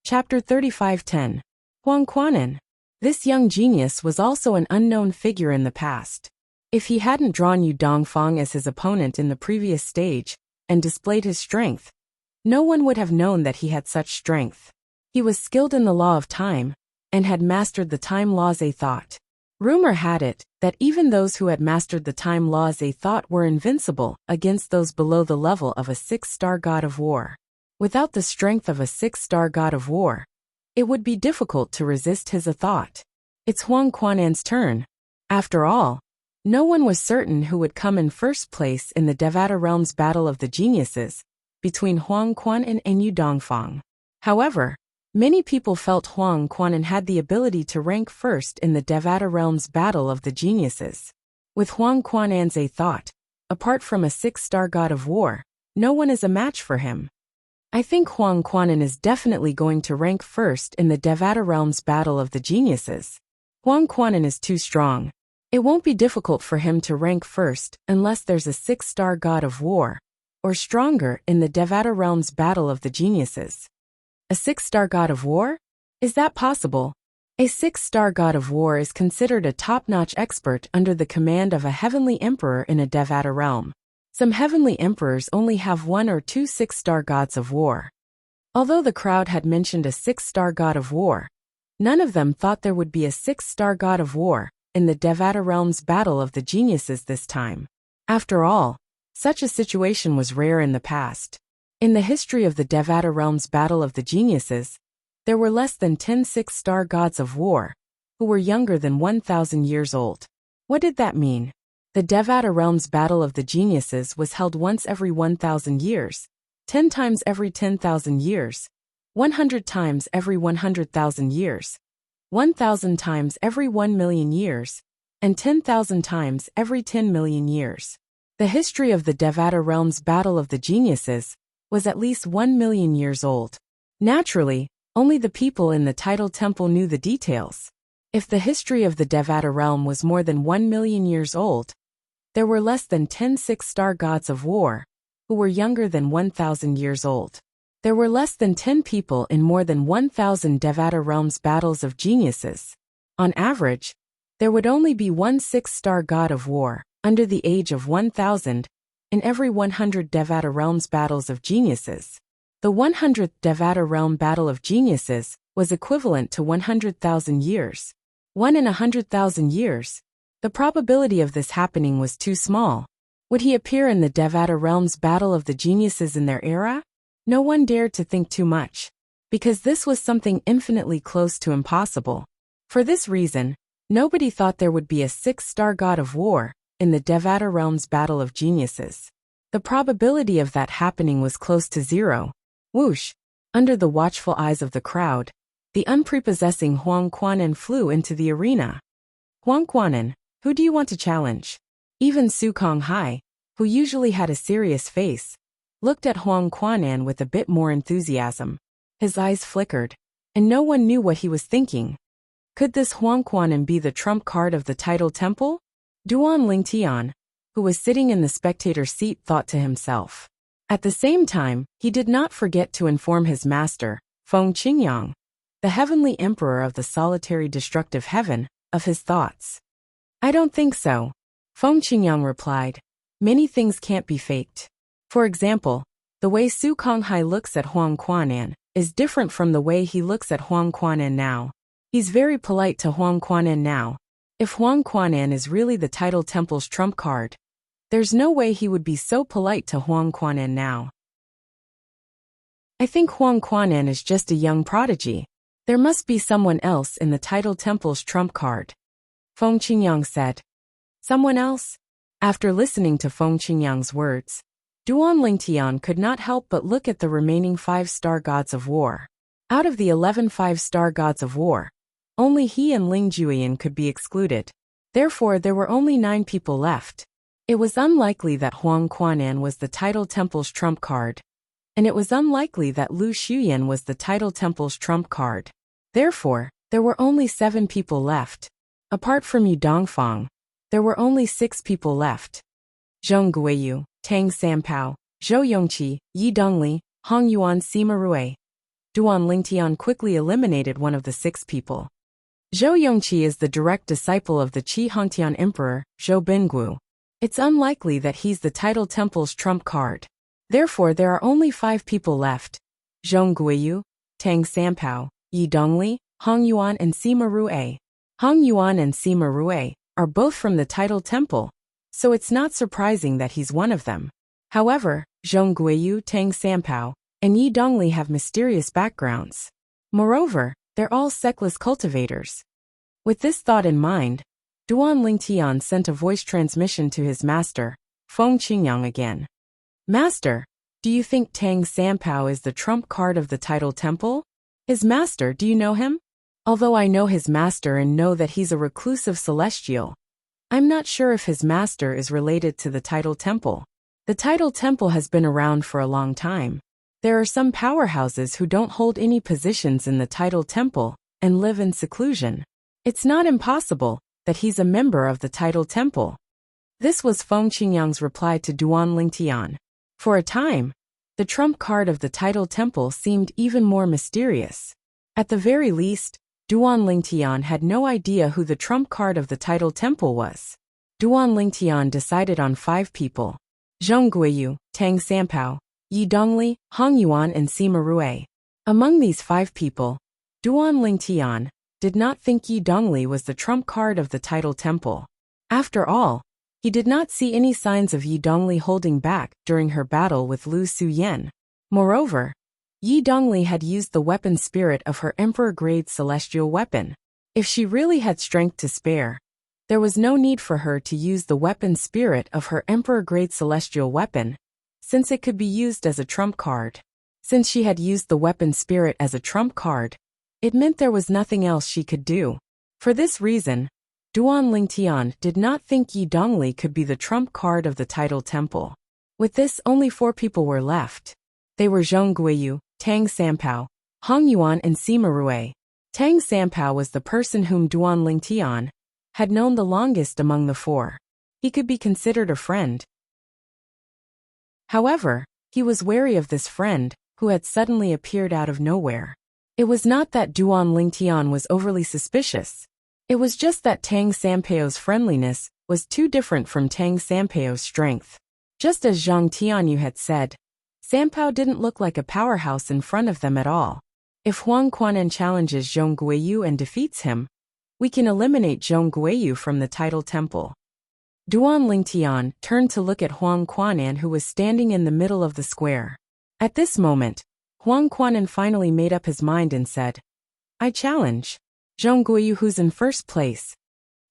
Chapter 35:10. Huang Quanan. This young genius was also an unknown figure in the past. If he hadn't drawn Yu Dongfang as his opponent in the previous stage, and displayed his strength, no one would have known that he had such strength. He was skilled in the law of time, and had mastered the time laws a thought. Rumor had it that even those who had mastered the time laws a thought were invincible against those below the level of a 6-star god of war. Without the strength of a 6-star god of war, it would be difficult to resist his thought. It's Huang Quanan's turn. After all, no one was certain who would come in first place in the Devata Realm's Battle of the Geniuses, between Huang Quanan and Yu Dongfang. However, many people felt Huang Quanan had the ability to rank first in the Devata Realm's Battle of the Geniuses. With Huang Quanan's thought, apart from a 6-star god of war, no one is a match for him. I think Huang Quanan is definitely going to rank first in the Devata Realm's Battle of the Geniuses. Huang Quanan is too strong. It won't be difficult for him to rank first unless there's a 6-star god of war, or stronger in the Devata Realm's Battle of the Geniuses. A 6-star god of war? Is that possible? A 6-star god of war is considered a top-notch expert under the command of a heavenly emperor in a Devata realm. Some heavenly emperors only have 1 or 2 6-star gods of war. Although the crowd had mentioned a 6-star god of war, none of them thought there would be a 6-star god of war in the Devata Realm's Battle of the Geniuses this time. After all, such a situation was rare in the past. In the history of the Devata Realm's Battle of the Geniuses, there were less than 10 6-star gods of war, who were younger than 1,000 years old. What did that mean? The Devata Realm's Battle of the Geniuses was held once every 1,000 years, 10 times every 10,000 years, 100 times every 100,000 years, 1,000 times every 1,000,000 years, and 10,000 times every 10 million years. The history of the Devata Realm's Battle of the Geniuses was at least 1 million years old. Naturally, only the people in the Tidal Temple knew the details. If the history of the Devata Realm was more than 1 million years old, there were less than 10 6-star gods of war, who were younger than 1,000 years old. There were less than 10 people in more than 1,000 Devata Realms Battles of Geniuses. On average, there would only be 1 6-star god of war, under the age of 1,000, in every 100 Devata Realms Battles of Geniuses. The 100th Devata Realm Battle of Geniuses was equivalent to 100,000 years. 1 in 100,000 years. The probability of this happening was too small. Would he appear in the Devata Realm's Battle of the Geniuses in their era? No one dared to think too much, because this was something infinitely close to impossible. For this reason, nobody thought there would be a 6-star god of war in the Devata Realm's Battle of Geniuses. The probability of that happening was close to zero. Whoosh! Under the watchful eyes of the crowd, the unprepossessing Huang Quanan flew into the arena. Huang Quanan, who do you want to challenge? Even Su Konghai, who usually had a serious face, looked at Huang Quanan with a bit more enthusiasm. His eyes flickered, and no one knew what he was thinking. Could this Huang Quanan be the trump card of the Tidal Temple? Duan Lingtian, who was sitting in the spectator seat, thought to himself. At the same time, he did not forget to inform his master, Feng Qingyang, the heavenly emperor of the solitary destructive heaven, of his thoughts. I don't think so, Feng Qingyang replied. Many things can't be faked. For example, the way Su Konghai looks at Huang Quanan is different from the way he looks at Huang Quanan now. He's very polite to Huang Quanan now. If Huang Quanan is really the Tidal Temple's trump card, there's no way he would be so polite to Huang Quanan now. I think Huang Quanan is just a young prodigy. There must be someone else in the Tidal Temple's trump card, Feng Qingyang said. Someone else? After listening to Feng Qingyang's words, Duan Lingtian could not help but look at the remaining 5-star gods of war. Out of the 11 5-star gods of war, only he and Ling Juiyan could be excluded. Therefore, there were only 9 people left. It was unlikely that Huang Quanan was the Tidal Temple's trump card, and it was unlikely that Lu Shuyan was the Tidal Temple's trump card. Therefore, there were only 7 people left. Apart from Yu Dongfang, there were only 6 people left. Zheng Guiyu, Tang Sampao, Zhou Yongqi, Yi Dongli, Hong Yuan Sima Rui. Duan Lingtian quickly eliminated one of the 6 people. Zhou Yongqi is the direct disciple of the Qi Hongtian Emperor, Zhou Bingguo. It's unlikely that he's the title temple's trump card. Therefore, there are only 5 people left: Zhong Guiyu, Tang Sanpao, Yi Dongli, Hong Yuan and Sima Rue. Hong Yuan and Sima Rue are both from the title temple, so it's not surprising that he's one of them. However, Zhong Guiyu, Tang Sanpao, and Yi Dongli have mysterious backgrounds. Moreover, they're all sectless cultivators. With this thought in mind, Duan Lingtian sent a voice transmission to his master, Feng Qingyang again. Master, do you think Tang Sanpao is the trump card of the title temple? His master, do you know him? Although I know his master and know that he's a reclusive celestial, I'm not sure if his master is related to the title temple. The title temple has been around for a long time. There are some powerhouses who don't hold any positions in the title temple and live in seclusion. It's not impossible that he's a member of the title temple. This was Feng Qingyang's reply to Duan Lingtian. For a time, the trump card of the title temple seemed even more mysterious. At the very least, Duan Lingtian had no idea who the trump card of the title temple was. Duan Lingtian decided on 5 people: Zhong Guiyu, Tang Sanpao, Yi Dongli, Hong Yuan and Sima Rue. Among these 5 people, Duan Lingtian did not think Yi Dongli was the trump card of the title temple. After all, he did not see any signs of Yi Dongli holding back during her battle with Lu Suyen. Moreover, Yi Dongli had used the weapon spirit of her emperor-grade celestial weapon. If she really had strength to spare, there was no need for her to use the weapon spirit of her emperor-grade celestial weapon, since it could be used as a trump card. Since she had used the weapon spirit as a trump card, it meant there was nothing else she could do. For this reason, Duan Lingtian did not think Yi Dongli could be the trump card of the title temple. With this, only 4 people were left. They were Zhong Guiyu, Tang Sanpao, Hong Yuan and Sima Rue. Tang Sanpao was the person whom Duan Lingtian had known the longest among the 4. He could be considered a friend. However, he was wary of this friend, who had suddenly appeared out of nowhere. It was not that Duan Lingtian was overly suspicious. It was just that Tang Sanpao's friendliness was too different from Tang Sanpao's strength. Just as Zhang Tianyu had said, Sanpao didn't look like a powerhouse in front of them at all. If Huang Quanan challenges Zhong Guiyu and defeats him, we can eliminate Zhong Guiyu from the title temple. Duan Lingtian turned to look at Huang Quanan, who was standing in the middle of the square. At this moment, Huang Quanan finally made up his mind and said, I challenge Zhong Guiyu, who's in first place.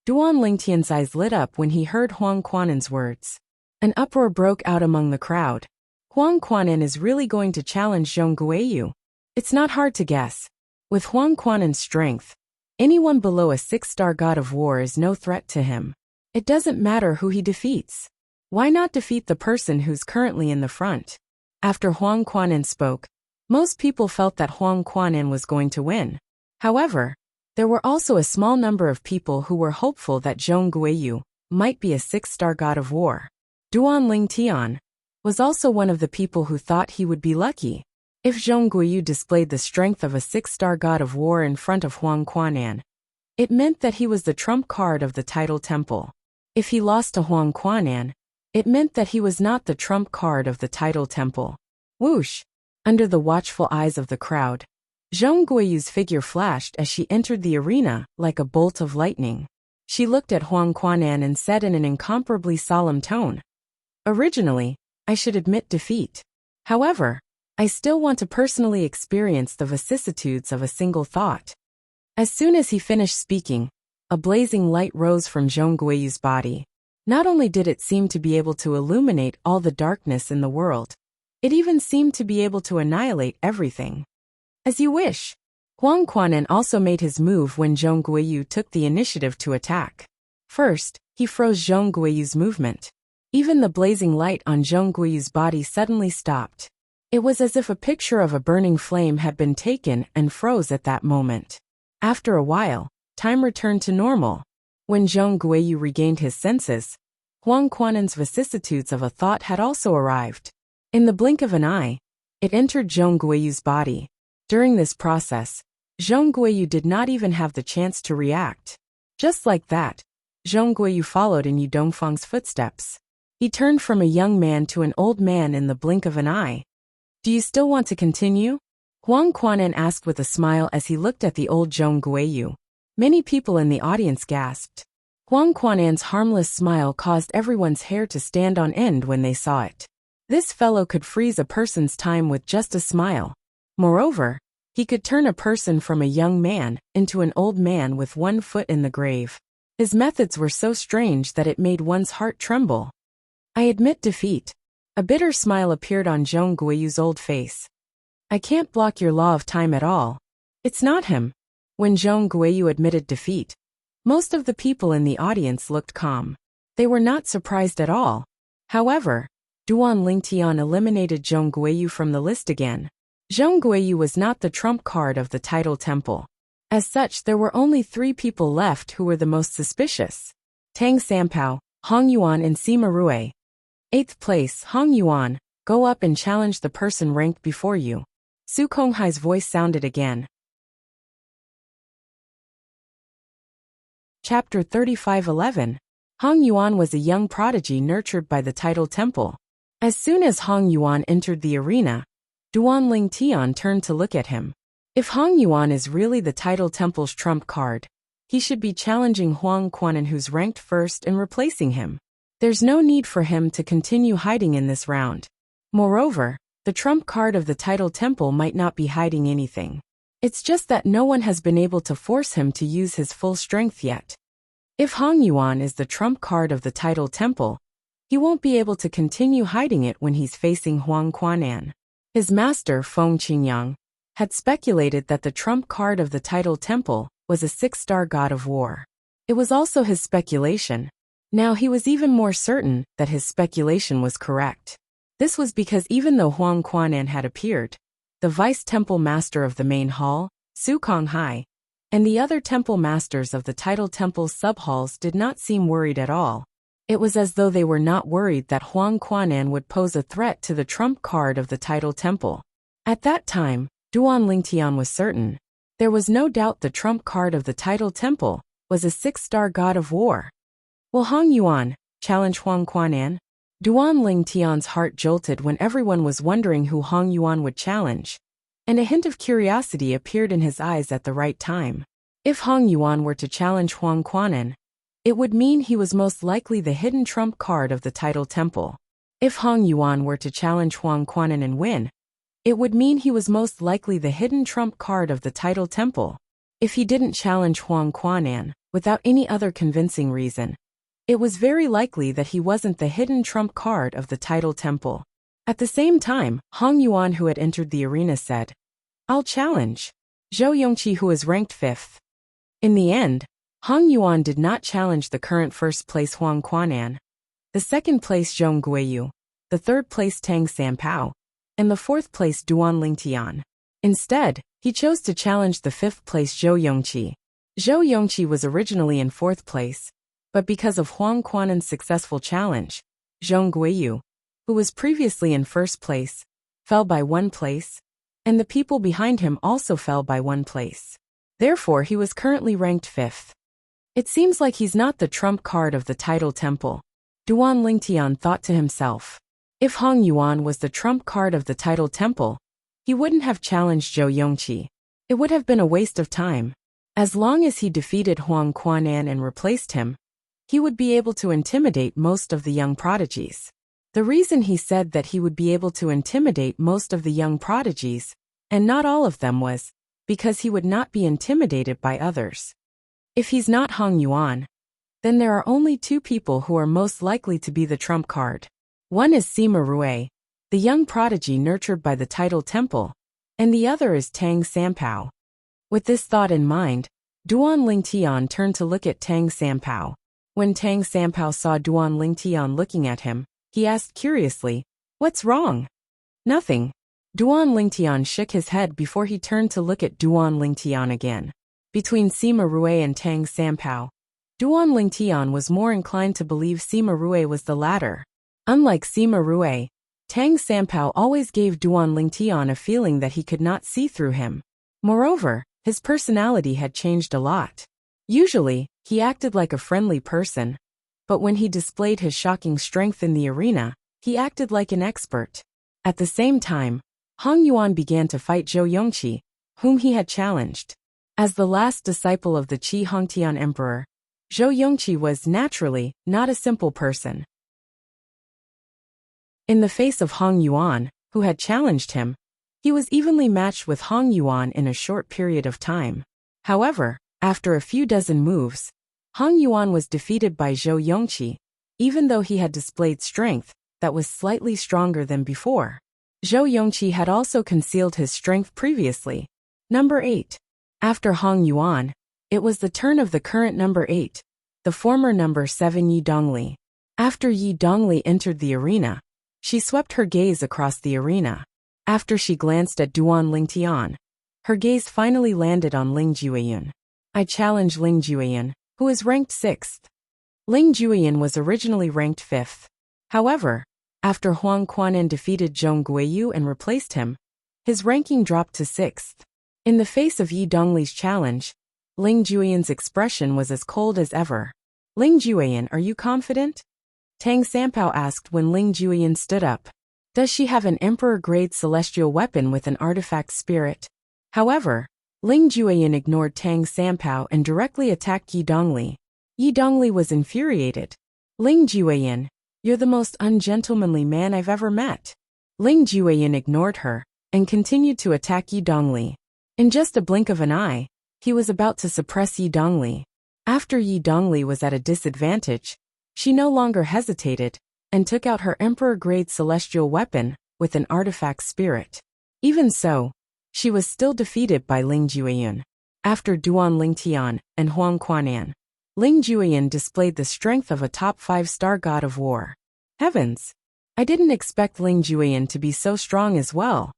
Duan Lingtian's eyes lit up when he heard Huang Quanan's words. An uproar broke out among the crowd. Huang Quanan is really going to challenge Zhong Guiyu. It's not hard to guess. With Huang Quanan's strength, anyone below a 6-star god of war is no threat to him. It doesn't matter who he defeats. Why not defeat the person who's currently in the front? After Huang Quanan spoke, most people felt that Huang Quanan was going to win. However, there were also a small number of people who were hopeful that Zhong Guiyu might be a 6-star god of war. Duan Lingtian was also one of the people who thought he would be lucky. If Zhong Guiyu displayed the strength of a 6-star god of war in front of Huang Quanan, it meant that he was the trump card of the title temple. If he lost to Huang Quanan, it meant that he was not the trump card of the title temple. Whoosh! Under the watchful eyes of the crowd, Zhong Guiyu's figure flashed as she entered the arena like a bolt of lightning. She looked at Huang Quanan and said in an incomparably solemn tone, Originally, I should admit defeat. However, I still want to personally experience the vicissitudes of a single thought. As soon as he finished speaking, a blazing light rose from Zhong Guiyu's body. Not only did it seem to be able to illuminate all the darkness in the world, it even seemed to be able to annihilate everything. As you wish. Huang Quanan also made his move when Zhong Guiyu took the initiative to attack. First, he froze Zhong Guiyu's movement. Even the blazing light on Zhong Guiyu's body suddenly stopped. It was as if a picture of a burning flame had been taken and froze at that moment. After a while, time returned to normal. When Zhong Guiyu regained his senses, Huang Quanan's vicissitudes of a thought had also arrived. In the blink of an eye, it entered Zhong Guiyu's body. During this process, Zhong Guiyu did not even have the chance to react. Just like that, Zhong Guiyu followed in Yu Dongfang's footsteps. He turned from a young man to an old man in the blink of an eye. Do you still want to continue? Huang Quanan asked with a smile as he looked at the old Zhong Guiyu. Many people in the audience gasped. Huang Quanan's harmless smile caused everyone's hair to stand on end when they saw it. This fellow could freeze a person's time with just a smile. Moreover, he could turn a person from a young man into an old man with one foot in the grave. His methods were so strange that it made one's heart tremble. I admit defeat. A bitter smile appeared on Zhong Guiyu's old face. I can't block your law of time at all. It's not him. When Zhong Guiyu admitted defeat, most of the people in the audience looked calm. They were not surprised at all. However, Duan Lingtian eliminated Zhong Guiyu from the list again. Zhong Guiyu was not the trump card of the title temple. As such, there were only 3 people left who were the most suspicious. Tang Sanpao, Hong Yuan and Sima Rui. 8th place, Hong Yuan, go up and challenge the person ranked before you. Su Konghai's voice sounded again. Chapter 35:11. Hong Yuan was a young prodigy nurtured by the title temple. As soon as Hong Yuan entered the arena, Duan Lingtian turned to look at him. If Hong Yuan is really the title temple's trump card, he should be challenging Huang Quanan, who's ranked first, and replacing him. There's no need for him to continue hiding in this round. Moreover, the trump card of the title temple might not be hiding anything. It's just that no one has been able to force him to use his full strength yet. If Hong Yuan is the trump card of the title temple, he won't be able to continue hiding it when he's facing Huang Quanan. His master, Feng Qingyang, had speculated that the trump card of the title temple was a 6-star god of war. It was also his speculation. Now he was even more certain that his speculation was correct. This was because even though Huang Quanan had appeared, the vice-temple master of the main hall, Su Konghai, and the other temple masters of the title temple's sub-halls did not seem worried at all. It was as though they were not worried that Huang Quanan would pose a threat to the trump card of the title temple. At that time, Duan Lingtian was certain. There was no doubt the trump card of the title temple was a 6-star god of war. Will Hong Yuan challenge Huang Quanan? Duan Lingtian's heart jolted when everyone was wondering who Hong Yuan would challenge, and a hint of curiosity appeared in his eyes at the right time. If Hong Yuan were to challenge Huang Quanan, it would mean he was most likely the hidden trump card of the title temple. If Hong Yuan were to challenge Huang Quanan and win, it would mean he was most likely the hidden trump card of the title temple. If he didn't challenge Huang Quanan, without any other convincing reason, it was very likely that he wasn't the hidden trump card of the title temple. At the same time, Hong Yuan, who had entered the arena, said, I'll challenge Zhou Yongqi, who is ranked 5th. In the end, Hong Yuan did not challenge the current first place Huang Quanan, the second place Zhong Guiyu, the third place Tang Sanpao, and the fourth place Duan Lingtian. Instead, he chose to challenge the 5th place Zhou Yongqi. Zhou Yongqi was originally in 4th place, but because of Huang Quanan's successful challenge, Zhong Guiyu, who was previously in 1st place, fell by 1 place, and the people behind him also fell by 1 place. Therefore, he was currently ranked 5th. It seems like he's not the trump card of the title temple, Duan Lingtian thought to himself. If Hong Yuan was the trump card of the title temple, he wouldn't have challenged Zhou Yongqi. It would have been a waste of time. As long as he defeated Huang Quanan and replaced him, he would be able to intimidate most of the young prodigies. The reason he said that he would be able to intimidate most of the young prodigies, and not all of them, was because he would not be intimidated by others. If he's not Hong Yuan, then there are only 2 people who are most likely to be the trump card. One is Sima Rui, the young prodigy nurtured by the title temple, and the other is Tang Sanpao. With this thought in mind, Duan Lingtian turned to look at Tang Sanpao. When Tang Sanpao saw Duan Lingtian looking at him, he asked curiously, What's wrong? Nothing. Duan Lingtian shook his head before he turned to look at Duan Lingtian again. Between Sima Rui and Tang Sanpao, Duan Lingtian was more inclined to believe Sima Rui was the latter. Unlike Sima Rui, Tang Sampao always gave Duan Lingtian a feeling that he could not see through him. Moreover, his personality had changed a lot. Usually, he acted like a friendly person, but when he displayed his shocking strength in the arena, he acted like an expert. At the same time, Hong Yuan began to fight Zhou Yongqi, whom he had challenged. As the last disciple of the Qi Hongtian emperor, Zhou Yongqi was, naturally, not a simple person. In the face of Hong Yuan, who had challenged him, he was evenly matched with Hong Yuan in a short period of time. However, after a few dozen moves, Hong Yuan was defeated by Zhou Yongqi, even though he had displayed strength that was slightly stronger than before. Zhou Yongqi had also concealed his strength previously. Number 8. After Hong Yuan, it was the turn of the current number 8, the former number 7 Yi Dongli. After Yi Dongli entered the arena, she swept her gaze across the arena. After she glanced at Duan Lingtian, her gaze finally landed on Ling Jueyan. I challenge Ling Jueyan, who is ranked 6th. Ling Jueyan was originally ranked 5th. However, after Huang Quanan defeated Zhong Guiyu and replaced him, his ranking dropped to 6th. In the face of Yi Dongli's challenge, Ling Jueyan's expression was as cold as ever. Ling Jueyan, are you confident? Tang Sampao asked when Ling Jueyan stood up. Does she have an emperor-grade celestial weapon with an artifact spirit? However, Ling Jueyan ignored Tang Sampao and directly attacked Yi Dongli. Yi Dongli was infuriated. Ling Jueyan, you're the most ungentlemanly man I've ever met. Ling Jueyan ignored her and continued to attack Yi Dongli. In just a blink of an eye, he was about to suppress Yi Dongli. After Yi Dongli was at a disadvantage, she no longer hesitated and took out her emperor-grade celestial weapon with an artifact spirit. Even so, she was still defeated by Ling Jueyan. After Duan Lingtian and Huang Quanan, Ling Jueyan displayed the strength of a top 5-star god of war. Heavens! I didn't expect Ling Jueyan to be so strong as well.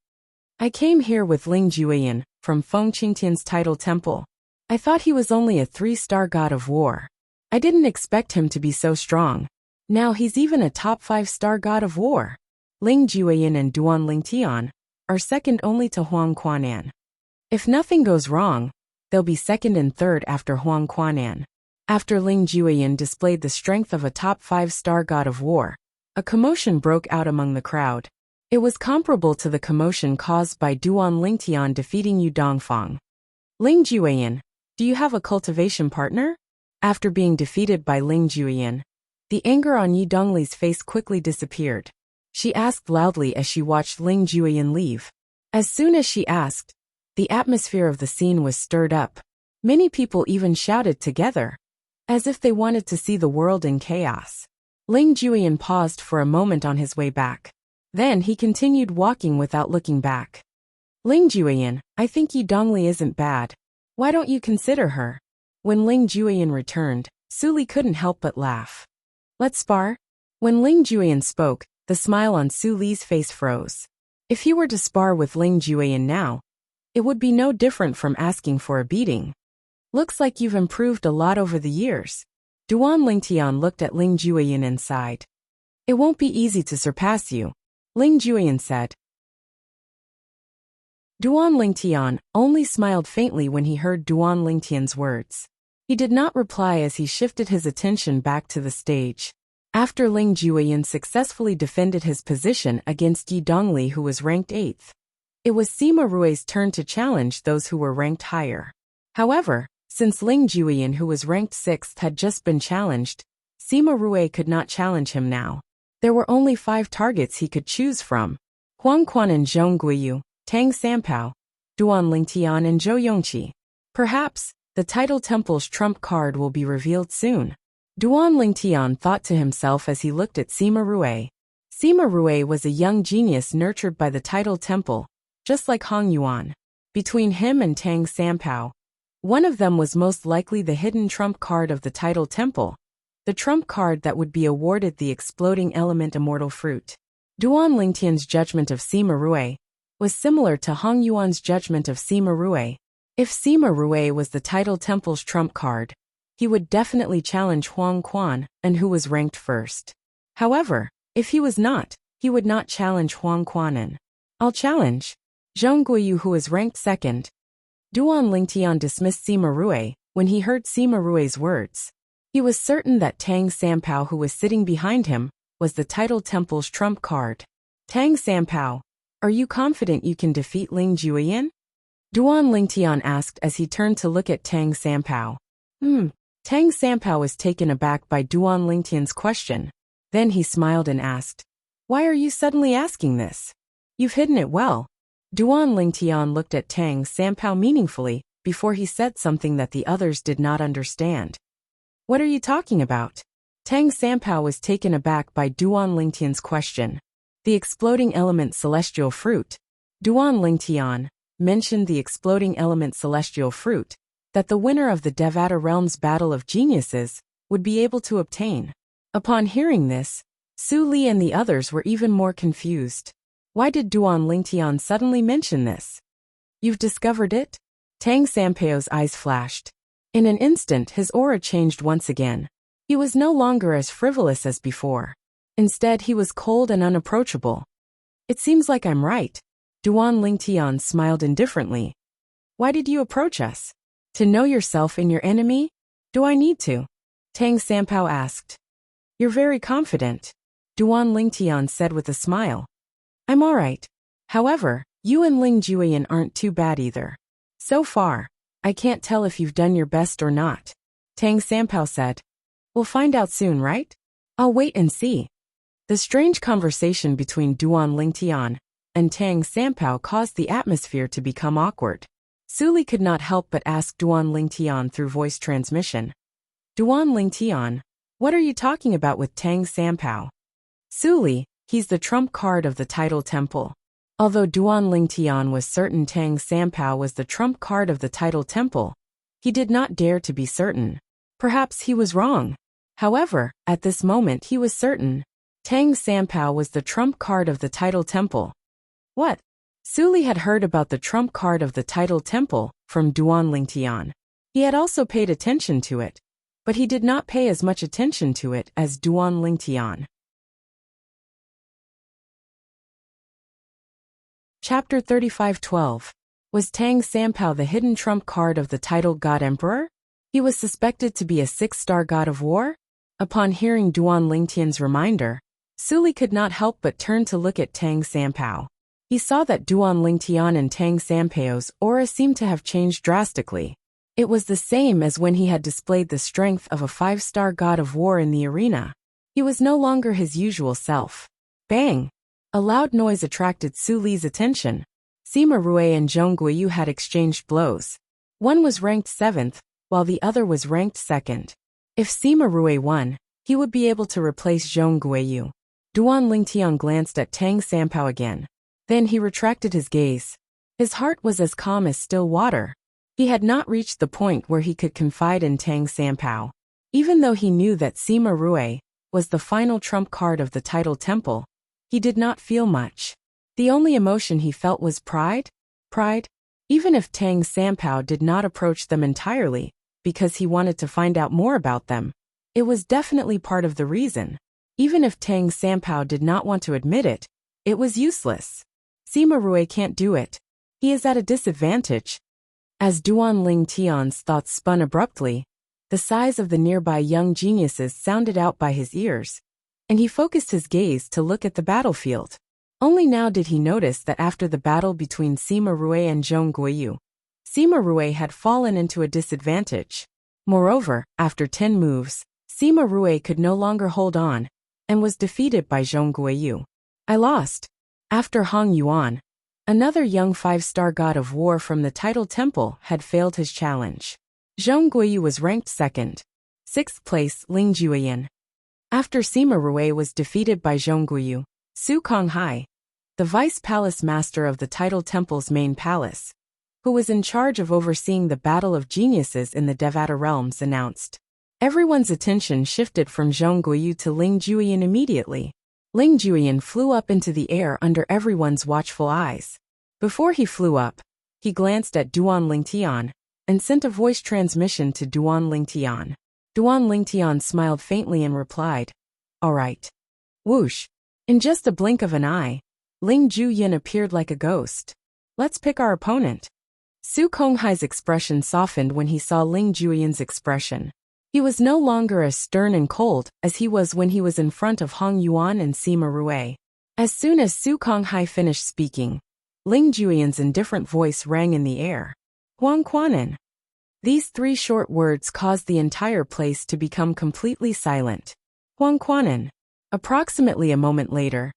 I came here with Ling Jueyan from Feng Qingtian's title temple. I thought he was only a 3-star god of war. I didn't expect him to be so strong. Now he's even a top 5-star god of war. Ling Jueyan and Duan Lingtian are second only to Huang Quanan. If nothing goes wrong, they'll be second and third after Huang Quanan. After Ling Jueyan displayed the strength of a top 5-star god of war, a commotion broke out among the crowd. It was comparable to the commotion caused by Duan Lingtian defeating Yu Dongfang. Ling Jueyan, do you have a cultivation partner? After being defeated by Ling Jueyan, the anger on Yi Dongli's face quickly disappeared. She asked loudly as she watched Ling Jueyan leave. As soon as she asked, the atmosphere of the scene was stirred up. Many people even shouted together, as if they wanted to see the world in chaos. Ling Jueyan paused for a moment on his way back. Then he continued walking without looking back. Ling Jueyan, I think Yi Dongli isn't bad. Why don't you consider her? When Ling Jueyan returned, Su Li couldn't help but laugh. Let's spar? When Ling Jueyan spoke, the smile on Su Li's face froze. If he were to spar with Ling Jueyan now, it would be no different from asking for a beating. Looks like you've improved a lot over the years. Duan Lingtian looked at Ling Jueyan and sighed. It won't be easy to surpass you, Ling Jueyan said. Duan Lingtian only smiled faintly when he heard Duan Lingtian's words. He did not reply as he shifted his attention back to the stage. After Ling Jueyan successfully defended his position against Yi Dongli, who was ranked 8th, it was Sima Rui's turn to challenge those who were ranked higher. However, since Ling Jueyan, who was ranked 6th, had just been challenged, Sima Rui could not challenge him now. There were only 5 targets he could choose from: Huang Quan and Zhong Guiyu, Tang Sampao, Duan Lingtian and Zhou Yongqi. Perhaps the title temple's trump card will be revealed soon. Duan Lingtian thought to himself as he looked at Sima Rui. Sima Rui was a young genius nurtured by the title temple, just like Hong Yuan. Between him and Tang Sampao, one of them was most likely the hidden trump card of the title temple, the trump card that would be awarded the exploding element immortal fruit. Duan Lingtian's judgment of Sima Rui was similar to Hong Yuan's judgment of Sima Rui. If Sima Rui was the title temple's trump card, he would definitely challenge Huang Quan, and who was ranked 1st. However, if he was not, he would not challenge Huang Quanan. I'll challenge Zhong Guiyu, who is ranked second. Duan Lingtian dismissed Sima Rui when he heard Sima Rui's words. He was certain that Tang Sampao, who was sitting behind him, was the Title Temple's trump card. Tang Sampao, are you confident you can defeat Ling Juyin? Duan Lingtian asked as he turned to look at Tang Sampao. Tang Sampao was taken aback by Duan Lingtian's question. Then he smiled and asked, why are you suddenly asking this? You've hidden it well. Duan Lingtian looked at Tang Sampao meaningfully before he said something that the others did not understand. What are you talking about? Tang Sampao was taken aback by Duan Lingtian's question. The exploding element celestial fruit. Duan Lingtian mentioned the exploding element celestial fruit that the winner of the Devata Realm's Battle of Geniuses would be able to obtain. Upon hearing this, Su Li and the others were even more confused. Why did Duan Lingtian suddenly mention this? You've discovered it? Tang Sampao's eyes flashed. In an instant his aura changed once again. He was no longer as frivolous as before. Instead he was cold and unapproachable. It seems like I'm right. Duan Lingtian smiled indifferently. Why did you approach us? To know yourself and your enemy? Do I need to? Tang Sampao asked. You're very confident, Duan Lingtian said with a smile. I'm alright. However, you and Ling Juyin aren't too bad either. So far, I can't tell if you've done your best or not, Tang Sampao said. We'll find out soon, right? I'll wait and see. The strange conversation between Duan Lingtian and Tang Sampao caused the atmosphere to become awkward. Su Li could not help but ask Duan Lingtian through voice transmission. Duan Lingtian, what are you talking about with Tang Sampao? Su Li, he's the trump card of the Title Temple. Although Duan Lingtian was certain Tang Sampao was the trump card of the Title Temple, he did not dare to be certain. Perhaps he was wrong. However, at this moment he was certain. Tang Sampao was the trump card of the Title Temple. What? Su Li had heard about the trump card of the Title Temple from Duan Lingtian. He had also paid attention to it, but he did not pay as much attention to it as Duan Lingtian. Chapter 35:12. Was Tang Sampao the hidden trump card of the titled God Emperor? He was suspected to be a 6-star god of war? Upon hearing Duan Lingtian's reminder, Su Li could not help but turn to look at Tang Sampao. He saw that Duan Lingtian and Tang Sampao's aura seemed to have changed drastically. It was the same as when he had displayed the strength of a 5-star god of war in the arena. He was no longer his usual self. Bang! A loud noise attracted Su Li's attention. Sima Rui and Zhong Guiyu had exchanged blows. One was ranked 7th, while the other was ranked 2nd. If Sima Rui won, he would be able to replace Zhong Guiyu. Duan Lingtian glanced at Tang Sampao again. Then he retracted his gaze. His heart was as calm as still water. He had not reached the point where he could confide in Tang Sampao. Even though he knew that Sima Rui was the final trump card of the Title Temple, he did not feel much. The only emotion he felt was pride. Pride? Even if Tang Sampao did not approach them entirely, because he wanted to find out more about them, it was definitely part of the reason. Even if Tang Sampao did not want to admit it, it was useless. Sima Rui can't do it. He is at a disadvantage. As Duan Lingtian's thoughts spun abruptly, the sighs of the nearby young geniuses sounded out by his ears, and he focused his gaze to look at the battlefield. Only now did he notice that after the battle between Sima Rui and Zhong Guiyu, Sima Rui had fallen into a disadvantage. Moreover, after 10 moves, Sima Rui could no longer hold on, and was defeated by Zhong Guiyu. I lost. After Hong Yuan, another young 5-star god of war from the Title Temple had failed his challenge. Zhong Guiyu was ranked 2nd. 6th place, Ling Juyin. After Sima Rui was defeated by Zhong Guiyu, Su Konghai, the vice palace master of the Title Temple's main palace, who was in charge of overseeing the Battle of Geniuses in the Devata Realms, announced. Everyone's attention shifted from Zhong Guiyu to Ling Juyin immediately. Ling Juyin flew up into the air under everyone's watchful eyes. Before he flew up, he glanced at Duan Lingtian and sent a voice transmission to Duan Lingtian. Duan Lingtian smiled faintly and replied, "All right." Whoosh. In just a blink of an eye, Ling Juyin appeared like a ghost. Let's pick our opponent. Su Konghai's expression softened when he saw Ling Juyin's expression. He was no longer as stern and cold as he was when he was in front of Hong Yuan and Sima Rui. As soon as Su Konghai finished speaking, Ling Juyin's indifferent voice rang in the air. Huang Quanan. These 3 short words caused the entire place to become completely silent. Huang Quanan. Approximately a moment later,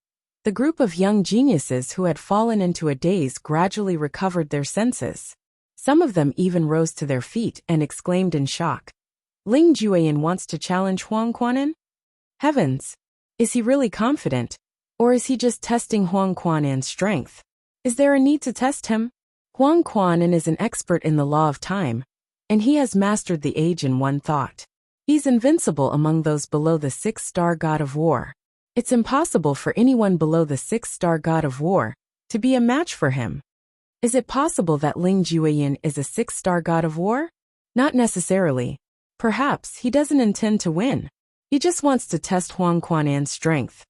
the group of young geniuses who had fallen into a daze gradually recovered their senses. Some of them even rose to their feet and exclaimed in shock. Ling Juyin wants to challenge Huang Quanan? Heavens! Is he really confident? Or is he just testing Huang Quanan's strength? Is there a need to test him? Huang Quanan is an expert in the law of time, and he has mastered the age in one thought. He's invincible among those below the 6-star god of war. It's impossible for anyone below the 6-star god of war to be a match for him. Is it possible that Ling Juyin is a 6-star god of war? Not necessarily. Perhaps he doesn't intend to win. He just wants to test Huang Quanan's strength.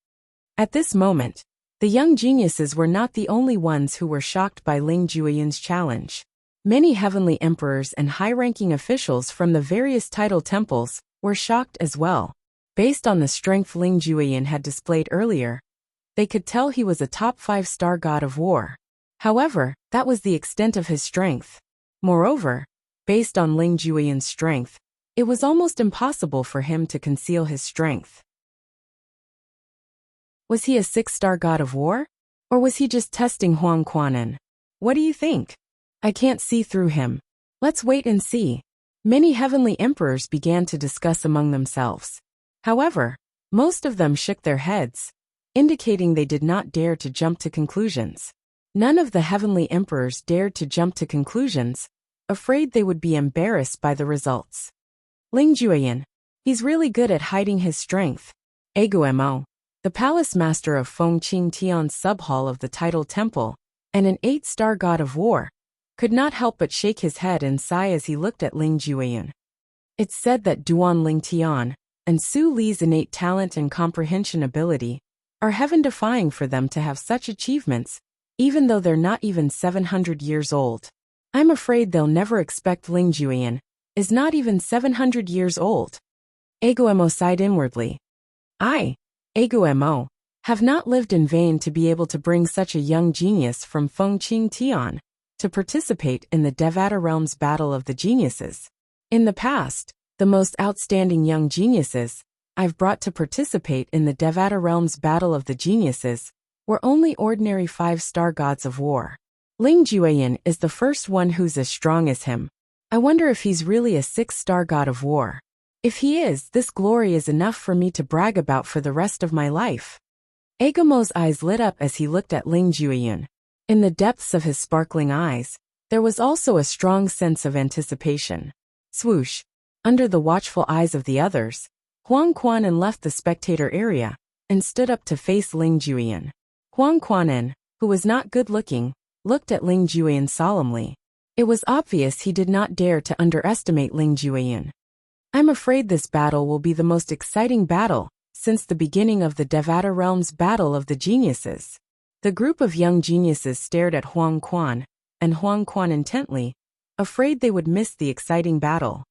At this moment, the young geniuses were not the only ones who were shocked by Ling Juyin's challenge. Many heavenly emperors and high-ranking officials from the various title temples were shocked as well. Based on the strength Ling Juyin had displayed earlier, they could tell he was a top 5-star god of war. However, that was the extent of his strength. Moreover, based on Ling Juyin's strength, it was almost impossible for him to conceal his strength. Was he a 6-star god of war? Or was he just testing Huang Quanan? What do you think? I can't see through him. Let's wait and see. Many heavenly emperors began to discuss among themselves. However, most of them shook their heads, indicating they did not dare to jump to conclusions. None of the heavenly emperors dared to jump to conclusions, afraid they would be embarrassed by the results. Ling Juyin. He's really good at hiding his strength. Agumo, the palace master of Fengqing Tian's sub-hall of the Tidal Temple, and an 8-star god of war, could not help but shake his head and sigh as he looked at Ling Juyin. It's said that Duan Ling Tian and Su Li's innate talent and comprehension ability are heaven-defying for them to have such achievements, even though they're not even 700 years old. I'm afraid they'll never expect Ling Juyin is not even 700 years old. Aguemo sighed inwardly. I, Aguemo, have not lived in vain to be able to bring such a young genius from Fengqing Tian to participate in the Devata Realm's Battle of the Geniuses. In the past, the most outstanding young geniuses I've brought to participate in the Devata Realm's Battle of the Geniuses were only ordinary 5-star gods of war. Ling Juyin is the first one who's as strong as him. I wonder if he's really a 6-star god of war. If he is, this glory is enough for me to brag about for the rest of my life. Agumo's eyes lit up as he looked at Ling Juyin. In the depths of his sparkling eyes, there was also a strong sense of anticipation. Swoosh! Under the watchful eyes of the others, Huang Quanan left the spectator area and stood up to face Ling Juyin. Huang Quanan, who was not good-looking, looked at Ling Juyin solemnly. It was obvious he did not dare to underestimate Ling Juyin. I'm afraid this battle will be the most exciting battle since the beginning of the Devata Realm's Battle of the Geniuses. The group of young geniuses stared at Huang Quan and Huang Quan intently, afraid they would miss the exciting battle.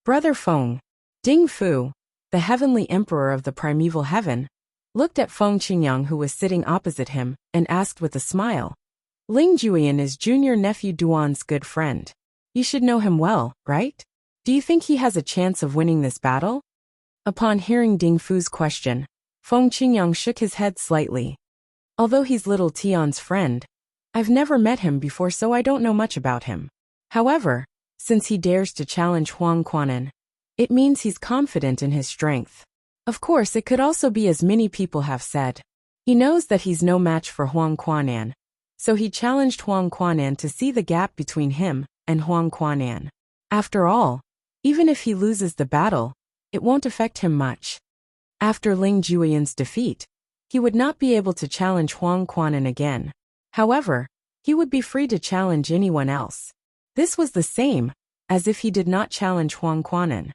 Brother Feng, Ding Fu, the heavenly emperor of the primeval heaven, looked at Feng Qingyang who was sitting opposite him and asked with a smile. Ling Juyin is junior nephew Duan's good friend. You should know him well, right? Do you think he has a chance of winning this battle? Upon hearing Ding Fu's question, Feng Qingyang shook his head slightly. Although he's little Tian's friend, I've never met him before so I don't know much about him. However, since he dares to challenge Huang Quanan, it means he's confident in his strength. Of course, it could also be as many people have said. He knows that he's no match for Huang Quanan, so he challenged Huang Quanan to see the gap between him and Huang Quanan. After all, even if he loses the battle, it won't affect him much. After Ling Juyin's defeat, he would not be able to challenge Huang Quanan again. However, he would be free to challenge anyone else. This was the same as if he did not challenge Huang Quanan.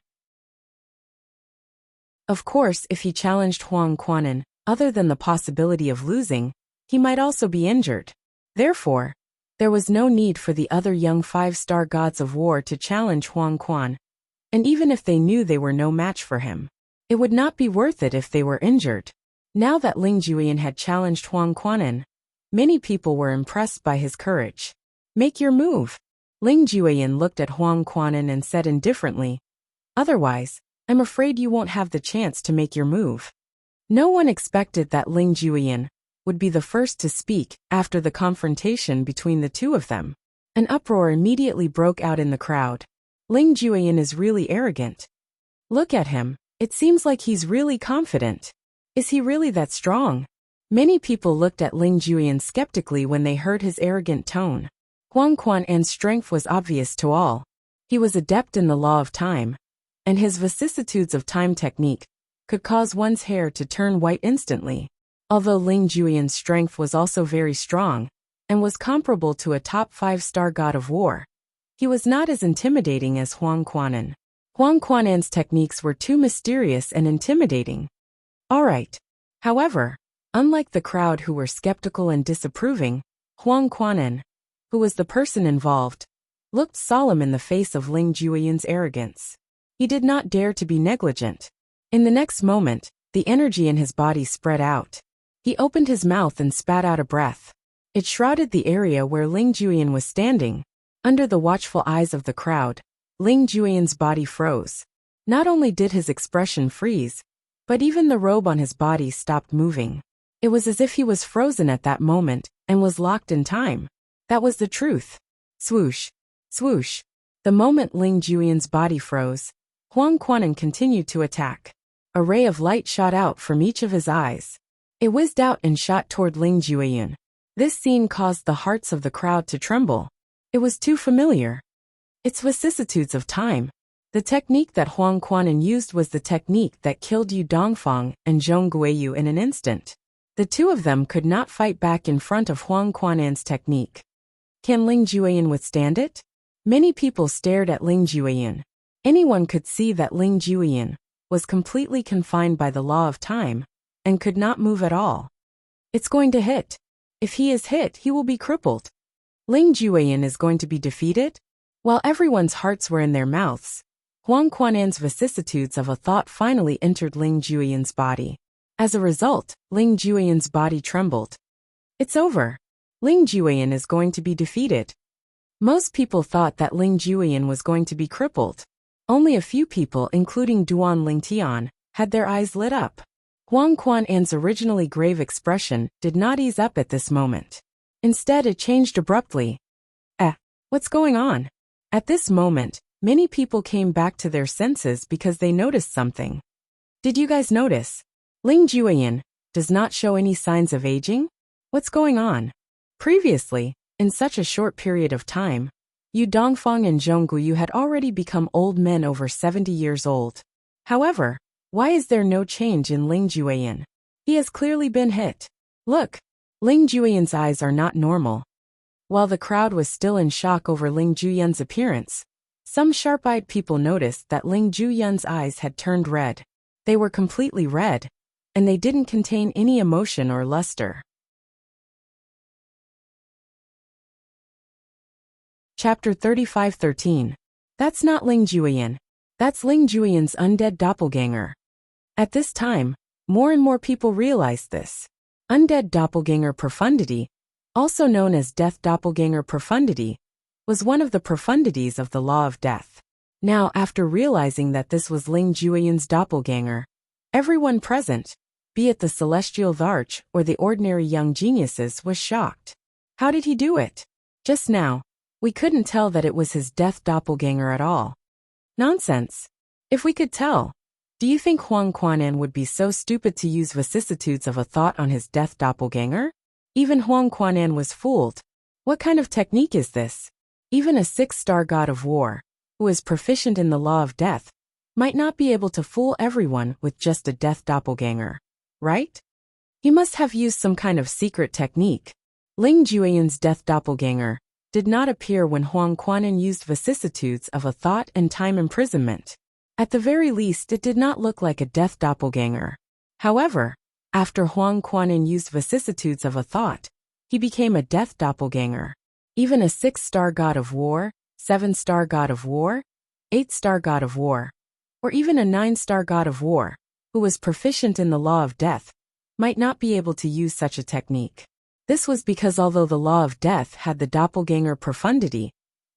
Of course, if he challenged Huang Quanan Other than the possibility of losing, he might also be injured. Therefore, there was no need for the other young 5-star gods of war to challenge Huang Quan, and even if they knew they were no match for him, it would not be worth it if they were injured. Now that Ling Juyin had challenged Huang Quanin, many people were impressed by his courage. Make your move. Ling Juyin looked at Huang Quanin and said indifferently, otherwise, I'm afraid you won't have the chance to make your move. No one expected that Ling Juyin would be the first to speak after the confrontation between the two of them. An uproar immediately broke out in the crowd. Ling Juyin is really arrogant. Look at him, it seems like he's really confident. Is he really that strong? Many people looked at Ling Juyin skeptically when they heard his arrogant tone. Huang Quan'an's strength was obvious to all. He was adept in the law of time, and his vicissitudes of time technique could cause one's hair to turn white instantly. Although Ling Juyin's strength was also very strong, and was comparable to a top 5-star god of war, he was not as intimidating as Huang Quanin. Huang Quan'an's techniques were too mysterious and intimidating. Alright. However, unlike the crowd who were skeptical and disapproving, Huang Quanin, who was the person involved, looked solemn in the face of Ling Juyin's arrogance. He did not dare to be negligent. In the next moment, the energy in his body spread out. He opened his mouth and spat out a breath. It shrouded the area where Ling Juyin was standing. Under the watchful eyes of the crowd, Ling Juyin's body froze. Not only did his expression freeze, but even the robe on his body stopped moving. It was as if he was frozen at that moment and was locked in time. That was the truth. Swoosh. Swoosh. The moment Ling Juyin's body froze, Huang Quanin continued to attack. A ray of light shot out from each of his eyes. It whizzed out and shot toward Ling Juyin. This scene caused the hearts of the crowd to tremble. It was too familiar. It's vicissitudes of time. The technique that Huang Quanin used was the technique that killed Yu Dongfang and Zhong Guiyu in an instant. The two of them could not fight back in front of Huang Quan'an's technique. Can Ling Juyin withstand it? Many people stared at Ling Juyin. Anyone could see that Ling Juyin was completely confined by the law of time and could not move at all. It's going to hit. If he is hit, he will be crippled. Ling Juyin is going to be defeated? While everyone's hearts were in their mouths, Huang Quan'an's vicissitudes of a thought finally entered Ling Juyin's body. As a result, Ling Juyin's body trembled. It's over. Ling Juyin is going to be defeated. Most people thought that Ling Juyin was going to be crippled. Only a few people, including Duan Lingtian, had their eyes lit up. Huang Quan'an's originally grave expression did not ease up at this moment. Instead, it changed abruptly. What's going on? At this moment, many people came back to their senses because they noticed something. Did you guys notice? Ling Juyin does not show any signs of aging? What's going on? Previously, in such a short period of time, Yu Dongfang and Zhong Guiyu had already become old men over 70 years old. However, why is there no change in Ling Juyin? He has clearly been hit. Look, Ling Juyin's eyes are not normal. While the crowd was still in shock over Ling Juyin's appearance, some sharp-eyed people noticed that Ling Juyin's eyes had turned red. They were completely red, and they didn't contain any emotion or luster. Chapter 35:13. That's not Ling Juyin. That's Ling Juyin's undead doppelganger. At this time, more and more people realized this. Undead doppelganger profundity, also known as death doppelganger profundity, was one of the profundities of the law of death. Now, after realizing that this was Ling Juyin's doppelganger, everyone present, be it the celestial Varch or the ordinary young geniuses, was shocked. How did he do it? Just now, we couldn't tell that it was his death doppelganger at all. Nonsense. If we could tell, do you think Huang Quan'an would be so stupid to use vicissitudes of a thought on his death doppelganger? Even Huang Quan'an was fooled. What kind of technique is this? Even a 6-star god of war, who is proficient in the law of death, might not be able to fool everyone with just a death doppelganger, right? He must have used some kind of secret technique. Ling Juyin's death doppelganger did not appear when Huang Quan'an used vicissitudes of a thought and time imprisonment. At the very least, it did not look like a death doppelganger. However, After Huang Quanin used vicissitudes of a thought, he became a death doppelganger. Even a 6-star god of war, 7-star god of war, 8-star god of war, or even a 9-star god of war, who was proficient in the law of death, might not be able to use such a technique. This was because although the law of death had the doppelganger profundity,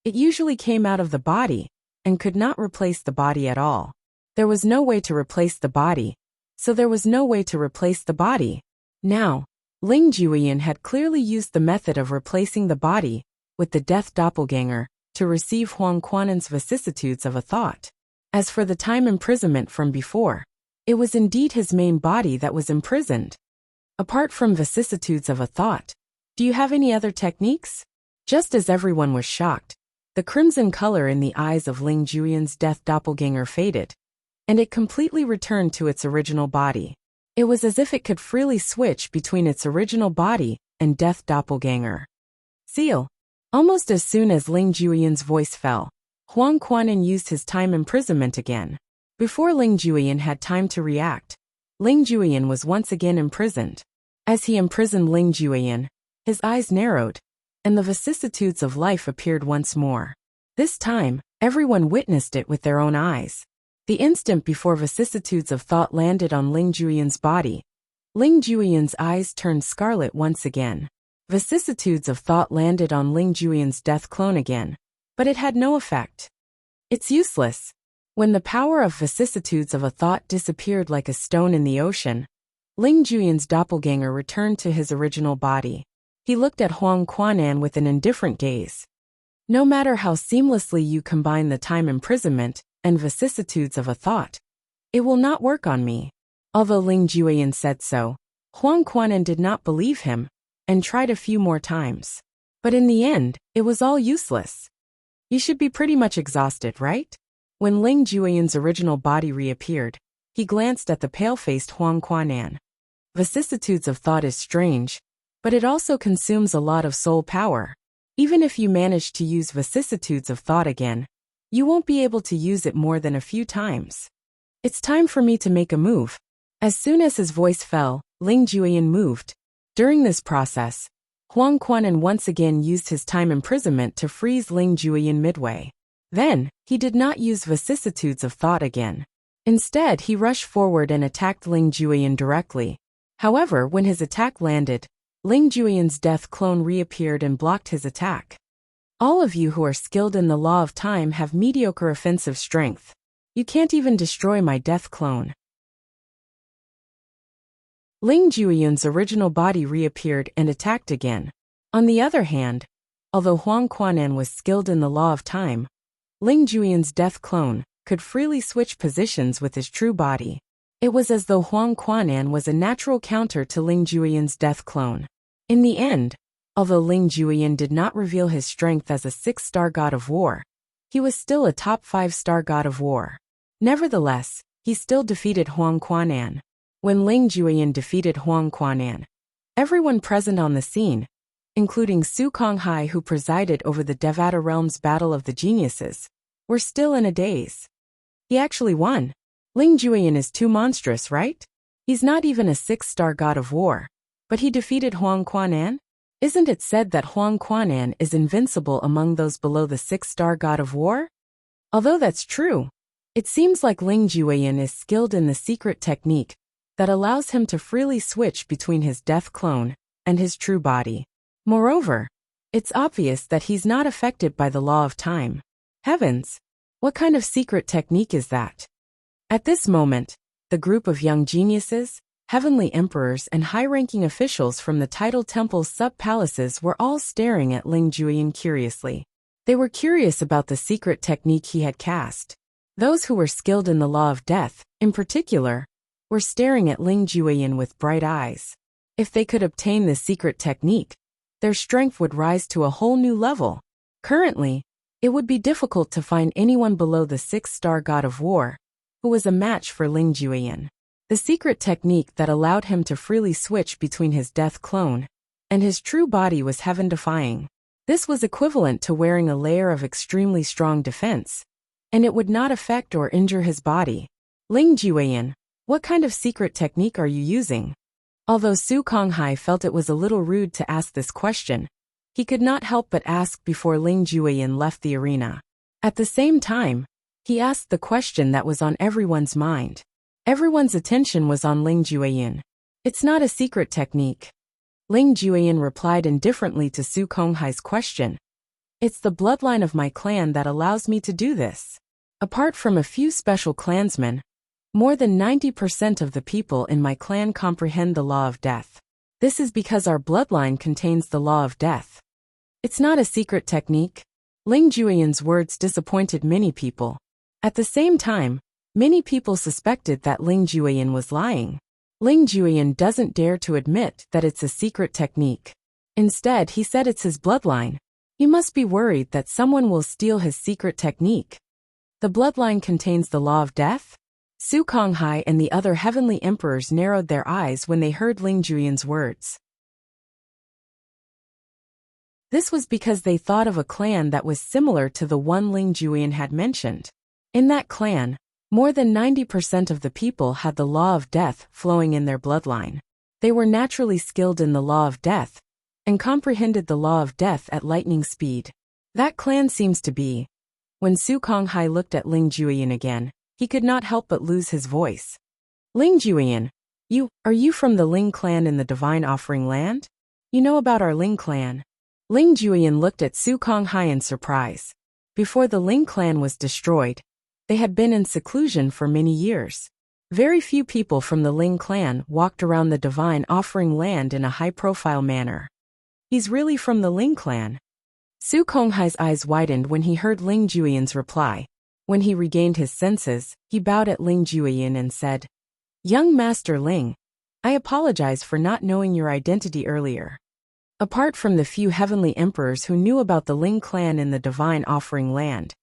it usually came out of the body and could not replace the body at all. There was no way to replace the body, so there was no way to replace the body. Now, Ling Juyin had clearly used the method of replacing the body with the death doppelganger to receive Huang Quanin's vicissitudes of a thought. As for the time imprisonment from before, it was indeed his main body that was imprisoned. Apart from vicissitudes of a thought, do you have any other techniques? Just as everyone was shocked, the crimson color in the eyes of Ling Juyin's death doppelganger faded, and it completely returned to its original body. It was as if it could freely switch between its original body and death doppelganger. Seal. Almost as soon as Ling Juyin's voice fell, Huang Quanin used his time imprisonment again. Before Ling Juyin had time to react, Ling Juyin was once again imprisoned. As he imprisoned Ling Juyin, his eyes narrowed, and the vicissitudes of life appeared once more. This time, everyone witnessed it with their own eyes. The instant before vicissitudes of thought landed on Ling Juyin's body, Ling Juyin's eyes turned scarlet once again. Vicissitudes of thought landed on Ling Juyin's death clone again, but it had no effect. It's useless. When the power of vicissitudes of a thought disappeared like a stone in the ocean, Ling Juyin's doppelganger returned to his original body. He looked at Huang Quanin with an indifferent gaze. No matter how seamlessly you combine the time imprisonment and vicissitudes of a thought, it will not work on me. Although Ling Juyin said so, Huang Quanin did not believe him and tried a few more times. But in the end, it was all useless. You should be pretty much exhausted, right? When Ling Juyin's original body reappeared, he glanced at the pale-faced Huang Quanin. Vicissitudes of thought is strange, but it also consumes a lot of soul power. Even if you manage to use vicissitudes of thought again, you won't be able to use it more than a few times. It's time for me to make a move. As soon as his voice fell, Ling Juyin moved. During this process, Huang Quanin once again used his time imprisonment to freeze Ling Juyin midway. Then, he did not use vicissitudes of thought again. Instead, he rushed forward and attacked Ling Juyin directly. However, when his attack landed, Ling Juyin's death clone reappeared and blocked his attack. All of you who are skilled in the law of time have mediocre offensive strength. You can't even destroy my death clone. Ling Juyin's original body reappeared and attacked again. On the other hand, although Huang Quanin was skilled in the law of time, Ling Juyin's death clone could freely switch positions with his true body. It was as though Huang Quanin was a natural counter to Ling Juyin's death clone. In the end, although Ling Juyin did not reveal his strength as a 6-star god of war, he was still a top 5-star god of war. Nevertheless, he still defeated Huang Quanin. When Ling Juyin defeated Huang Quanin, everyone present on the scene, including Su Konghai who presided over the Devata Realm's Battle of the Geniuses, were still in a daze. He actually won. Ling Juyin is too monstrous, right? He's not even a 6-star god of war, but he defeated Huang Quanin? Isn't it said that Huang Quanin is invincible among those below the 6-star god of war? Although that's true, it seems like Ling Juyin is skilled in the secret technique that allows him to freely switch between his death clone and his true body. Moreover, it's obvious that he's not affected by the law of time. Heavens! What kind of secret technique is that? At this moment, the group of young geniuses, heavenly emperors and high-ranking officials from the tidal temple's sub-palaces were all staring at Ling Juyin curiously. They were curious about the secret technique he had cast. Those who were skilled in the law of death, in particular, were staring at Ling Juyin with bright eyes. If they could obtain this secret technique, their strength would rise to a whole new level. Currently, it would be difficult to find anyone below the 6-star god of war who was a match for Ling Juyin. The secret technique that allowed him to freely switch between his death clone and his true body was heaven-defying. This was equivalent to wearing a layer of extremely strong defense, and it would not affect or injure his body. Ling Juyin, what kind of secret technique are you using? Although Su Konghai felt it was a little rude to ask this question, he could not help but ask before Ling Jueyin left the arena. At the same time, he asked the question that was on everyone's mind. Everyone's attention was on Ling Jueyin. It's not a secret technique. Ling Jueyin replied indifferently to Su Konghai's question. It's the bloodline of my clan that allows me to do this. Apart from a few special clansmen, more than 90% of the people in my clan comprehend the law of death. This is because our bloodline contains the law of death. It's not a secret technique. Ling Jueyin's words disappointed many people. At the same time, many people suspected that Ling Jueyin was lying. Ling Jueyin doesn't dare to admit that it's a secret technique. Instead, he said it's his bloodline. He must be worried that someone will steal his secret technique. The bloodline contains the law of death? Su Konghai and the other heavenly emperors narrowed their eyes when they heard Ling Jueyin's words. This was because they thought of a clan that was similar to the one Ling Jueyin had mentioned. In that clan, more than 90% of the people had the law of death flowing in their bloodline. They were naturally skilled in the law of death and comprehended the law of death at lightning speed. That clan seems to be. When Su Konghai looked at Ling Jueyin again, he could not help but lose his voice. Ling Jueyin, are you from the Ling clan in the Divine Offering Land? You know about our Ling clan? Ling Jueyin looked at Su Konghai in surprise. Before the Ling clan was destroyed, they had been in seclusion for many years. Very few people from the Ling clan walked around the Divine Offering Land in a high-profile manner. He's really from the Ling clan. Su Konghai's eyes widened when he heard Ling Jueyin's reply. When he regained his senses, he bowed at Ling Jueyin and said, "Young Master Ling, I apologize for not knowing your identity earlier." Apart from the few heavenly emperors who knew about the Ling clan in the Divine Offering Land,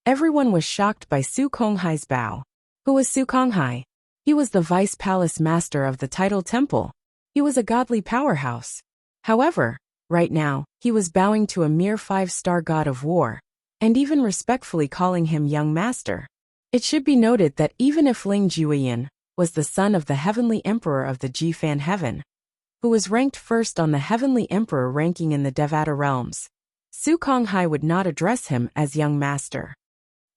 everyone was shocked by Su Konghai's bow. Who was Su Konghai? He was the vice palace master of the Tidal Temple. He was a godly powerhouse. However, right now, he was bowing to a mere 5-star god of war, and even respectfully calling him young master. It should be noted that even if Ling Jueyin was the son of the heavenly emperor of the Jifan heaven, who was ranked first on the heavenly emperor ranking in the Devata realms, Su Konghai would not address him as young master.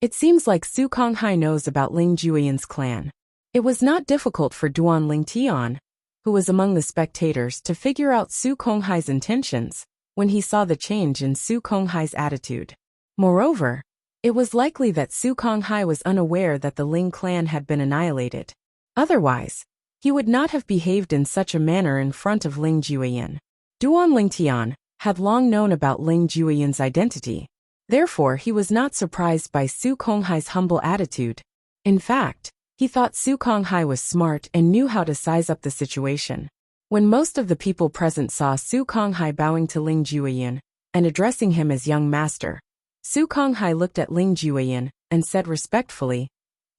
It seems like Su Konghai knows about Ling Jueyin's clan. It was not difficult for Duan Lingtian, who was among the spectators, to figure out Su Konghai's intentions when he saw the change in Su Konghai's attitude. Moreover, it was likely that Su Konghai was unaware that the Ling clan had been annihilated. Otherwise, he would not have behaved in such a manner in front of Ling Jueyin. Duan Lingtian had long known about Ling Jueyin's identity. Therefore, he was not surprised by Su Konghai's humble attitude. In fact, he thought Su Konghai was smart and knew how to size up the situation. When most of the people present saw Su Konghai bowing to Ling Jueyin and addressing him as young master, Su Konghai looked at Ling Jueyin and said respectfully,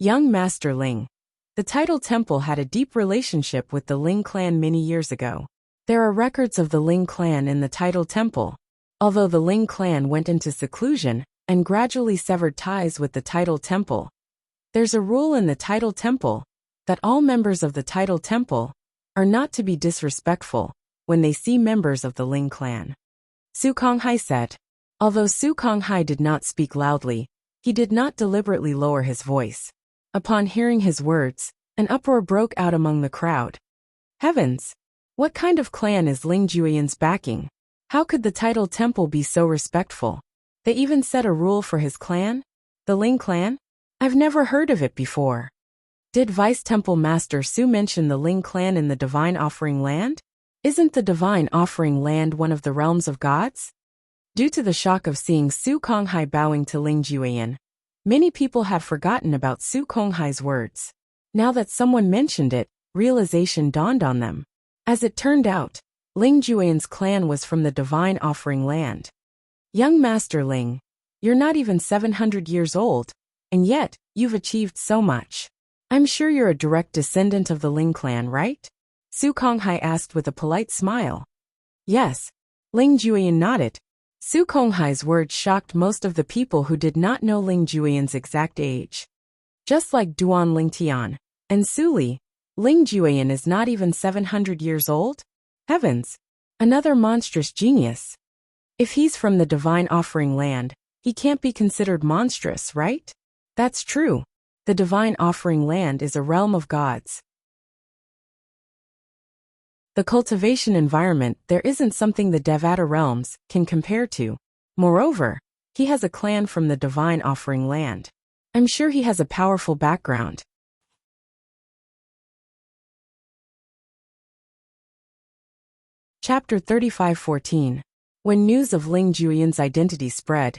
"Young Master Ling, the Tidal Temple had a deep relationship with the Ling clan many years ago. There are records of the Ling clan in the Tidal Temple. Although the Ling clan went into seclusion and gradually severed ties with the Tidal Temple, there's a rule in the Tidal Temple that all members of the Tidal Temple are not to be disrespectful when they see members of the Ling clan." Su Konghai said. Although Su Konghai did not speak loudly, he did not deliberately lower his voice. Upon hearing his words, an uproar broke out among the crowd. Heavens! What kind of clan is Ling Jueyin's backing? How could the Tidal Temple be so respectful? They even set a rule for his clan? The Ling clan? I've never heard of it before. Did Vice Temple Master Su mention the Ling clan in the Divine Offering Land? Isn't the Divine Offering Land one of the realms of gods? Due to the shock of seeing Su Konghai bowing to Ling Jueyin, many people have forgotten about Su Konghai's words. Now that someone mentioned it, realization dawned on them. As it turned out, Ling Jueyin's clan was from the Divine Offering Land. Young Master Ling, you're not even 700 years old, and yet, you've achieved so much. I'm sure you're a direct descendant of the Ling clan, right? Su Konghai asked with a polite smile. Yes. Ling Jueyin nodded. Su Konghai's words shocked most of the people who did not know Ling Jueyin's exact age. Just like Duan Lingtian and Su Li, Ling Juyan is not even 700 years old? Heavens! Another monstrous genius. If he's from the divine offering land, he can't be considered monstrous, right? That's true. The divine offering land is a realm of gods. The cultivation environment there isn't something the Devata realms can compare to. Moreover, he has a clan from the divine offering land. I'm sure he has a powerful background. Chapter 35:14. When news of Ling Juyan's identity spread,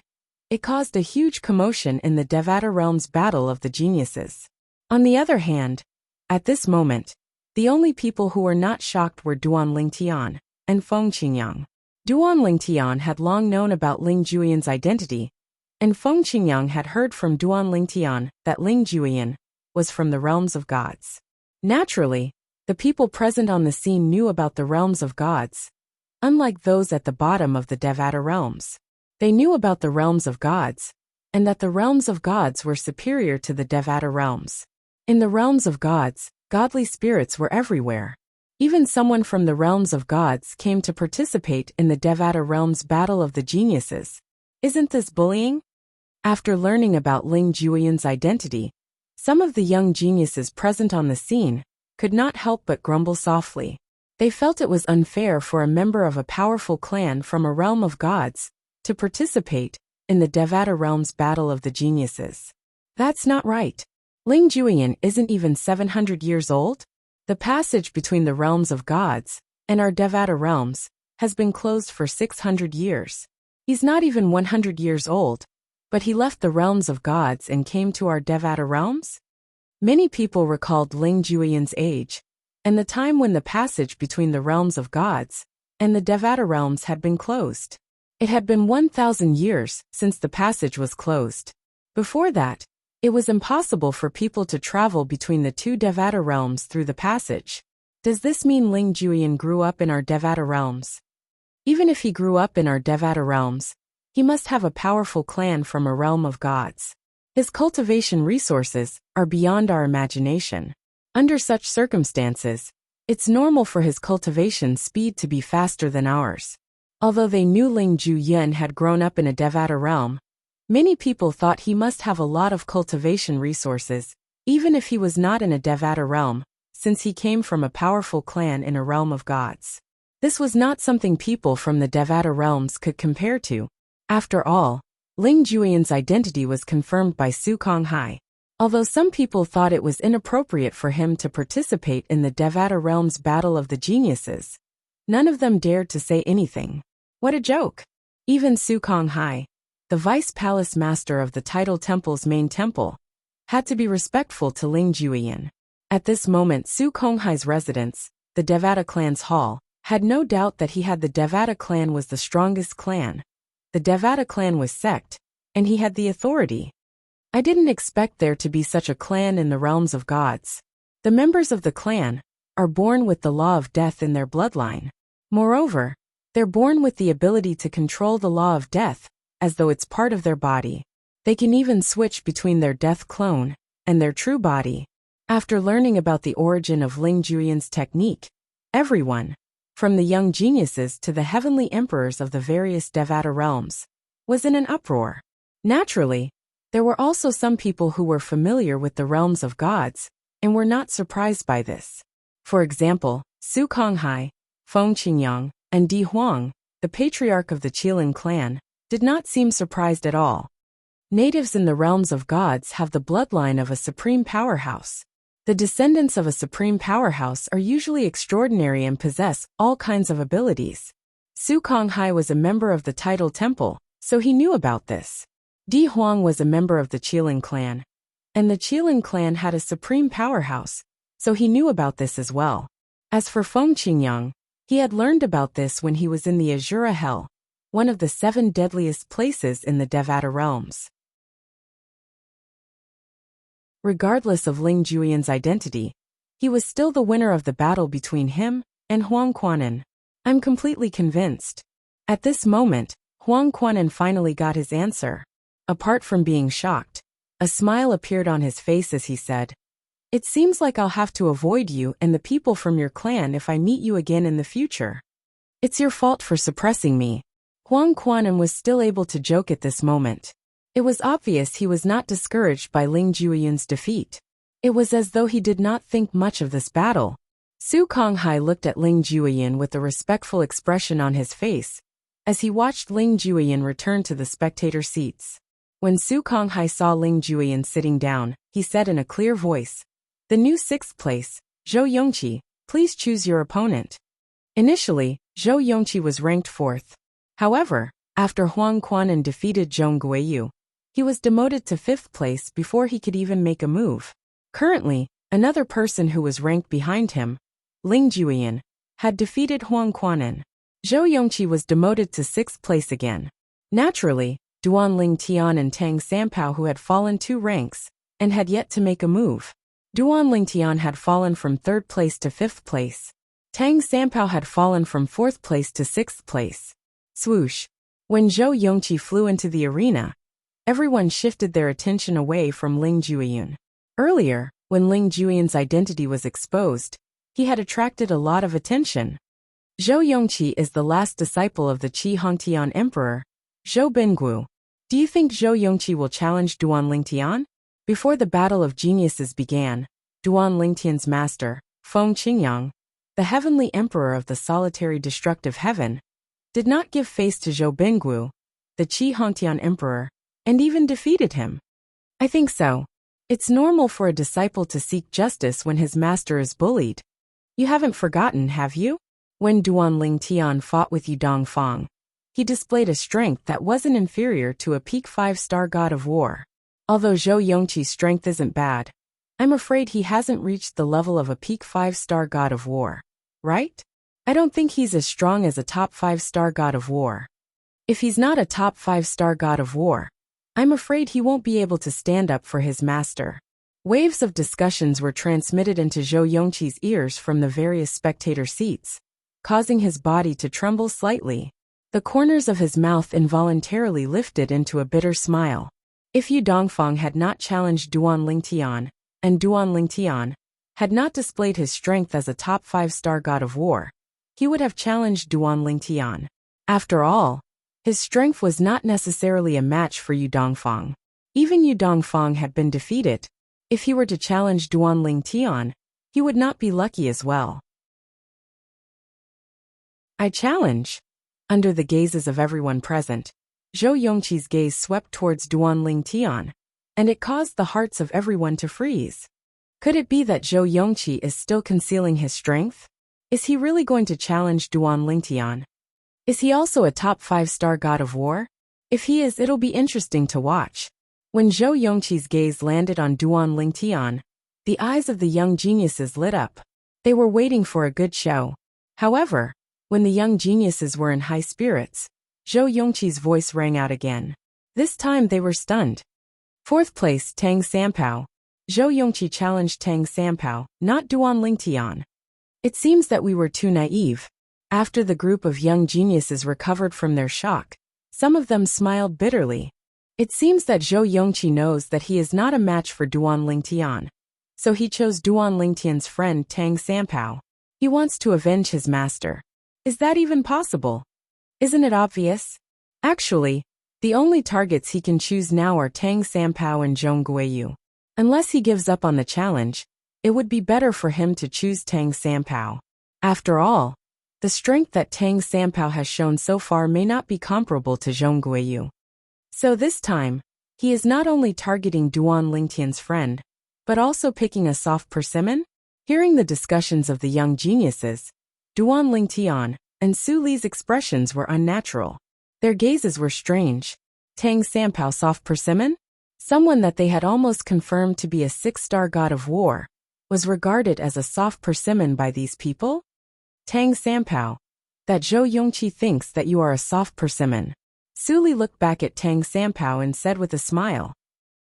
it caused a huge commotion in the Devata realm's battle of the geniuses. On the other hand, at this moment, the only people who were not shocked were Duan Lingtian and Feng Qingyang. Duan Lingtian had long known about Ling Juyan's identity, and Feng Qingyang had heard from Duan Lingtian that Ling Juyan was from the realms of gods. Naturally, the people present on the scene knew about the realms of gods, unlike those at the bottom of the Devata realms. They knew about the realms of gods, and that the realms of gods were superior to the Devata realms. In the realms of gods, godly spirits were everywhere. Even someone from the realms of gods came to participate in the Devata realm's battle of the geniuses. Isn't this bullying? After learning about Ling Juyan's identity, some of the young geniuses present on the scene could not help but grumble softly. They felt it was unfair for a member of a powerful clan from a realm of gods to participate in the Devata realm's battle of the geniuses. That's not right. Ling Juyan isn't even 700 years old. The passage between the realms of gods and our Devata realms has been closed for 600 years. He's not even 100 years old, but he left the realms of gods and came to our Devata realms? Many people recalled Ling Juyan's age, and the time when the passage between the realms of gods and the Devata realms had been closed. It had been 1,000 years since the passage was closed. Before that, it was impossible for people to travel between the two Devata realms through the passage. Does this mean Ling Juyan grew up in our Devata realms? Even if he grew up in our Devata realms, he must have a powerful clan from a realm of gods. His cultivation resources are beyond our imagination. Under such circumstances, it's normal for his cultivation speed to be faster than ours. Although they knew Ling Juyan had grown up in a Devata realm, many people thought he must have a lot of cultivation resources, even if he was not in a Devata realm, since he came from a powerful clan in a realm of gods. This was not something people from the Devata realms could compare to. After all, Ling Juyan's identity was confirmed by Su Konghai. Although some people thought it was inappropriate for him to participate in the Devata realm's battle of the geniuses, none of them dared to say anything. What a joke! Even Su Konghai, the vice palace master of the Tidal Temple's main temple, had to be respectful to Ling Juyan. At this moment, Su Konghai's residence, the Devata clan's hall, had no doubt that the Devata clan was the strongest clan. The Devata clan was sect, and he had the authority. I didn't expect there to be such a clan in the realms of gods. The members of the clan are born with the law of death in their bloodline. Moreover, they're born with the ability to control the law of death, as though it's part of their body. They can even switch between their death clone and their true body. After learning about the origin of Ling Juyan's technique, everyone, from the young geniuses to the heavenly emperors of the various Devata realms, was in an uproar. Naturally, there were also some people who were familiar with the realms of gods and were not surprised by this. For example, Su Konghai, Feng Qingyang, and Di Huang, the patriarch of the Qilin clan, did not seem surprised at all. Natives in the realms of gods have the bloodline of a supreme powerhouse. The descendants of a supreme powerhouse are usually extraordinary and possess all kinds of abilities. Su Konghai was a member of the Tidal Temple, so he knew about this. Di Huang was a member of the Qilin clan, and the Qilin clan had a supreme powerhouse, so he knew about this as well. As for Feng Qingyang, he had learned about this when he was in the Azura Hell, one of the 7 deadliest places in the Devata realms. Regardless of Ling Juyan's identity, he was still the winner of the battle between him and Huang Quanan. I'm completely convinced. At this moment, Huang Quanan finally got his answer. Apart from being shocked, a smile appeared on his face as he said, It seems like I'll have to avoid you and the people from your clan if I meet you again in the future. It's your fault for suppressing me. Huang Quanan was still able to joke at this moment. It was obvious he was not discouraged by Ling Jueyun's defeat. It was as though he did not think much of this battle. Su Konghai looked at Ling Jueyun with a respectful expression on his face, as he watched Ling Jueyun return to the spectator seats. When Su Konghai saw Ling Jueyun sitting down, he said in a clear voice, "The new 6th place, Zhou Yongqi, please choose your opponent." Initially, Zhou Yongqi was ranked 4th. However, after Huang Quanan defeated Zhong Guiyu, he was demoted to 5th place before he could even make a move. Currently, another person who was ranked behind him, Ling Jueyun, had defeated Huang Quanan. Zhou Yongqi was demoted to 6th place again. Naturally, Duan Ling Tian and Tang Sampao, who had fallen 2 ranks and had yet to make a move. Duan Ling Tian had fallen from 3rd place to 5th place. Tang Sampao had fallen from 4th place to 6th place. Swoosh! When Zhou Yongqi flew into the arena, everyone shifted their attention away from Ling Jueyun. Earlier, when Ling Jueyun's identity was exposed, he had attracted a lot of attention. Zhou Yongqi is the last disciple of the Qi Hongtian Emperor, Zhou Bingguo. Do you think Zhou Yongqi will challenge Duan Lingtian? Before the Battle of Geniuses began, Duan Lingtian's master, Feng Qingyang, the heavenly emperor of the solitary destructive heaven, did not give face to Zhou Bingguo, the Qi Hongtian emperor, and even defeated him. I think so. It's normal for a disciple to seek justice when his master is bullied. You haven't forgotten, have you? When Duan Lingtian fought with Yu Dongfang, he displayed a strength that wasn't inferior to a peak 5-star god of war. Although Zhou Yongqi's strength isn't bad, I'm afraid he hasn't reached the level of a peak 5-star god of war. Right? I don't think he's as strong as a top 5-star god of war. If he's not a top 5-star god of war, I'm afraid he won't be able to stand up for his master. Waves of discussions were transmitted into Zhou Yongqi's ears from the various spectator seats, causing his body to tremble slightly. The corners of his mouth involuntarily lifted into a bitter smile. If Yu Dongfang had not challenged Duan Lingtian, and Duan Lingtian had not displayed his strength as a top 5-star god of war, he would have challenged Duan Lingtian. After all, his strength was not necessarily a match for Yu Dongfang. Even Yu Dongfang had been defeated. If he were to challenge Duan Lingtian, he would not be lucky as well. I challenge. Under the gazes of everyone present, Zhou Yongqi's gaze swept towards Duan Lingtian, and it caused the hearts of everyone to freeze. Could it be that Zhou Yongqi is still concealing his strength? Is he really going to challenge Duan Lingtian? Is he also a top 5-star god of war? If he is, it'll be interesting to watch. When Zhou Yongqi's gaze landed on Duan Lingtian, the eyes of the young geniuses lit up. They were waiting for a good show. However, when the young geniuses were in high spirits, Zhou Yongqi's voice rang out again. This time they were stunned. 4th place, Tang Sampao. Zhou Yongqi challenged Tang Sampao, not Duan Lingtian. It seems that we were too naive. After the group of young geniuses recovered from their shock, some of them smiled bitterly. It seems that Zhou Yongqi knows that he is not a match for Duan Lingtian, so he chose Duan Lingtian's friend Tang Sampao. He wants to avenge his master. Is that even possible? Isn't it obvious? Actually, the only targets he can choose now are Tang Sampao and Zhong Guiyu. Unless he gives up on the challenge, it would be better for him to choose Tang Sampao. After all, the strength that Tang Sampao has shown so far may not be comparable to Zhong Guiyu. So this time, he is not only targeting Duan Lingtian's friend, but also picking a soft persimmon? Hearing the discussions of the young geniuses, Duan Lingtian and Su Li's expressions were unnatural. Their gazes were strange. Tang Sampao, soft persimmon? Someone that they had almost confirmed to be a 6-star god of war, was regarded as a soft persimmon by these people? Tang Sampao, that Zhou Yongqi thinks that you are a soft persimmon. Su Li looked back at Tang Sampao and said with a smile,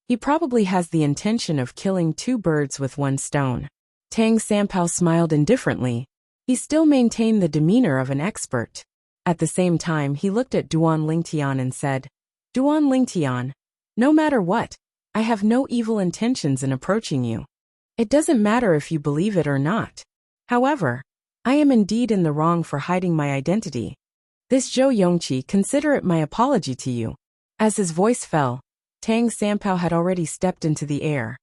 he probably has the intention of killing 2 birds with 1 stone. Tang Sampao smiled indifferently. He still maintained the demeanor of an expert. At the same time, he looked at Duan Lingtian and said, Duan Lingtian, no matter what, I have no evil intentions in approaching you. It doesn't matter if you believe it or not. However, I am indeed in the wrong for hiding my identity. This Zhou Yongqi, consider it my apology to you. As his voice fell, Tang Sanpao had already stepped into the air.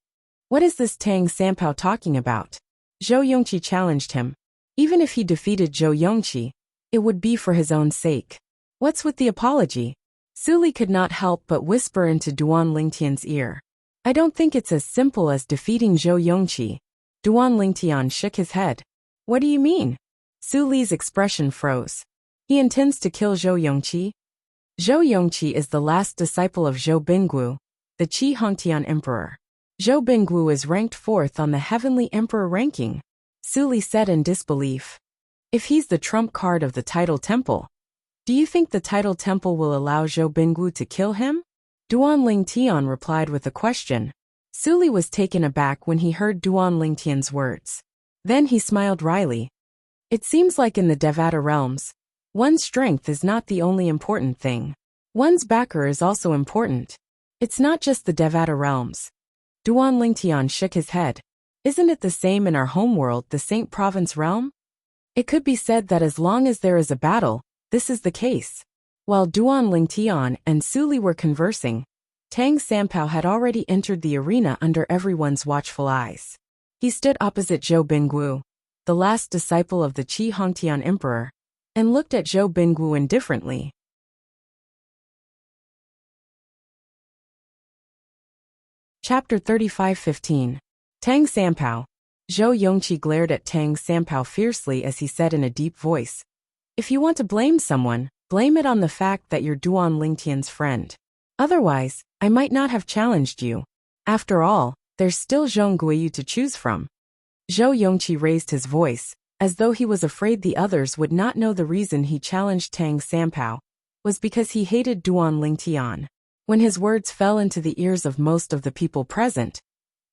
What is this Tang Sanpao talking about? Zhou Yongqi challenged him. Even if he defeated Zhou Yongqi, it would be for his own sake. What's with the apology? Su Li could not help but whisper into Duan Lingtian's ear. I don't think it's as simple as defeating Zhou Yongqi. Duan Lingtian shook his head. What do you mean? Su Li's expression froze. He intends to kill Zhou Yongqi? Zhou Yongqi is the last disciple of Zhou Bingguo, the Qi Hongtian emperor. Zhou Bingguo is ranked 4th on the heavenly emperor ranking. Su Li said in disbelief. If he's the trump card of the title temple, do you think the title temple will allow Zhou Bingguo to kill him? Duan Lingtian replied with a question. Su Li was taken aback when he heard Duan Lingtian's words. Then he smiled wryly. It seems like in the Devata realms, one's strength is not the only important thing. One's backer is also important. It's not just the Devata realms. Duan Lingtian shook his head. Isn't it the same in our homeworld, the Saint Province realm? It could be said that as long as there is a battle, this is the case. While Duan Lingtian and Su Li were conversing, Tang Sanpao had already entered the arena under everyone's watchful eyes. He stood opposite Zhou Bingguo, the last disciple of the Qi Hongtian emperor, and looked at Zhou Bingguo indifferently. Chapter 35:15. Tang Sanpao. Zhou Yongqi glared at Tang Sanpao fiercely as he said in a deep voice. If you want to blame someone, blame it on the fact that you're Duan Lingtian's friend. Otherwise, I might not have challenged you. After all, there's still Zhong Guiyu to choose from. Zhou Yongqi raised his voice, as though he was afraid the others would not know the reason he challenged Tang Sanpao was because he hated Duan Lingtian. When his words fell into the ears of most of the people present,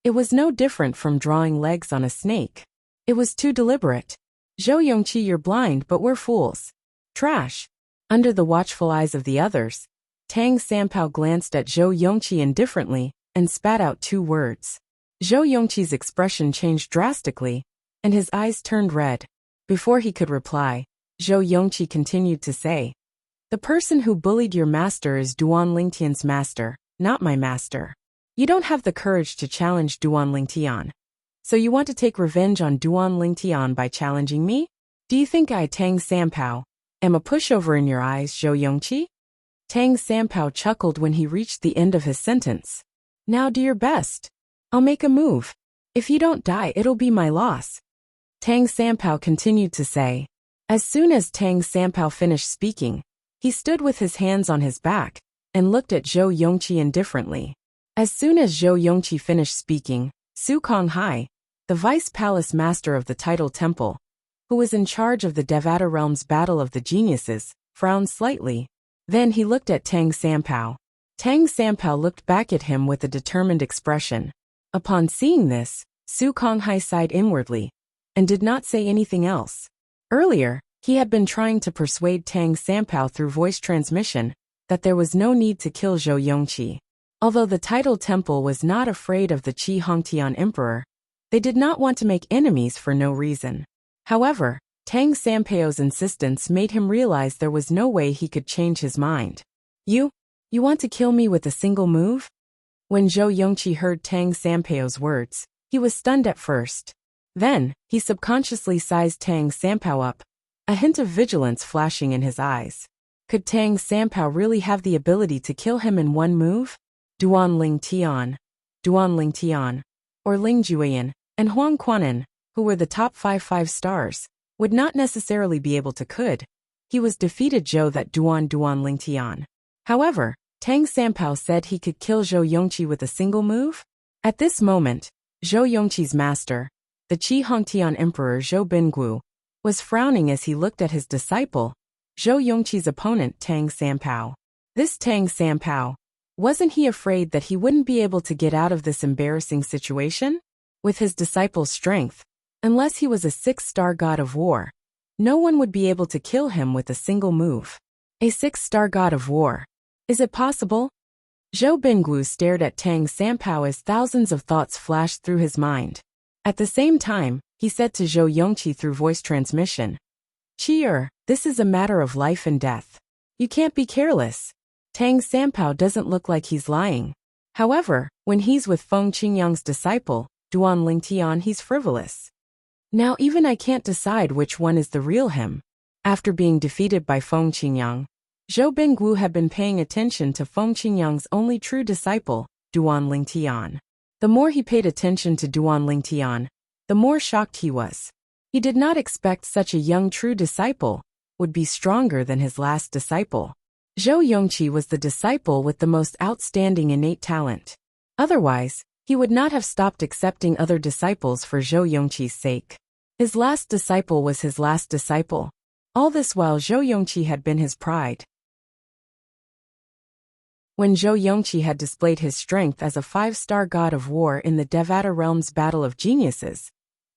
it was no different from drawing legs on a snake. It was too deliberate. Zhou Yongqi, you're blind, but we're fools. Trash. Under the watchful eyes of the others, Tang Sanpao glanced at Zhou Yongqi indifferently and spat out 2 words. Zhou Yongqi's expression changed drastically, and his eyes turned red. Before he could reply, Zhou Yongqi continued to say, the person who bullied your master is Duan Lingtian's master, not my master. You don't have the courage to challenge Duan Lingtian. So you want to take revenge on Duan Lingtian by challenging me? Do you think I, Tang Sanpao, am a pushover in your eyes, Zhou Yongqi? Tang Sanpao chuckled when he reached the end of his sentence. Now do your best. I'll make a move. If you don't die, it'll be my loss. Tang Sanpao continued to say. As soon as Tang Sanpao finished speaking, he stood with his hands on his back and looked at Zhou Yongqi indifferently. As soon as Zhou Yongqi finished speaking, Su Konghai, the vice palace master of the title temple, who was in charge of the Devata realm's battle of the geniuses, frowned slightly. Then he looked at Tang Sanpao. Tang Sanpao looked back at him with a determined expression. Upon seeing this, Su Konghai sighed inwardly and did not say anything else. Earlier, he had been trying to persuade Tang Sanpao through voice transmission that there was no need to kill Zhou Yongqi. Although the title temple was not afraid of the Qi Hongtian emperor, they did not want to make enemies for no reason. However, Tang Sanpao's insistence made him realize there was no way he could change his mind. You want to kill me with a single move? When Zhou Yongqi heard Tang Sanpao's words, he was stunned at first. Then, he subconsciously sized Tang Sanpao up, a hint of vigilance flashing in his eyes. Could Tang Sanpao really have the ability to kill him in one move? Duan Lingtian, or Ling Juiyan, and Huang Quanan, who were the top 5 stars, would not necessarily be able to could. He was defeated Zhou that Duan Lingtian. However, Tang Sanpao said he could kill Zhou Yongqi with a single move? At this moment, Zhou Yongqi's master, the Qi Hongtian emperor Zhou Bingguo, was frowning as he looked at his disciple, Zhou Yongqi's opponent Tang Sanpao. This Tang Sanpao, wasn't he afraid that he wouldn't be able to get out of this embarrassing situation? With his disciple's strength, unless he was a 6-star god of war, no one would be able to kill him with a single move. A 6-star god of war. Is it possible? Zhou Bingguo stared at Tang Sanpao as thousands of thoughts flashed through his mind. At the same time, he said to Zhou Yongqi through voice transmission, "Qi, this is a matter of life and death. You can't be careless. Tang Sanpao doesn't look like he's lying. However, when he's with Feng Qingyang's disciple, Duan Lingtian, he's frivolous. Now even I can't decide which one is the real him." After being defeated by Feng Qingyang, Zhou Bingguo had been paying attention to Feng Qingyang's only true disciple, Duan Lingtian. The more he paid attention to Duan Lingtian, the more shocked he was. He did not expect such a young true disciple would be stronger than his last disciple. Zhou Yongqi was the disciple with the most outstanding innate talent. Otherwise, he would not have stopped accepting other disciples for Zhou Yongqi's sake. His last disciple was his last disciple. All this while Zhou Yongqi had been his pride. When Zhou Yongqi had displayed his strength as a 5-star god of war in the Devata realm's battle of geniuses,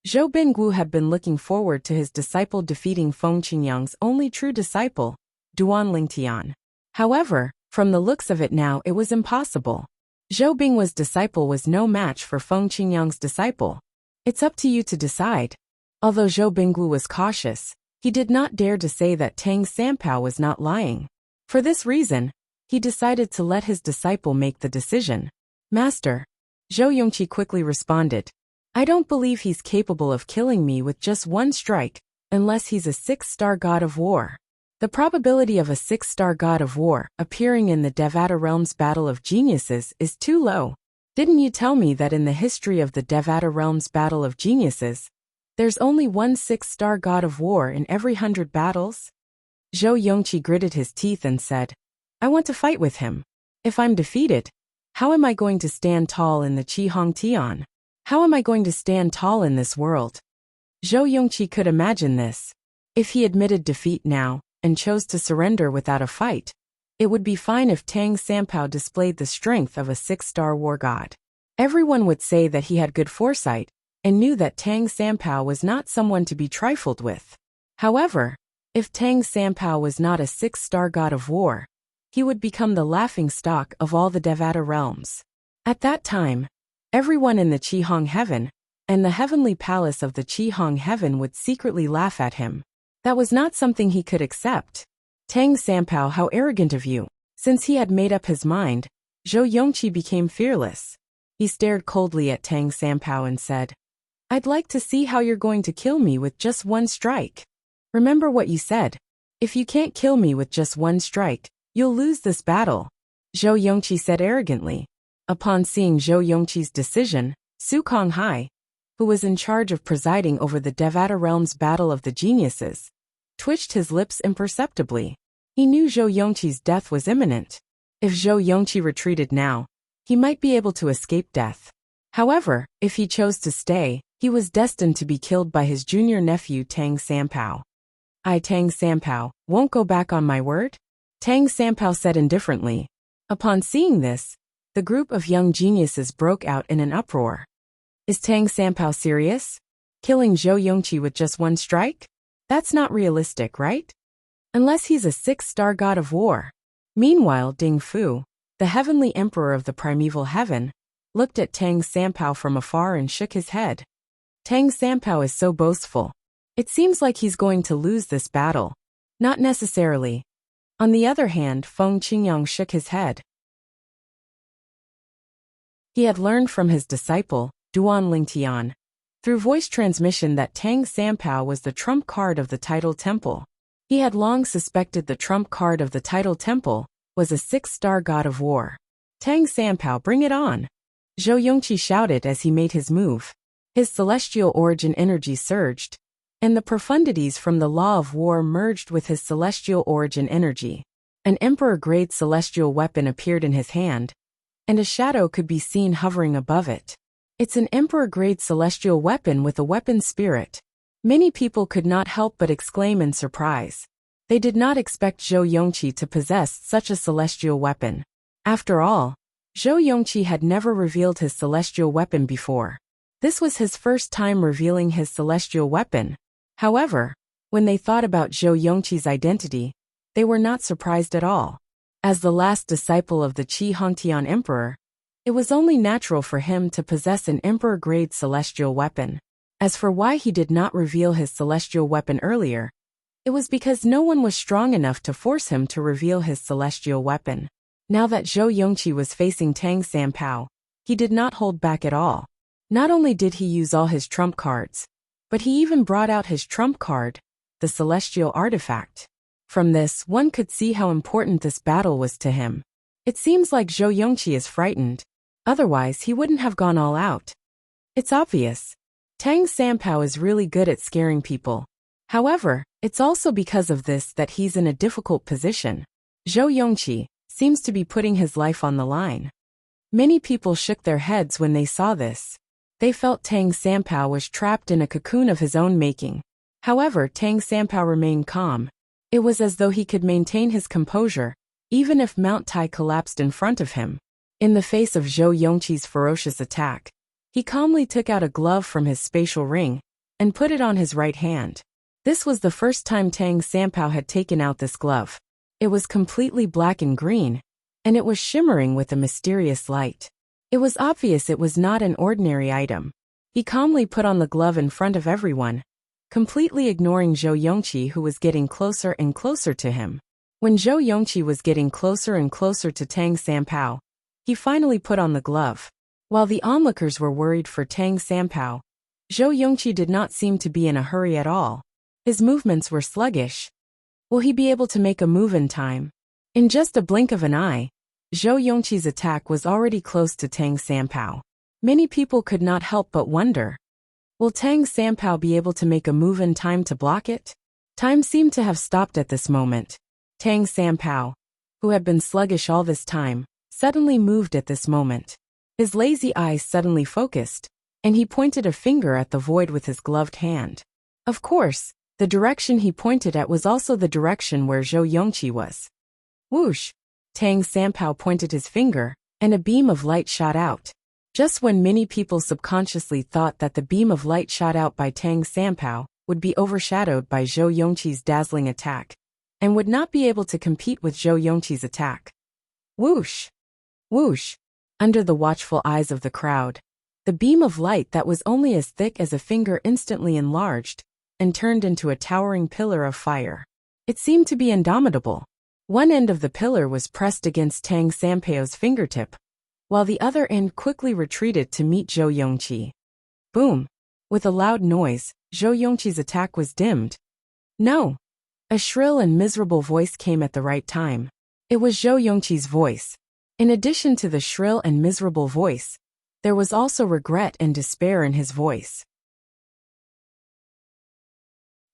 Zhou Bingguo had been looking forward to his disciple defeating Feng Qingyang's only true disciple, Duan Lingtian. However, from the looks of it now it was impossible. Zhou Bingguo's disciple was no match for Feng Qingyang's disciple. It's up to you to decide. Although Zhou Bingguo was cautious, he did not dare to say that Tang Sanpao was not lying. For this reason, he decided to let his disciple make the decision. "Master," Zhou Yongqi quickly responded, "I don't believe he's capable of killing me with just one strike, unless he's a 6-star god of war. The probability of a 6-star god of war appearing in the Devata realm's battle of geniuses is too low. Didn't you tell me that in the history of the Devata realm's battle of geniuses, there's only one 6-star god of war in every 100 battles?" Zhou Yongqi gritted his teeth and said, "I want to fight with him. If I'm defeated, how am I going to stand tall in the Qi Hong Tian? How am I going to stand tall in this world?" Zhou Yongqi could imagine this. If he admitted defeat now, and chose to surrender without a fight, it would be fine if Tang Sanpao displayed the strength of a 6-star war god. Everyone would say that he had good foresight, and knew that Tang Sanpao was not someone to be trifled with. However, if Tang Sanpao was not a 6-star god of war, he would become the laughingstock of all the Devata realms. At that time, everyone in the Qi Hong Heaven, and the heavenly palace of the Qi Hong Heaven would secretly laugh at him. That was not something he could accept. "Tang Sanpao, how arrogant of you." Since he had made up his mind, Zhou Yongqi became fearless. He stared coldly at Tang Sanpao and said, "I'd like to see how you're going to kill me with just one strike. Remember what you said. If you can't kill me with just one strike, you'll lose this battle," Zhou Yongqi said arrogantly. Upon seeing Zhou Yongqi's decision, Su Konghai, who was in charge of presiding over the Devata realm's battle of the geniuses, twitched his lips imperceptibly. He knew Zhou Yongqi's death was imminent. If Zhou Yongqi retreated now, he might be able to escape death. However, if he chose to stay, he was destined to be killed by his junior nephew Tang Sanpao. "I, Tang Sanpao, won't go back on my word?" Tang Sanpao said indifferently. Upon seeing this, the group of young geniuses broke out in an uproar. Is Tang Sanpao serious? Killing Zhou Yongqi with just one strike? That's not realistic, right? Unless he's a 6-star god of war. Meanwhile, Ding Fu, the heavenly emperor of the primeval heaven, looked at Tang Sanpao from afar and shook his head. Tang Sanpao is so boastful. It seems like he's going to lose this battle. Not necessarily. On the other hand, Feng Qingyang shook his head. He had learned from his disciple, Duan Lingtian, through voice transmission that Tang Sanpao was the trump card of the Tidal Temple. He had long suspected the trump card of the Tidal Temple was a 6-star god of war. "Tang Sanpao, bring it on!" Zhou Yongqi shouted as he made his move. His celestial origin energy surged, and the profundities from the law of war merged with his celestial origin energy. An emperor-grade celestial weapon appeared in his hand, and a shadow could be seen hovering above it. It's an emperor-grade celestial weapon with a weapon spirit. Many people could not help but exclaim in surprise. They did not expect Zhou Yongqi to possess such a celestial weapon. After all, Zhou Yongqi had never revealed his celestial weapon before. This was his first time revealing his celestial weapon. However, when they thought about Zhou Yongqi's identity, they were not surprised at all. As the last disciple of the Qi Hongtian Emperor, It was only natural for him to possess an emperor-grade celestial weapon. As for why he did not reveal his celestial weapon earlier, it was because no one was strong enough to force him to reveal his celestial weapon. Now that Zhou Yongqi was facing Tang Sanpao, he did not hold back at all. Not only did he use all his trump cards, but he even brought out his trump card, the celestial artifact. From this, one could see how important this battle was to him. It seems like Zhou Yongqi is frightened. Otherwise, he wouldn't have gone all out. It's obvious. Tang Sanpao is really good at scaring people. However, it's also because of this that he's in a difficult position. Zhou Yongqi seems to be putting his life on the line. Many people shook their heads when they saw this. They felt Tang Sanpao was trapped in a cocoon of his own making. However, Tang Sanpao remained calm. It was as though he could maintain his composure, even if Mount Tai collapsed in front of him. In the face of Zhou Yongqi's ferocious attack, he calmly took out a glove from his spatial ring and put it on his right hand. This was the first time Tang Sanpao had taken out this glove. It was completely black and green, and it was shimmering with a mysterious light. It was obvious it was not an ordinary item. He calmly put on the glove in front of everyone, completely ignoring Zhou Yongqi, who was getting closer and closer to him. When Zhou Yongqi was getting closer and closer to Tang Sanpao, he finally put on the glove. While the onlookers were worried for Tang Sanpao, Zhou Yongqi did not seem to be in a hurry at all. His movements were sluggish. Will he be able to make a move in time? In just a blink of an eye, Zhou Yongqi's attack was already close to Tang Sanpao. Many people could not help but wonder, will Tang Sanpao be able to make a move in time to block it? Time seemed to have stopped at this moment. Tang Sanpao, who had been sluggish all this time, suddenly moved at this moment. His lazy eyes suddenly focused, and he pointed a finger at the void with his gloved hand. Of course, the direction he pointed at was also the direction where Zhou Yongqi was. Whoosh! Tang Sanpao pointed his finger, and a beam of light shot out. Just when many people subconsciously thought that the beam of light shot out by Tang Sanpao would be overshadowed by Zhou Yongqi's dazzling attack, and would not be able to compete with Zhou Yongqi's attack. Whoosh! Whoosh! Under the watchful eyes of the crowd, the beam of light that was only as thick as a finger instantly enlarged and turned into a towering pillar of fire. It seemed to be indomitable. One end of the pillar was pressed against Tang Sanpao's fingertip, while the other end quickly retreated to meet Zhou Yongqi. Boom! With a loud noise, Zhou Yongqi's attack was dimmed. No! A shrill and miserable voice came at the right time. It was Zhou Yongqi's voice. In addition to the shrill and miserable voice, there was also regret and despair in his voice.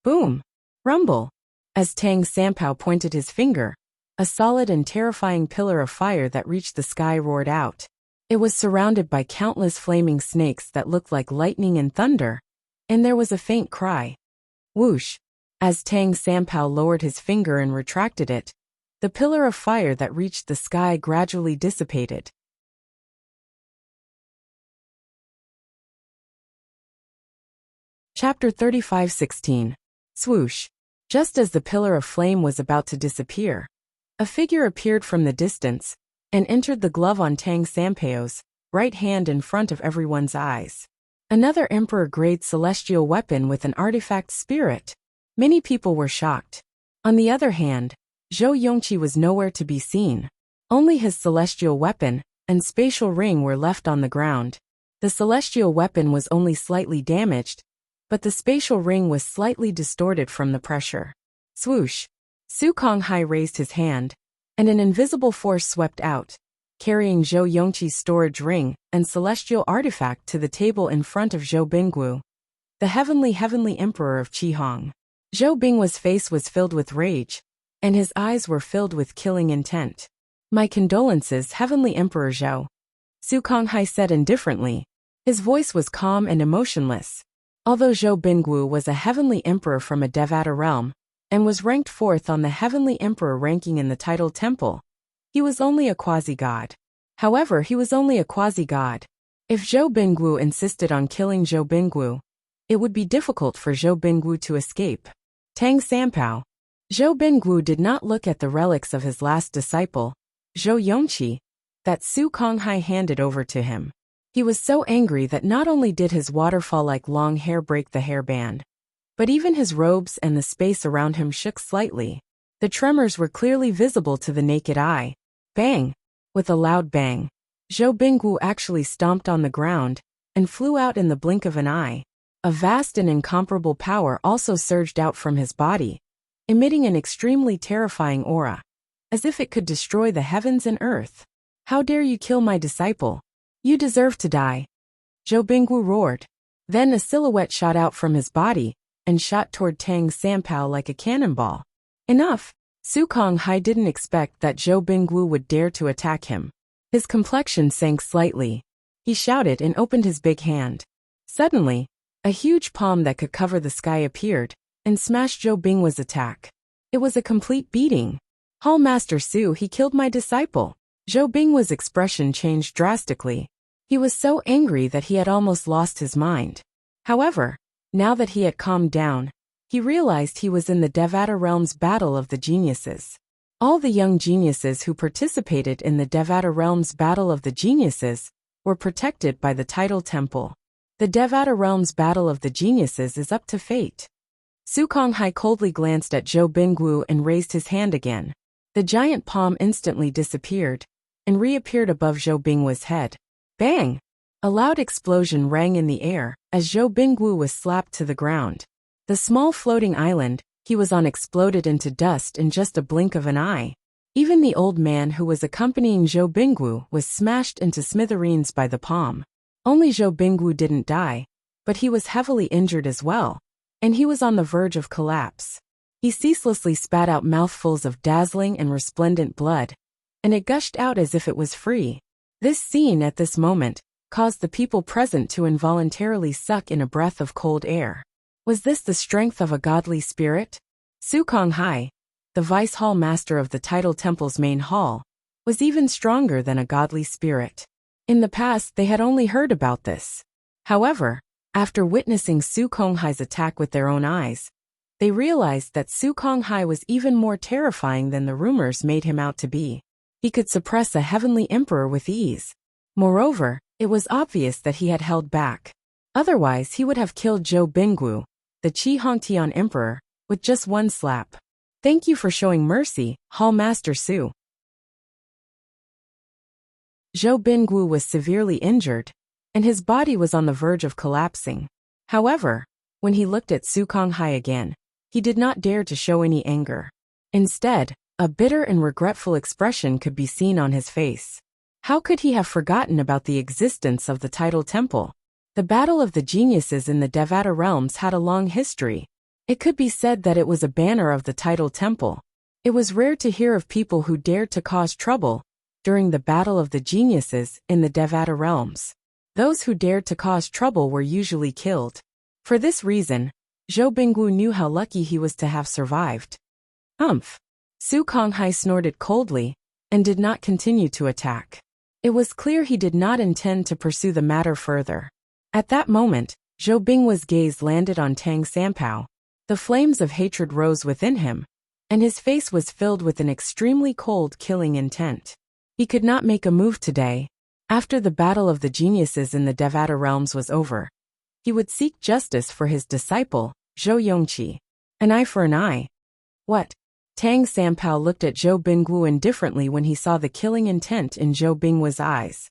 Boom! Rumble! As Tang Sanpao pointed his finger, a solid and terrifying pillar of fire that reached the sky roared out. It was surrounded by countless flaming snakes that looked like lightning and thunder, and there was a faint cry. Whoosh! As Tang Sanpao lowered his finger and retracted it, the pillar of fire that reached the sky gradually dissipated. Chapter 35:16. Swoosh! Just as the pillar of flame was about to disappear, a figure appeared from the distance and entered the glove on Tang Sanpao's right hand in front of everyone's eyes. Another emperor-grade celestial weapon with an artifact spirit. Many people were shocked. On the other hand, Zhou Yongqi was nowhere to be seen. Only his celestial weapon and spatial ring were left on the ground. The celestial weapon was only slightly damaged, but the spatial ring was slightly distorted from the pressure. Swoosh! Su Konghai raised his hand, and an invisible force swept out, carrying Zhou Yongqi's storage ring and celestial artifact to the table in front of Zhou Bingguo, the heavenly emperor of Qihong. Zhou Bingguo's face was filled with rage, and his eyes were filled with killing intent. My condolences, Heavenly Emperor Zhou, Su Konghai said indifferently. His voice was calm and emotionless. Although Zhou Bingguo was a heavenly emperor from a Devata realm, and was ranked 4th on the heavenly emperor ranking in the title temple, he was only a quasi-god. However, he was only a quasi-god. If Zhou Bingguo insisted on killing Zhou Bingguo, it would be difficult for Zhou Bingguo to escape. Tang Sanpao. Zhou Bingguo did not look at the relics of his last disciple, Zhou Yongqi, that Su Konghai handed over to him. He was so angry that not only did his waterfall-like long hair break the hairband, but even his robes and the space around him shook slightly. The tremors were clearly visible to the naked eye. Bang! With a loud bang, Zhou Bingwu actually stomped on the ground and flew out in the blink of an eye. A vast and incomparable power also surged out from his body, emitting an extremely terrifying aura, as if it could destroy the heavens and earth. "How dare you kill my disciple? You deserve to die!" Zhou Bingwu roared. Then a silhouette shot out from his body and shot toward Tang Sanpao like a cannonball. Enough! Su Konghai didn't expect that Zhou Bingwu would dare to attack him. His complexion sank slightly. He shouted and opened his big hand. Suddenly, a huge palm that could cover the sky appeared and smashed Zhou Bingwu's attack. It was a complete beating. "Hall Master Su, he killed my disciple." Zhou Bingwu's expression changed drastically. He was so angry that he had almost lost his mind. However, now that he had calmed down, he realized he was in the Devata Realm's Battle of the Geniuses. All the young geniuses who participated in the Devata Realm's Battle of the Geniuses were protected by the Tidal Temple. The Devata Realm's Battle of the Geniuses is up to fate. Su Konghai coldly glanced at Zhou Bingwu and raised his hand again. The giant palm instantly disappeared and reappeared above Zhou Bingwu's head. Bang! A loud explosion rang in the air as Zhou Bingwu was slapped to the ground. The small floating island he was on exploded into dust in just a blink of an eye. Even the old man who was accompanying Zhou Bingwu was smashed into smithereens by the palm. Only Zhou Bingwu didn't die, but he was heavily injured as well, and he was on the verge of collapse. He ceaselessly spat out mouthfuls of dazzling and resplendent blood, and it gushed out as if it was free. This scene at this moment caused the people present to involuntarily suck in a breath of cold air. Was this the strength of a godly spirit? Su Konghai, the vice hall master of the Tidal Temple's main hall, was even stronger than a godly spirit. In the past they had only heard about this. However, after witnessing Su Konghai's attack with their own eyes, they realized that Su Konghai was even more terrifying than the rumors made him out to be. He could suppress a heavenly emperor with ease. Moreover, it was obvious that he had held back. Otherwise he would have killed Zhou Bingwu, the Qi Hongtian emperor, with just one slap. "Thank you for showing mercy, Hall Master Su." Zhou Bingwu was severely injured, and his body was on the verge of collapsing. However, when he looked at Su Konghai again, he did not dare to show any anger. Instead, a bitter and regretful expression could be seen on his face. How could he have forgotten about the existence of the Tidal Temple? The Battle of the Geniuses in the Devata Realms had a long history. It could be said that it was a banner of the Tidal Temple. It was rare to hear of people who dared to cause trouble during the Battle of the Geniuses in the Devata Realms. Those who dared to cause trouble were usually killed. For this reason, Zhou Bingwu knew how lucky he was to have survived. Umph! Su Konghai snorted coldly and did not continue to attack. It was clear he did not intend to pursue the matter further. At that moment, Zhou Bingwu's gaze landed on Tang Sanpao. The flames of hatred rose within him, and his face was filled with an extremely cold, killing intent. He could not make a move today. After the Battle of the Geniuses in the Devata Realms was over, he would seek justice for his disciple, Zhou Yongqi. An eye for an eye. What? Tang Sanpao looked at Zhou Bingwu indifferently when he saw the killing intent in Zhou Bingwu's eyes.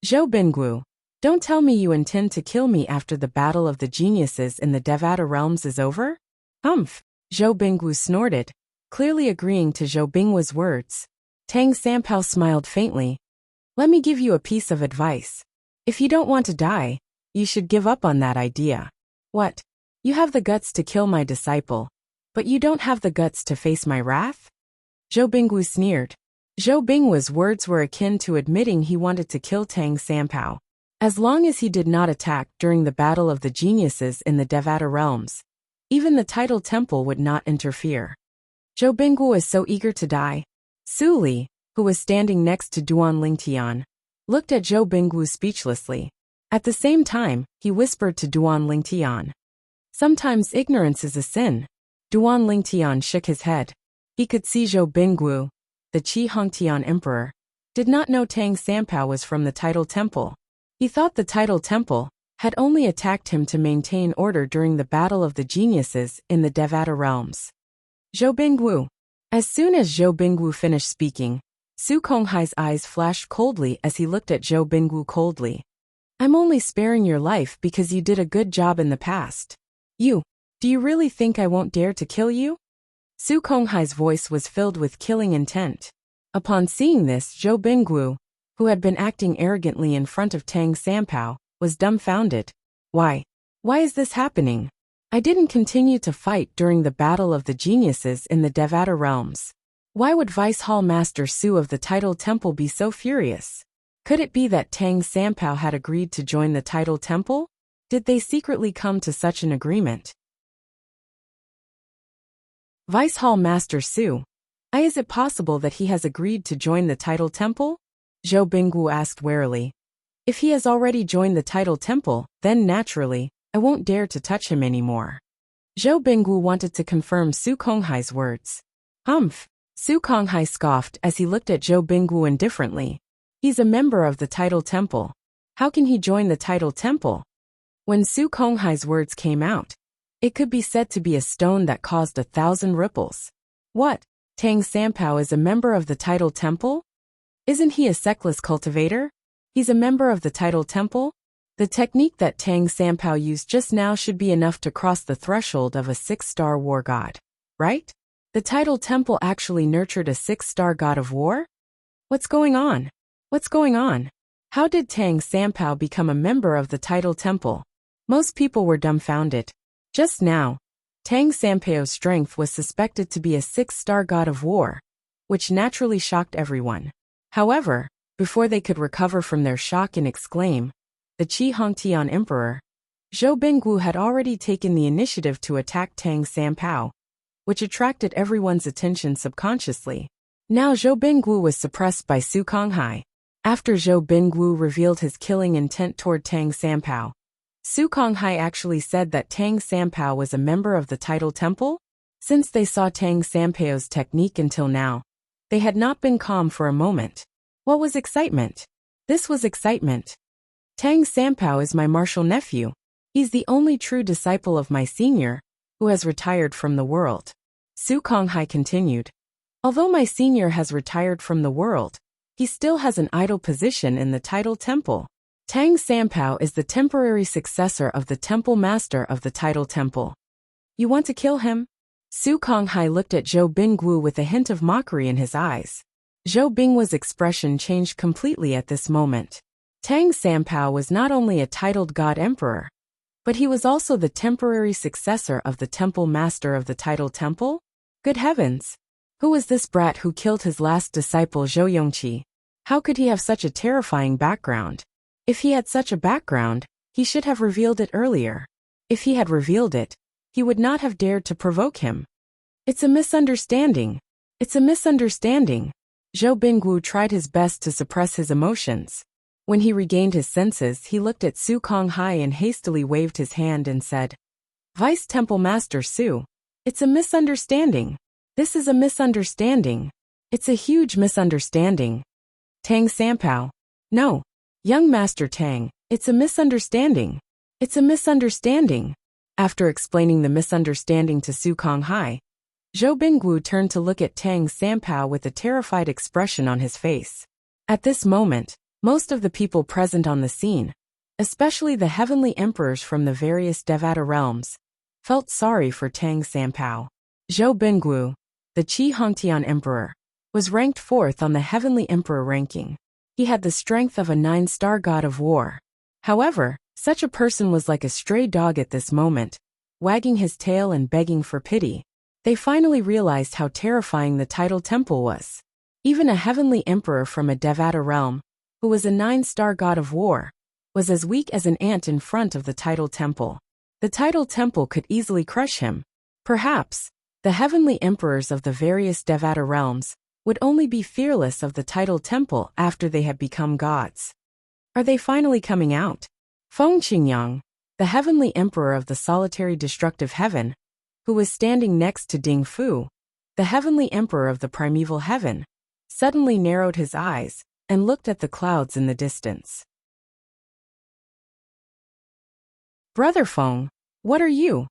"Zhou Bingwu, don't tell me you intend to kill me after the Battle of the Geniuses in the Devata Realms is over?" "Humph!" Zhou Bingwu snorted, clearly agreeing to Zhou Bingwu's words. Tang Sanpao smiled faintly. "Let me give you a piece of advice. If you don't want to die, you should give up on that idea." "What? You have the guts to kill my disciple, but you don't have the guts to face my wrath?" Zhou Bingwu sneered. Zhou Bingwu's words were akin to admitting he wanted to kill Tang Sanpao. As long as he did not attack during the Battle of the Geniuses in the Devata Realms, even the Tidal Temple would not interfere. Zhou Bingwu is so eager to die. Su Li, who was standing next to Duan Lingtian, looked at Zhou Bingwu speechlessly. At the same time, he whispered to Duan Lingtian, "Sometimes ignorance is a sin." Duan Lingtian shook his head. He could see Zhou Bingwu, the Qi Hongtian emperor, did not know Tang Sanpao was from the Tidal Temple. He thought the Tidal Temple had only attacked him to maintain order during the Battle of the Geniuses in the Devata realms. Zhou Bingwu. As soon as Zhou Bingwu finished speaking, Su Konghai's eyes flashed coldly as he looked at Zhou Bingwu coldly. I'm only sparing your life because you did a good job in the past. Do you really think I won't dare to kill you? Su Konghai's voice was filled with killing intent. Upon seeing this, Zhou Bingwu, who had been acting arrogantly in front of Tang Sanpao, was dumbfounded. Why is this happening? I didn't continue to fight during the Battle of the Geniuses in the Devata realms. Why would Vice Hall Master Su of the Tidal Temple be so furious? Could it be that Tang Sanpao had agreed to join the Tidal Temple? Did they secretly come to such an agreement? Vice Hall Master Su. Is it possible that he has agreed to join the Tidal Temple? Zhou Bingwu asked warily. If he has already joined the Tidal Temple, then naturally, I won't dare to touch him anymore. Zhou Bingwu wanted to confirm Su Konghai's words. Humph! Su Konghai scoffed as he looked at Zhou Bingwu indifferently. He's a member of the Tidal Temple. How can he join the Tidal Temple? When Su Konghai's words came out, it could be said to be a stone that caused 1,000 ripples. What? Tang Sanpao is a member of the Tidal Temple? Isn't he a sectless cultivator? He's a member of the Tidal Temple? The technique that Tang Sanpao used just now should be enough to cross the threshold of a 6-star war god, right? The Tidal Temple actually nurtured a 6-star god of war? What's going on? What's going on? How did Tang Sanpao become a member of the Tidal Temple? Most people were dumbfounded. Just now, Tang Sanpao's strength was suspected to be a 6-star god of war, which naturally shocked everyone. However, before they could recover from their shock and exclaim, the Qi Hongtian Emperor, Zhou Bingwu had already taken the initiative to attack Tang Sanpao, which attracted everyone's attention subconsciously. Now Zhou Bingwu was suppressed by Su Konghai. After Zhou Bingwu revealed his killing intent toward Tang Sanpao, Su Konghai actually said that Tang Sanpao was a member of the Tidal Temple? Since they saw Tang Sanpao's technique until now, they had not been calm for a moment. What was excitement? This was excitement. Tang Sanpao is my martial nephew. He's the only true disciple of my senior, who has retired from the world. Su Konghai continued. Although my senior has retired from the world, he still has an idle position in the Tidal Temple. Tang Sanpao is the temporary successor of the Temple Master of the Tidal Temple. You want to kill him? Su Konghai looked at Zhou Bingwu with a hint of mockery in his eyes. Zhou Bingwu's expression changed completely at this moment. Tang Sanpao was not only a titled God Emperor, but he was also the temporary successor of the Temple Master of the Tidal Temple? Good heavens! Who was this brat who killed his last disciple Zhou Yongqi? How could he have such a terrifying background? If he had such a background, he should have revealed it earlier. If he had revealed it, he would not have dared to provoke him. It's a misunderstanding. It's a misunderstanding. Zhou Bingwu tried his best to suppress his emotions. When he regained his senses, he looked at Su Konghai and hastily waved his hand and said, Vice Temple Master Su, it's a misunderstanding. This is a misunderstanding. It's a huge misunderstanding. Tang Sanpao. No. Young Master Tang, it's a misunderstanding. It's a misunderstanding. After explaining the misunderstanding to Su Konghai, Zhou Bingwu turned to look at Tang Sanpao with a terrified expression on his face. At this moment, most of the people present on the scene, especially the heavenly emperors from the various Devata realms, felt sorry for Tang Sanpao. Zhou Bingwu, the Qi Hongtian Emperor, was ranked 4th on the heavenly emperor ranking. He had the strength of a 9-star god of war. However, such a person was like a stray dog at this moment, wagging his tail and begging for pity. They finally realized how terrifying the Tidal Temple was. Even a heavenly emperor from a Devata realm, who was a 9-star god of war, was as weak as an ant in front of the Tidal Temple. The Tidal Temple could easily crush him. Perhaps, the heavenly emperors of the various Devata realms would only be fearless of the Tidal Temple after they had become gods. Are they finally coming out? Feng Qingyang, the heavenly emperor of the solitary destructive heaven, who was standing next to Ding Fu, the heavenly emperor of the primeval heaven, suddenly narrowed his eyes and looked at the clouds in the distance. "Brother Feng, what are you?"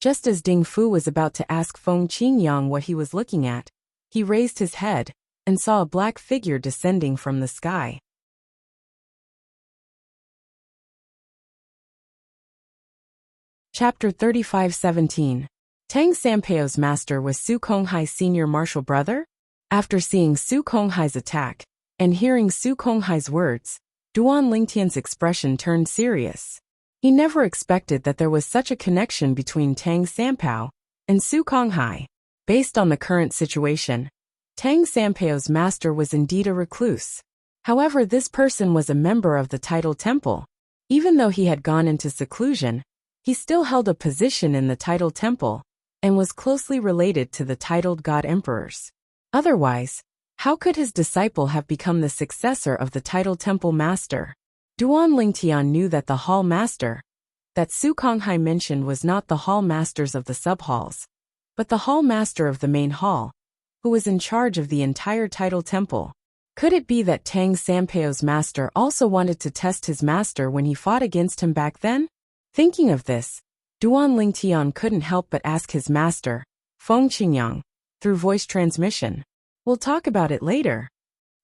Just as Ding Fu was about to ask Feng Qingyang what he was looking at, he raised his head and saw a black figure descending from the sky. Chapter 35:17. Tang Sanpao's master was Su Konghai's senior martial brother? After seeing Su Konghai's attack and hearing Su Konghai's words, Duan Lingtian's expression turned serious. He never expected that there was such a connection between Tang Sanpao and Su Konghai. Based on the current situation, Tang Sanpao's master was indeed a recluse. However, this person was a member of the Tidal Temple. Even though he had gone into seclusion, he still held a position in the Tidal Temple and was closely related to the titled God Emperors. Otherwise, how could his disciple have become the successor of the Tidal Temple Master? Duan Lingtian knew that the Hall Master that Su Konghai mentioned was not the Hall Masters of the sub-halls, but the Hall Master of the main hall, who was in charge of the entire Tidal Temple. Could it be that Tang Sanpao's master also wanted to test his master when he fought against him back then? Thinking of this, Duan Lingtian couldn't help but ask his master, Feng Qingyang, through voice transmission. "We'll talk about it later."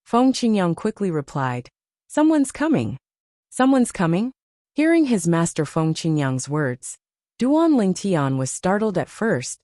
Feng Qingyang quickly replied, "Someone's coming." "Someone's coming?" Hearing his master Feng Qingyang's words, Duan Lingtian was startled at first,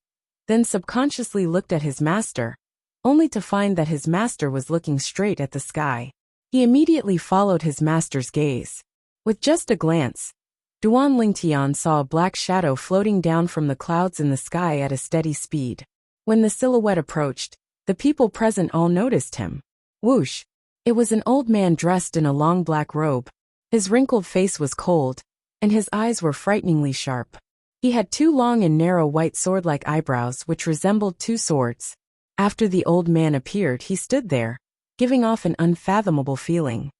then subconsciously looked at his master, only to find that his master was looking straight at the sky. He immediately followed his master's gaze. With just a glance, Duan Lingtian saw a black shadow floating down from the clouds in the sky at a steady speed. When the silhouette approached, the people present all noticed him. Whoosh! It was an old man dressed in a long black robe. His wrinkled face was cold, and his eyes were frighteningly sharp. He had two long and narrow white sword-like eyebrows which resembled two swords. After the old man appeared, he stood there, giving off an unfathomable feeling.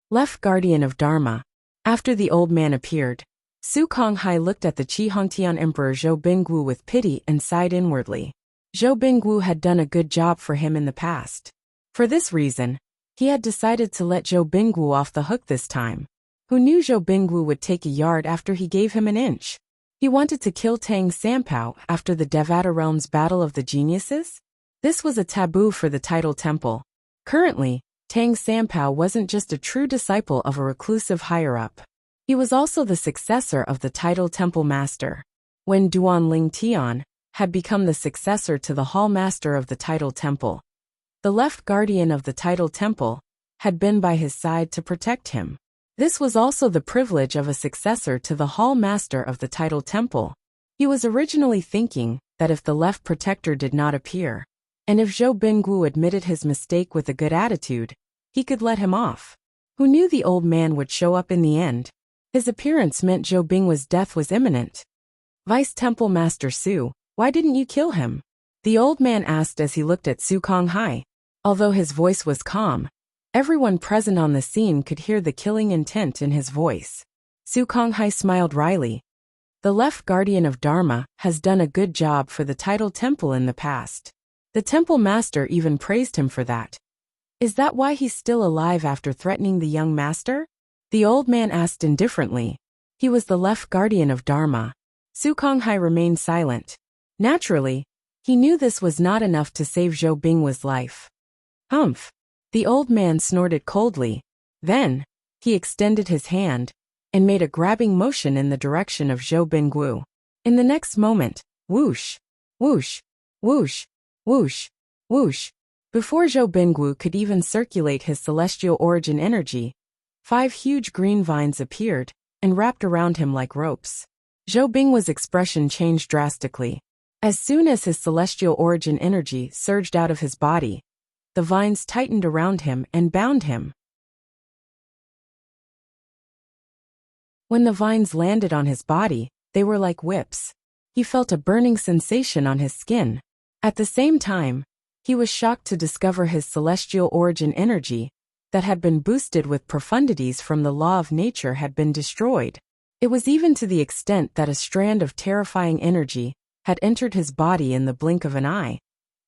Left Guardian of Dharma. After the old man appeared, Su Konghai looked at the Qihongtian Emperor Zhou Bingguo with pity and sighed inwardly. Zhou Bingguo had done a good job for him in the past. For this reason, he had decided to let Zhou Bingguo off the hook this time. Who knew Zhou Bingguo would take a yard after he gave him an inch? He wanted to kill Tang Sanpao after the Devata Realm's Battle of the Geniuses? This was a taboo for the Tidal Temple. Currently, Tang Sanpao wasn't just a true disciple of a reclusive higher-up. He was also the successor of the Tidal Temple Master. When Duan Lingtian had become the successor to the Hall Master of the Tidal Temple, the left guardian of the Tidal Temple had been by his side to protect him. This was also the privilege of a successor to the Hall Master of the Tidal Temple. He was originally thinking that if the left protector did not appear, and if Zhou Bingguo admitted his mistake with a good attitude, he could let him off. Who knew the old man would show up in the end? His appearance meant Zhou Bingguo's death was imminent. "Vice Temple Master Su, why didn't you kill him?" the old man asked as he looked at Su Konghai. Although his voice was calm, everyone present on the scene could hear the killing intent in his voice. Su Konghai smiled wryly. "The left guardian of Dharma has done a good job for the Tidal Temple in the past. The temple master even praised him for that. Is that why he's still alive after threatening the young master?" the old man asked indifferently. He was the left guardian of Dharma. Su Konghai remained silent. Naturally, he knew this was not enough to save Zhou Bingguo's life. "Humph!" the old man snorted coldly. Then, he extended his hand and made a grabbing motion in the direction of Zhou Bingguo. In the next moment, whoosh, whoosh, whoosh, whoosh, whoosh. Before Zhou Bingguo could even circulate his celestial origin energy, 5 huge green vines appeared and wrapped around him like ropes. Zhou Bingguo's expression changed drastically. As soon as his celestial origin energy surged out of his body, the vines tightened around him and bound him. When the vines landed on his body, they were like whips. He felt a burning sensation on his skin. At the same time, he was shocked to discover his celestial origin energy that had been boosted with profundities from the law of nature had been destroyed. It was even to the extent that a strand of terrifying energy had entered his body in the blink of an eye,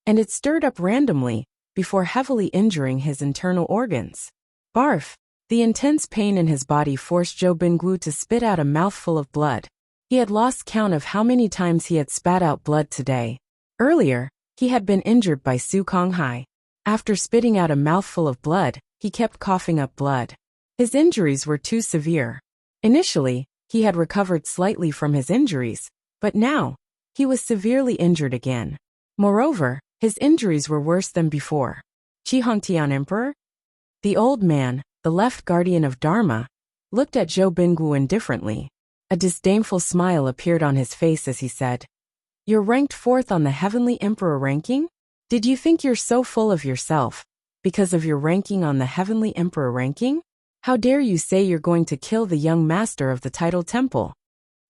and it stirred up randomly before heavily injuring his internal organs. Barf! The intense pain in his body forced Zhou Binggu to spit out a mouthful of blood. He had lost count of how many times he had spat out blood today. Earlier, he had been injured by Su Konghai. After spitting out a mouthful of blood, he kept coughing up blood. His injuries were too severe. Initially, he had recovered slightly from his injuries, but now, he was severely injured again. Moreover, his injuries were worse than before. Qi Hongtian Emperor? The old man, the left guardian of Dharma, looked at Zhou Binggu indifferently. A disdainful smile appeared on his face as he said, "You're ranked 4th on the Heavenly Emperor ranking? Did you think you're so full of yourself because of your ranking on the Heavenly Emperor ranking? How dare you say you're going to kill the young master of the Tidal Temple?"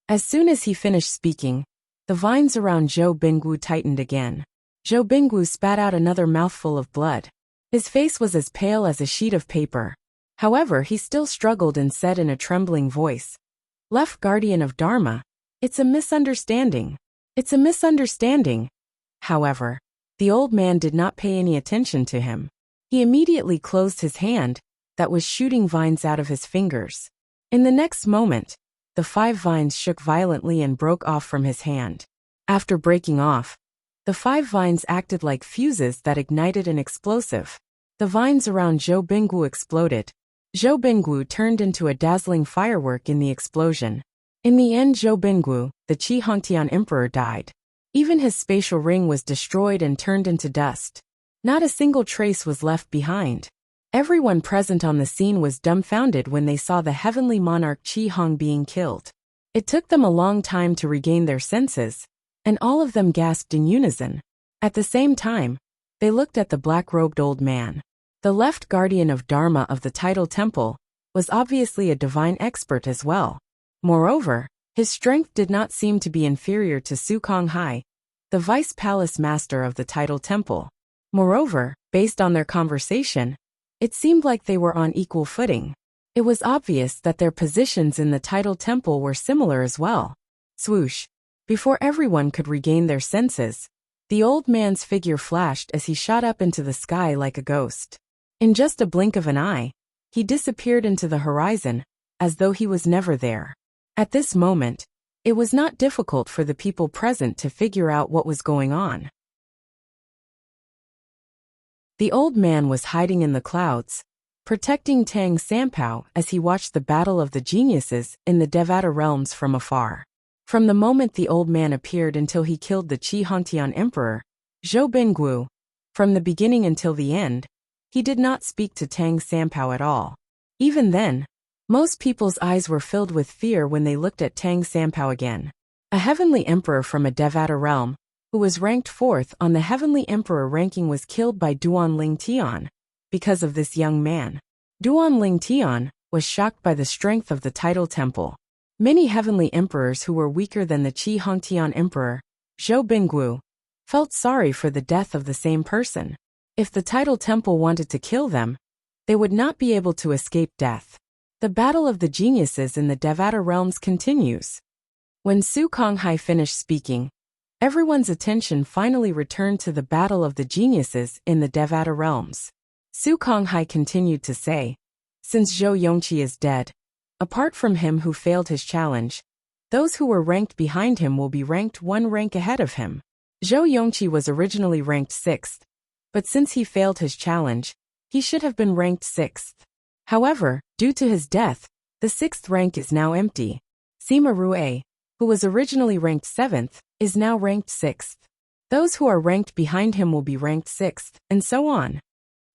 As soon as he finished speaking, the vines around Zhou Binggu tightened again. Zhou Binggu spat out another mouthful of blood. His face was as pale as a sheet of paper. However, he still struggled and said in a trembling voice, "Left guardian of Dharma, it's a misunderstanding. It's a misunderstanding." However, the old man did not pay any attention to him. He immediately closed his hand, that was shooting vines out of his fingers. In the next moment, the 5 vines shook violently and broke off from his hand. After breaking off, the 5 vines acted like fuses that ignited an explosive. The vines around Zhou Binggu exploded. Zhou Binggu turned into a dazzling firework in the explosion. In the end, Zhou Binggu, the Qi Hongtian Emperor, died. Even his spatial ring was destroyed and turned into dust. Not a single trace was left behind. Everyone present on the scene was dumbfounded when they saw the heavenly monarch Qi Hong being killed. It took them a long time to regain their senses, and all of them gasped in unison. At the same time, they looked at the black-robed old man. The left guardian of Dharma of the Tidal Temple was obviously a divine expert as well. Moreover, his strength did not seem to be inferior to Su Konghai, the vice palace master of the Tidal Temple. Moreover, based on their conversation, it seemed like they were on equal footing. It was obvious that their positions in the Tidal Temple were similar as well. Swoosh! Before everyone could regain their senses, the old man's figure flashed as he shot up into the sky like a ghost. In just a blink of an eye, he disappeared into the horizon, as though he was never there. At this moment, it was not difficult for the people present to figure out what was going on. The old man was hiding in the clouds, protecting Tang Sanpao as he watched the battle of the geniuses in the Devata realms from afar. From the moment the old man appeared until he killed the Qi Hongtian Emperor, Zhou Binggu, from the beginning until the end, he did not speak to Tang Sanpao at all. Even then, most people's eyes were filled with fear when they looked at Tang Sanpao again. A heavenly emperor from a Devata realm, who was ranked 4th on the heavenly emperor ranking, was killed by Duan Ling Tian. Because of this young man, Duan Ling Tian was shocked by the strength of the Tidal Temple. Many heavenly emperors who were weaker than the Qi Hongtian Emperor, Zhou Binggu, felt sorry for the death of the same person. If the Tidal Temple wanted to kill them, they would not be able to escape death. The battle of the geniuses in the Devata realms continues. When Su Konghai finished speaking, everyone's attention finally returned to the battle of the geniuses in the Devata realms. Su Konghai continued to say, "Since Zhou Yongqi is dead, apart from him who failed his challenge, those who were ranked behind him will be ranked 1 rank ahead of him. Zhou Yongqi was originally ranked 6th, but since he failed his challenge, he should have been ranked 6th. However, due to his death, the 6th rank is now empty. Sima Rue, who was originally ranked 7th, is now ranked 6th. Those who are ranked behind him will be ranked 6th, and so on."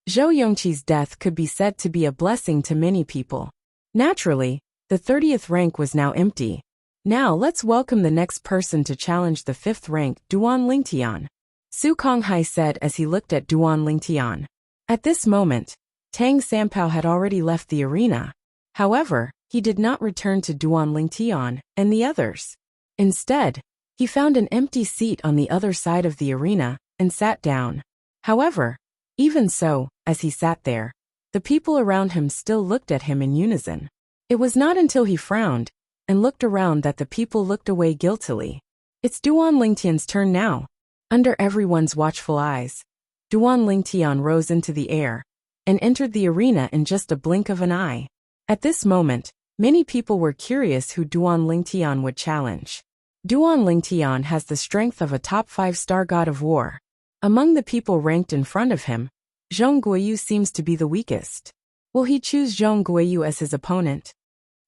Zhou Yongqi's death could be said to be a blessing to many people. Naturally, the 30th rank was now empty. Now let's welcome the next person to challenge the 5th rank, Duan Lingtian. Su Konghai said as he looked at Duan Lingtian. At this moment, Tang Sanpao had already left the arena. However, he did not return to Duan Lingtian and the others. Instead, he found an empty seat on the other side of the arena and sat down. However, even so, as he sat there, the people around him still looked at him in unison. It was not until he frowned and looked around that the people looked away guiltily. It's Duan Lingtian's turn now. Under everyone's watchful eyes, Duan Lingtian rose into the air, and entered the arena in just a blink of an eye. At this moment, many people were curious who Duan Lingtian would challenge. Duan Lingtian has the strength of a top 5-star god of war. Among the people ranked in front of him, Zhong Guiyu seems to be the weakest. Will he choose Zhong Guiyu as his opponent?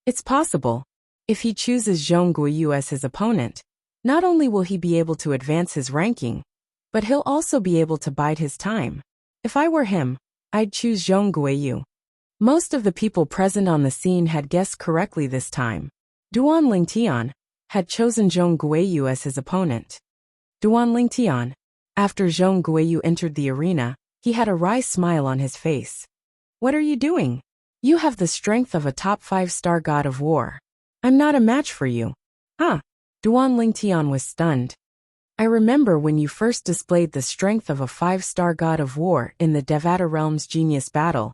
It's possible. If he chooses Zhong Guiyu as his opponent, not only will he be able to advance his ranking, but he'll also be able to bide his time. If I were him, I'd choose Zhong Guiyu. Most of the people present on the scene had guessed correctly this time. Duan Lingtian had chosen Zhong Guiyu as his opponent. Duan Lingtian. After Zhong Guiyu entered the arena, he had a wry smile on his face. What are you doing? You have the strength of a top 5-star god of war. I'm not a match for you. Ah! Duan Lingtian was stunned. I remember when you first displayed the strength of a 5-star god of war in the Devata Realm's Genius Battle.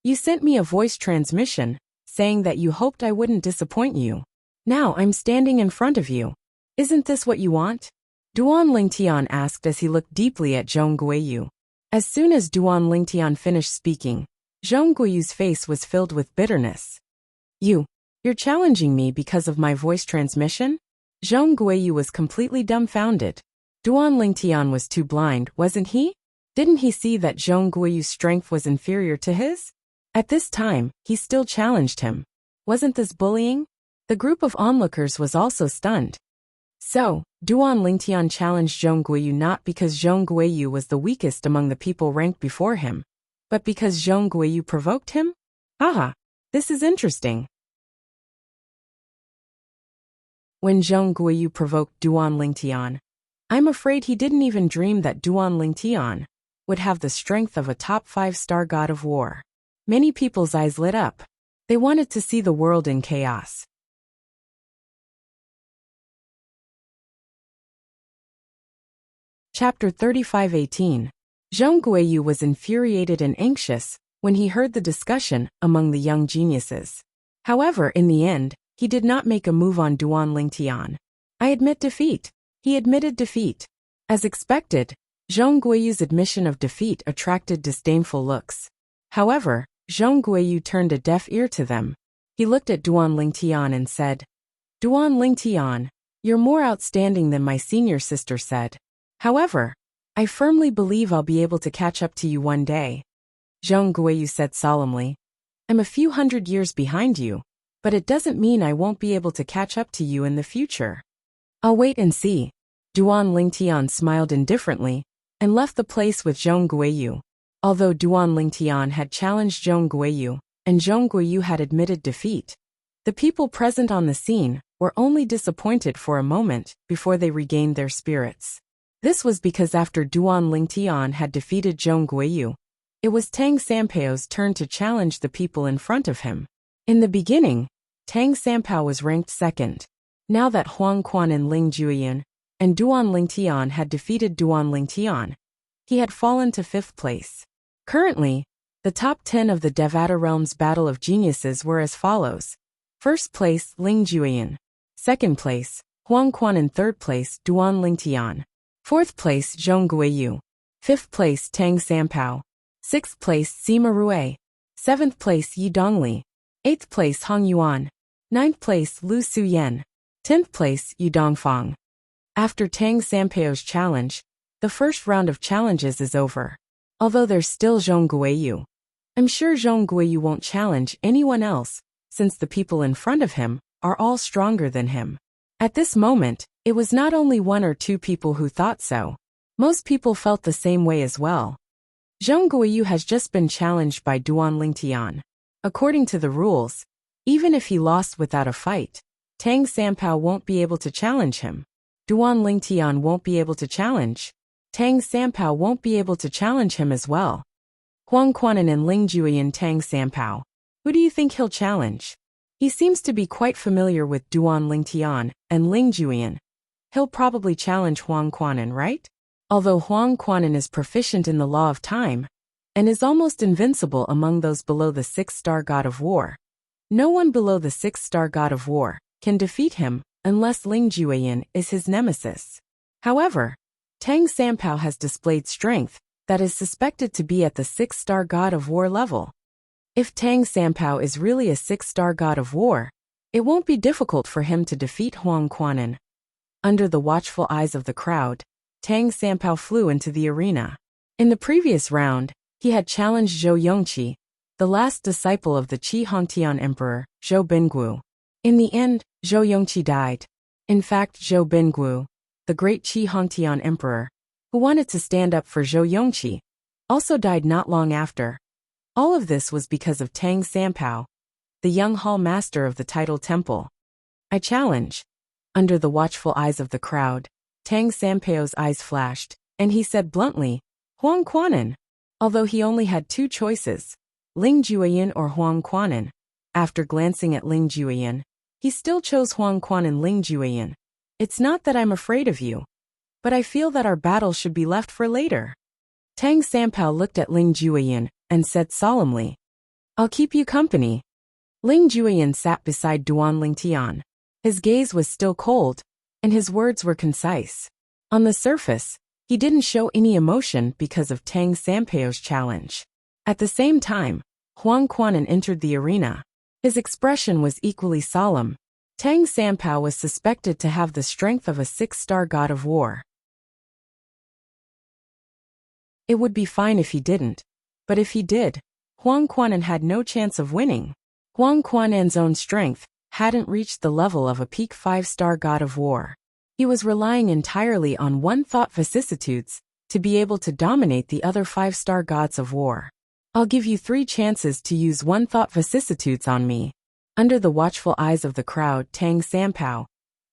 You sent me a voice transmission, saying that you hoped I wouldn't disappoint you. Now I'm standing in front of you. Isn't this what you want? Duan Lingtian asked as he looked deeply at Zhong Guiyu. As soon as Duan Lingtian finished speaking, Zhong Guiyu's face was filled with bitterness. You're challenging me because of my voice transmission? Zhong Guiyu was completely dumbfounded. Duan Lingtian was too blind, wasn't he? Didn't he see that Zhong Guiyu's strength was inferior to his? At this time, he still challenged him. Wasn't this bullying? The group of onlookers was also stunned. So, Duan Lingtian challenged Zhong Guiyu not because Zhong Guiyu was the weakest among the people ranked before him, but because Zhong Guiyu provoked him? Aha! This is interesting. When Zhong Guiyu provoked Duan Lingtian, I'm afraid he didn't even dream that Duan Lingtian would have the strength of a top 5-star god of war. Many people's eyes lit up. They wanted to see the world in chaos. Chapter 35:18. Zhong Guiyu was infuriated and anxious when he heard the discussion among the young geniuses. However, in the end, he did not make a move on Duan Lingtian. I admit defeat. He admitted defeat. As expected, Zhong Guiyu's admission of defeat attracted disdainful looks. However, Zhong Guiyu turned a deaf ear to them. He looked at Duan Lingtian and said, Duan Lingtian, you're more outstanding than my senior sister said. However, I firmly believe I'll be able to catch up to you one day. Zhong Guiyu said solemnly, I'm a few hundred years behind you, but it doesn't mean I won't be able to catch up to you in the future. I'll wait and see. Duan Lingtian smiled indifferently and left the place with Zhong Guiyu. Although Duan Lingtian had challenged Zhong Guiyu and Zhong Guiyu had admitted defeat, the people present on the scene were only disappointed for a moment before they regained their spirits. This was because after Duan Lingtian had defeated Zhong Guiyu, it was Tang Sampao's turn to challenge the people in front of him. In the beginning, Tang Sampao was ranked second. Now that Huang Quan and Ling Juyin and Duan Lingtian had defeated Duan Lingtian, he had fallen to 5th place. Currently, the top 10 of the Devata Realm's Battle of Geniuses were as follows. 1st place, Ling Juyin. 2nd place, Huang Quan, and 3rd place, Duan Lingtian. 4th place, Zhong Guiyu. 5th place, Tang Sampao. 6th place, Sima Rui. 7th place, Yi Dongli. 8th place, Hong Yuan. 9th place, Lu Suyen. 10th place, Yu Dongfang. After Tang Sampao's challenge, the first round of challenges is over. Although there's still Zhong Guiyu, I'm sure Zhong Guiyu won't challenge anyone else, since the people in front of him are all stronger than him. At this moment, it was not only 1 or 2 people who thought so. Most people felt the same way as well. Zhong Guiyu has just been challenged by Duan Lingtian. According to the rules, even if he lost without a fight, Tang Sampao won't be able to challenge him. Duan Lingtian won't be able to challenge. Tang Sampao won't be able to challenge him as well. Huang Quanan and Ling Juyin Tang Sampao. Who do you think he'll challenge? He seems to be quite familiar with Duan Lingtian and Ling Juyin. He'll probably challenge Huang Quanan, right? Although Huang Quanan is proficient in the law of time and is almost invincible among those below the 6-star god of war, no one below the 6-star god of war can defeat him unless Ling Juyin is his nemesis. However, Tang Sampao has displayed strength that is suspected to be at the 6-star god of war level. If Tang Sanpao is really a 6-star god of war, it won't be difficult for him to defeat Huang Quanan. Under the watchful eyes of the crowd, Tang Sanpao flew into the arena. In the previous round, he had challenged Zhou Yongqi, the last disciple of the Qi Hongtian Emperor, Zhou Bingguo. In the end, Zhou Yongqi died. In fact, Zhou Bingguo, the great Qi Hongtian Emperor, who wanted to stand up for Zhou Yongqi, also died not long after. All of this was because of Tang Sanpao, the young hall master of the Tidal Temple. I challenge. Under the watchful eyes of the crowd, Tang Sanpao's eyes flashed, and he said bluntly, Huang Quanan. Although he only had two choices, Ling Jueyan or Huang Quanan. After glancing at Ling Jueyan, he still chose Huang Quanan. Ling Jueyan. It's not that I'm afraid of you, but I feel that our battle should be left for later. Tang Sanpao looked at Ling Jueyan and said solemnly, I'll keep you company. Ling Jueyan sat beside Duan Lingtian. His gaze was still cold, and his words were concise. On the surface, he didn't show any emotion because of Tang Sanpao's challenge. At the same time, Huang Quanan entered the arena. His expression was equally solemn. Tang Sanpao was suspected to have the strength of a 6-star god of war. It would be fine if he didn't, but if he did, Huang Quanan had no chance of winning. Huang Quanan's own strength hadn't reached the level of a peak 5-star god of war. He was relying entirely on one-thought vicissitudes to be able to dominate the other 5-star gods of war. I'll give you 3 chances to use one-thought vicissitudes on me. Under the watchful eyes of the crowd, Tang Sanpao,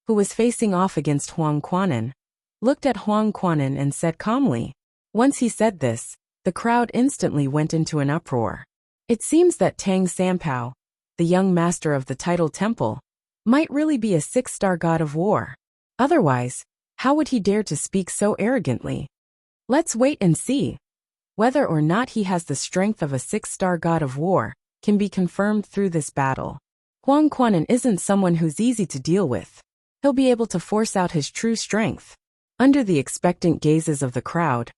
who was facing off against Huang Quanan, looked at Huang Quanan and said calmly. Once he said this, the crowd instantly went into an uproar. It seems that Tang Sanpao, the young master of the Tidal Temple, might really be a 6-star god of war. Otherwise, how would he dare to speak so arrogantly? Let's wait and see. Whether or not he has the strength of a 6-star god of war can be confirmed through this battle. Huang Quanan isn't someone who's easy to deal with. He'll be able to force out his true strength. Under the expectant gazes of the crowd,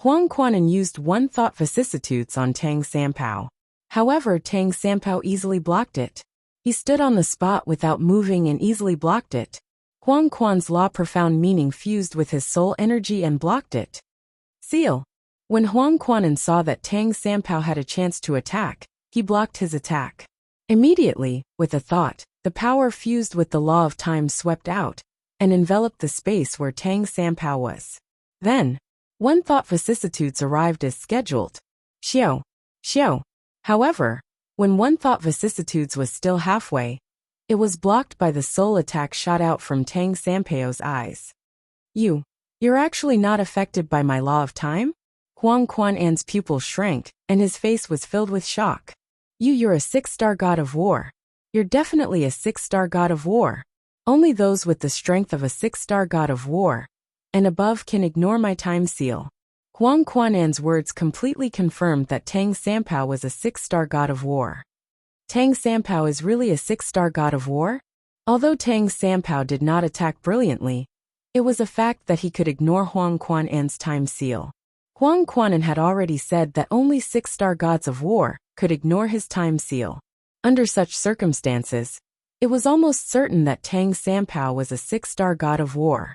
Huang Quanan used one-thought vicissitudes on Tang Sanpao. However, Tang Sanpao easily blocked it. He stood on the spot without moving and easily blocked it. Huang Quan's law profound meaning fused with his soul energy and blocked it. Seal. When Huang Quanan saw that Tang Sanpao had a chance to attack, he blocked his attack. Immediately, with a thought, the power fused with the law of time swept out and enveloped the space where Tang Sanpao was. Then, one-thought vicissitudes arrived as scheduled. Xiao. Xiao. However, when one-thought vicissitudes was still halfway, it was blocked by the soul attack shot out from Tang Sanpao's eyes. You're actually not affected by my law of time? Huang Quanan's pupil shrank, and his face was filled with shock. You're a 6-star god of war. You're definitely a 6-star god of war. Only those with the strength of a 6-star god of war and above can ignore my time seal. Huang Quanan's words completely confirmed that Tang Sanpao was a 6-star god of war. Tang Sanpao is really a 6-star god of war? Although Tang Sanpao did not attack brilliantly, it was a fact that he could ignore Huang Quanan's time seal. Huang Quanan had already said that only 6-star gods of war could ignore his time seal. Under such circumstances, it was almost certain that Tang Sanpao was a 6-star god of war.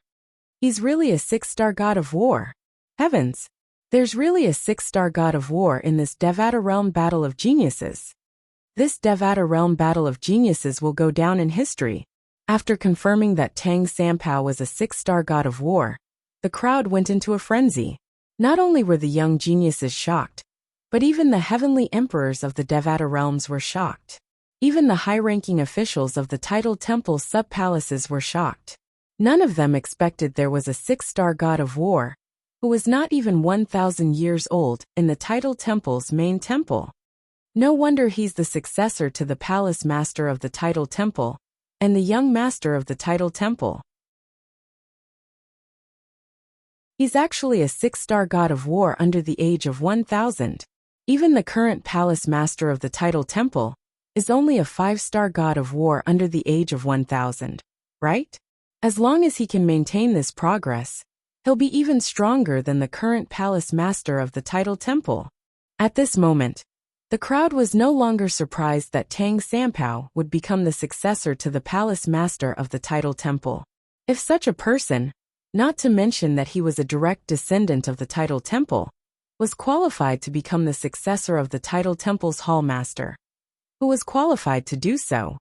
He's really a 6-star god of war. Heavens! There's really a 6-star god of war in this Devata Realm Battle of Geniuses. This Devata Realm Battle of Geniuses will go down in history. After confirming that Tang Sanpao was a 6-star god of war, the crowd went into a frenzy. Not only were the young geniuses shocked, but even the heavenly emperors of the Devata realms were shocked. Even the high-ranking officials of the Tidal Temple's sub-palaces were shocked. None of them expected there was a 6-star god of war, who was not even 1,000 years old, in the Tidal Temple's main temple. No wonder he's the successor to the palace master of the Tidal Temple, and the young master of the Tidal Temple. He's actually a 6-star god of war under the age of 1,000. Even the current palace master of the Tidal Temple is only a 5-star god of war under the age of 1,000, right? As long as he can maintain this progress, He'll be even stronger than the current palace master of the Tidal Temple. At this moment, the crowd was no longer surprised that Tang Sanpao would become the successor to the palace master of the Tidal Temple. If such a person, not to mention that he was a direct descendant of the Tidal Temple, was qualified to become the successor of the Tidal Temple's hall master, who was qualified to do so?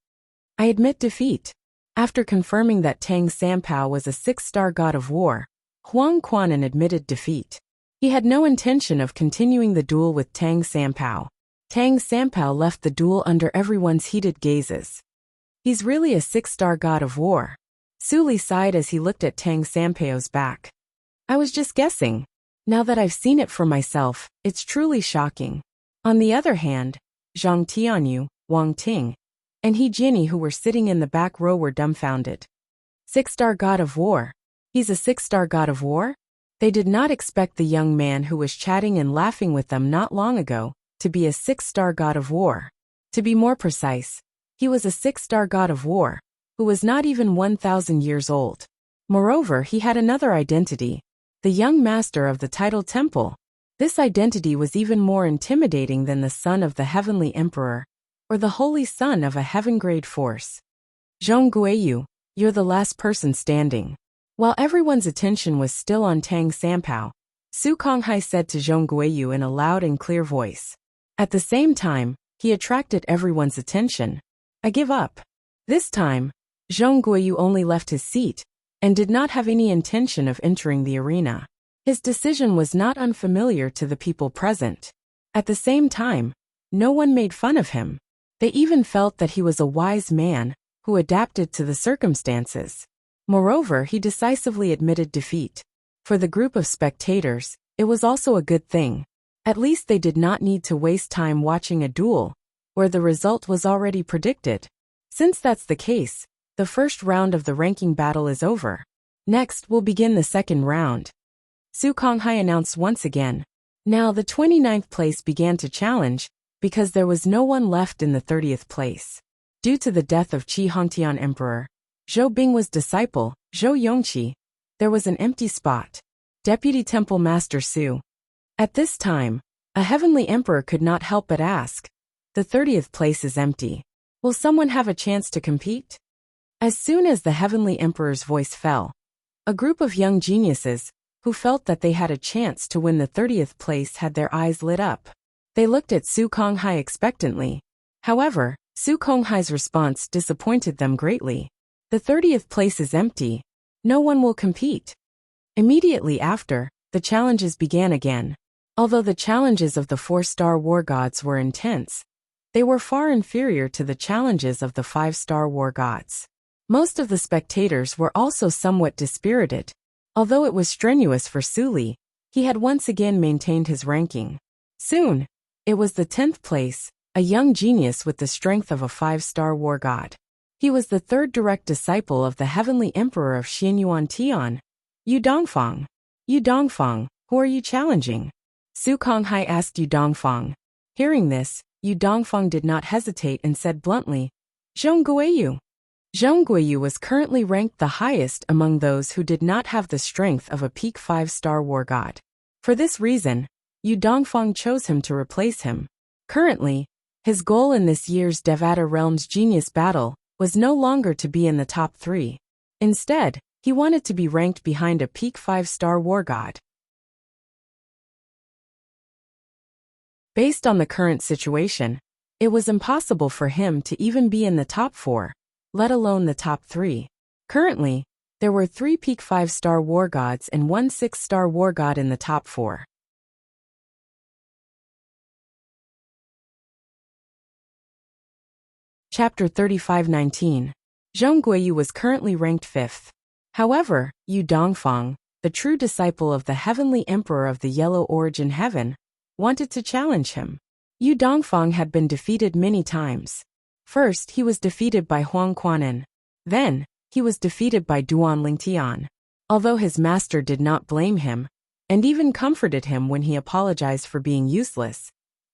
I admit defeat. After confirming that Tang Sanpao was a 6-star god of war, Huang Quanan admitted defeat. He had no intention of continuing the duel with Tang Sanpao. Tang Sanpao left the duel under everyone's heated gazes. He's really a 6-star god of war. Su Li sighed as he looked at Tang Sanpao's back. I was just guessing. Now that I've seen it for myself, it's truly shocking. On the other hand, Zhang Tianyu, Wang Ting, and He Jinni, who were sitting in the back row, were dumbfounded. 6-star god of war? He's a 6-star god of war? They did not expect the young man who was chatting and laughing with them not long ago to be a 6-star god of war. To be more precise, he was a 6-star god of war, who was not even 1,000 years old. Moreover, he had another identity, the young master of the Tidal Temple. This identity was even more intimidating than the son of the Heavenly Emperor, or the holy son of a heaven-grade force. Zhong Guiyu, you're the last person standing. While everyone's attention was still on Tang Sanpao, Su Konghai said to Zhong Guiyu in a loud and clear voice. At the same time, he attracted everyone's attention. I give up. This time, Zhong Guiyu only left his seat and did not have any intention of entering the arena. His decision was not unfamiliar to the people present. At the same time, no one made fun of him. They even felt that he was a wise man who adapted to the circumstances. Moreover, he decisively admitted defeat. For the group of spectators, it was also a good thing. At least they did not need to waste time watching a duel, where the result was already predicted. Since that's the case, the first round of the ranking battle is over. Next, we'll begin the second round. Su Konghai announced once again. Now the 29th place began to challenge, because there was no one left in the 30th place. Due to the death of Qi Hongtian Emperor, Zhou Binghua's disciple, Zhou Yongqi, there was an empty spot. Deputy Temple Master Su. At this time, a heavenly emperor could not help but ask, the 30th place is empty. Will someone have a chance to compete? As soon as the heavenly emperor's voice fell, a group of young geniuses, who felt that they had a chance to win the 30th place, had their eyes lit up. They looked at Su Konghai expectantly. However, Su Konghai's response disappointed them greatly. The 30th place is empty. No one will compete. Immediately after, the challenges began again. Although the challenges of the 4-star war gods were intense, they were far inferior to the challenges of the 5-star war gods. Most of the spectators were also somewhat dispirited. Although it was strenuous for Su Li, he had once again maintained his ranking. Soon, it was the 10th place, a young genius with the strength of a 5-star war god. He was the third direct disciple of the heavenly emperor of Xianyuan Tian, Yu Dongfang. Yu Dongfang, who are you challenging? Su Konghai asked Yu Dongfang. Hearing this, Yu Dongfang did not hesitate and said bluntly, Zhong Guiyu. Zhong Guiyu was currently ranked the highest among those who did not have the strength of a peak 5-star war god. For this reason, Yu Dongfang chose him to replace him. Currently, his goal in this year's Devata Realms Genius Battle was no longer to be in the top 3. Instead, he wanted to be ranked behind a peak 5-star war god. Based on the current situation, it was impossible for him to even be in the top 4. Let alone the top 3. Currently, there were 3 peak 5-star war gods and 1 6-star war god in the top 4. Chapter 35:19. Zhong Guiyu was currently ranked 5th. However, Yu Dongfang, the true disciple of the heavenly emperor of the Yellow Origin Heaven, wanted to challenge him. Yu Dongfang had been defeated many times. First, he was defeated by Huang Quanan. Then, he was defeated by Duan Lingtian. Although his master did not blame him, and even comforted him when he apologized for being useless,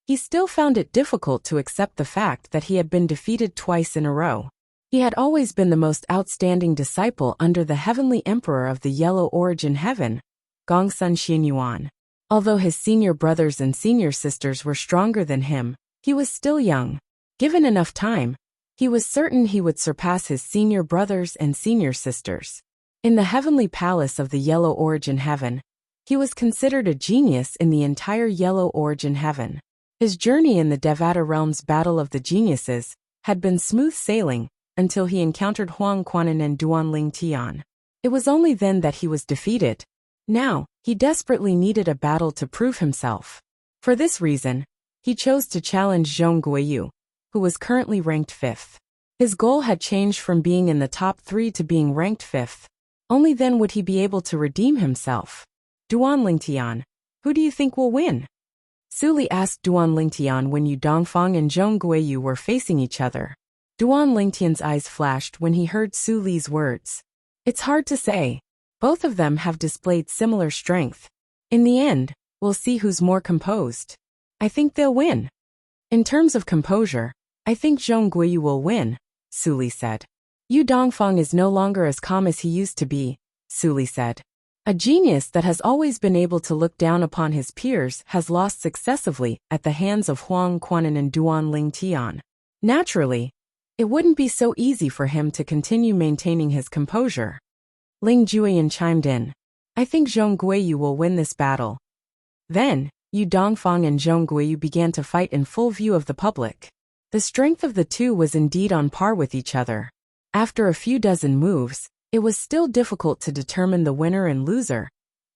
he still found it difficult to accept the fact that he had been defeated twice in a row. He had always been the most outstanding disciple under the heavenly emperor of the Yellow Origin Heaven, Gongsun Xianyuan. Although his senior brothers and senior sisters were stronger than him, he was still young. Given enough time, he was certain he would surpass his senior brothers and senior sisters. In the heavenly palace of the Yellow Origin Heaven, he was considered a genius in the entire Yellow Origin Heaven. His journey in the Devata realm's Battle of the Geniuses had been smooth sailing until he encountered Huang Quanan and Duanling Tian. It was only then that he was defeated. Now, he desperately needed a battle to prove himself. For this reason, he chose to challenge Zhong Guiyu, who was currently ranked 5th. His goal had changed from being in the top 3 to being ranked 5th. Only then would he be able to redeem himself. Duanling Tian, who do you think will win? Su Li asked Duanling Tian when Yu Dongfang and Zhong Guiyu were facing each other. Duanling Tian's eyes flashed when he heard Su Li's words. It's hard to say. Both of them have displayed similar strength. In the end, we'll see who's more composed. I think they'll win. In terms of composure, I think Zhong Guiyu will win, Su Li said. Yu Dongfang is no longer as calm as he used to be, Su Li said. A genius that has always been able to look down upon his peers has lost successively at the hands of Huang Quanan and Duanling Tian. Naturally, it wouldn't be so easy for him to continue maintaining his composure. Ling Juoyan chimed in. I think Zhong Guiyu will win this battle. Then, Yu Dongfang and Zhong Guiyu began to fight in full view of the public. The strength of the two was indeed on par with each other. After a few dozen moves, it was still difficult to determine the winner and loser,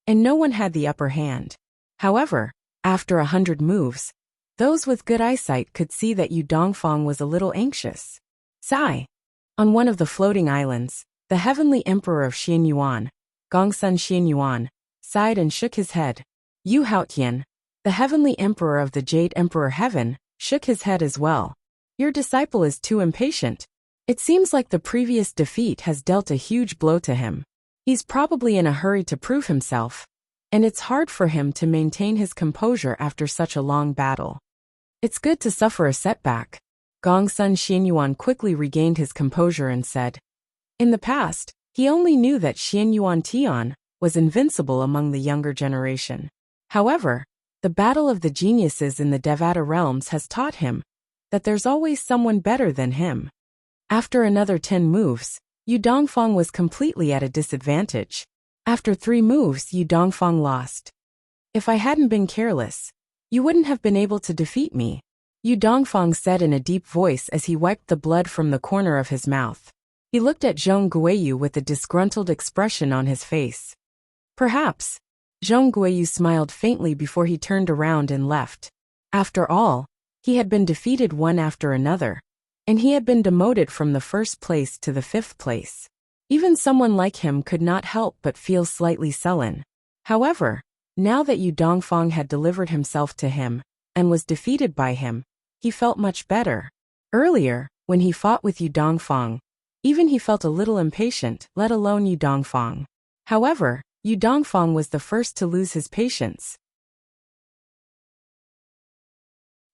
and no one had the upper hand. However, after 100 moves, those with good eyesight could see that Yu Dongfang was a little anxious. Sigh. On one of the floating islands, the heavenly emperor of Xianyuan, Gongsun Xianyuan, sighed and shook his head. Yu Haotian, the heavenly emperor of the Jade Emperor Heaven, shook his head as well. Your disciple is too impatient. It seems like the previous defeat has dealt a huge blow to him. He's probably in a hurry to prove himself, and it's hard for him to maintain his composure after such a long battle. It's good to suffer a setback. Gongsun Xianyuan quickly regained his composure and said. In the past, he only knew that Xianyuan Tian was invincible among the younger generation. However, the battle of the geniuses in the Devata realms has taught him that there's always someone better than him. After another 10 moves, Yu Dongfang was completely at a disadvantage. After 3 moves, Yu Dongfang lost. If I hadn't been careless, you wouldn't have been able to defeat me, Yu Dongfang said in a deep voice as he wiped the blood from the corner of his mouth. He looked at Zhong Guiyu with a disgruntled expression on his face. Perhaps. Zhong Guiyu smiled faintly before he turned around and left. After all, he had been defeated one after another, and he had been demoted from the 1st place to the 5th place. Even someone like him could not help but feel slightly sullen. However, now that Yu Dongfang had delivered himself to him, and was defeated by him, he felt much better. Earlier, when he fought with Yu Dongfang, even he felt a little impatient, let alone Yu Dongfang. However, Yu Dongfang was the first to lose his patience.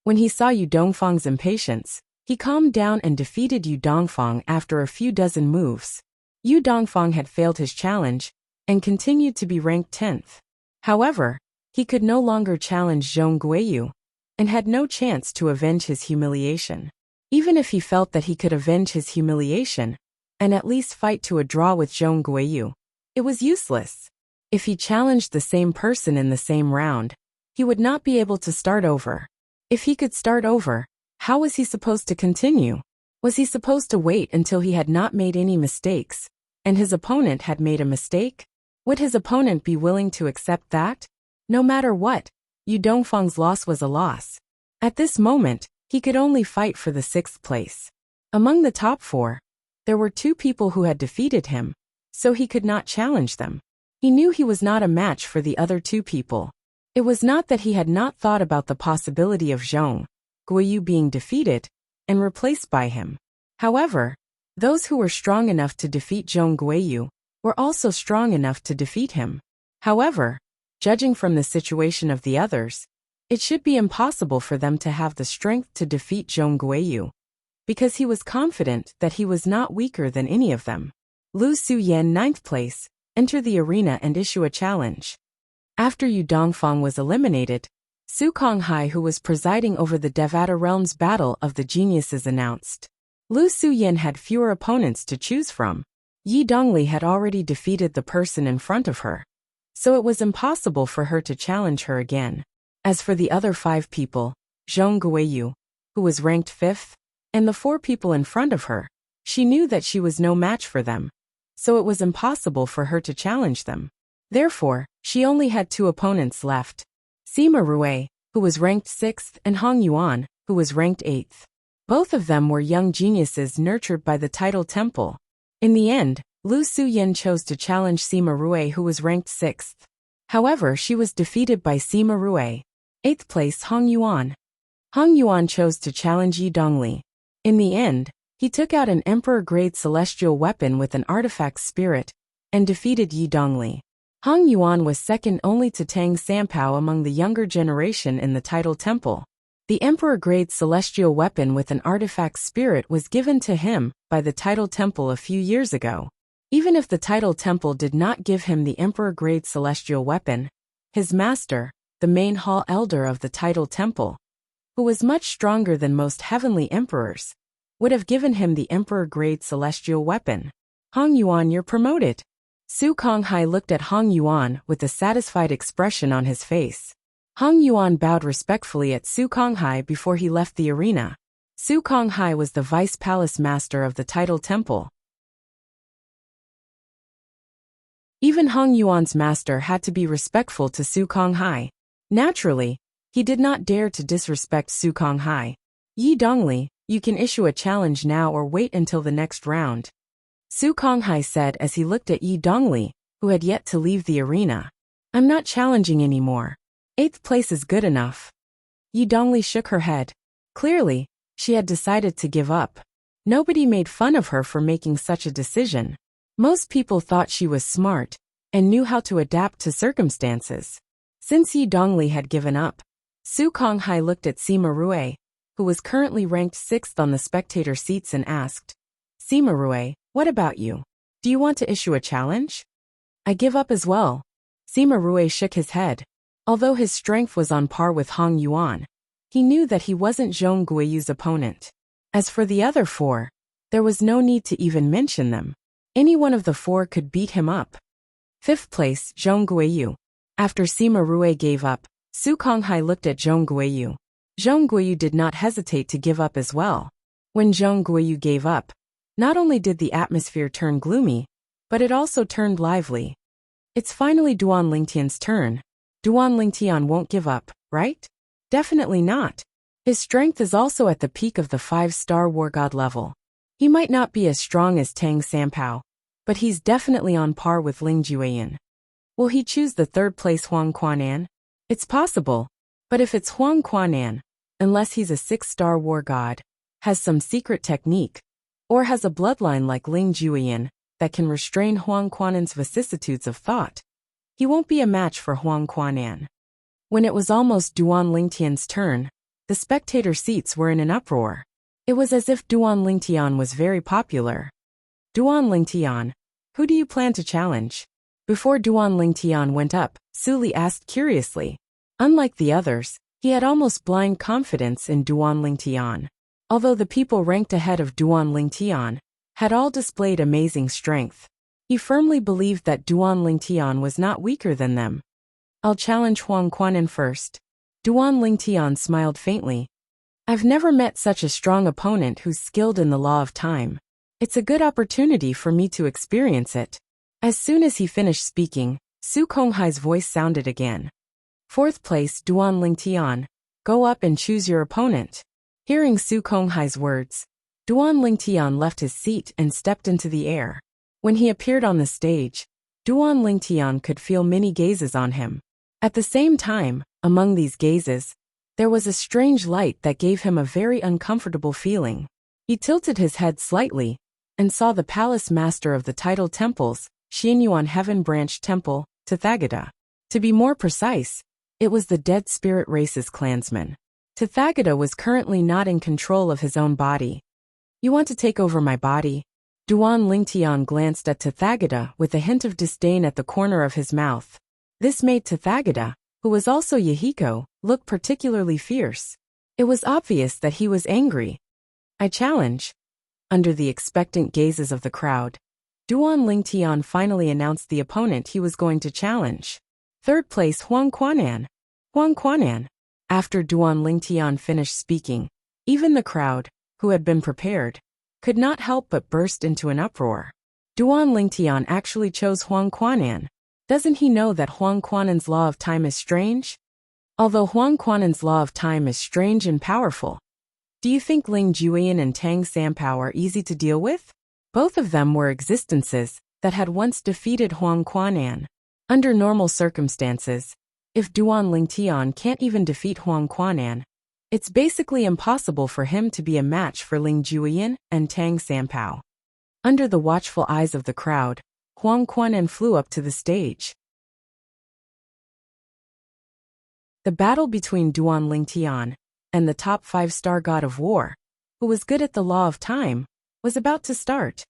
When he saw Yu Dongfang's impatience, he calmed down and defeated Yu Dongfang after a few dozen moves. Yu Dongfang had failed his challenge, and continued to be ranked 10th. However, he could no longer challenge Zhong Guiyu, and had no chance to avenge his humiliation. Even if he felt that he could avenge his humiliation, and at least fight to a draw with Zhong Guiyu, it was useless. If he challenged the same person in the same round, he would not be able to start over. If he could start over, how was he supposed to continue? Was he supposed to wait until he had not made any mistakes, and his opponent had made a mistake? Would his opponent be willing to accept that? No matter what, Yu Dongfang's loss was a loss. At this moment, he could only fight for the 6th place. Among the top 4, there were 2 people who had defeated him, so he could not challenge them. He knew he was not a match for the other 2 people. It was not that he had not thought about the possibility of Zhong Guiyu being defeated and replaced by him. However, those who were strong enough to defeat Zhong Guiyu were also strong enough to defeat him. However, judging from the situation of the others, it should be impossible for them to have the strength to defeat Zhong Guiyu, because he was confident that he was not weaker than any of them. Lu Suyen, 9th place, enter the arena and issue a challenge. After Yu Dongfang was eliminated, Su Konghai, who was presiding over the Devata Realm's Battle of the Geniuses, announced. Lu Suyin had fewer opponents to choose from. Yi Dongli had already defeated the person in front of her, so it was impossible for her to challenge her again. As for the other 5 people, Zhong Guiyu, who was ranked 5th, and the 4 people in front of her, she knew that she was no match for them, so it was impossible for her to challenge them. Therefore, she only had 2 opponents left. Sima Rui, who was ranked 6th, and Hong Yuan, who was ranked 8th. Both of them were young geniuses nurtured by the Title Temple. In the end, Lu Suyin chose to challenge Sima Rui, who was ranked 6th. However, she was defeated by Sima Rui. 8th place Hong Yuan. Hong Yuan chose to challenge Yi Dongli. In the end, he took out an Emperor-grade celestial weapon with an artifact spirit and defeated Yi Dongli. Hong Yuan was second only to Tang Sanpao among the younger generation in the Title Temple. The Emperor-grade celestial weapon with an artifact spirit was given to him by the Title Temple a few years ago. Even if the Title Temple did not give him the Emperor-grade celestial weapon, his master, the main hall elder of the Title Temple, who was much stronger than most heavenly emperors, would have given him the Emperor-grade celestial weapon. Hong Yuan, you're promoted. Su Konghai looked at Hong Yuan with a satisfied expression on his face. Hong Yuan bowed respectfully at Su Konghai before he left the arena. Su Konghai was the vice palace master of the Title Temple. Even Hong Yuan's master had to be respectful to Su Konghai. Naturally, he did not dare to disrespect Su Konghai. Yi Dongli, you can issue a challenge now or wait until the next round, Su Konghai said as he looked at Yi Dongli, who had yet to leave the arena. I'm not challenging anymore. 8th place is good enough. Yi Dongli shook her head. Clearly, she had decided to give up. Nobody made fun of her for making such a decision. Most people thought she was smart and knew how to adapt to circumstances. Since Yi Dongli had given up, Su Konghai looked at Sima Rui, who was currently ranked 6th on the spectator seats, and asked, Sima Rui, what about you? Do you want to issue a challenge? I give up as well. Sima Rui shook his head. Although his strength was on par with Hong Yuan, he knew that he wasn't Zhong Guiyu's opponent. As for the other 4, there was no need to even mention them. Any one of the 4 could beat him up. 5th place, Zhong Guiyu. After Sima Rui gave up, Su Konghai looked at Zhong Guiyu. Zhong Guiyu did not hesitate to give up as well. When Zhong Guiyu gave up, not only did the atmosphere turn gloomy, but it also turned lively. It's finally Duan Lingtian's turn. Duan Lingtian won't give up, right? Definitely not. His strength is also at the peak of the 5-star war god level. He might not be as strong as Tang Sanpao, but he's definitely on par with Ling Jueyan. Will he choose the 3rd place Huang Quanan? It's possible, but if it's Huang Quanan, unless he's a 6-star war god, has some secret technique, or has a bloodline like Ling Jueyan that can restrain Huang Quanan's vicissitudes of thought, he won't be a match for Huang Quanan. When it was almost Duan Lingtian's turn, the spectator seats were in an uproar. It was as if Duan Lingtian was very popular. Duan Lingtian, who do you plan to challenge? Before Duan Lingtian went up, Su Li asked curiously. Unlike the others, he had almost blind confidence in Duan Lingtian. Although the people ranked ahead of Duan Lingtian had all displayed amazing strength, he firmly believed that Duan Lingtian was not weaker than them. I'll challenge Huang Quanan first. Duan Lingtian smiled faintly. I've never met such a strong opponent who's skilled in the law of time. It's a good opportunity for me to experience it. As soon as he finished speaking, Su Konghai's voice sounded again. 4th place Duan Lingtian, go up and choose your opponent. Hearing Su Konghai's words, Duan Lingtian left his seat and stepped into the air. When he appeared on the stage, Duan Lingtian could feel many gazes on him. At the same time, among these gazes, there was a strange light that gave him a very uncomfortable feeling. He tilted his head slightly and saw the palace master of the Title Temples, Xianyuan Heaven Branch Temple, Tathagata. To be more precise, it was the dead spirit race's clansman. Tathagata was currently not in control of his own body. You want to take over my body? Duan Lingtian glanced at Tathagata with a hint of disdain at the corner of his mouth. This made Tathagata, who was also Yahiko, look particularly fierce. It was obvious that he was angry. I challenge. Under the expectant gazes of the crowd, Duan Lingtian finally announced the opponent he was going to challenge. Third place Huang Quanan. Huang Quanan. After Duan Lingtian finished speaking, even the crowd, who had been prepared, could not help but burst into an uproar. Duan Lingtian actually chose Huang Quanan. Doesn't he know that Huang Quanan's law of time is strange? Although Huang Quanan's law of time is strange and powerful, do you think Ling Juyin and Tang Sanpao are easy to deal with? Both of them were existences that had once defeated Huang Quanan. Under normal circumstances, if Duan Lingtian can't even defeat Huang Quanan, it's basically impossible for him to be a match for Ling Juyin and Tang Sanpao. Under the watchful eyes of the crowd, Huang Quanan flew up to the stage. The battle between Duan Lingtian and the top 5-star god of war, who was good at the law of time, was about to start.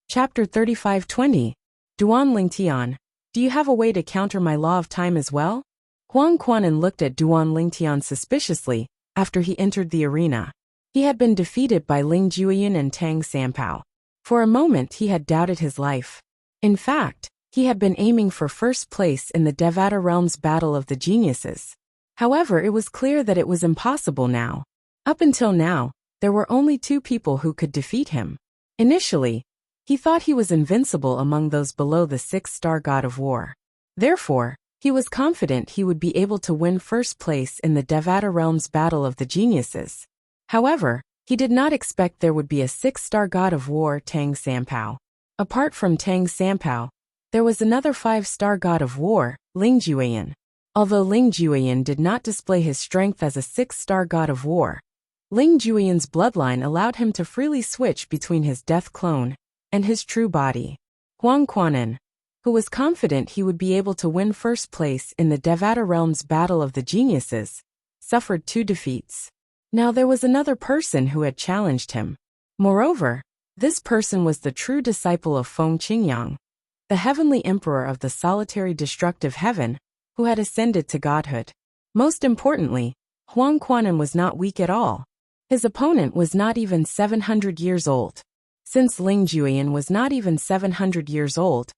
Chapter 35-20. Duan Lingtian, do you have a way to counter my law of time as well? Huang Quanan looked at Duan Lingtian suspiciously after he entered the arena. He had been defeated by Ling Juyin and Tang Sanpao. For a moment he had doubted his life. In fact, he had been aiming for first place in the Devata Realm's Battle of the Geniuses. However, it was clear that it was impossible now. Up until now, there were only 2 people who could defeat him. Initially, he thought he was invincible among those below the 6-star god of war. Therefore, he was confident he would be able to win first place in the Devata Realm's Battle of the Geniuses. However, he did not expect there would be a 6-star god of war, Tang Sanpao. Apart from Tang Sanpao, there was another 5-star god of war, Ling Juyin. Although Ling Juyin did not display his strength as a 6-star god of war, Ling Juyin's bloodline allowed him to freely switch between his death clone and his true body. Huang Quanan, who was confident he would be able to win first place in the Devata Realm's Battle of the Geniuses, suffered 2 defeats. Now there was another person who had challenged him. Moreover, this person was the true disciple of Feng Qingyang, the heavenly emperor of the solitary destructive heaven, who had ascended to godhood. Most importantly, Huang Quanan was not weak at all. His opponent was not even 700 years old. Since Ling Juyin was not even 700 years old,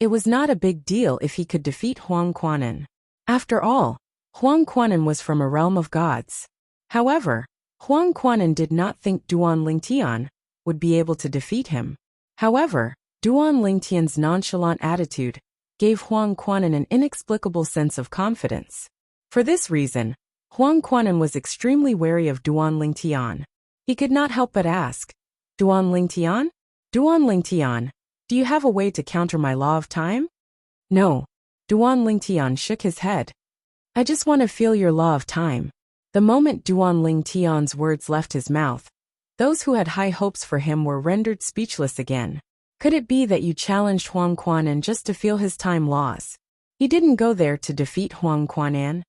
it was not a big deal if he could defeat Huang Quanan. After all, Huang Quanan was from a realm of gods. However, Huang Quanan did not think Duan Lingtian would be able to defeat him. However, Duan Lingtian's nonchalant attitude gave Huang Quanan an inexplicable sense of confidence. For this reason, Huang Quanan was extremely wary of Duan Lingtian. He could not help but ask, Duan Lingtian? Duan Lingtian, do you have a way to counter my law of time? No. Duan Lingtian shook his head. I just want to feel your law of time. The moment Duan Lingtian's words left his mouth, those who had high hopes for him were rendered speechless again. Could it be that you challenged Huang Quanan just to feel his time laws? He didn't go there to defeat Huang Quanan.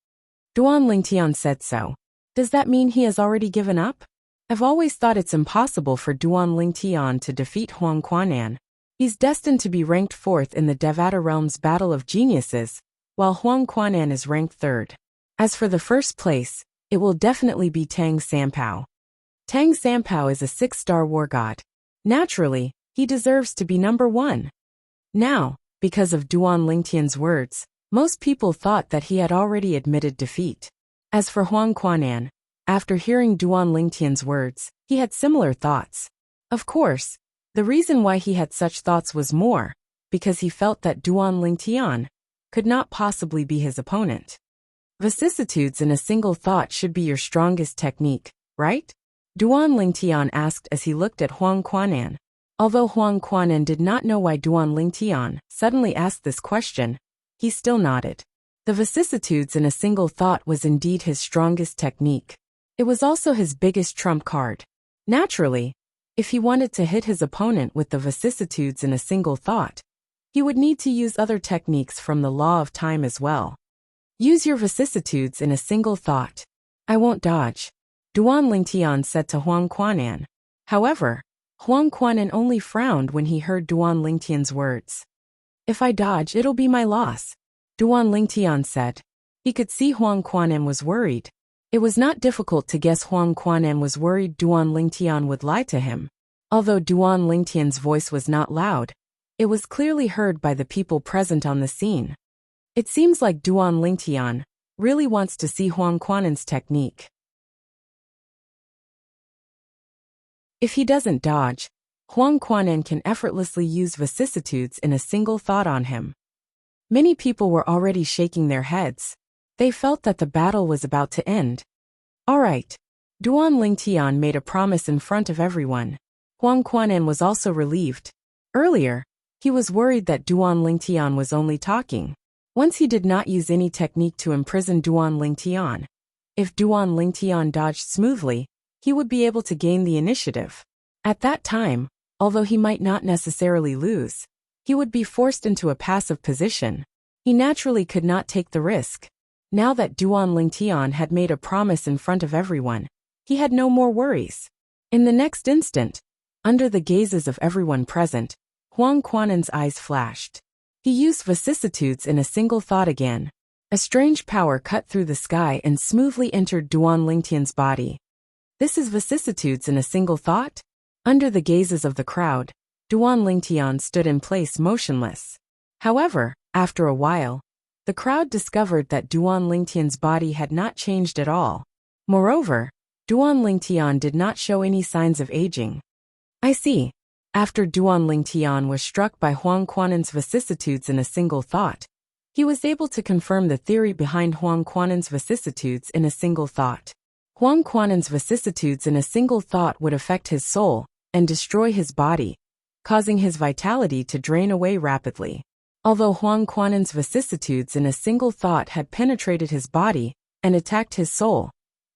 Duan Lingtian said so. Does that mean he has already given up? I've always thought it's impossible for Duan Lingtian to defeat Huang Quanan. He's destined to be ranked 4th in the Devata Realm's Battle of Geniuses, while Huang Quanan is ranked 3rd. As for the first place, it will definitely be Tang Sanpao. Tang Sanpao is a 6-star war god. Naturally, he deserves to be number 1. Now, because of Duan Lingtian's words, most people thought that he had already admitted defeat. As for Huang Quanan, after hearing Duan Lingtian's words, he had similar thoughts. Of course, the reason why he had such thoughts was more because he felt that Duan Lingtian could not possibly be his opponent. Vicissitudes in a single thought should be your strongest technique, right? Duan Lingtian asked as he looked at Huang Quanan. Although Huang Quanan did not know why Duan Lingtian suddenly asked this question, he still nodded. The vicissitudes in a single thought was indeed his strongest technique. It was also his biggest trump card. Naturally, if he wanted to hit his opponent with the vicissitudes in a single thought, he would need to use other techniques from the law of time as well. Use your vicissitudes in a single thought. I won't dodge, Duan Lingtian said to Huang Quanan. However, Huang Quanan only frowned when he heard Duan Lingtian's words. If I dodge, it'll be my loss, Duan Lingtian said. He could see Huang Quanan was worried. It was not difficult to guess Huang Quanan was worried Duan Lingtian would lie to him. Although Duan Lingtian's voice was not loud, it was clearly heard by the people present on the scene. It seems like Duan Lingtian really wants to see Huang Quanan's technique. If he doesn't dodge, Huang Quanan can effortlessly use vicissitudes in a single thought on him. Many people were already shaking their heads. They felt that the battle was about to end. All right. Duan Lingtian made a promise in front of everyone. Huang Quanan was also relieved. Earlier, he was worried that Duan Lingtian was only talking. Once he did not use any technique to imprison Duan Lingtian. If Duan Lingtian dodged smoothly, he would be able to gain the initiative. At that time, although he might not necessarily lose, he would be forced into a passive position. He naturally could not take the risk. Now that Duan Lingtian had made a promise in front of everyone, he had no more worries. In the next instant, under the gazes of everyone present, Huang Quanan's eyes flashed. He used vicissitudes in a single thought again. A strange power cut through the sky and smoothly entered Duan Lingtian's body. This is vicissitudes in a single thought? Under the gazes of the crowd, Duan Lingtian stood in place motionless. However, after a while, the crowd discovered that Duan Lingtian's body had not changed at all. Moreover, Duan Lingtian did not show any signs of aging. I see. After Duan Lingtian was struck by Huang Quanan's vicissitudes in a single thought, he was able to confirm the theory behind Huang Quanan's vicissitudes in a single thought. Huang Quanan's vicissitudes in a single thought would affect his soul and destroy his body, causing his vitality to drain away rapidly. Although Huang Quanan's vicissitudes in a single thought had penetrated his body and attacked his soul,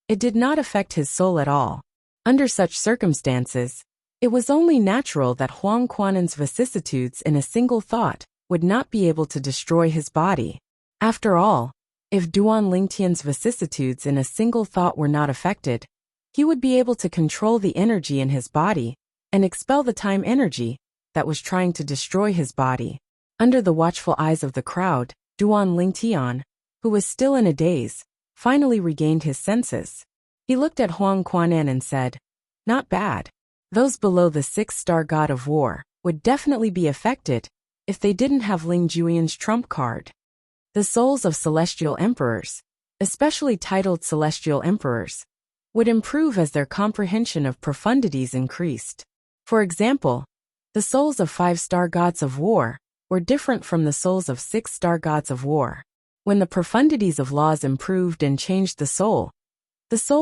it did not affect his soul at all. Under such circumstances, it was only natural that Huang Quanan's vicissitudes in a single thought would not be able to destroy his body. After all, if Duan Lingtian's vicissitudes in a single thought were not affected, he would be able to control the energy in his body and expel the time energy that was trying to destroy his body. Under the watchful eyes of the crowd, Duan Lingtian, who was still in a daze, finally regained his senses. He looked at Huang Quanan and said, "Not bad. Those below the 6-star god of war would definitely be affected if they didn't have Ling Juyan's trump card. The souls of celestial emperors, especially titled celestial emperors, would improve as their comprehension of profundities increased. For example, the souls of 5-star gods of war were different from the souls of 6-star gods of war. When the profundities of laws improved and changed the soul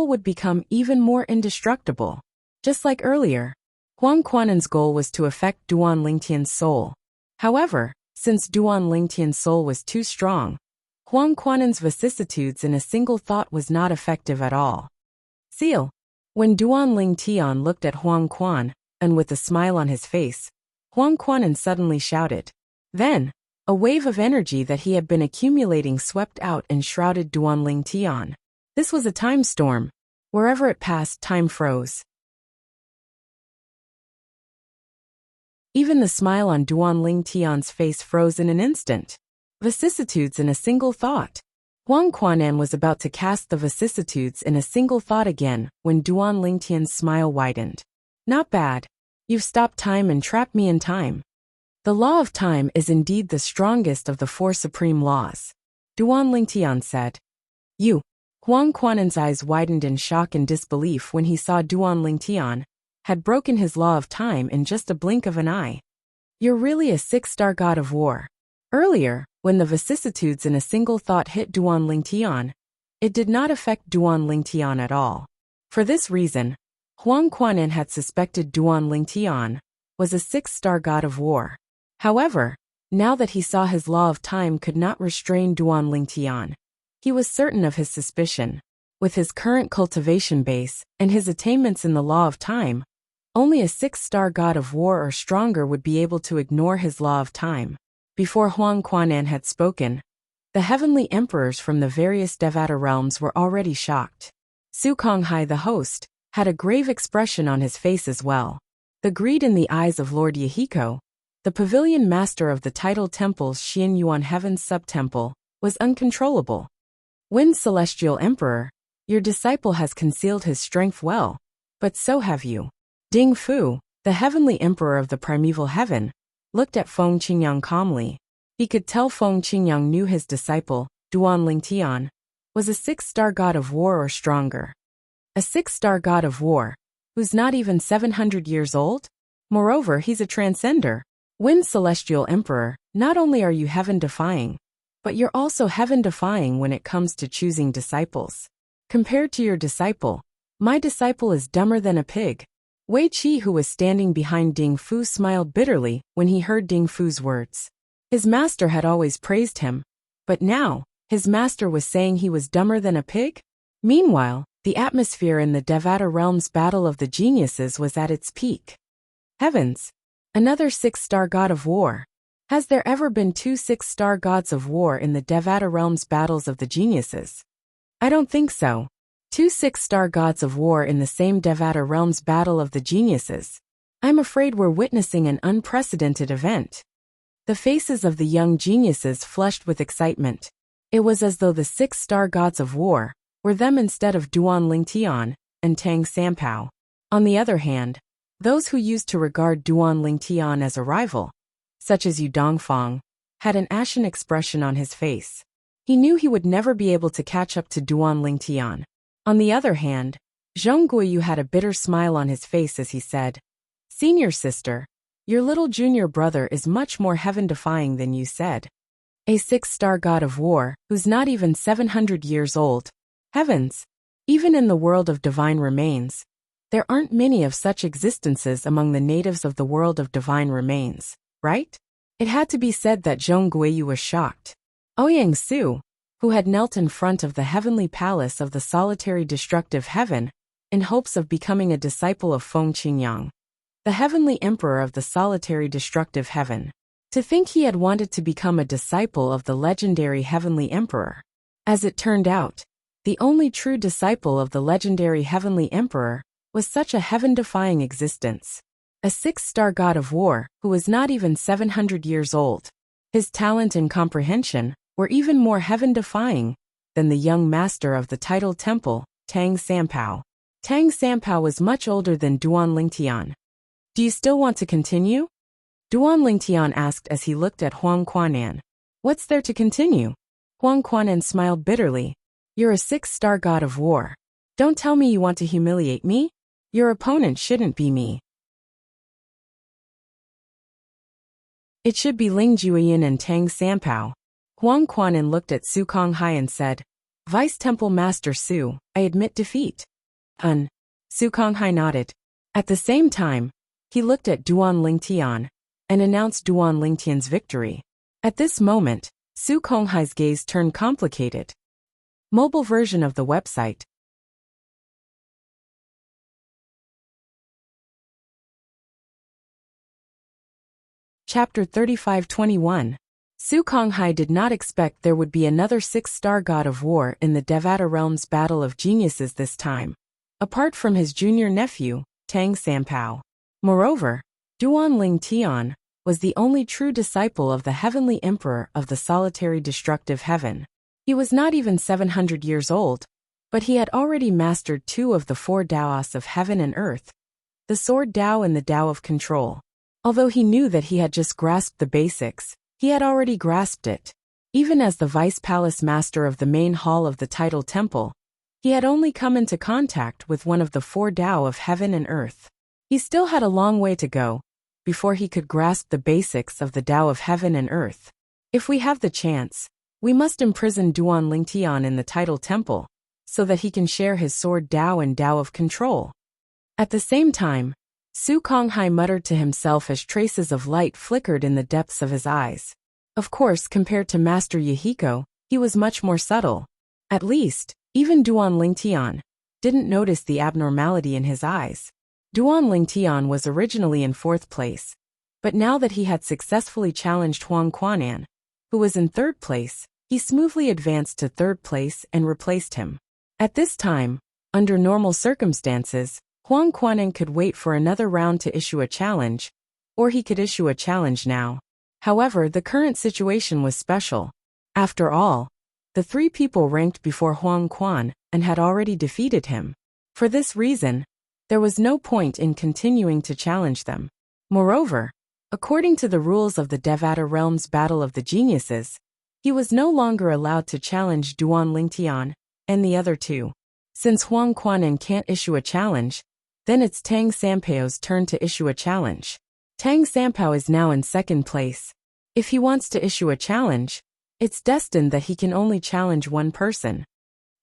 would become even more indestructible. Just like earlier, Huang Quanan's goal was to affect Duan Lingtian's soul. However, since Duan Lingtian's soul was too strong, Huang Quanan's vicissitudes in a single thought was not effective at all. Seal. When Duan Lingtian looked at Huang Quan, and with a smile on his face, Huang Quanan suddenly shouted. Then, a wave of energy that he had been accumulating swept out and shrouded Duan Lingtian. This was a time storm. Wherever it passed, time froze. Even the smile on Duan Lingtian's face froze in an instant. Vicissitudes in a single thought. Huang Quanan was about to cast the vicissitudes in a single thought again when Duan Lingtian's smile widened. Not bad. You've stopped time and trapped me in time. The law of time is indeed the strongest of the 4 supreme laws, Duan Lingtian said. You. Huang Quanan's eyes widened in shock and disbelief when he saw Duan Lingtian had broken his law of time in just a blink of an eye. You're really a 6-star god of war. Earlier, when the vicissitudes in a single thought hit Duan Lingtian, it did not affect Duan Lingtian at all. For this reason, Huang Quanan had suspected Duan Lingtian was a 6-star god of war. However, now that he saw his law of time could not restrain Duan Lingtian, he was certain of his suspicion. With his current cultivation base and his attainments in the law of time, only a 6-star god of war or stronger would be able to ignore his law of time. Before Huang Quanan had spoken, the heavenly emperors from the various Devata realms were already shocked. Su Konghai the host had a grave expression on his face as well. The greed in the eyes of Lord Yahiko, the pavilion master of the title temple's Xian Yuan Heaven's subtemple, was uncontrollable. Wind Celestial Emperor, your disciple has concealed his strength well, but so have you. Ding Fu, the heavenly emperor of the primeval heaven, looked at Feng Qingyang calmly. He could tell Feng Qingyang knew his disciple, Duan Lingtian, was a 6-star god of war or stronger. A 6-star god of war, who's not even 700 years old? Moreover, he's a transcender. Wind Celestial Emperor, not only are you heaven-defying, but you're also heaven-defying when it comes to choosing disciples. Compared to your disciple, my disciple is dumber than a pig. Wei Qi, who was standing behind Ding Fu, smiled bitterly when he heard Ding Fu's words. His master had always praised him, but now, his master was saying he was dumber than a pig? Meanwhile, the atmosphere in the Devata realm's battle of the geniuses was at its peak. Heavens! Another 6-star god of war. Has there ever been 2 6-star gods of war in the Devata realm's battles of the geniuses? I don't think so. 2 6-star gods of war in the same Devata realm's battle of the geniuses. I'm afraid we're witnessing an unprecedented event. The faces of the young geniuses flushed with excitement. It was as though the 6-star gods of war were them instead of Duan Lingtian and Tang Sanpao. On the other hand, those who used to regard Duan Lingtian as a rival, such as Yu Dongfang, had an ashen expression on his face. He knew he would never be able to catch up to Duan Lingtian. On the other hand, Zhong Guiyu had a bitter smile on his face as he said, "Senior sister, your little junior brother is much more heaven-defying than you said. A 6-star god of war, who's not even 700 years old. Heavens! Even in the world of divine remains, there aren't many of such existences among the natives of the world of divine remains, right?" It had to be said that Zhong Guiyu was shocked. Ouyang Su, who had knelt in front of the heavenly palace of the solitary destructive heaven, in hopes of becoming a disciple of Feng Qingyang, the heavenly emperor of the solitary destructive heaven. To think he had wanted to become a disciple of the legendary heavenly emperor. As it turned out, the only true disciple of the legendary heavenly emperor was such a heaven-defying existence. A 6-star god of war who was not even 700 years old. His talent and comprehension were even more heaven-defying than the young master of the title temple, Tang Sanpao. Tang Sanpao was much older than Duan Lingtian. "Do you still want to continue?" Duan Lingtian asked as he looked at Huang Quanan. "What's there to continue?" Huang Quanan smiled bitterly. "You're a 6-star god of war. Don't tell me you want to humiliate me? Your opponent shouldn't be me. It should be Ling Juyin and Tang Sanpao." Huang Quanan looked at Su Konghai and said, "Vice Temple Master Su, I admit defeat." Su Konghai nodded. At the same time, he looked at Duan Lingtian and announced Duan Lingtian's victory. At this moment, Su Konghai's gaze turned complicated. Mobile version of the website. Chapter 35-21. Su Konghai did not expect there would be another 6-star god of war in the Devata realm's battle of geniuses this time, apart from his junior nephew, Tang Sanpao. Moreover, Duan Lingtian was the only true disciple of the heavenly emperor of the solitary destructive heaven. He was not even 700 years old, but he had already mastered 2 of the 4 Daos of heaven and earth, the Sword Dao and the Dao of Control. Although he knew that he had just grasped the basics, he had already grasped it. Even as the vice palace master of the main hall of the title temple, he had only come into contact with one of the 4 Dao of heaven and earth. He still had a long way to go before he could grasp the basics of the Dao of heaven and earth. If we have the chance, we must imprison Duan Lingtian in the title temple, so that he can share his Sword Dao and Dao of Control. At the same time, Su Konghai muttered to himself as traces of light flickered in the depths of his eyes. Of course, compared to Master Yahiko, he was much more subtle. At least, even Duan Lingtian didn't notice the abnormality in his eyes. Duan Lingtian was originally in 4th place, but now that he had successfully challenged Huang Quanan, who was in 3rd place, he smoothly advanced to 3rd place and replaced him. At this time, under normal circumstances, Huang Quanin could wait for another round to issue a challenge, or he could issue a challenge now. However, the current situation was special. After all, the three people ranked before Huang Quan and had already defeated him. For this reason, there was no point in continuing to challenge them. Moreover, according to the rules of the Devata Realm's Battle of the Geniuses, he was no longer allowed to challenge Duan Lingtian and the other two. Since Huang Quanin can't issue a challenge, then it's Tang Sampao's turn to issue a challenge. Tang Sampao is now in second place. If he wants to issue a challenge, it's destined that he can only challenge one person.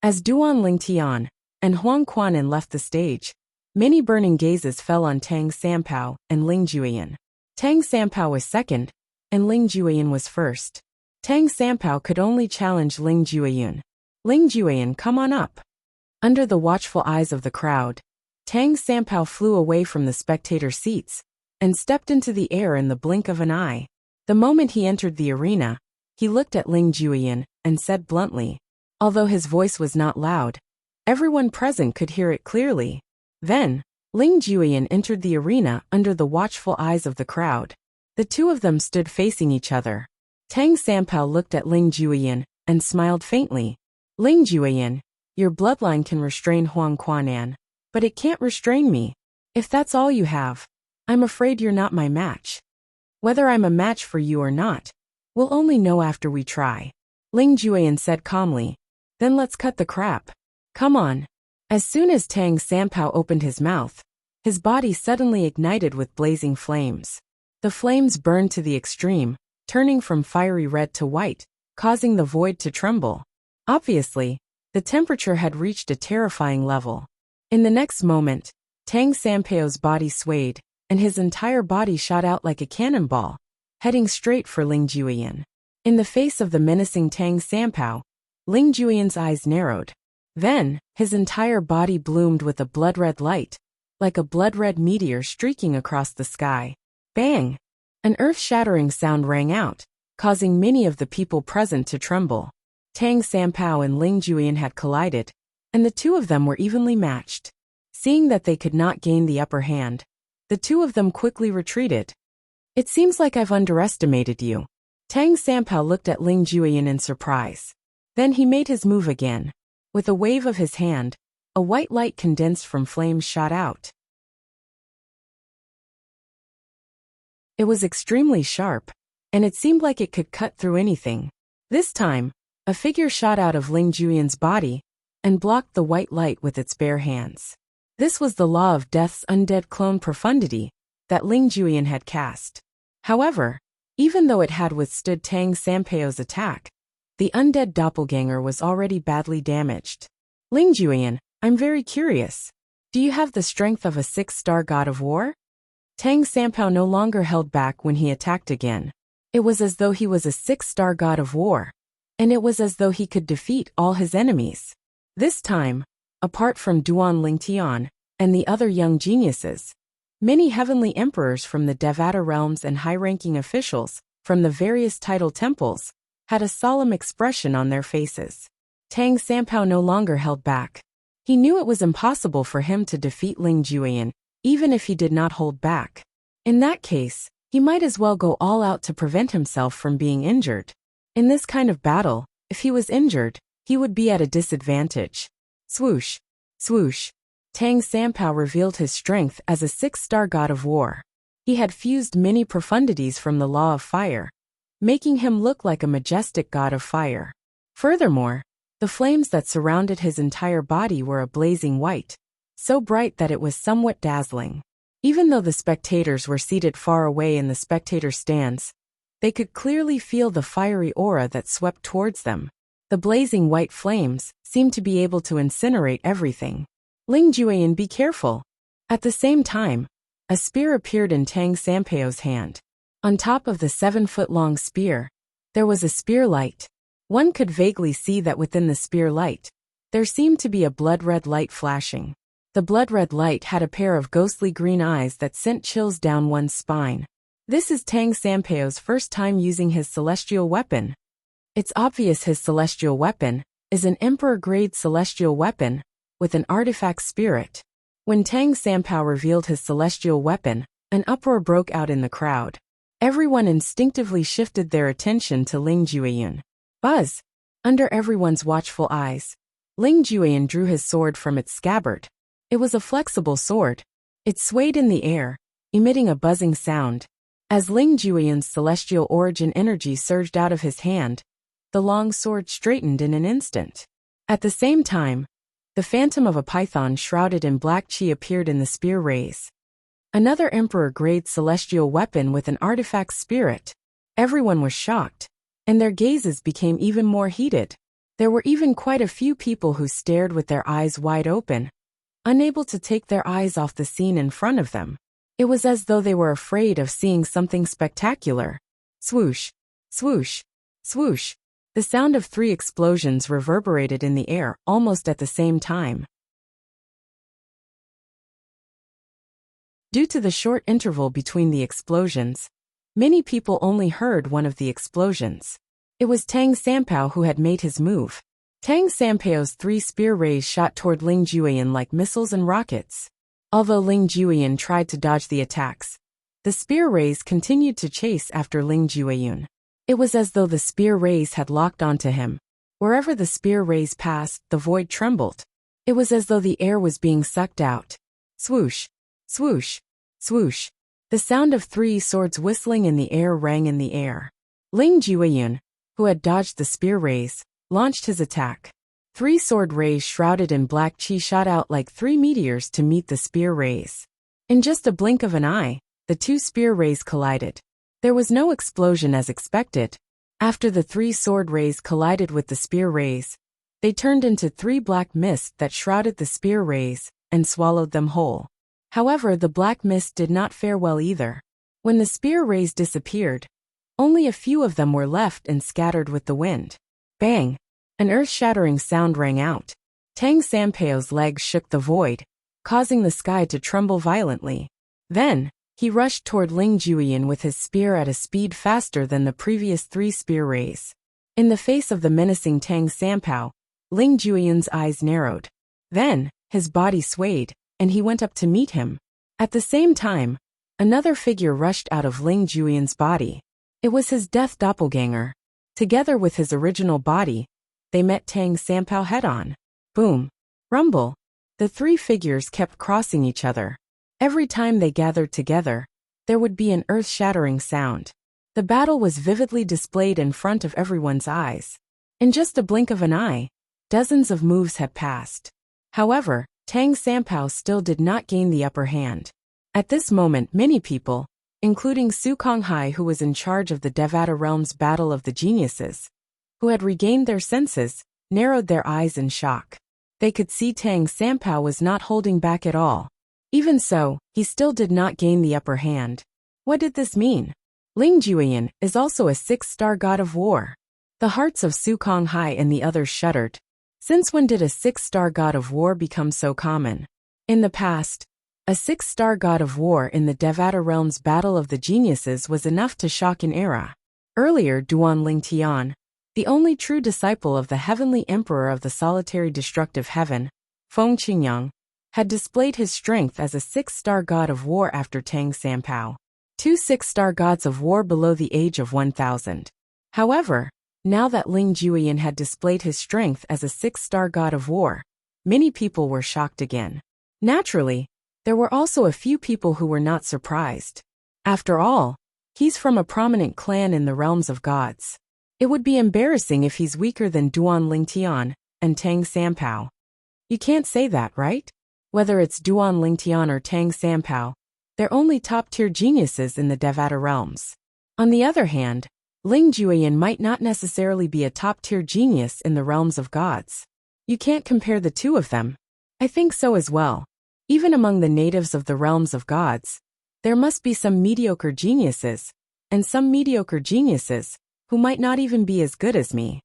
As Duan Lingtian and Huang Quanin left the stage, many burning gazes fell on Tang Sampao and Ling Juyin. Tang Sampao was second, and Ling Juyin was first. Tang Sampao could only challenge Ling Juyin. Ling Juyin, come on up. Under the watchful eyes of the crowd, Tang Sampao flew away from the spectator seats and stepped into the air in the blink of an eye. The moment he entered the arena, he looked at Ling Juyin and said bluntly, although his voice was not loud, everyone present could hear it clearly. Then, Ling Juyin entered the arena under the watchful eyes of the crowd. The two of them stood facing each other. Tang Sampao looked at Ling Juyin and smiled faintly. Ling Juyin, your bloodline can restrain Huang Quanan, but it can't restrain me. If that's all you have, I'm afraid you're not my match. Whether I'm a match for you or not, we'll only know after we try. Ling Juyin said calmly. Then let's cut the crap. Come on. As soon as Tang Sampao opened his mouth, his body suddenly ignited with blazing flames. The flames burned to the extreme, turning from fiery red to white, causing the void to tremble. Obviously, the temperature had reached a terrifying level. In the next moment, Tang Sampao's body swayed, and his entire body shot out like a cannonball, heading straight for Ling Juyin. In the face of the menacing Tang Sampao, Ling Juyan's eyes narrowed. Then, his entire body bloomed with a blood-red light, like a blood-red meteor streaking across the sky. Bang! An earth-shattering sound rang out, causing many of the people present to tremble. Tang Sampao and Ling Juyin had collided, and the two of them were evenly matched. Seeing that they could not gain the upper hand, the two of them quickly retreated. It seems like I've underestimated you. Tang Sampao looked at Ling Juyin in surprise. Then he made his move again. With a wave of his hand, a white light condensed from flames shot out. It was extremely sharp, and it seemed like it could cut through anything. This time, a figure shot out of Ling Juyin's body and blocked the white light with its bare hands. This was the law of death's undead clone profundity that Ling Juyin had cast. However, even though it had withstood Tang Sampao's attack, the undead doppelganger was already badly damaged. Ling Juyin, I'm very curious. Do you have the strength of a 6-star god of war? Tang Sampao no longer held back when he attacked again. It was as though he was a 6-star god of war, and it was as though he could defeat all his enemies. This time, apart from Duan Lingtian and the other young geniuses, many heavenly emperors from the Devata realms and high-ranking officials from the various tidal temples had a solemn expression on their faces. Tang Sampao no longer held back. He knew it was impossible for him to defeat Ling Juyin, even if he did not hold back. In that case, he might as well go all out to prevent himself from being injured. In this kind of battle, if he was injured, he would be at a disadvantage. Swoosh, swoosh. Tang Sampao revealed his strength as a 6-star god of war. He had fused many profundities from the law of fire, making him look like a majestic god of fire. Furthermore, the flames that surrounded his entire body were a blazing white, so bright that it was somewhat dazzling. Even though the spectators were seated far away in the spectator stands, they could clearly feel the fiery aura that swept towards them. The blazing white flames seemed to be able to incinerate everything. Ling Juyin, be careful. At the same time, a spear appeared in Tang Sampao's hand. On top of the 7-foot-long spear, there was a spear light. One could vaguely see that within the spear light, there seemed to be a blood-red light flashing. The blood-red light had a pair of ghostly green eyes that sent chills down one's spine. This is Tang Sampao's first time using his celestial weapon. It's obvious his celestial weapon is an emperor-grade celestial weapon with an artifact spirit. When Tang Sanpao revealed his celestial weapon, an uproar broke out in the crowd. Everyone instinctively shifted their attention to Ling Jueyun. Buzz! Under everyone's watchful eyes, Ling Jueyun drew his sword from its scabbard. It was a flexible sword. It swayed in the air, emitting a buzzing sound. As Ling Jueyun's celestial origin energy surged out of his hand, the long sword straightened in an instant. At the same time, the phantom of a python shrouded in black qi appeared in the spear rays. Another emperor-grade celestial weapon with an artifact spirit. Everyone was shocked, and their gazes became even more heated. There were even quite a few people who stared with their eyes wide open, unable to take their eyes off the scene in front of them. It was as though they were afraid of seeing something spectacular. Swoosh, swoosh, swoosh. The sound of 3 explosions reverberated in the air almost at the same time. Due to the short interval between the explosions, many people only heard one of the explosions. It was Tang Sanpao who had made his move. Tang Sanpao's 3 spear rays shot toward Ling Jueyun like missiles and rockets. Although Ling Jueyun tried to dodge the attacks, the spear rays continued to chase after Ling Jueyun. It was as though the spear rays had locked onto him. Wherever the spear rays passed, the void trembled. It was as though the air was being sucked out. Swoosh, swoosh, swoosh. The sound of 3 swords whistling in the air rang in the air. Ling Jueyun, who had dodged the spear rays, launched his attack. 3 sword rays shrouded in black qi shot out like 3 meteors to meet the spear rays. In just a blink of an eye, the 2 spear rays collided. There was no explosion as expected. After the 3 sword rays collided with the spear rays, they turned into 3 black mists that shrouded the spear rays and swallowed them whole. However, the black mist did not fare well either. When the spear rays disappeared, only a few of them were left and scattered with the wind. Bang! An earth-shattering sound rang out. Tang Sanpao's legs shook the void, causing the sky to tremble violently. Then, he rushed toward Ling Jueyun with his spear at a speed faster than the previous 3 spear rays. In the face of the menacing Tang Sanpao, Ling Jueyun's eyes narrowed. Then, his body swayed, and he went up to meet him. At the same time, another figure rushed out of Ling Jueyun's body. It was his death doppelganger. Together with his original body, they met Tang Sanpao head-on. Boom! Rumble! The 3 figures kept crossing each other. Every time they gathered together, there would be an earth-shattering sound. The battle was vividly displayed in front of everyone's eyes. In just a blink of an eye, dozens of moves had passed. However, Tang Sanpao still did not gain the upper hand. At this moment, many people, including Su Konghai, who was in charge of the Devata Realm's Battle of the Geniuses, who had regained their senses, narrowed their eyes in shock. They could see Tang Sanpao was not holding back at all. Even so, he still did not gain the upper hand. What did this mean? Ling Jueyun is also a 6-star god of war. The hearts of Su Konghai and the others shuddered. Since when did a 6-star god of war become so common? In the past, a 6-star god of war in the Devata Realm's Battle of the Geniuses was enough to shock an era. Earlier, Duan Lingtian, the only true disciple of the heavenly emperor of the solitary destructive heaven, Feng Qingyang, had displayed his strength as a 6-star god of war after Tang Sanpao. 2 6-star gods of war below the age of 1,000. However, now that Ling Jueyun had displayed his strength as a 6-star god of war, many people were shocked again. Naturally, there were also a few people who were not surprised. After all, he's from a prominent clan in the realms of gods. It would be embarrassing if he's weaker than Duan Lingtian and Tang Sanpao. You can't say that, right? Whether it's Duan Lingtian or Tang Sanpao, they're only top-tier geniuses in the Devata realms. On the other hand, Ling Jueyun might not necessarily be a top-tier genius in the realms of gods. You can't compare the two of them. I think so as well. Even among the natives of the realms of gods, there must be some mediocre geniuses, and some mediocre geniuses who might not even be as good as me.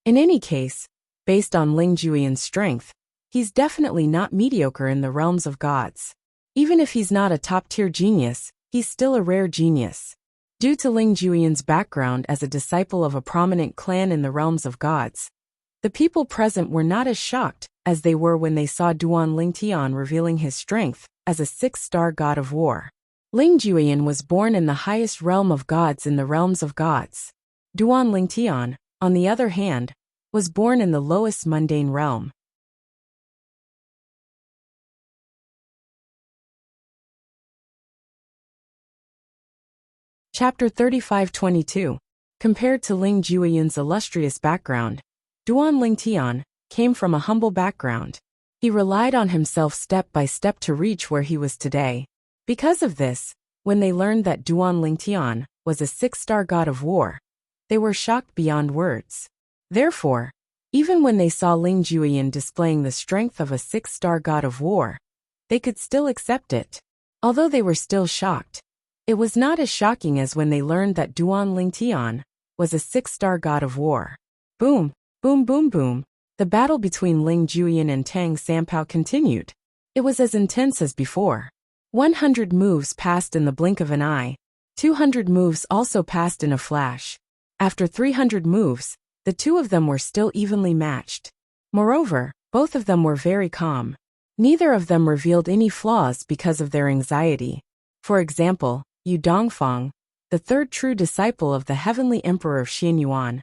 In any case, based on Ling Jueyun's strength, he's definitely not mediocre in the realms of gods. Even if he's not a top-tier genius, he's still a rare genius. Due to Ling Jueyun's background as a disciple of a prominent clan in the realms of gods, the people present were not as shocked as they were when they saw Duan Lingtian revealing his strength as a six-star god of war. Ling Juyin was born in the highest realm of gods in the realms of gods. Duan Lingtian, on the other hand, was born in the lowest mundane realm. Chapter 35-22. Compared to Ling Juiyin's illustrious background, Duan Lingtian came from a humble background. He relied on himself step by step to reach where he was today. Because of this, when they learned that Duan Lingtian was a six-star god of war, they were shocked beyond words. Therefore, even when they saw Ling Juyin displaying the strength of a six-star god of war, they could still accept it. Although they were still shocked, it was not as shocking as when they learned that Duan Lingtian was a six-star god of war. Boom, boom, boom, boom. The battle between Ling Juyin and Tang Sanpao continued. It was as intense as before. 100 moves passed in the blink of an eye. 200 moves also passed in a flash. After 300 moves, the two of them were still evenly matched. Moreover, both of them were very calm. Neither of them revealed any flaws because of their anxiety. For example, Yu Dongfang, the third true disciple of the heavenly emperor Xianyuan,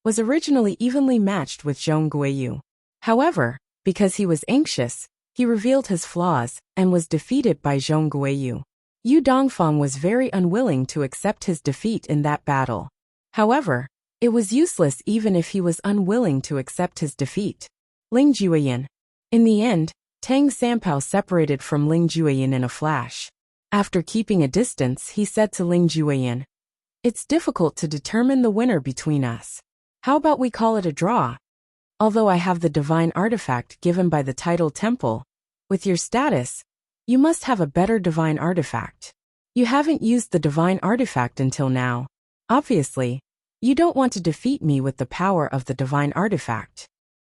was originally evenly matched with Zhong Guiyu. However, because he was anxious, he revealed his flaws and was defeated by Zhong Guiyu. Yu Dongfang was very unwilling to accept his defeat in that battle. However, it was useless even if he was unwilling to accept his defeat. Ling Juyin. In the end, Tang Sanpao separated from Ling Juyin in a flash. After keeping a distance, he said to Ling Juyin, "It's difficult to determine the winner between us. How about we call it a draw? Although I have the divine artifact given by the title temple, with your status, you must have a better divine artifact. You haven't used the divine artifact until now. Obviously, you don't want to defeat me with the power of the divine artifact.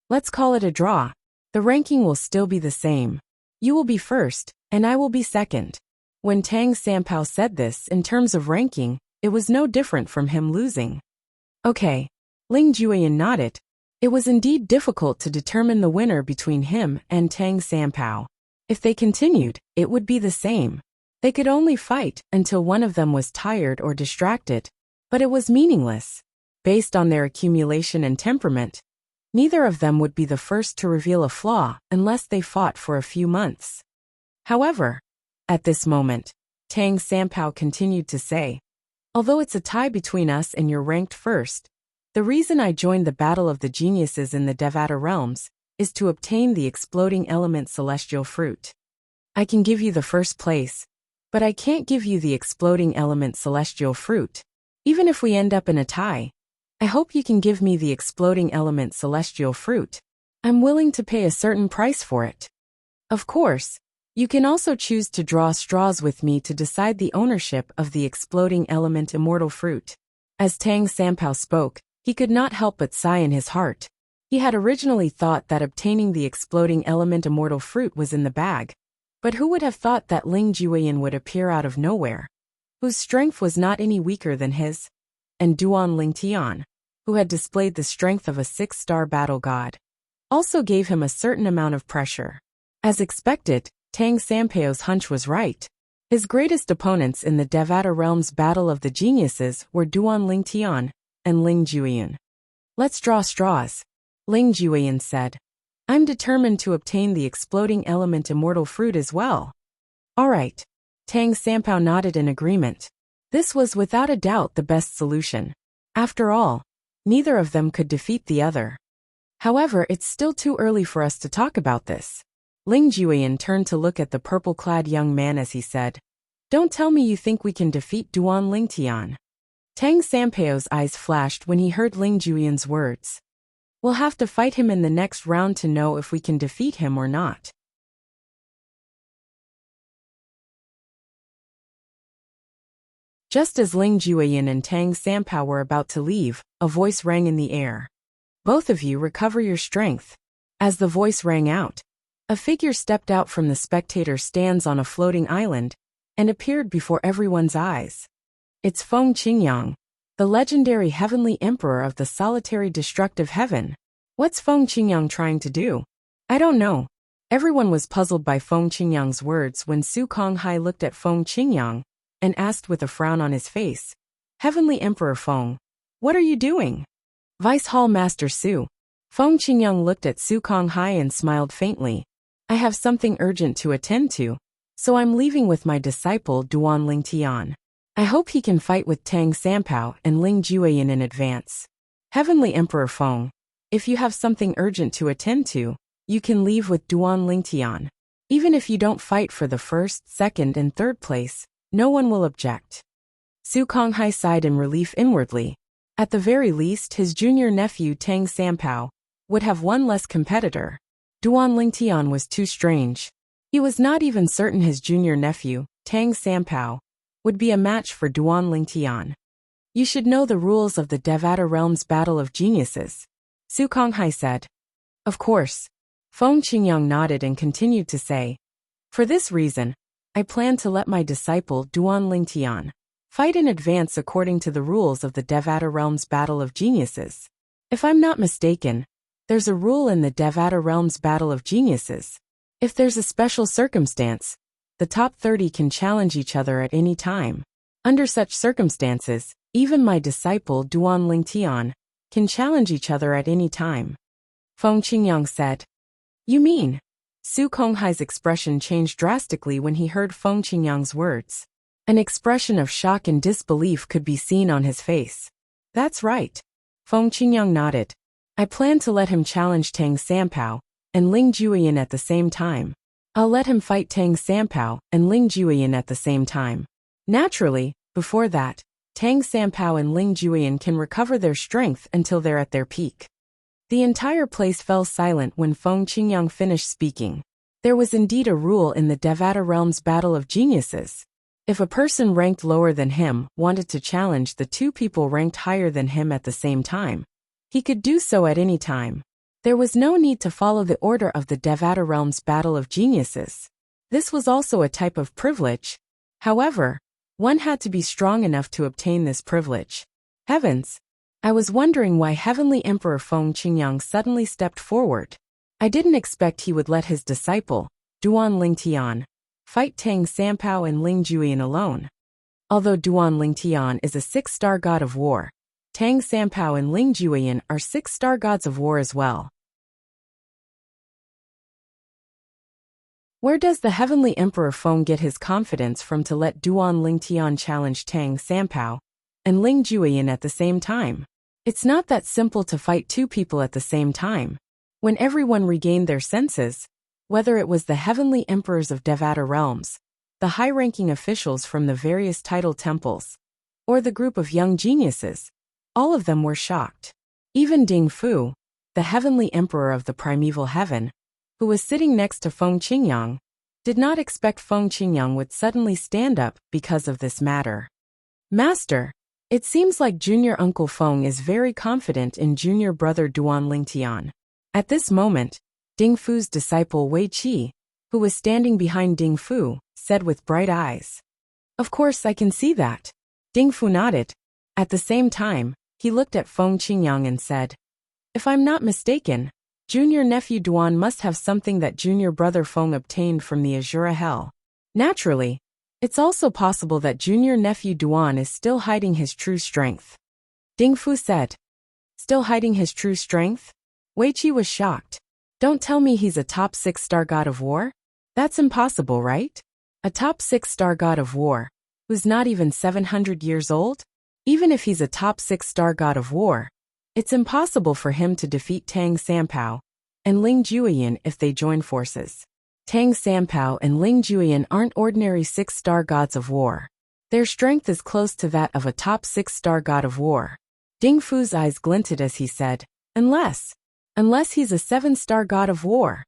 Let's call it a draw. The ranking will still be the same. You will be first, and I will be second." When Tang Sanpao said this in terms of ranking, it was no different from him losing. Okay. Ling Juyin nodded. It was indeed difficult to determine the winner between him and Tang Sanpao. If they continued, it would be the same. They could only fight until one of them was tired or distracted, but it was meaningless. Based on their accumulation and temperament, neither of them would be the first to reveal a flaw unless they fought for a few months. However, at this moment, Tang Sanpao continued to say, "Although it's a tie between us and you're ranked first, the reason I joined the Battle of the Geniuses in the Devata realms is to obtain the exploding element celestial fruit. I can give you the first place, but I can't give you the exploding element celestial fruit. Even if we end up in a tie, I hope you can give me the exploding element celestial fruit. I'm willing to pay a certain price for it. Of course, you can also choose to draw straws with me to decide the ownership of the exploding element immortal fruit." As Tang Sanpao spoke, he could not help but sigh in his heart. He had originally thought that obtaining the exploding element immortal fruit was in the bag, but who would have thought that Ling Juyin would appear out of nowhere, whose strength was not any weaker than his, and Duan Lingtian, who had displayed the strength of a six-star battle god, also gave him a certain amount of pressure. As expected, Tang Sanpao's hunch was right. His greatest opponents in the Devata realm's Battle of the Geniuses were Duan Lingtian and Ling Juyin. "Let's draw straws," Ling Juyin said. "I'm determined to obtain the exploding element immortal fruit as well." "All right." Tang Sanpao nodded in agreement. This was without a doubt the best solution. After all, neither of them could defeat the other. However, it's still too early for us to talk about this. Ling Juyin turned to look at the purple-clad young man as he said, "Don't tell me you think we can defeat Duan Lingtian." Tang Sanpao's eyes flashed when he heard Ling Juyin's words. "We'll have to fight him in the next round to know if we can defeat him or not." Just as Ling Juyin and Tang Sanpao were about to leave, a voice rang in the air. "Both of you recover your strength." As the voice rang out, a figure stepped out from the spectator stands on a floating island and appeared before everyone's eyes. It's Feng Qingyang, the legendary heavenly emperor of the solitary destructive heaven. What's Feng Qingyang trying to do? I don't know. Everyone was puzzled by Feng Qingyang's words when Su Konghai looked at Feng Qingyang and asked with a frown on his face, Heavenly Emperor Feng, what are you doing? Vice Hall Master Su. Feng Qingyang looked at Su Konghai and smiled faintly. I have something urgent to attend to, so I'm leaving with my disciple Duan Lingtian. I hope he can fight with Tang Sanpao and Ling Jueyin in advance. Heavenly Emperor Feng, if you have something urgent to attend to, you can leave with Duan Lingtian. Even if you don't fight for the first, second, and third place, no one will object. Su Konghai sighed in relief inwardly. At the very least, his junior nephew Tang Sanpao would have one less competitor. Duan Lingtian was too strange. He was not even certain his junior nephew, Tang Sanpao, would be a match for Duan Lingtian. You should know the rules of the Devata Realm's Battle of Geniuses, Su Konghai said. Of course. Feng Qingyang nodded and continued to say, for this reason, I plan to let my disciple Duan Lingtian fight in advance according to the rules of the Devata Realm's Battle of Geniuses. If I'm not mistaken, there's a rule in the Devata Realm's Battle of Geniuses. If there's a special circumstance, the top 30 can challenge each other at any time. Under such circumstances, even my disciple Duan Lingtian can challenge each other at any time. Feng Qingyang said. You mean? Su Konghai's expression changed drastically when he heard Feng Qingyang's words. An expression of shock and disbelief could be seen on his face. That's right. Feng Qingyang nodded. I plan to let him challenge Tang Sanpao and Ling Jueyin at the same time. I'll let him fight Tang Sanpao and Ling Jueyin at the same time. Naturally, before that, Tang Sanpao and Ling Jueyin can recover their strength until they're at their peak. The entire place fell silent when Feng Qingyang finished speaking. There was indeed a rule in the Devata Realm's Battle of Geniuses. If a person ranked lower than him wanted to challenge the two people ranked higher than him at the same time, he could do so at any time. There was no need to follow the order of the Devata Realm's Battle of Geniuses. This was also a type of privilege. However, one had to be strong enough to obtain this privilege. Heavens! I was wondering why Heavenly Emperor Feng Qingyang suddenly stepped forward. I didn't expect he would let his disciple, Duan Lingtian, fight Tang Sanpao and Ling Jueyin alone. Although Duan Lingtian is a 6-star god of war, Tang Sanpao and Ling Jueyin are 6-star gods of war as well. Where does the Heavenly Emperor Feng get his confidence from to let Duan Lingtian challenge Tang Sanpao and Ling Jueyin at the same time? It's not that simple to fight two people at the same time. When everyone regained their senses, whether it was the heavenly emperors of Devata realms, the high-ranking officials from the various title temples, or the group of young geniuses, all of them were shocked. Even Ding Fu, the heavenly emperor of the primeval heaven, who was sitting next to Feng Qingyang, did not expect Feng Qingyang would suddenly stand up because of this matter. Master, it seems like junior uncle Feng is very confident in junior brother Duan Lingtian. At this moment, Ding Fu's disciple Wei Qi, who was standing behind Ding Fu, said with bright eyes. Of course I can see that. Ding Fu nodded. At the same time, he looked at Feng Qingyang and said, if I'm not mistaken, junior nephew Duan must have something that junior brother Feng obtained from the Azura Hell. Naturally, it's also possible that junior nephew Duan is still hiding his true strength. Ding Fu said. Still hiding his true strength? Wei Qi was shocked. Don't tell me he's a top 6-star god of war? That's impossible, right? A top 6-star god of war, who's not even 700 years old? Even if he's a top 6-star god of war, it's impossible for him to defeat Tang Sanpao and Ling Jueyin if they join forces. Tang Sanpao and Ling Jueyin aren't ordinary 6-star gods of war. Their strength is close to that of a top 6-star god of war. Ding Fu's eyes glinted as he said, Unless he's a 7-star god of war.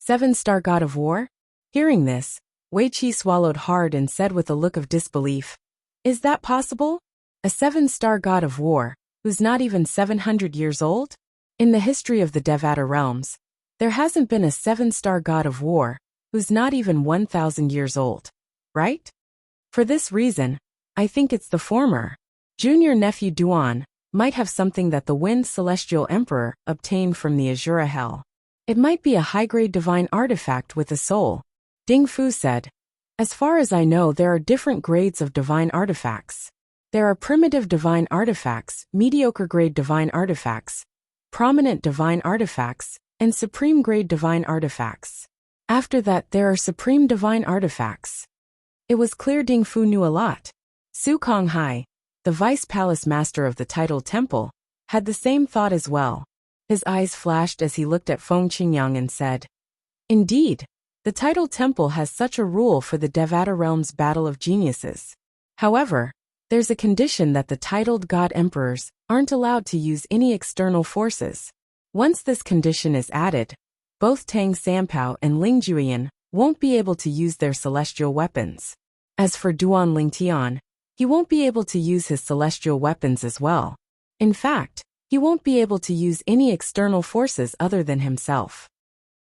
7-star god of war? Hearing this, Wei Qi swallowed hard and said with a look of disbelief, Is that possible? A 7-star god of war, who's not even 700 years old? In the history of the Devata realms, there hasn't been a 7-star god of war, who's not even 1,000 years old. Right? For this reason, I think it's the former. Junior nephew Duan might have something that the Wind Celestial Emperor obtained from the Azura Hell. It might be a high-grade divine artifact with a soul, Ding Fu said. As far as I know, there are different grades of divine artifacts. There are primitive divine artifacts, mediocre-grade divine artifacts, prominent divine artifacts, and supreme-grade divine artifacts. After that, there are supreme divine artifacts. It was clear Ding Fu knew a lot. Su Konghai, the vice palace master of the titled temple, had the same thought as well. His eyes flashed as he looked at Feng Qingyang and said, "Indeed, the titled temple has such a rule for the Devata realm's battle of geniuses. However, there's a condition that the titled god emperors aren't allowed to use any external forces. Once this condition is added, both Tang Sanpao and Ling Juyan won't be able to use their celestial weapons. As for Duan Lingtian, he won't be able to use his celestial weapons as well. In fact, he won't be able to use any external forces other than himself."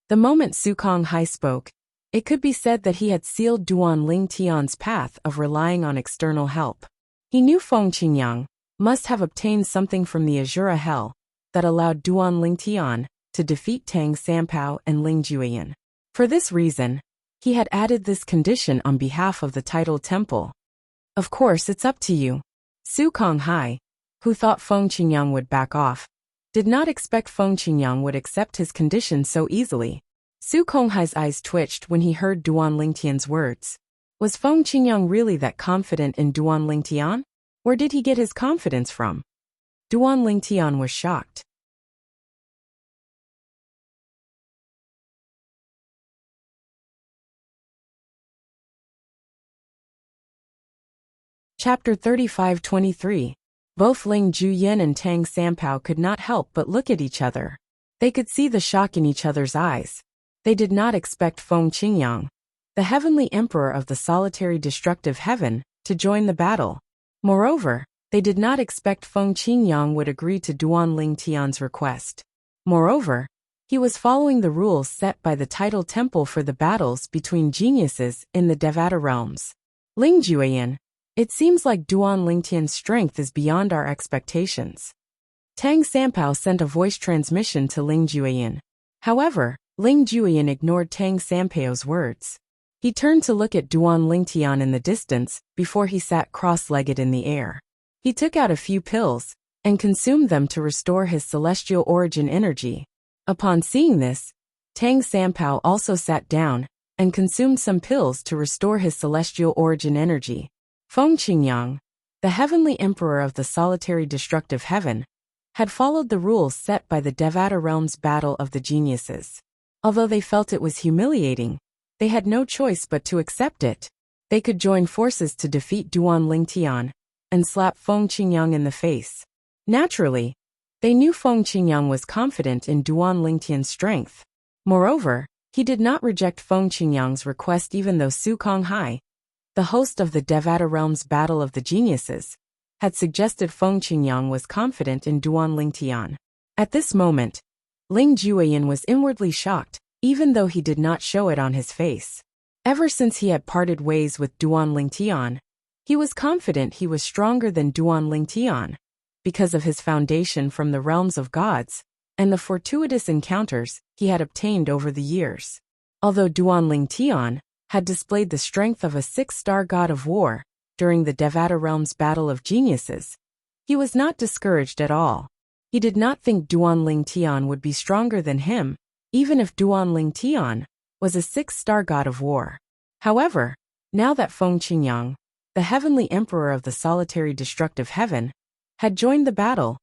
The moment Su Konghai spoke, it could be said that he had sealed Duan Lingtian's path of relying on external help. He knew Feng Qingyang must have obtained something from the Azura Hell that allowed Duan Lingtian to defeat Tang Sanpao and Ling Juyan. For this reason, he had added this condition on behalf of the titled temple. "Of course, it's up to you." Su Konghai, who thought Feng Qingyang would back off, did not expect Feng Qingyang would accept his condition so easily. Su Konghai's eyes twitched when he heard Duan Lingtian's words. Was Feng Qingyang really that confident in Duan Lingtian? Where did he get his confidence from? Duan Lingtian was shocked. Chapter 35-23. Both Ling Juyan and Tang Sanpao could not help but look at each other. They could see the shock in each other's eyes. They did not expect Feng Qingyang, the heavenly emperor of the solitary destructive heaven, to join the battle. Moreover, they did not expect Feng Qingyang would agree to Duan Lingtian's request. Moreover, he was following the rules set by the titled temple for the battles between geniuses in the Devata realms. Ling Juyan, it seems like Duan Lingtian's strength is beyond our expectations. Tang Sanpao sent a voice transmission to Ling Juyan. However, Ling Juyan ignored Tang Sanpao's words. He turned to look at Duan Lingtian in the distance before he sat cross-legged in the air. He took out a few pills and consumed them to restore his celestial origin energy. Upon seeing this, Tang Sanpao also sat down and consumed some pills to restore his celestial origin energy. Feng Qingyang, the heavenly emperor of the solitary destructive heaven, had followed the rules set by the Devata realm's battle of the geniuses. Although they felt it was humiliating, they had no choice but to accept it. They could join forces to defeat Duan Lingtian and slap Feng Qingyang in the face. Naturally, they knew Feng Qingyang was confident in Duan Lingtian's strength. Moreover, he did not reject Feng Qingyang's request even though Su Konghai, the host of the Devata realm's battle of the geniuses, had suggested Feng Qingyang was confident in Duan Lingtian. At this moment, Ling Juyan was inwardly shocked, even though he did not show it on his face. Ever since he had parted ways with Duan Lingtian, he was confident he was stronger than Duan Lingtian, because of his foundation from the realms of gods, and the fortuitous encounters he had obtained over the years. Although Duan Lingtian had displayed the strength of a 6-star god of war during the Devata realm's battle of geniuses, he was not discouraged at all. He did not think Duan Lingtian would be stronger than him, even if Duan Lingtian was a 6-star god of war. However, now that Feng Qingyang, the heavenly emperor of the solitary destructive heaven, had joined the battle,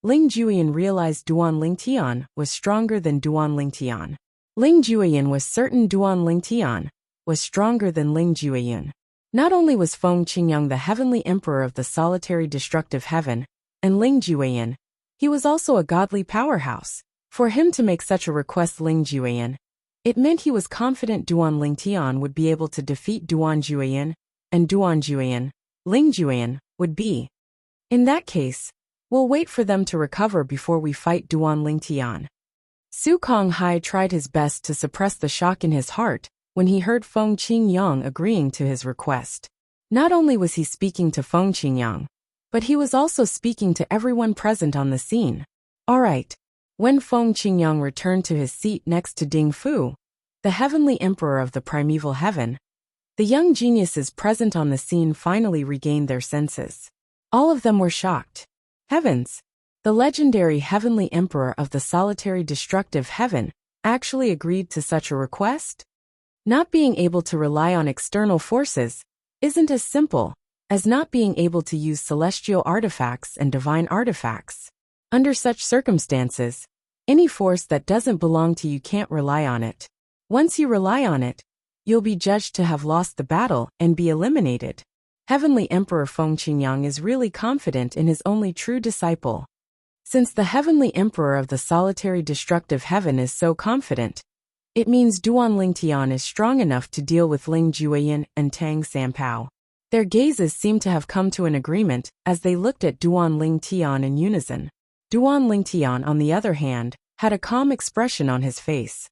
Ling Juyan realized Duan Lingtian was stronger than Duan Lingtian. Ling Juyan was certain Duan Lingtian was stronger than Ling Juyan. Not only was Feng Qingyang the heavenly emperor of the solitary destructive heaven, and Ling Juyan, he was also a godly powerhouse. For him to make such a request Ling Juyan, it meant he was confident Duan Lingtian would be able to defeat Duan Juyan, and Duan Juyan, Ling Juyan, would be. In that case, we'll wait for them to recover before we fight Duan Lingtian. Su Konghai tried his best to suppress the shock in his heart when he heard Feng Qingyang agreeing to his request. Not only was he speaking to Feng Qingyang, but he was also speaking to everyone present on the scene. All right, When Feng Qingyang returned to his seat next to Ding Fu, the heavenly emperor of the primeval heaven, the young geniuses present on the scene finally regained their senses. All of them were shocked. Heavens! The legendary heavenly emperor of the solitary destructive heaven actually agreed to such a request? Not being able to rely on external forces isn't as simple as not being able to use celestial artifacts and divine artifacts. Under such circumstances, any force that doesn't belong to you can't rely on it. Once you rely on it, you'll be judged to have lost the battle and be eliminated. Heavenly Emperor Feng Qingyang is really confident in his only true disciple. Since the heavenly emperor of the solitary destructive heaven is so confident, it means Duan Lingtian is strong enough to deal with Ling Jueyin and Tang Sanpao. Their gazes seemed to have come to an agreement as they looked at Duan Lingtian in unison. Duan Lingtian, on the other hand, had a calm expression on his face.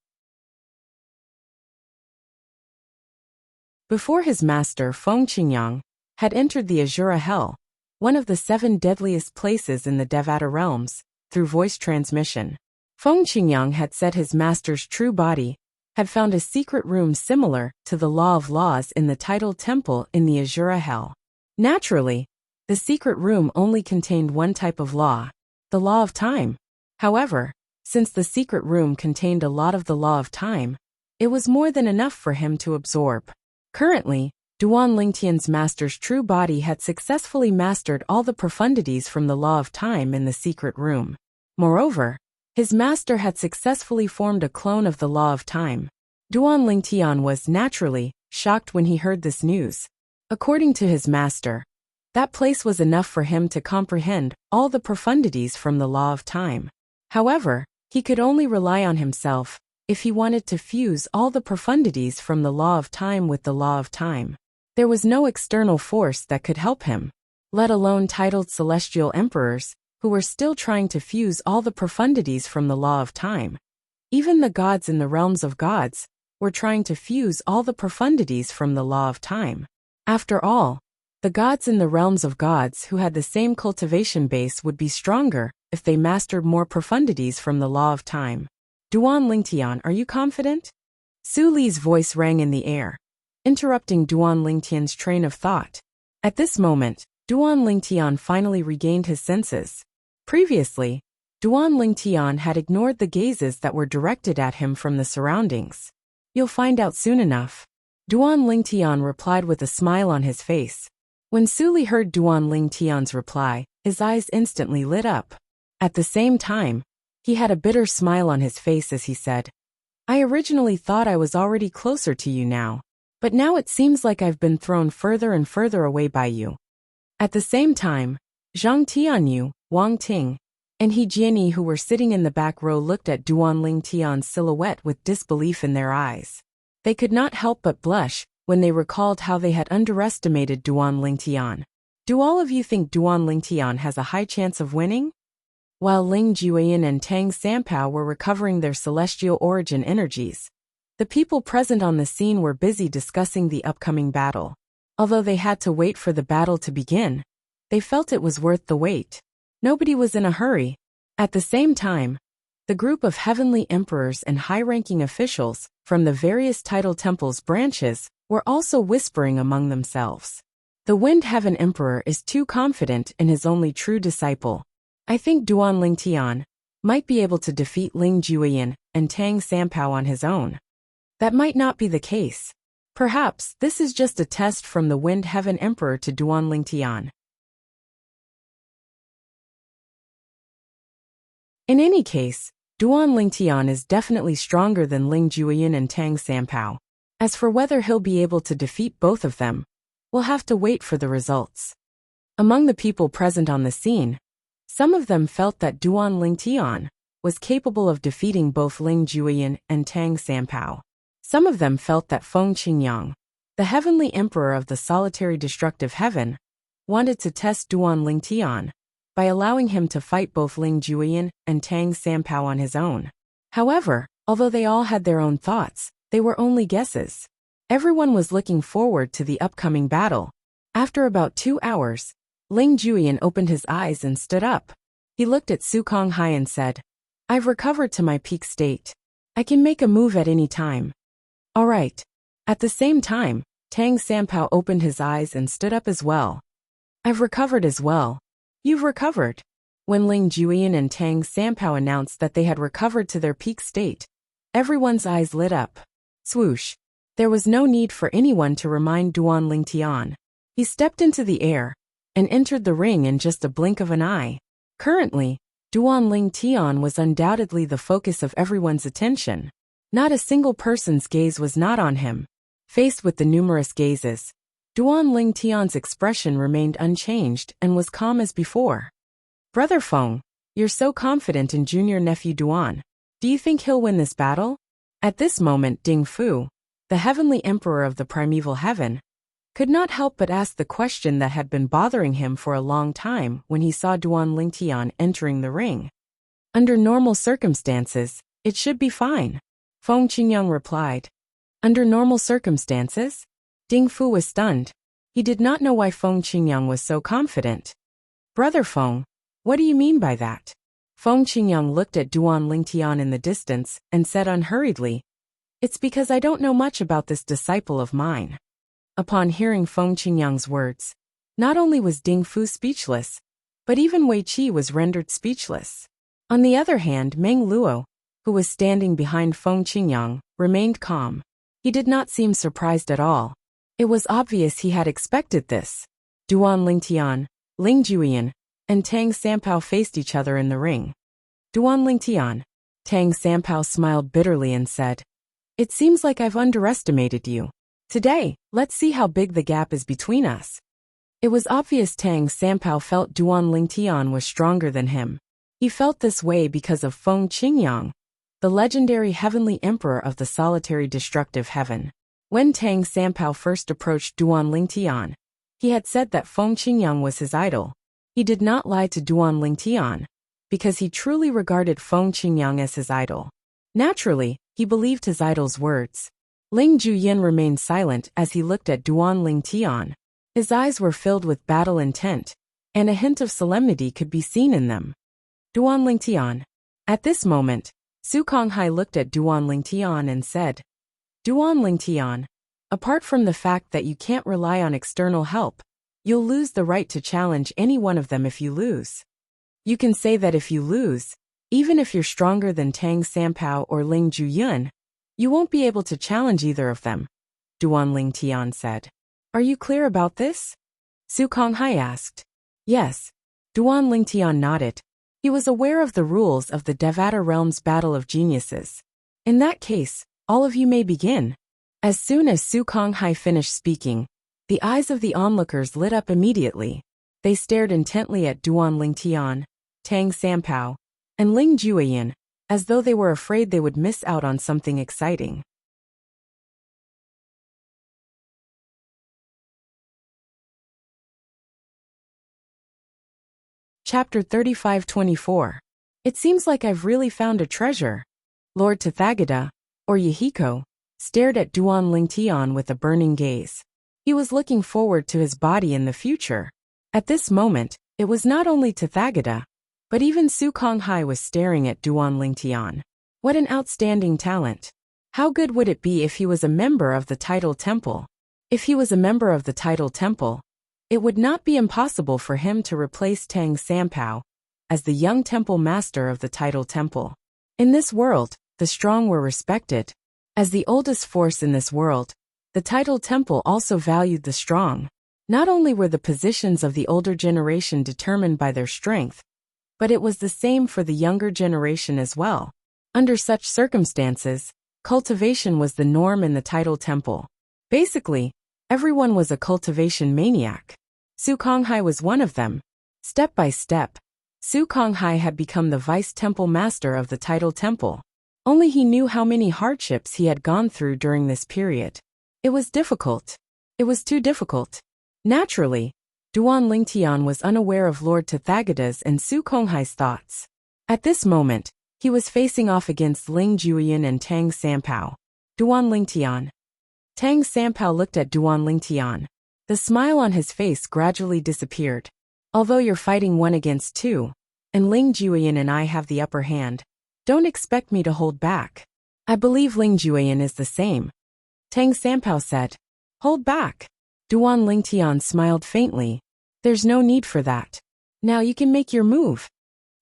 Before his master Feng Qingyang had entered the Azura Hell, one of the 7 deadliest places in the Devata realms, through voice transmission, Feng Qingyang had said his master's true body had found a secret room similar to the Law of Laws in the Tidal Temple in the Azura Hell. Naturally, the secret room only contained one type of law, the Law of Time. However, since the secret room contained a lot of the Law of Time, it was more than enough for him to absorb. Currently, Duan Lingtian's master's true body had successfully mastered all the profundities from the Law of Time in the secret room. Moreover, his master had successfully formed a clone of the Law of Time. Duan Lingtian was, naturally, shocked when he heard this news. According to his master, that place was enough for him to comprehend all the profundities from the Law of Time. However, he could only rely on himself if he wanted to fuse all the profundities from the Law of Time with the Law of Time. There was no external force that could help him, let alone titled celestial emperors, who were still trying to fuse all the profundities from the Law of Time. Even the gods in the realms of gods were trying to fuse all the profundities from the Law of Time. After all, the gods in the realms of gods who had the same cultivation base would be stronger if they mastered more profundities from the Law of Time. Duan Lingtian, are you confident? Su Li's voice rang in the air, interrupting Duan Lingtian's train of thought. At this moment, Duan Lingtian finally regained his senses. Previously, Duan Lingtian had ignored the gazes that were directed at him from the surroundings. You'll find out soon enough. Duan Lingtian replied with a smile on his face. When Su Li heard Duan Lingtian's reply, his eyes instantly lit up. At the same time, he had a bitter smile on his face as he said, I originally thought I was already closer to you now, but now it seems like I've been thrown further and further away by you. At the same time, Zhang Tianyu, Wang Ting, and He Jianyi, who were sitting in the back row, looked at Duan Lingtian's silhouette with disbelief in their eyes. They could not help but blush when they recalled how they had underestimated Duan Lingtian. Do all of you think Duan Lingtian has a high chance of winning? While Ling Jueyin and Tang Sanpao were recovering their celestial origin energies, the people present on the scene were busy discussing the upcoming battle. Although they had to wait for the battle to begin, they felt it was worth the wait. Nobody was in a hurry. At the same time, the group of heavenly emperors and high-ranking officials from the various tidal temples branches were also whispering among themselves. The Wind Heaven Emperor is too confident in his only true disciple. I think Duan Lingtian might be able to defeat Ling Jueyin and Tang Sanpao on his own. That might not be the case. Perhaps this is just a test from the Wind Heaven Emperor to Duan Lingtian. In any case, Duan Lingtian is definitely stronger than Ling Jueyin and Tang Sanpao. As for whether he'll be able to defeat both of them, we'll have to wait for the results. Among the people present on the scene, some of them felt that Duan Lingtian was capable of defeating both Ling Jueyin and Tang Sanpao. Some of them felt that Feng Qingyang, the heavenly emperor of the solitary destructive heaven, wanted to test Duan Lingtian by allowing him to fight both Ling Jueyin and Tang Sanpao on his own. However, although they all had their own thoughts, they were only guesses. Everyone was looking forward to the upcoming battle. After about 2 hours, Ling Jueyin opened his eyes and stood up. He looked at Su Konghai and said, I've recovered to my peak state. I can make a move at any time. All right. At the same time, Tang Sanpao opened his eyes and stood up as well. I've recovered as well. You've recovered. When Ling Juyin and Tang Sanpao announced that they had recovered to their peak state, everyone's eyes lit up. Swoosh. There was no need for anyone to remind Duan Lingtian. He stepped into the air and entered the ring in just a blink of an eye. Currently, Duan Lingtian was undoubtedly the focus of everyone's attention. Not a single person's gaze was not on him. Faced with the numerous gazes, Duan Lingtian's expression remained unchanged and was calm as before. Brother Feng, you're so confident in junior nephew Duan. Do you think he'll win this battle? At this moment Ding Fu, the heavenly emperor of the primeval heaven, could not help but ask the question that had been bothering him for a long time when he saw Duan Lingtian entering the ring. Under normal circumstances, it should be fine. Feng Qingyang replied. Under normal circumstances? Ding Fu was stunned. He did not know why Feng Qingyang was so confident. Brother Feng, what do you mean by that? Feng Qingyang looked at Duan Lingtian in the distance and said unhurriedly, It's because I don't know much about this disciple of mine. Upon hearing Feng Qingyang's words, not only was Ding Fu speechless, but even Wei Qi was rendered speechless. On the other hand, Meng Luo, who was standing behind Feng Qingyang, remained calm. He did not seem surprised at all. It was obvious he had expected this. Duan Lingtian, Ling Juyin, and Tang Sanpao faced each other in the ring. Duan Lingtian. Tang Sanpao smiled bitterly and said, It seems like I've underestimated you. Today, let's see how big the gap is between us. It was obvious Tang Sanpao felt Duan Lingtian was stronger than him. He felt this way because of Feng Qingyang, the legendary heavenly emperor of the solitary destructive heaven. When Tang Sanpao first approached Duan Lingtian, he had said that Feng Qingyang was his idol. He did not lie to Duan Lingtian, because he truly regarded Feng Qingyang as his idol. Naturally, he believed his idol's words. Ling Juyin remained silent as he looked at Duan Lingtian. His eyes were filled with battle intent, and a hint of solemnity could be seen in them. Duan Lingtian. At this moment, Su Konghai looked at Duan Lingtian and said, Duan Lingtian, apart from the fact that you can't rely on external help, you'll lose the right to challenge any one of them if you lose. You can say that if you lose, even if you're stronger than Tang Sanpao or Ling Juyin, you won't be able to challenge either of them, Duan Lingtian said. Are you clear about this? Su Konghai asked. Yes. Duan Lingtian nodded. He was aware of the rules of the Devata Realm's Battle of Geniuses. In that case, all of you may begin. As soon as Su Konghai finished speaking, the eyes of the onlookers lit up immediately. They stared intently at Duan Lingtian, Tang Sanpao, and Ling Juyin, as though they were afraid they would miss out on something exciting. Chapter 35-24. It seems like I've really found a treasure. Lord Tathagata, or Yahiko, stared at Duan Lingtian with a burning gaze. He was looking forward to his body in the future. At this moment, it was not only Tathagata, but even Su Konghai was staring at Duan Lingtian. What an outstanding talent. How good would it be if he was a member of the Tidal Temple? If he was a member of the Tidal Temple, it would not be impossible for him to replace Tang Sanpao as the young temple master of the Tidal Temple. In this world, the strong were respected. As the oldest force in this world, the Tidal Temple also valued the strong. Not only were the positions of the older generation determined by their strength, but it was the same for the younger generation as well. Under such circumstances, cultivation was the norm in the Tidal Temple. Basically, everyone was a cultivation maniac. Su Konghai was one of them. Step by step, Su Konghai had become the vice temple master of the Tidal Temple. Only he knew how many hardships he had gone through during this period. It was difficult. It was too difficult. Naturally, Duan Lingtian was unaware of Lord Tathagata's and Su Konghai's thoughts. At this moment, he was facing off against Ling Juyin and Tang Sanpao. Duan Lingtian. Tang Sanpao looked at Duan Lingtian. The smile on his face gradually disappeared. Although you're fighting 1 against 2, and Ling Juyin and I have the upper hand, Don't expect me to hold back. I believe Ling Jueyin is the same. Tang Sanpao said. Hold back. Duan Lingtian smiled faintly. There's no need for that. Now you can make your move.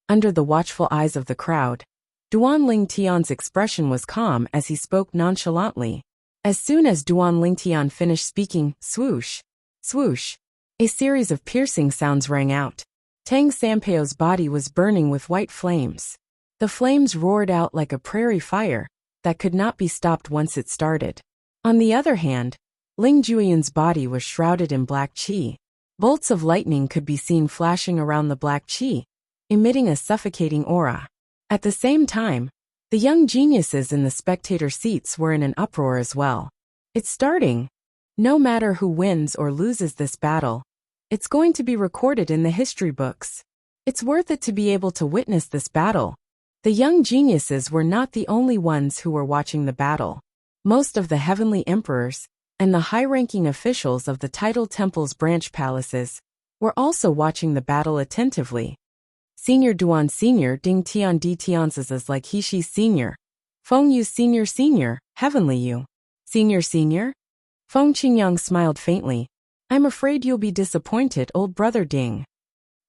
Under the watchful eyes of the crowd, Duan Lingtian's expression was calm as he spoke nonchalantly. As soon as Duan Lingtian finished speaking, swoosh, swoosh, a series of piercing sounds rang out. Tang Sanpao's body was burning with white flames. The flames roared out like a prairie fire that could not be stopped once it started. On the other hand, Ling Jueyan's body was shrouded in black qi. Bolts of lightning could be seen flashing around the black qi, emitting a suffocating aura. At the same time, the young geniuses in the spectator seats were in an uproar as well. It's starting. No matter who wins or loses this battle, it's going to be recorded in the history books. It's worth it to be able to witness this battle. The young geniuses were not the only ones who were watching the battle. Most of the heavenly emperors and the high-ranking officials of the Tidal Temple's branch palaces were also watching the battle attentively. Senior Duan Senior Ding Tian Di Tianzas like He Senior. Feng Yu Senior Senior, Heavenly Yu. Senior Senior? Feng Qingyang smiled faintly. I'm afraid you'll be disappointed, old brother Ding.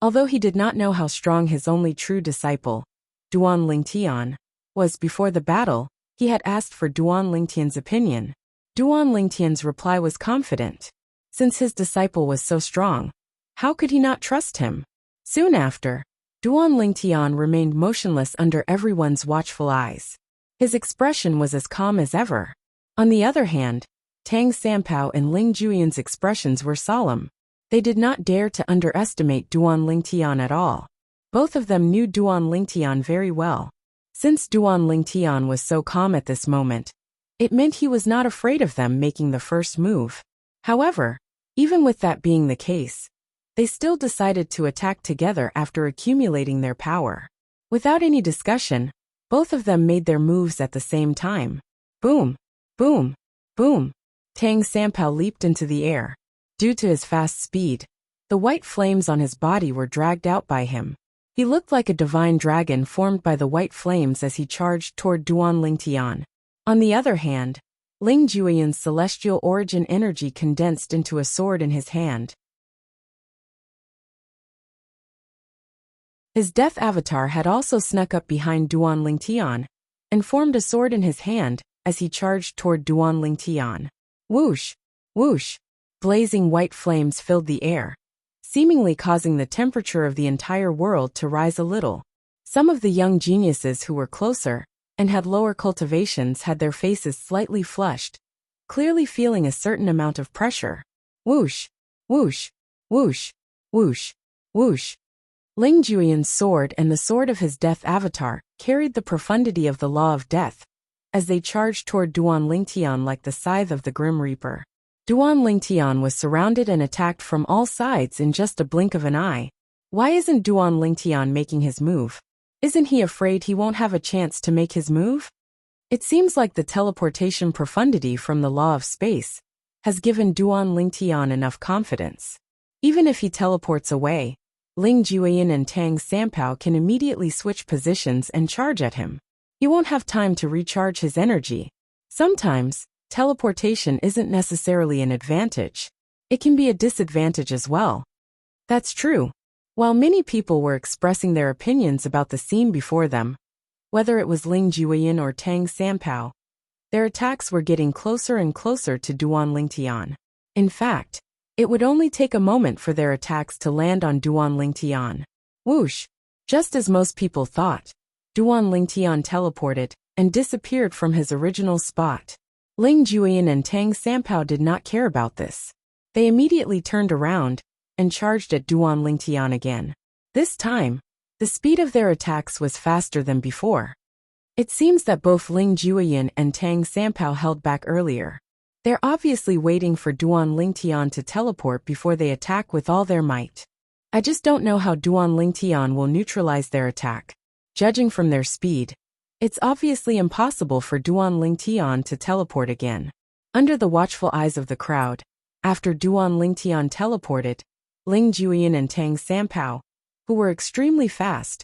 Although he did not know how strong his only true disciple, Duan Lingtian, was before the battle, he had asked for Duan Lingtian's opinion. Duan Lingtian's reply was confident. Since his disciple was so strong, how could he not trust him? Soon after, Duan Lingtian remained motionless under everyone's watchful eyes. His expression was as calm as ever. On the other hand, Tang Sanpao and Ling Jueyan's expressions were solemn. They did not dare to underestimate Duan Lingtian at all. Both of them knew Duan Lingtian very well. Since Duan Lingtian was so calm at this moment, it meant he was not afraid of them making the first move. However, even with that being the case, they still decided to attack together after accumulating their power. Without any discussion, both of them made their moves at the same time. Boom, boom, boom. Tang Sanpao leaped into the air. Due to his fast speed, the white flames on his body were dragged out by him. He looked like a divine dragon formed by the white flames as he charged toward Duan Lingtian. On the other hand, Ling Jueyan's celestial origin energy condensed into a sword in his hand. His death avatar had also snuck up behind Duan Lingtian and formed a sword in his hand as he charged toward Duan Lingtian. Whoosh! Whoosh! Blazing white flames filled the air, seemingly causing the temperature of the entire world to rise a little. Some of the young geniuses who were closer and had lower cultivations had their faces slightly flushed, clearly feeling a certain amount of pressure. Whoosh! Whoosh! Whoosh! Whoosh! Whoosh! Ling Jueyan's sword and the sword of his death avatar carried the profundity of the law of death as they charged toward Duan Lingtian like the scythe of the Grim Reaper. Duan Lingtian was surrounded and attacked from all sides in just a blink of an eye. Why isn't Duan Lingtian making his move? Isn't he afraid he won't have a chance to make his move? It seems like the teleportation profundity from the law of space has given Duan Lingtian enough confidence. Even if he teleports away, Ling Jueyan and Tang Sanpao can immediately switch positions and charge at him. He won't have time to recharge his energy. Sometimes, teleportation isn't necessarily an advantage. It can be a disadvantage as well. That's true. While many people were expressing their opinions about the scene before them, whether it was Ling Jueyan or Tang Sanpao, their attacks were getting closer and closer to Duan Lingtian. In fact, it would only take a moment for their attacks to land on Duan Lingtian. Whoosh! Just as most people thought, Duan Lingtian teleported and disappeared from his original spot. Ling Jueyan and Tang Sanpao did not care about this. They immediately turned around and charged at Duan Lingtian again. This time, the speed of their attacks was faster than before. It seems that both Ling Jueyan and Tang Sanpao held back earlier. They're obviously waiting for Duan Lingtian to teleport before they attack with all their might. I just don't know how Duan Lingtian will neutralize their attack. Judging from their speed, it's obviously impossible for Duan Lingtian to teleport again. Under the watchful eyes of the crowd, after Duan Lingtian teleported, Ling Jueyan and Tang Sanpao, who were extremely fast,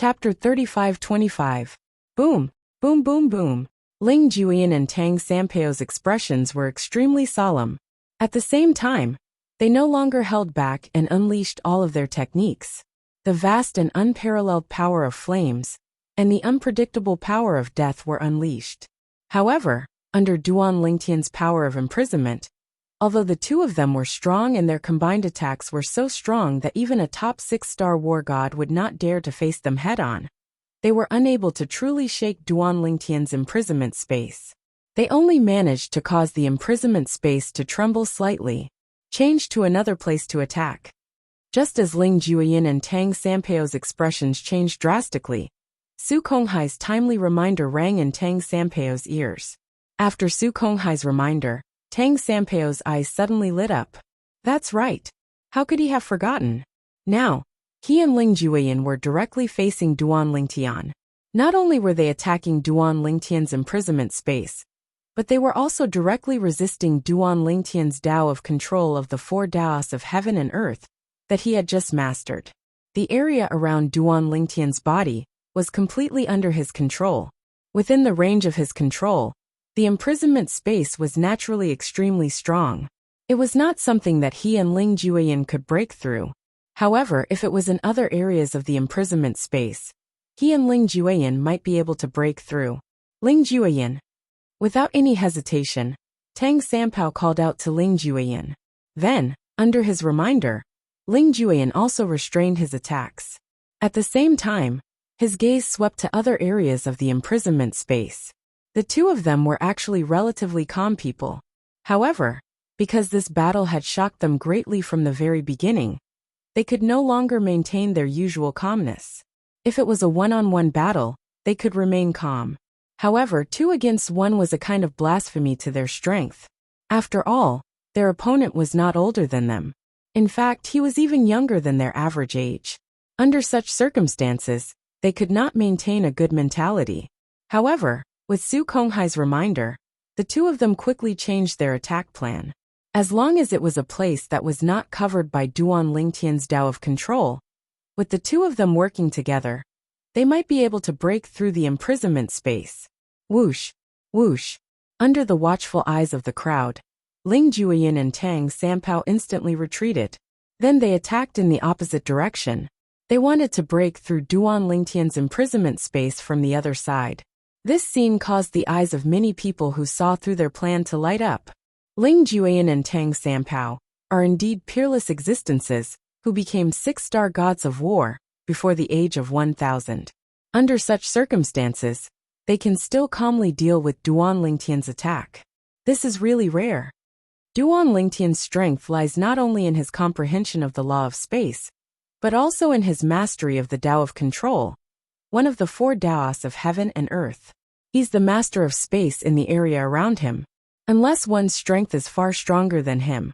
Chapter 35-25. Boom, boom, boom, boom. Ling Juyin and Tang Sampao's expressions were extremely solemn. At the same time, they no longer held back and unleashed all of their techniques. The vast and unparalleled power of flames and the unpredictable power of death were unleashed. However, under Duan Lingtian's power of imprisonment, although the two of them were strong and their combined attacks were so strong that even a top 6-star war god would not dare to face them head-on, they were unable to truly shake Duan Lingtian's imprisonment space. They only managed to cause the imprisonment space to tremble slightly, change to another place to attack. Just as Ling Juyin and Tang Sampao's expressions changed drastically, Su Konghai's timely reminder rang in Tang Sampao's ears. After Su Konghai's reminder, Tang Sampao's eyes suddenly lit up. That's right. How could he have forgotten? Now, he and Ling Juyin were directly facing Duan Lingtian. Not only were they attacking Duan Lingtian's imprisonment space, but they were also directly resisting Duan Lingtian's Tao of control of the 4 Taos of heaven and earth that he had just mastered. The area around Duan Lingtian's body was completely under his control. Within the range of his control, the imprisonment space was naturally extremely strong. It was not something that he and Ling Juyin could break through. However, if it was in other areas of the imprisonment space, he and Ling Juyin might be able to break through. Ling Juyin. Without any hesitation, Tang Sampao called out to Ling Juyin. Then, under his reminder, Ling Juyin also restrained his attacks. At the same time, his gaze swept to other areas of the imprisonment space. The two of them were actually relatively calm people. However, because this battle had shocked them greatly from the very beginning, they could no longer maintain their usual calmness. If it was a one-on-one battle, they could remain calm. However, 2 against 1 was a kind of blasphemy to their strength. After all, their opponent was not older than them. In fact, he was even younger than their average age. Under such circumstances, they could not maintain a good mentality. However, with Su Konghai's reminder, the two of them quickly changed their attack plan. As long as it was a place that was not covered by Duan Lingtian's Tao of control, with the two of them working together, they might be able to break through the imprisonment space. Whoosh, whoosh. Under the watchful eyes of the crowd, Ling Juyin and Tang Sampao instantly retreated. Then they attacked in the opposite direction. They wanted to break through Duan Lingtian's imprisonment space from the other side. This scene caused the eyes of many people who saw through their plan to light up. Ling Juyin and Tang Sampao are indeed peerless existences who became 6-star gods of war before the age of 1,000. Under such circumstances, they can still calmly deal with Duan Lingtian's attack. This is really rare. Duan Lingtian's strength lies not only in his comprehension of the law of space, but also in his mastery of the Tao of control, one of the 4 Taos of heaven and earth. He's the master of space in the area around him. Unless one's strength is far stronger than him,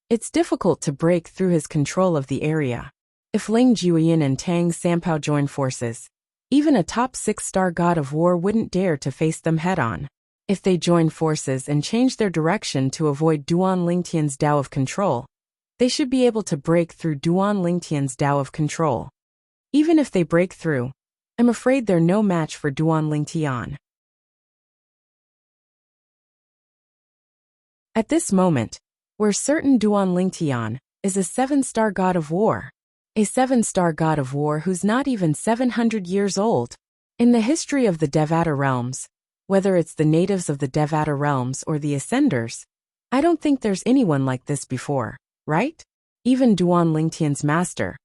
it's difficult to break through his control of the area. If Ling Juyin and Tang Sampao join forces, even a top 6-star god of war wouldn't dare to face them head-on. If they join forces and change their direction to avoid Duan Lingtian's Tao of control, they should be able to break through Duan Lingtian's Tao of control. Even if they break through, I'm afraid they're no match for Duan Lingtian. At this moment, we're certain Duan Lingtian is a 7-star god of war. A 7-star god of war who's not even 700 years old. In the history of the Devata realms, whether it's the natives of the Devata realms or the Ascenders, I don't think there's anyone like this before, right? Even Duan Lingtian's master,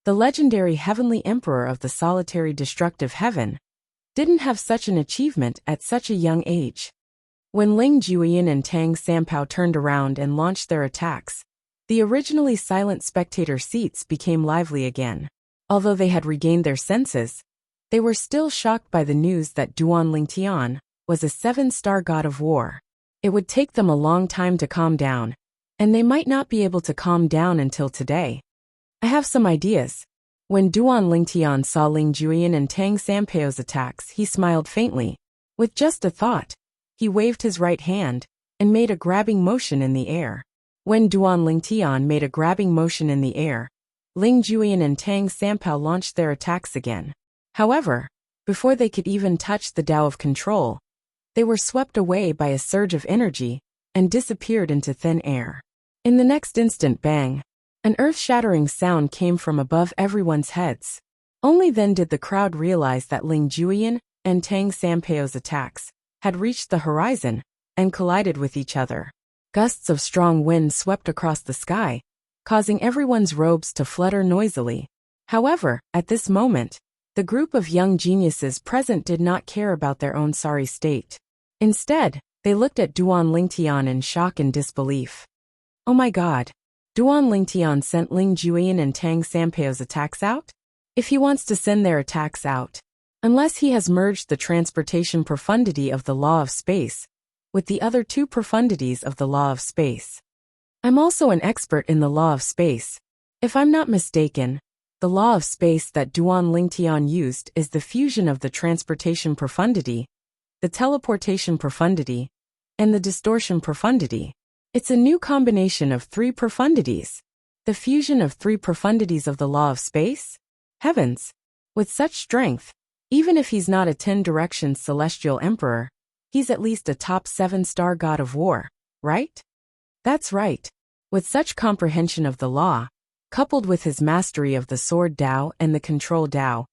the legendary heavenly emperor of the solitary destructive heaven, didn't have such an achievement at such a young age. When Ling Juyin and Tang Sampao turned around and launched their attacks, the originally silent spectator seats became lively again. Although they had regained their senses, they were still shocked by the news that Duan Lingtian was a 7-star god of war. It would take them a long time to calm down, and they might not be able to calm down until today. I have some ideas. When Duan Lingtian saw Ling Juyin and Tang Sampao's attacks, he smiled faintly. With just a thought, he waved his right hand and made a grabbing motion in the air. When Duan Lingtian made a grabbing motion in the air, Ling Juyin and Tang Sampao launched their attacks again. However, before they could even touch the Tao of control, they were swept away by a surge of energy and disappeared into thin air. In the next instant, bang! An earth-shattering sound came from above everyone's heads. Only then did the crowd realize that Ling Juyin and Tang Sampao's attacks had reached the horizon and collided with each other. Gusts of strong wind swept across the sky, causing everyone's robes to flutter noisily. However, at this moment, the group of young geniuses present did not care about their own sorry state. Instead, they looked at Duan Lingtian in shock and disbelief. Oh my god! Duan Lingtian sent Ling Juyin and Tang Sampao's attacks out? If he wants to send their attacks out, unless he has merged the transportation profundity of the law of space with the other two profundities of the law of space. I'm also an expert in the law of space. If I'm not mistaken, the law of space that Duan Lingtian used is the fusion of the transportation profundity, the teleportation profundity, and the distortion profundity. It's a new combination of three profundities. The fusion of three profundities of the law of space? Heavens! With such strength, even if he's not a 10 directions celestial emperor, he's at least a top 7-star god of war, right? That's right. With such comprehension of the law, coupled with his mastery of the sword Tao and the control Tao,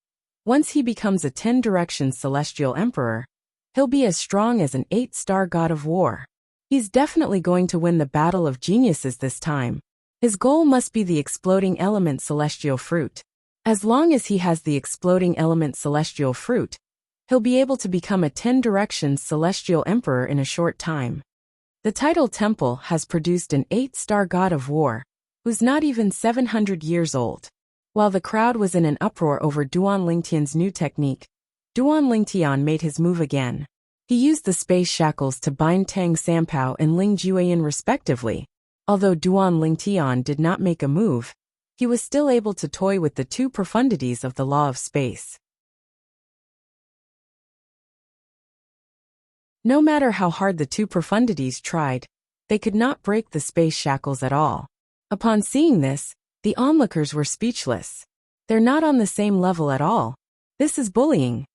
once he becomes a 10 directions celestial emperor, he'll be as strong as an 8-star god of war. He's definitely going to win the battle of geniuses this time. His goal must be the exploding element celestial fruit. As long as he has the exploding element celestial fruit, he'll be able to become a 10 directions celestial emperor in a short time. The title temple has produced an 8-star god of war, who's not even 700 years old. While the crowd was in an uproar over Duan Lingtian's new technique, Duan Lingtian made his move again. He used the space shackles to bind Tang Sampao and Ling Juyin respectively. Although Duan Lingtian did not make a move, he was still able to toy with the two profundities of the law of space. No matter how hard the two profundities tried, they could not break the space shackles at all. Upon seeing this, the onlookers were speechless. They're not on the same level at all. This is bullying.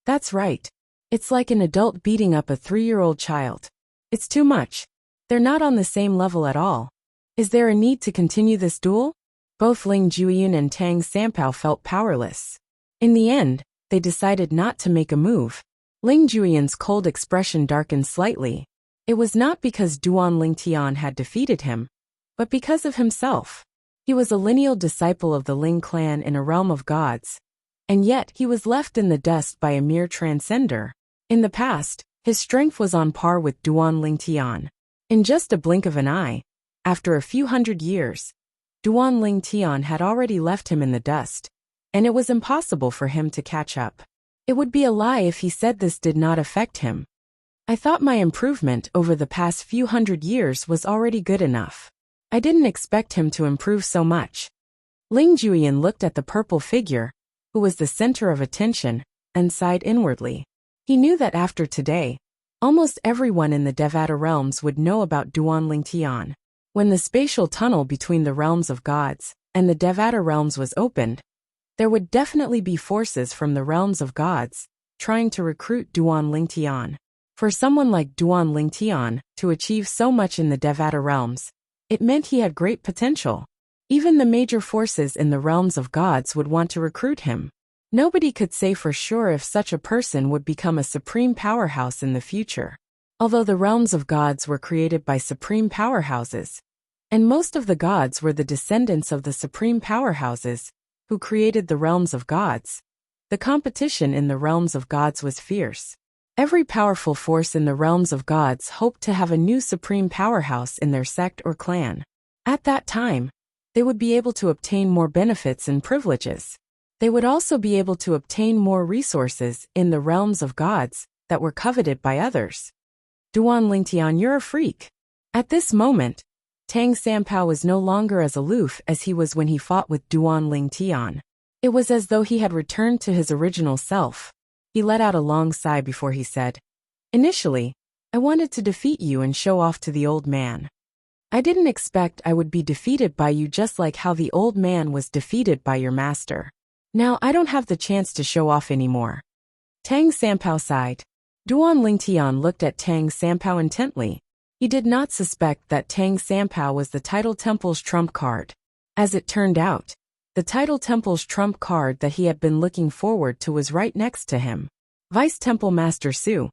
That's right. It's like an adult beating up a 3-year-old child. It's too much. They're not on the same level at all. Is there a need to continue this duel? Both Ling Juyin and Tang Sampao felt powerless. In the end, they decided not to make a move. Ling Juyin's cold expression darkened slightly. It was not because Duan Lingtian had defeated him, but because of himself. He was a lineal disciple of the Ling clan in a realm of gods, and yet he was left in the dust by a mere transcender. In the past, his strength was on par with Duan Lingtian. In just a blink of an eye, after a few hundred years, Duan Lingtian had already left him in the dust, and it was impossible for him to catch up. It would be a lie if he said this did not affect him. I thought my improvement over the past few hundred years was already good enough. I didn't expect him to improve so much. Ling Juyin looked at the purple figure, who was the center of attention, and sighed inwardly. He knew that after today, almost everyone in the Devata realms would know about Duan Lingtian. When the spatial tunnel between the realms of gods and the Devata realms was opened, there would definitely be forces from the realms of gods trying to recruit Duan Lingtian. For someone like Duan Lingtian to achieve so much in the Devata realms, it meant he had great potential. Even the major forces in the realms of gods would want to recruit him. Nobody could say for sure if such a person would become a supreme powerhouse in the future. Although the realms of gods were created by supreme powerhouses, and most of the gods were the descendants of the supreme powerhouses who created the realms of gods, the competition in the realms of gods was fierce. Every powerful force in the realms of gods hoped to have a new supreme powerhouse in their sect or clan. At that time, they would be able to obtain more benefits and privileges. They would also be able to obtain more resources in the realms of gods that were coveted by others. Duan Lingtian, you're a freak. At this moment, Tang Sampao was no longer as aloof as he was when he fought with Duan Lingtian. It was as though he had returned to his original self. He let out a long sigh before he said, "Initially, I wanted to defeat you and show off to the old man. I didn't expect I would be defeated by you just like how the old man was defeated by your master. Now I don't have the chance to show off anymore. Tang Sanpao sighed. Duan Lingtian looked at Tang Sanpao intently. He did not suspect that Tang Sanpao was the Title Temple's trump card. As it turned out, the Title Temple's trump card that he had been looking forward to was right next to him. Vice Temple Master Su.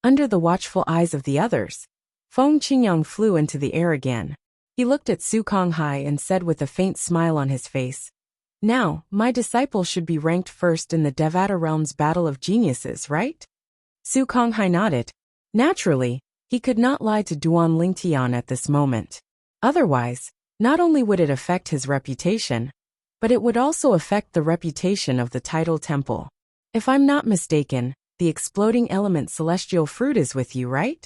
Under the watchful eyes of the others, Feng Qingyang flew into the air again. He looked at Su Konghai and said with a faint smile on his face, "Now, my disciple should be ranked first in the Devata Realm's Battle of Geniuses, right?" Su Konghai nodded. Naturally, he could not lie to Duan Lingtian at this moment. Otherwise, not only would it affect his reputation, but it would also affect the reputation of the Title Temple. If I'm not mistaken, the exploding element celestial fruit is with you, right?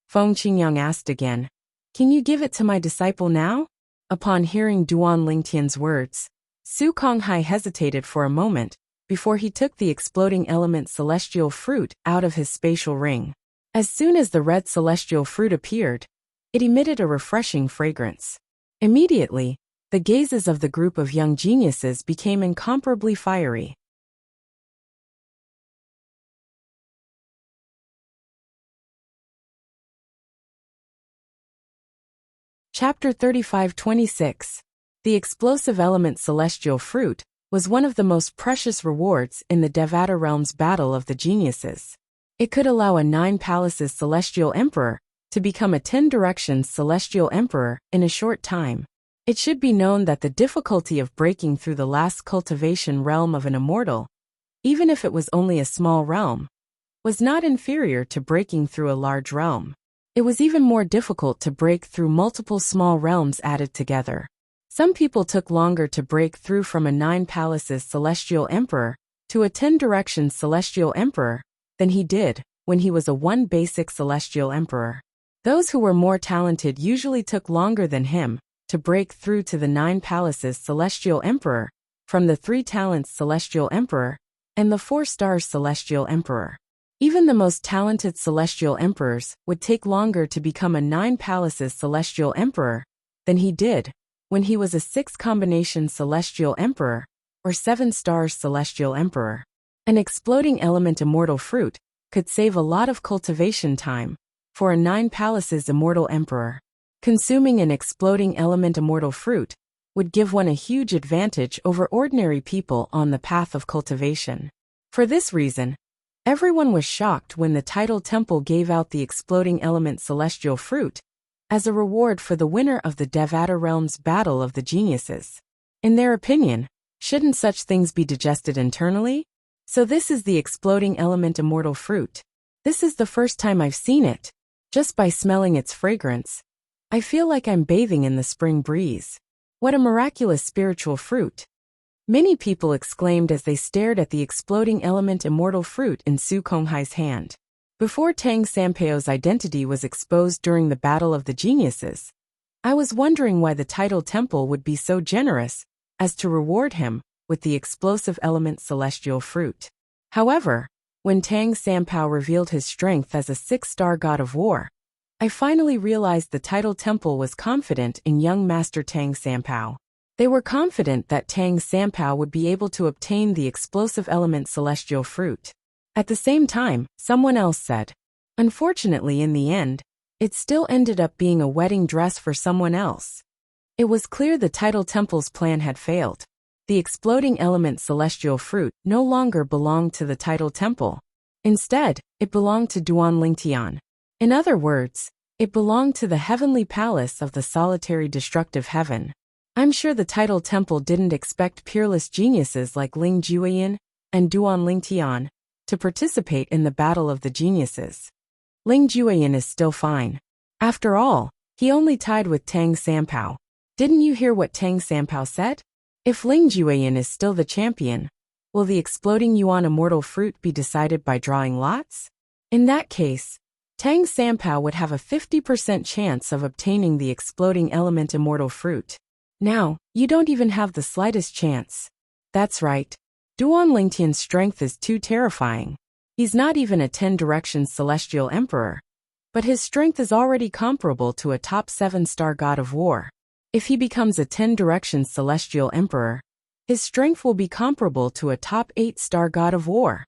Feng Qingyang asked again. Can you give it to my disciple now? Upon hearing Duan Lingtian's words, Su Konghai hesitated for a moment before he took the exploding element celestial fruit out of his spatial ring. As soon as the red celestial fruit appeared, it emitted a refreshing fragrance. Immediately, the gazes of the group of young geniuses became incomparably fiery. Chapter 35-26. The explosive element celestial fruit was one of the most precious rewards in the Devata Realm's Battle of the Geniuses. It could allow a 9 Palaces Celestial Emperor to become a 10 Directions Celestial Emperor in a short time. It should be known that the difficulty of breaking through the last cultivation realm of an immortal, even if it was only a small realm, was not inferior to breaking through a large realm. It was even more difficult to break through multiple small realms added together. Some people took longer to break through from a 9 Palaces Celestial Emperor to a 10 Directions Celestial Emperor than he did when he was a 1 Basic Celestial Emperor. Those who were more talented usually took longer than him to break through to the 9 Palaces Celestial Emperor from the 3 Talents Celestial Emperor and the 4 Stars Celestial Emperor. Even the most talented Celestial Emperors would take longer to become a 9 Palaces Celestial Emperor than he did when he was a 6 Combination Celestial Emperor or 7 Stars Celestial Emperor. An exploding element immortal fruit could save a lot of cultivation time for a 9 Palaces Immortal Emperor. Consuming an exploding element immortal fruit would give one a huge advantage over ordinary people on the path of cultivation. For this reason, everyone was shocked when the Title Temple gave out the exploding element celestial fruit as a reward for the winner of the Devata Realm's Battle of the Geniuses. In their opinion, shouldn't such things be digested internally? So this is the exploding element immortal fruit. This is the first time I've seen it. Just by smelling its fragrance, I feel like I'm bathing in the spring breeze. What a miraculous spiritual fruit! Many people exclaimed as they stared at the exploding element immortal fruit in Su Konghai's hand. Before Tang Sanpao's identity was exposed during the Battle of the Geniuses, I was wondering why the Title Temple would be so generous as to reward him with the explosive element celestial fruit. However, when Tang Sanpao revealed his strength as a 6-star god of war, I finally realized the Title Temple was confident in young Master Tang Sanpao. They were confident that Tang Sanpao would be able to obtain the explosive element celestial fruit. At the same time, someone else said, unfortunately in the end, it still ended up being a wedding dress for someone else. It was clear the Title Temple's plan had failed. The exploding element celestial fruit no longer belonged to the Title Temple. Instead, it belonged to Duan Lingtian. In other words, it belonged to the heavenly palace of the solitary destructive heaven. I'm sure the Title Temple didn't expect peerless geniuses like Ling Jueyin and Duan Lingtian to participate in the Battle of the Geniuses. Ling Jueyin is still fine. After all, he only tied with Tang Sanpao. Didn't you hear what Tang Sanpao said? If Ling Jueyin is still the champion, will the exploding Yuan immortal fruit be decided by drawing lots? In that case, Tang Sanpao would have a 50% chance of obtaining the exploding element immortal fruit. Now, you don't even have the slightest chance. That's right. Duan Lingtian's strength is too terrifying. He's not even a 10 Directions Celestial Emperor, but his strength is already comparable to a top 7-star god of war. If he becomes a 10 Directions Celestial Emperor, His strength will be comparable to a top 8-star god of war.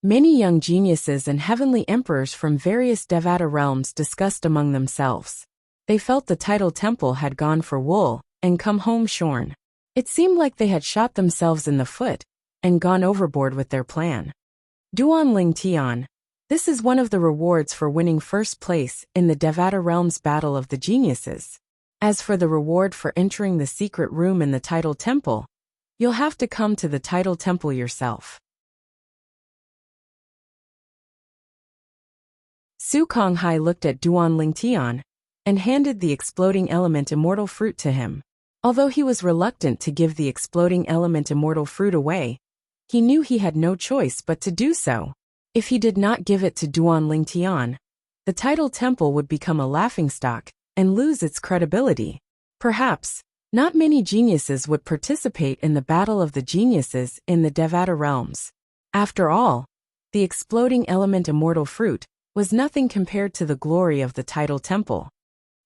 Many young geniuses and heavenly emperors from various Devata realms discussed among themselves. They felt the tidal temple had gone for wool and come home shorn. It seemed like they had shot themselves in the foot and gone overboard with their plan. Duan Ling Tian. This is one of the rewards for winning first place in the Devata realm's battle of the geniuses. As for the reward for entering the secret room in the tidal temple, you'll have to come to the tidal temple yourself. Su Konghai looked at Duan Ling Tian and handed the exploding element immortal fruit to him. Although he was reluctant to give the exploding element immortal fruit away, he knew he had no choice but to do so. If he did not give it to Duan Ling Tian, the tidal temple would become a laughingstock and lose its credibility. Perhaps, not many geniuses would participate in the battle of the geniuses in the Devata realms. After all, the exploding element immortal fruit was nothing compared to the glory of the tidal temple.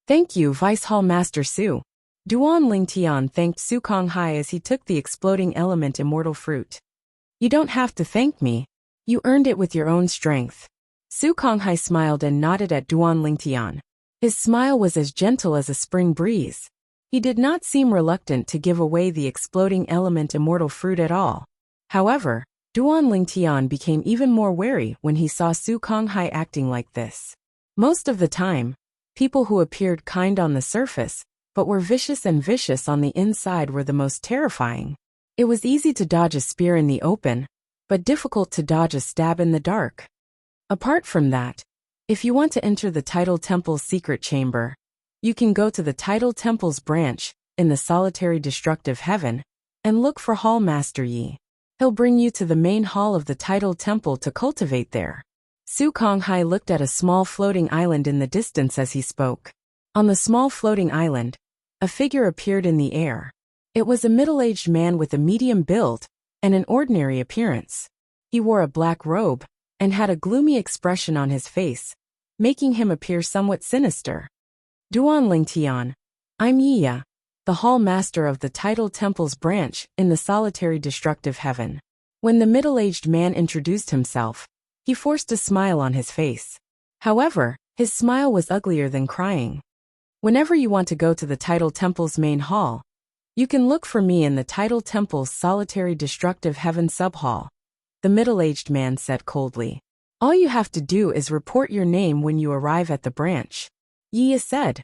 Thank you, Vice Hall Master Su. Duan Ling Tian thanked Su Konghai as he took the exploding element immortal fruit. You don't have to thank me. You earned it with your own strength. Su Konghai smiled and nodded at Duan Ling Tian. His smile was as gentle as a spring breeze. He did not seem reluctant to give away the exploding element immortal fruit at all. However, Duan Ling Tian became even more wary when he saw Su Konghai acting like this. Most of the time, people who appeared kind on the surface but were vicious on the inside were the most terrifying. It was easy to dodge a spear in the open, but difficult to dodge a stab in the dark. Apart from that, if you want to enter the tidal temple's secret chamber, you can go to the tidal temple's branch in the solitary destructive heaven and look for Hall Master Yi. He'll bring you to the main hall of the tidal temple to cultivate there. Su Konghai looked at a small floating island in the distance as he spoke. On the small floating island, a figure appeared in the air. It was a middle-aged man with a medium build and an ordinary appearance. He wore a black robe and had a gloomy expression on his face, making him appear somewhat sinister. Duan Ling Tian. I'm Yiya, the hall master of the tidal temple's branch in the solitary destructive heaven. When the middle-aged man introduced himself, he forced a smile on his face. However, his smile was uglier than crying. Whenever you want to go to the tidal temple's main hall, you can look for me in the tidal temple's solitary destructive heaven sub-hall, the middle-aged man said coldly. All you have to do is report your name when you arrive at the branch. Yiya said.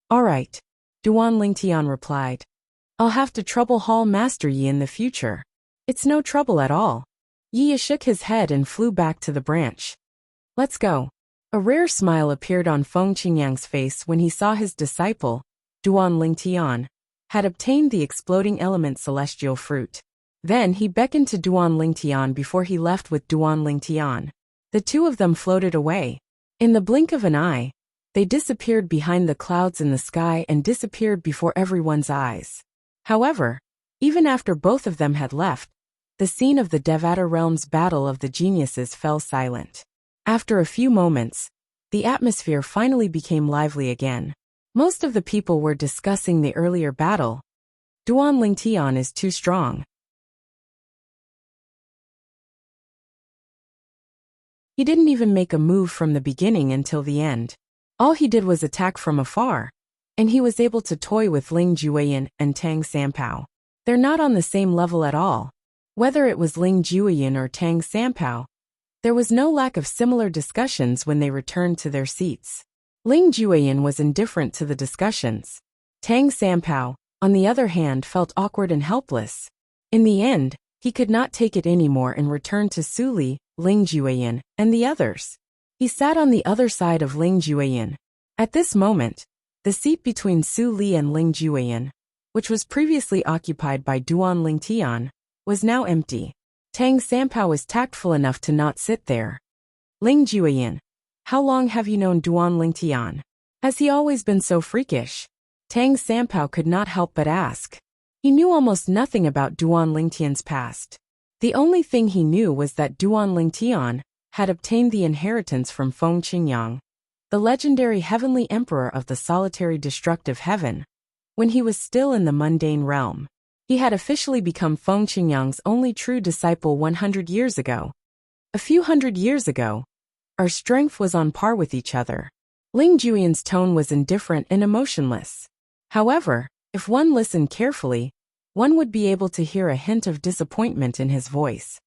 All right, Duan Ling Tian replied. I'll have to trouble Hall Master Yi in the future. It's no trouble at all. Yiya shook his head and flew back to the branch. Let's go. A rare smile appeared on Feng Qingyang's face when he saw his disciple, Duan Ling Tian, had obtained the exploding element celestial fruit. Then he beckoned to Duan Ling Tian before he left with Duan Ling Tian. The two of them floated away. In the blink of an eye, they disappeared behind the clouds in the sky and disappeared before everyone's eyes. However, even after both of them had left, the scene of the Devata realm's battle of the geniuses fell silent. After a few moments, the atmosphere finally became lively again. Most of the people were discussing the earlier battle. Duan Ling Tian is too strong. He didn't even make a move from the beginning until the end. All he did was attack from afar, and he was able to toy with Ling Jueyin and Tang Sanpao. They're not on the same level at all. Whether it was Ling Jueyin or Tang Sanpao, there was no lack of similar discussions when they returned to their seats. Ling Jueyin was indifferent to the discussions. Tang Sanpao, on the other hand, felt awkward and helpless. In the end, he could not take it anymore and returned to Su Li, Ling Jueyin, and the others. He sat on the other side of Ling Jueyin. At this moment, the seat between Su Li and Ling Jueyin, which was previously occupied by Duan Ling Tian, was now empty. Tang Sanpao was tactful enough to not sit there. Ling Jueyin. How long have you known Duan Ling Tian? Has he always been so freakish? Tang Sanpao could not help but ask. He knew almost nothing about Duan Ling Tian's past. The only thing he knew was that Duan Ling Tian had obtained the inheritance from Feng Qingyang, the legendary heavenly emperor of the solitary destructive heaven, when he was still in the mundane realm. He had officially become Feng Qingyang's only true disciple 100 years ago. A few hundred years ago, our strength was on par with each other. Ling Juyan's tone was indifferent and emotionless. However, if one listened carefully, one would be able to hear a hint of disappointment in his voice.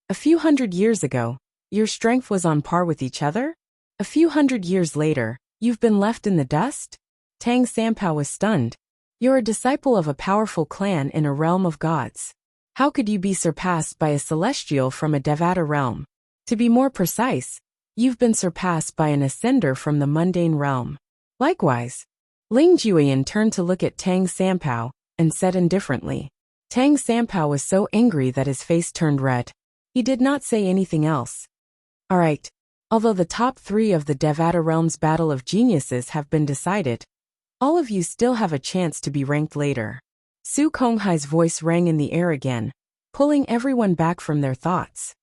A few hundred years ago, your strength was on par with each other? A few hundred years later, you've been left in the dust? Tang Sanpao was stunned. You're a disciple of a powerful clan in a realm of gods. How could you be surpassed by a celestial from a Devata realm? To be more precise, you've been surpassed by an ascender from the mundane realm. Likewise, Ling Juyan turned to look at Tang Sanpao and said indifferently. Tang Sanpao was so angry that his face turned red. He did not say anything else. Alright. Although the top 3 of the Devata realm's battle of geniuses have been decided, all of you still have a chance to be ranked later. Su Konghai's voice rang in the air again, pulling everyone back from their thoughts.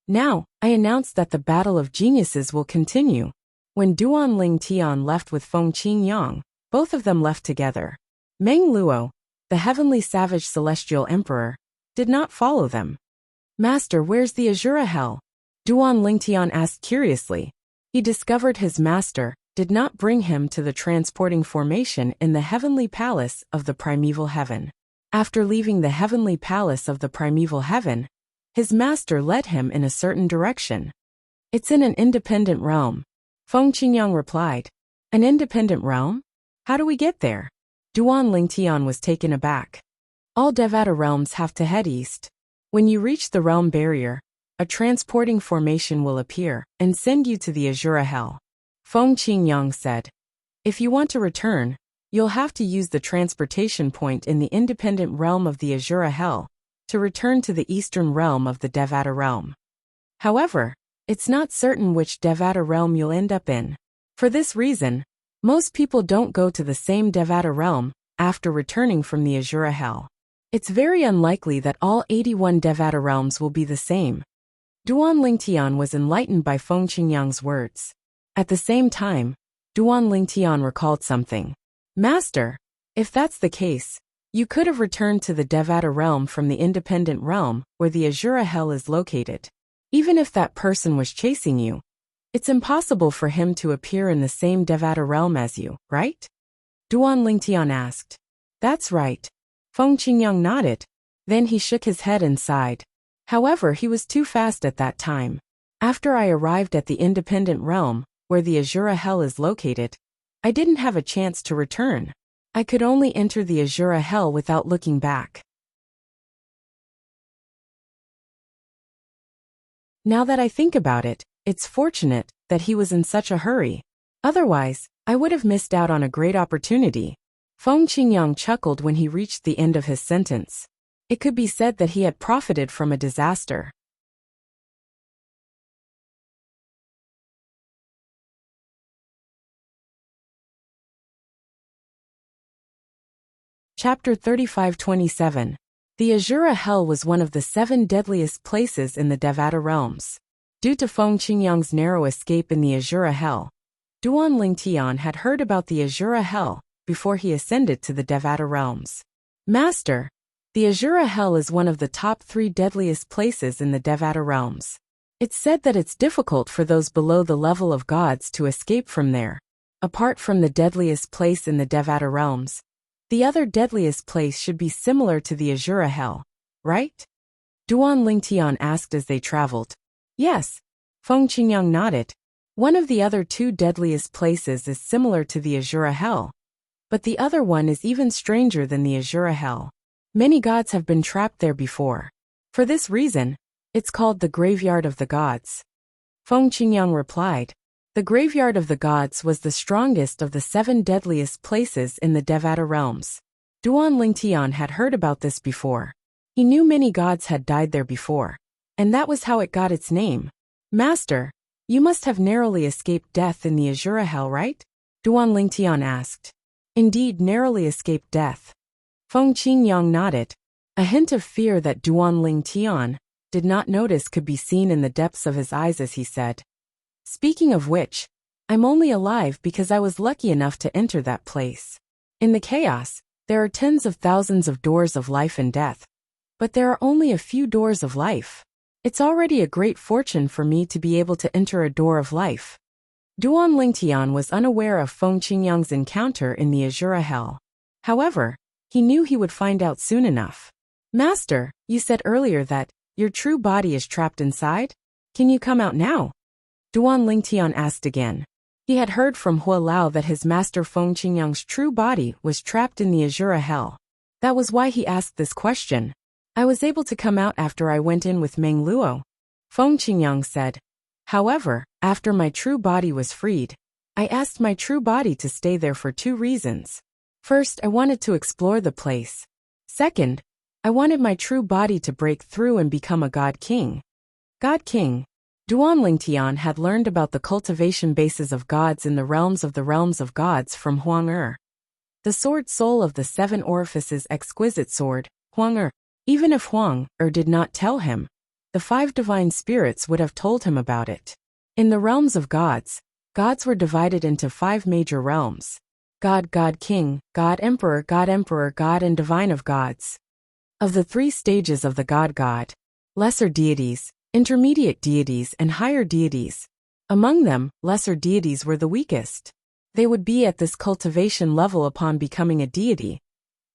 Now, I announce that the battle of geniuses will continue. When Duan Ling Tian left with Feng Qingyang, both of them left together. Meng Luo, the heavenly savage celestial emperor, did not follow them. Master, where's the Azura Hell? Duan Ling Tian asked curiously. He discovered his master did not bring him to the transporting formation in the heavenly palace of the primeval heaven. After leaving the heavenly palace of the primeval heaven, his master led him in a certain direction. It's in an independent realm. Feng Qingyang replied. An independent realm? How do we get there? Duan Ling Tian was taken aback. All Devata realms have to head east. When you reach the realm barrier, a transporting formation will appear and send you to the Azura Hell. Feng Qingyang said. If you want to return, you'll have to use the transportation point in the independent realm of the Azura Hell to return to the eastern realm of the Devata realm. However, it's not certain which Devata realm you'll end up in. For this reason, most people don't go to the same Devata realm after returning from the Azura Hell. It's very unlikely that all 81 Devata realms will be the same. Duan Ling Tian was enlightened by Feng Qingyang's words. At the same time, Duan Ling Tian recalled something. Master, if that's the case, you could have returned to the Devata realm from the independent realm where the Azura Hell is located. Even if that person was chasing you, it's impossible for him to appear in the same Devata realm as you, right? Duan Ling Tian asked. That's right. Feng Qingyang nodded. Then he shook his head and sighed. However, he was too fast at that time. After I arrived at the independent realm, where the Azura Hell is located, I didn't have a chance to return. I could only enter the Azura Hell without looking back. Now that I think about it, it's fortunate that he was in such a hurry. Otherwise, I would have missed out on a great opportunity. Feng Qingyang chuckled when he reached the end of his sentence. It could be said that he had profited from a disaster. Chapter 35-27. The Azura Hell was one of the 7 deadliest places in the Devata realms. Due to Feng Qingyang's narrow escape in the Azura Hell, Duan Ling Tian had heard about the Azura Hell before he ascended to the Devata realms. Master, the Azura Hell is one of the top 3 deadliest places in the Devata realms. It's said that it's difficult for those below the level of gods to escape from there. Apart from the deadliest place in the Devata realms, the other deadliest place should be similar to the Azura Hell, right? Duan Ling Tian asked as they traveled. Yes. Feng Qingyang nodded. One of the other 2 deadliest places is similar to the Azura Hell, but the other one is even stranger than the Azura Hell. Many gods have been trapped there before. For this reason, it's called the Graveyard of the Gods. Feng Qingyang replied. The Graveyard of the Gods was the strongest of the 7 deadliest places in the Devata realms. Duan Ling Tian had heard about this before. He knew many gods had died there before, and that was how it got its name. Master, you must have narrowly escaped death in the Azura Hell, right? Duan Ling Tian asked. Indeed, narrowly escaped death. Feng Qingyang nodded. A hint of fear that Duan Ling Tian did not notice could be seen in the depths of his eyes as he said. Speaking of which, I'm only alive because I was lucky enough to enter that place. In the chaos, There are tens of thousands of doors of life and death, but there are only a few doors of life. It's already a great fortune for me to be able to enter a door of life. Duan Lingtian was unaware of Feng Qingyang's encounter in the Azura Hell. However, he knew he would find out soon enough. Master, you said earlier that your true body is trapped inside? Can you come out now? Duan Lingtian asked again. He had heard from Hua Lao that his master Feng Qingyang's true body was trapped in the Azura Hell. That was why he asked this question. I was able to come out after I went in with Meng Luo. Feng Qingyang said. However, after my true body was freed, I asked my true body to stay there for two reasons. First, I wanted to explore the place. Second, I wanted my true body to break through and become a God King. God King. Duan Lingtian had learned about the cultivation bases of gods in the realms of gods from Huang Er. The sword soul of the seven orifices exquisite sword, Huang Er. Even if Huang Er did not tell him, the five divine spirits would have told him about it. In the realms of gods, gods were divided into five major realms. God, God King, God Emperor, God and Divine of gods. Of the three stages of the God, lesser deities, intermediate deities and higher deities. Among them, lesser deities were the weakest. They would be at this cultivation level upon becoming a deity,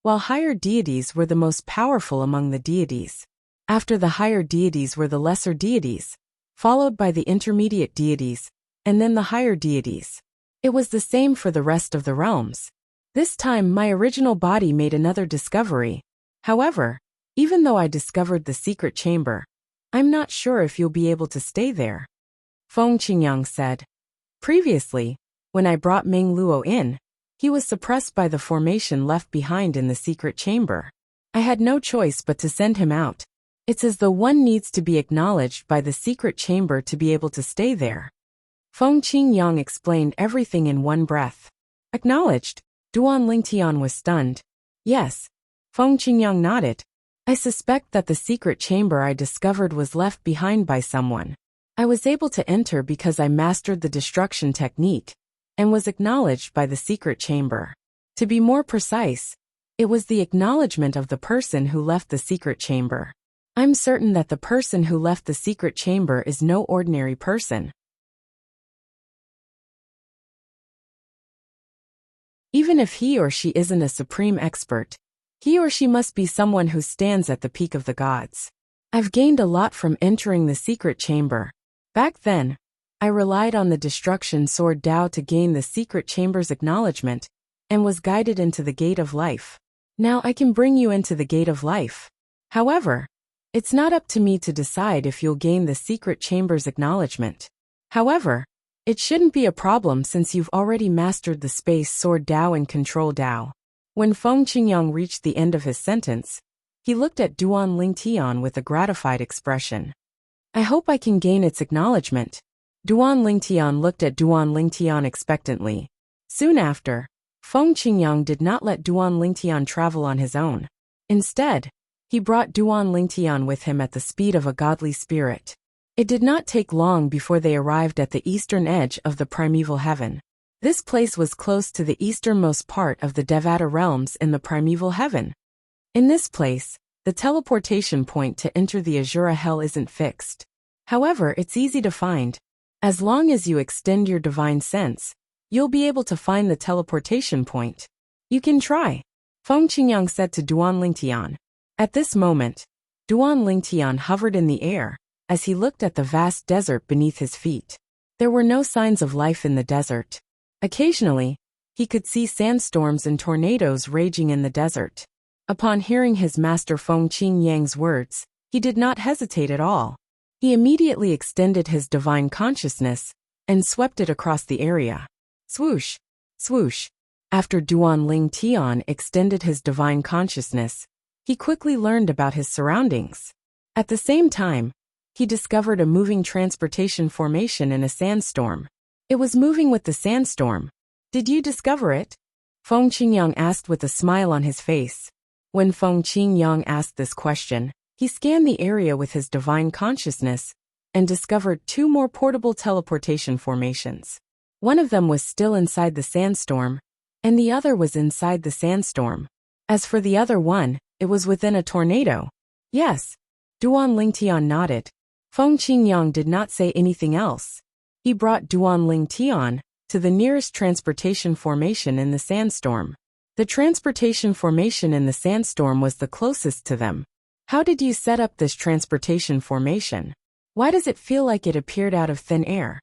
while higher deities were the most powerful among the deities. After the higher deities were the lesser deities, followed by the intermediate deities, and then the higher deities. It was the same for the rest of the realms. This time my original body made another discovery. However, even though I discovered the secret chamber, I'm not sure if you'll be able to stay there. Feng Qingyang said. Previously, when I brought Meng Luo in, he was suppressed by the formation left behind in the secret chamber. I had no choice but to send him out. It's as though one needs to be acknowledged by the secret chamber to be able to stay there. Feng Qingyang explained everything in one breath. Acknowledged. Duan Lingtian was stunned. Yes. Feng Qingyang nodded. I suspect that the secret chamber I discovered was left behind by someone. I was able to enter because I mastered the destruction technique, and was acknowledged by the secret chamber. To be more precise, it was the acknowledgement of the person who left the secret chamber. I'm certain that the person who left the secret chamber is no ordinary person. Even if he or she isn't a supreme expert, he or she must be someone who stands at the peak of the gods. I've gained a lot from entering the secret chamber. Back then, I relied on the destruction sword Dao to gain the secret chamber's acknowledgement, and was guided into the gate of life. Now I can bring you into the gate of life. However, it's not up to me to decide if you'll gain the secret chamber's acknowledgement. However, it shouldn't be a problem since you've already mastered the space sword Dao and control Dao. When Feng Qingyang reached the end of his sentence, he looked at Duan Lingtian with a gratified expression. I hope I can gain its acknowledgement. Duan Lingtian looked at Duan Lingtian expectantly. Soon after, Feng Qingyang did not let Duan Lingtian travel on his own. Instead, he brought Duan Lingtian with him at the speed of a godly spirit. It did not take long before they arrived at the eastern edge of the primeval heaven. This place was close to the easternmost part of the Devata realms in the primeval heaven. In this place, the teleportation point to enter the Azura Hell isn't fixed. However, it's easy to find. As long as you extend your divine sense, you'll be able to find the teleportation point. You can try, Feng Qingyang said to Duan Lingtian. At this moment, Duan Lingtian hovered in the air as he looked at the vast desert beneath his feet. There were no signs of life in the desert. Occasionally, he could see sandstorms and tornadoes raging in the desert. Upon hearing his master Feng Qingyang's words, he did not hesitate at all. He immediately extended his divine consciousness and swept it across the area. Swoosh! Swoosh! After Duan Lingtian extended his divine consciousness, he quickly learned about his surroundings. At the same time, he discovered a moving transportation formation in a sandstorm. It was moving with the sandstorm. Did you discover it? Feng Qingyang asked with a smile on his face. When Feng Qingyang asked this question, he scanned the area with his divine consciousness and discovered two more portable teleportation formations. One of them was still inside the sandstorm, and the other was inside the sandstorm. As for the other one, it was within a tornado. Yes. Duan Lingtian nodded. Feng Qingyang did not say anything else. He brought Duan Lingtian to the nearest transportation formation in the sandstorm. The transportation formation in the sandstorm was the closest to them. How did you set up this transportation formation? Why does it feel like it appeared out of thin air?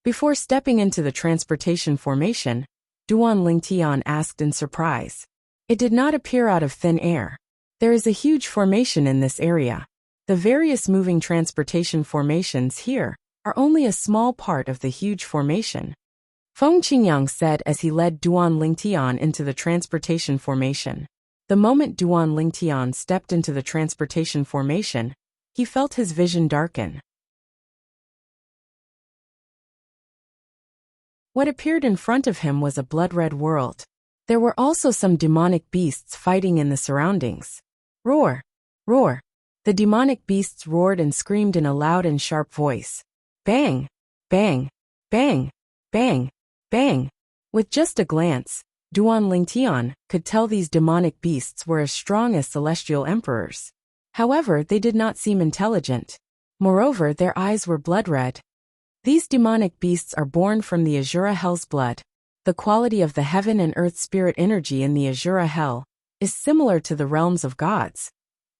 Before stepping into the transportation formation, Duan Lingtian asked in surprise. It did not appear out of thin air. There is a huge formation in this area. The various moving transportation formations here are only a small part of the huge formation. Feng Qingyang said as he led Duan Lingtian into the transportation formation. The moment Duan Lingtian stepped into the transportation formation, he felt his vision darken. What appeared in front of him was a blood-red world. There were also some demonic beasts fighting in the surroundings. Roar! Roar! The demonic beasts roared and screamed in a loud and sharp voice. Bang! Bang! Bang! Bang! Bang! With just a glance, Duan Lingtian could tell these demonic beasts were as strong as celestial emperors. However, they did not seem intelligent. Moreover, their eyes were blood-red. These demonic beasts are born from the Azura Hell's blood. The quality of the heaven and earth spirit energy in the Azura Hell is similar to the realms of gods.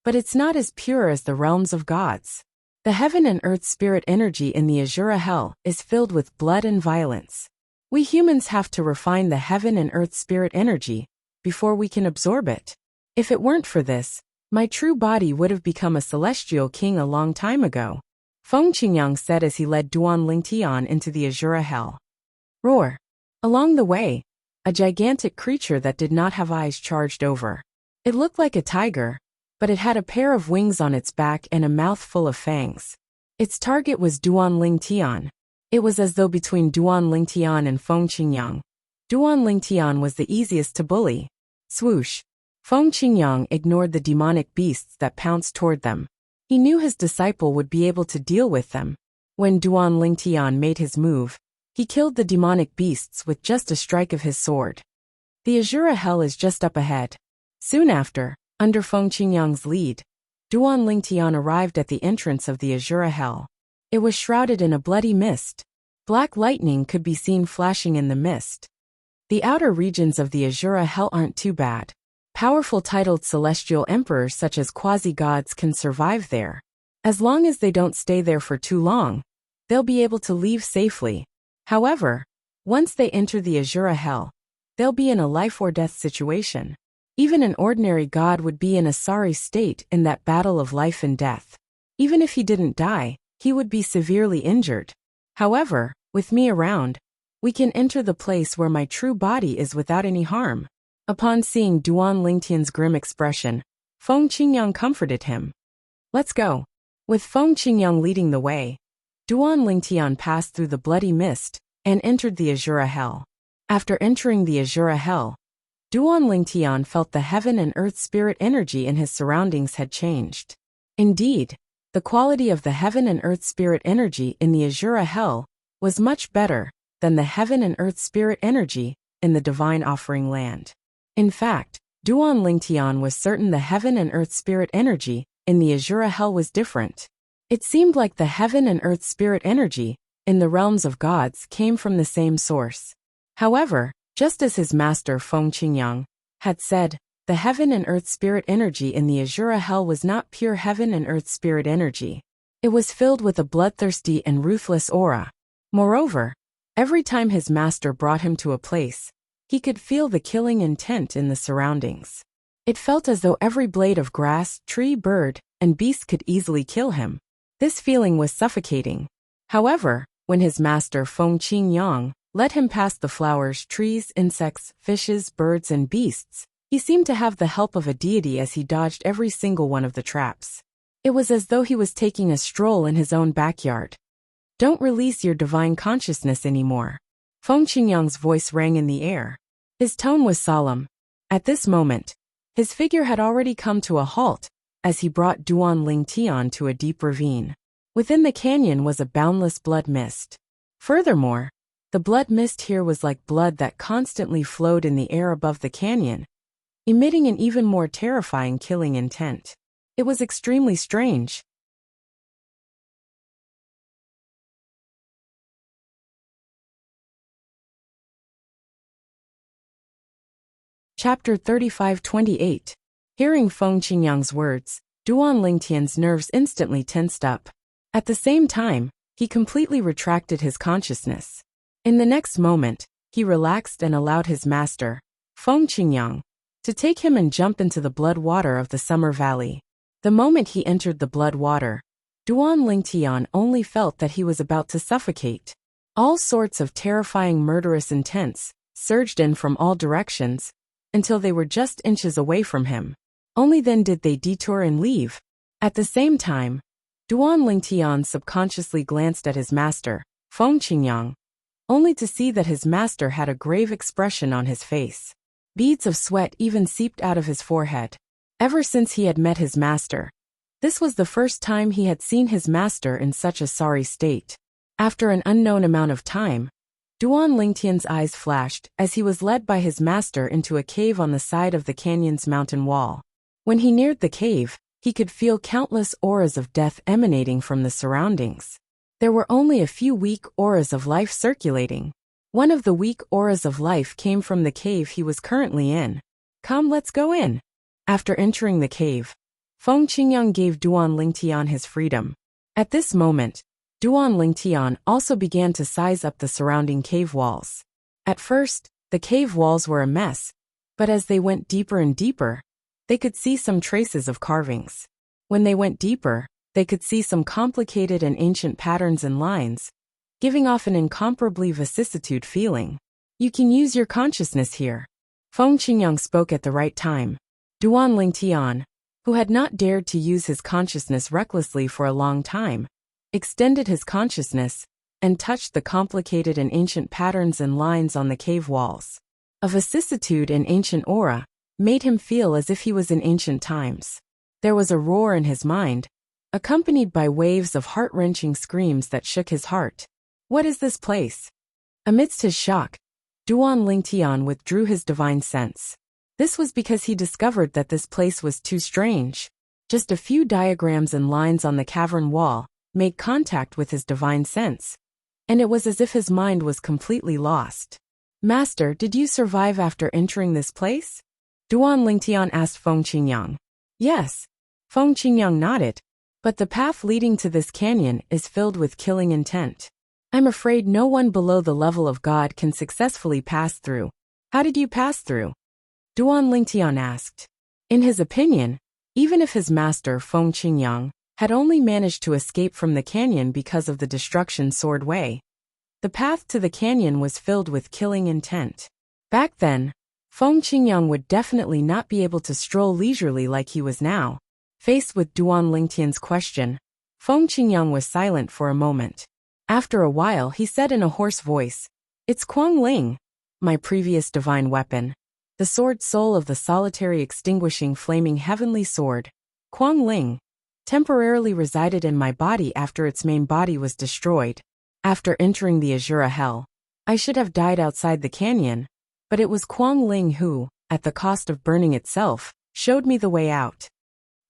But it's not as pure as the realms of gods. The heaven and earth spirit energy in the Azura Hell is filled with blood and violence. We humans have to refine the heaven and earth spirit energy before we can absorb it. If it weren't for this, my true body would have become a celestial king a long time ago. Feng Qingyang said as he led Duan Lingtian into the Azura Hell. Roar! Along the way, a gigantic creature that did not have eyes charged over. It looked like a tiger, but it had a pair of wings on its back and a mouth full of fangs. Its target was Duan Lingtian. It was as though between Duan Lingtian and Feng Qingyang, Duan Lingtian was the easiest to bully. Swoosh! Feng Qingyang ignored the demonic beasts that pounced toward them. He knew his disciple would be able to deal with them. When Duan Lingtian made his move, he killed the demonic beasts with just a strike of his sword. The Azura Hell is just up ahead. Soon after, under Feng Qingyang's lead, Duan Lingtian arrived at the entrance of the Azura Hell. It was shrouded in a bloody mist. Black lightning could be seen flashing in the mist. The outer regions of the Azura Hell aren't too bad. Powerful titled celestial emperors such as quasi-gods can survive there. As long as they don't stay there for too long, they'll be able to leave safely. However, once they enter the Azura Hell, they'll be in a life-or-death situation. Even an ordinary god would be in a sorry state in that battle of life and death. Even if he didn't die, he would be severely injured. However, with me around, we can enter the place where my true body is without any harm. Upon seeing Duan Lingtian's grim expression, Feng Qingyang comforted him. Let's go. With Feng Qingyang leading the way, Duan Lingtian passed through the bloody mist and entered the Azura Hell. After entering the Azura Hell, Duan Lingtian felt the heaven and earth spirit energy in his surroundings had changed. Indeed, the quality of the heaven and earth spirit energy in the Azura Hell was much better than the heaven and earth spirit energy in the divine offering land. In fact, Duan Lingtian was certain the heaven and earth spirit energy in the Azura Hell was different. It seemed like the heaven and earth spirit energy in the realms of gods came from the same source. However, just as his master Feng Qingyang had said, the heaven and earth spirit energy in the Azura Hell was not pure heaven and earth spirit energy. It was filled with a bloodthirsty and ruthless aura. Moreover, every time his master brought him to a place, he could feel the killing intent in the surroundings. It felt as though every blade of grass, tree, bird, and beast could easily kill him. This feeling was suffocating. However, when his master Feng Qingyang led him past the flowers, trees, insects, fishes, birds, and beasts, he seemed to have the help of a deity as he dodged every single one of the traps. It was as though he was taking a stroll in his own backyard. Don't release your divine consciousness anymore. Feng Qingyang's voice rang in the air. His tone was solemn. At this moment, his figure had already come to a halt as he brought Duan Lingtian to a deep ravine. Within the canyon was a boundless blood mist. Furthermore, the blood mist here was like blood that constantly flowed in the air above the canyon. emitting an even more terrifying killing intent. It was extremely strange. Chapter 35-28. Hearing Feng Qingyang's words, Duan Lingtian's nerves instantly tensed up. At the same time, he completely retracted his consciousness. In the next moment, he relaxed and allowed his master, Feng Qingyang, to take him and jump into the blood water of the summer valley. The moment he entered the blood water, Duan Lingtian only felt that he was about to suffocate. All sorts of terrifying murderous intents surged in from all directions, until they were just inches away from him. Only then did they detour and leave. At the same time, Duan Lingtian subconsciously glanced at his master, Feng Qingyang, only to see that his master had a grave expression on his face. Beads of sweat even seeped out of his forehead. Ever since he had met his master, this was the first time he had seen his master in such a sorry state. After an unknown amount of time, Duan Lingtian's eyes flashed as he was led by his master into a cave on the side of the canyon's mountain wall. When he neared the cave, he could feel countless auras of death emanating from the surroundings. There were only a few weak auras of life circulating. One of the weak auras of life came from the cave he was currently in. Come, let's go in. After entering the cave, Feng Qingyang gave Duan Lingtian his freedom. At this moment, Duan Lingtian also began to size up the surrounding cave walls. At first, the cave walls were a mess, but as they went deeper and deeper, they could see some traces of carvings. When they went deeper, they could see some complicated and ancient patterns and lines, giving off an incomparably vicissitude feeling. You can use your consciousness here. Feng Qingyang spoke at the right time. Duan Lingtian, who had not dared to use his consciousness recklessly for a long time, extended his consciousness and touched the complicated and ancient patterns and lines on the cave walls. A vicissitude and ancient aura made him feel as if he was in ancient times. There was a roar in his mind, accompanied by waves of heart-wrenching screams that shook his heart. What is this place? Amidst his shock, Duan Lingtian withdrew his divine sense. This was because he discovered that this place was too strange. Just a few diagrams and lines on the cavern wall made contact with his divine sense, and it was as if his mind was completely lost. Master, did you survive after entering this place? Duan Lingtian asked Feng Qingyang. Yes. Feng Qingyang nodded. But the path leading to this canyon is filled with killing intent. I'm afraid no one below the level of God can successfully pass through. How did you pass through? Duan Lingtian asked. In his opinion, even if his master Feng Qingyang had only managed to escape from the canyon because of the destruction sword way, the path to the canyon was filled with killing intent. Back then, Feng Qingyang would definitely not be able to stroll leisurely like he was now. Faced with Duan Lingtian's question, Feng Qingyang was silent for a moment. After a while he said in a hoarse voice, It's Kuang Ling, my previous divine weapon. The sword soul of the solitary extinguishing flaming heavenly sword, Kuang Ling, temporarily resided in my body after its main body was destroyed. After entering the Azura Hell, I should have died outside the canyon, but it was Kuang Ling who, at the cost of burning itself, showed me the way out.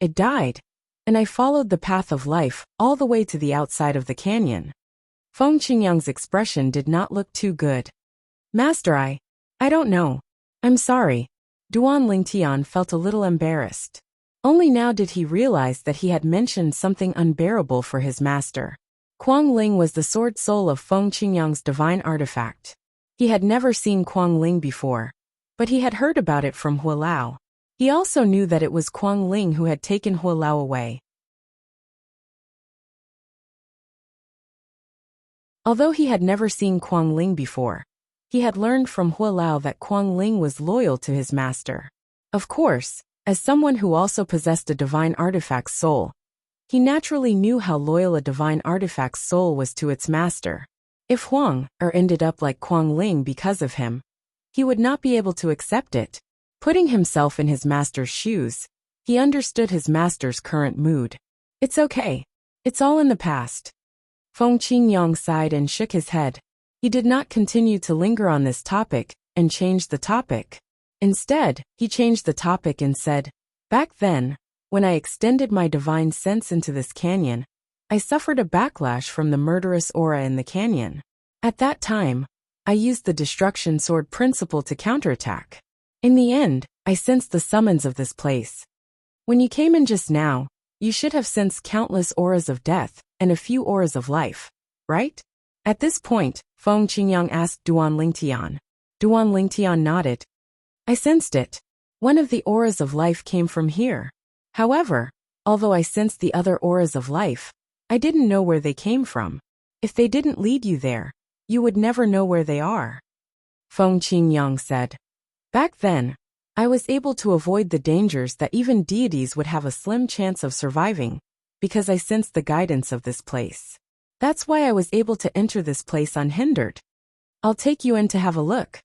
It died, and I followed the path of life all the way to the outside of the canyon. Feng Qingyang's expression did not look too good. Master, I don't know. I'm sorry. Duan Lingtian felt a little embarrassed. Only now did he realize that he had mentioned something unbearable for his master. Kuang Ling was the sword soul of Feng Qingyang's divine artifact. He had never seen Kuang Ling before, but he had heard about it from Hualao. He also knew that it was Kuang Ling who had taken Hualao away. Although he had never seen Kuang Ling before, he had learned from Hualao that Kuang Ling was loyal to his master. Of course, as someone who also possessed a divine artifact's soul, he naturally knew how loyal a divine artifact's soul was to its master. If Huang ended up like Kuang Ling because of him, he would not be able to accept it. Putting himself in his master's shoes, he understood his master's current mood. It's okay. It's all in the past. Feng Qingyang sighed and shook his head. He did not continue to linger on this topic and changed the topic. Instead, he changed the topic and said, "Back then, when I extended my divine sense into this canyon, I suffered a backlash from the murderous aura in the canyon. At that time, I used the destruction sword principle to counterattack. In the end, I sensed the summons of this place. When you came in just now, you should have sensed countless auras of death and a few auras of life, right?" At this point, Feng Qingyang asked Duan Lingtian. Duan Lingtian nodded. "I sensed it. One of the auras of life came from here. However, although I sensed the other auras of life, I didn't know where they came from. If they didn't lead you there, you would never know where they are." Feng Qingyang said, "Back then, I was able to avoid the dangers that even deities would have a slim chance of surviving, because I sensed the guidance of this place. That's why I was able to enter this place unhindered. I'll take you in to have a look."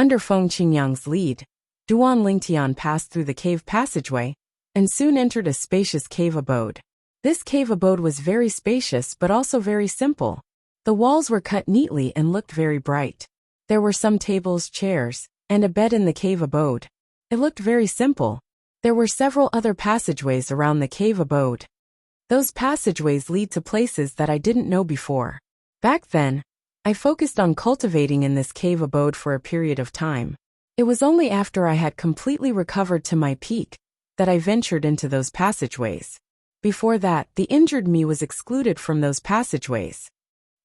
Under Feng Qingyang's lead, Duan Lingtian passed through the cave passageway and soon entered a spacious cave abode. This cave abode was very spacious but also very simple. The walls were cut neatly and looked very bright. There were some tables, chairs, and a bed in the cave abode. It looked very simple. There were several other passageways around the cave abode. Those passageways lead to places that I didn't know before. Back then, I focused on cultivating in this cave abode for a period of time. It was only after I had completely recovered to my peak that I ventured into those passageways. Before that, the injured me was excluded from those passageways.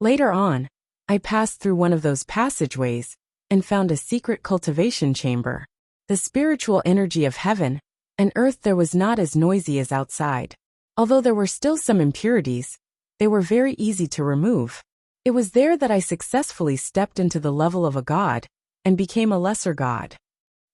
Later on, I passed through one of those passageways and found a secret cultivation chamber. The spiritual energy of heaven and earth there was not as noisy as outside. Although there were still some impurities, they were very easy to remove. It was there that I successfully stepped into the level of a god and became a lesser god.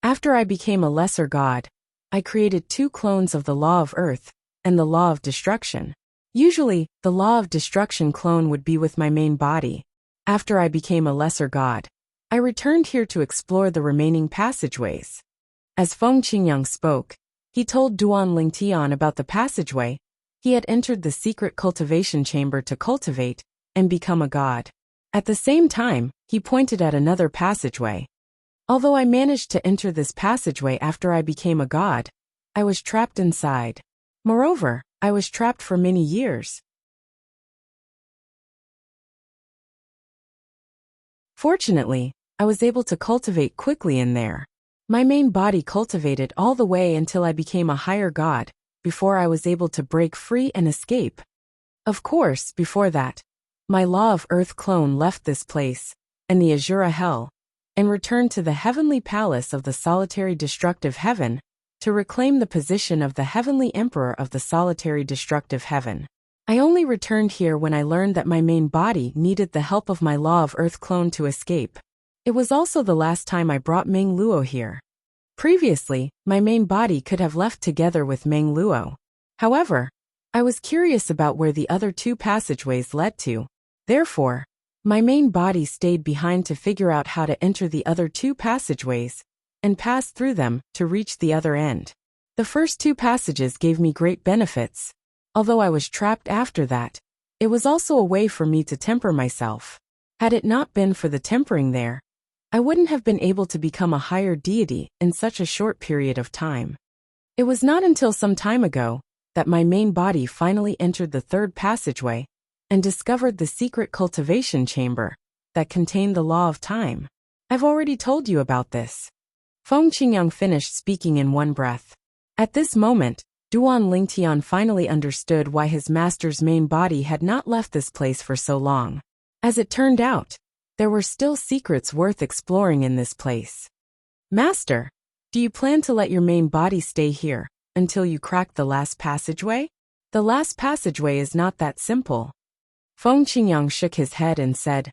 After I became a lesser god, I created 2 clones of the law of earth and the law of destruction. Usually, the law of destruction clone would be with my main body. After I became a lesser god, I returned here to explore the remaining passageways. As Feng Qingyang spoke, he told Duan Lingtian about the passageway. He had entered the secret cultivation chamber to cultivate and become a god. At the same time, he pointed at another passageway. Although I managed to enter this passageway after I became a god, I was trapped inside. Moreover, I was trapped for many years. Fortunately, I was able to cultivate quickly in there. My main body cultivated all the way until I became a higher god, before I was able to break free and escape. Of course, before that, my Law of Earth clone left this place, and the Azura Hell, and returned to the heavenly palace of the solitary destructive heaven, to reclaim the position of the heavenly emperor of the solitary destructive heaven. I only returned here when I learned that my main body needed the help of my Law of Earth clone to escape. It was also the last time I brought Meng Luo here. Previously, my main body could have left together with Meng Luo. However, I was curious about where the other 2 passageways led to. Therefore, my main body stayed behind to figure out how to enter the other 2 passageways and pass through them to reach the other end. The first 2 passages gave me great benefits. Although I was trapped after that, it was also a way for me to temper myself. Had it not been for the tempering there, I wouldn't have been able to become a higher deity in such a short period of time. It was not until some time ago that my main body finally entered the 3rd passageway and discovered the secret cultivation chamber that contained the law of time. I've already told you about this. Feng Qingyang finished speaking in one breath. At this moment, Duan Lingtian finally understood why his master's main body had not left this place for so long. As it turned out, there were still secrets worth exploring in this place. "Master, do you plan to let your main body stay here until you crack the last passageway?" "The last passageway is not that simple." Feng Qingyang shook his head and said,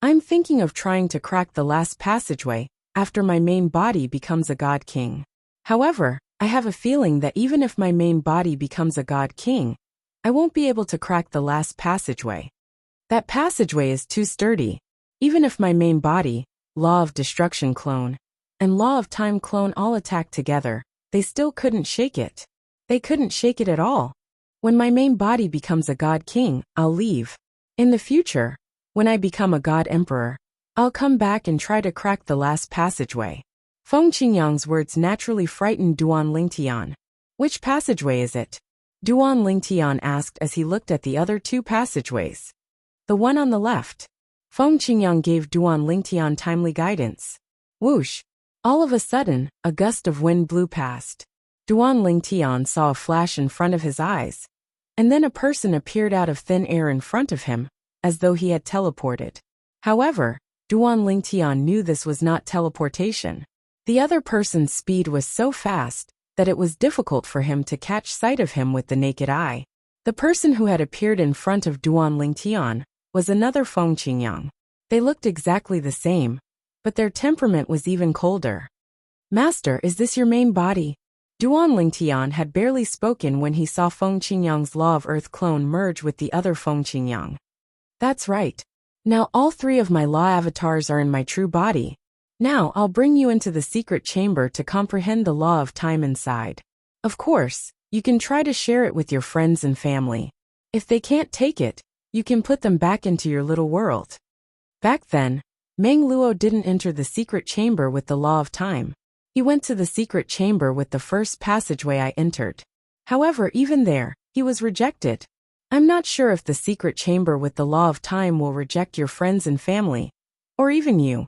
"I'm thinking of trying to crack the last passageway after my main body becomes a god king. However, I have a feeling that even if my main body becomes a god king, I won't be able to crack the last passageway. That passageway is too sturdy. Even if my main body, Law of Destruction clone, and Law of Time clone all attack together, they still couldn't shake it. They couldn't shake it at all. When my main body becomes a god king, I'll leave. In the future, when I become a god emperor, I'll come back and try to crack the last passageway. Feng Qingyang's words naturally frightened Duan Lingtian. Which passageway is it? Duan Lingtian asked as he looked at the other two passageways. The one on the left. Feng Qingyang gave Duan Lingtian timely guidance. Whoosh! All of a sudden, a gust of wind blew past. Duan Lingtian saw a flash in front of his eyes. And then a person appeared out of thin air in front of him, as though he had teleported. However, Duan Lingtian knew this was not teleportation. The other person's speed was so fast that it was difficult for him to catch sight of him with the naked eye. The person who had appeared in front of Duan Lingtian was another Feng Qingyang. They looked exactly the same, but their temperament was even colder. Master, is this your main body? Duan Lingtian had barely spoken when he saw Feng Qingyang's Law of Earth clone merge with the other Feng Qingyang. That's right. Now all three of my law avatars are in my true body. Now I'll bring you into the secret chamber to comprehend the law of time inside. Of course, you can try to share it with your friends and family. If they can't take it, you can put them back into your little world. Back then, Meng Luo didn't enter the secret chamber with the law of time. He went to the secret chamber with the first passageway I entered. However, even there, he was rejected. I'm not sure if the secret chamber with the law of time will reject your friends and family, or even you.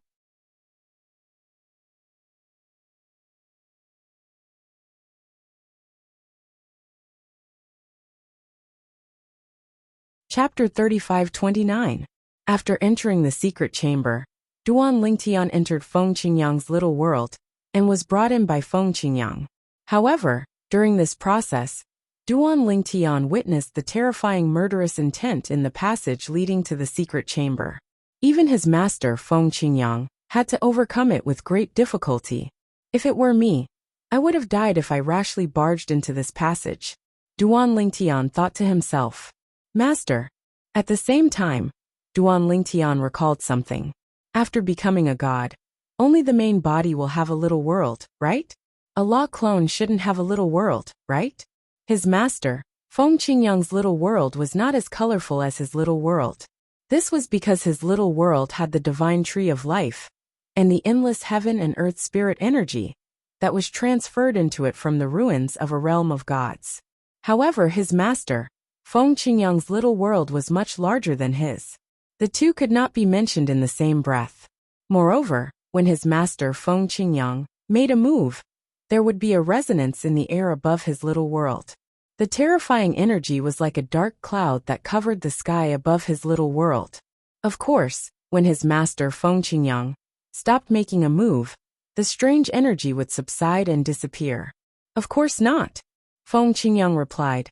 Chapter 35-29. After entering the secret chamber, Duan Lingtian entered Feng Qingyang's little world and was brought in by Feng Qingyang. However, during this process, Duan Lingtian witnessed the terrifying murderous intent in the passage leading to the secret chamber. Even his master Feng Qingyang had to overcome it with great difficulty. If it were me, I would have died if I rashly barged into this passage. Duan Lingtian thought to himself. Master. At the same time, Duan Lingtian recalled something. After becoming a god, only the main body will have a little world, right? A law clone shouldn't have a little world, right? His master, Feng Qingyang's little world was not as colorful as his little world. This was because his little world had the divine tree of life, and the endless heaven and earth spirit energy that was transferred into it from the ruins of a realm of gods. However, his master, Feng Qingyang's little world was much larger than his. The two could not be mentioned in the same breath. Moreover, when his master Feng Qingyang made a move, there would be a resonance in the air above his little world. The terrifying energy was like a dark cloud that covered the sky above his little world. Of course, when his master Feng Qingyang stopped making a move, the strange energy would subside and disappear. Of course not, Feng Qingyang replied.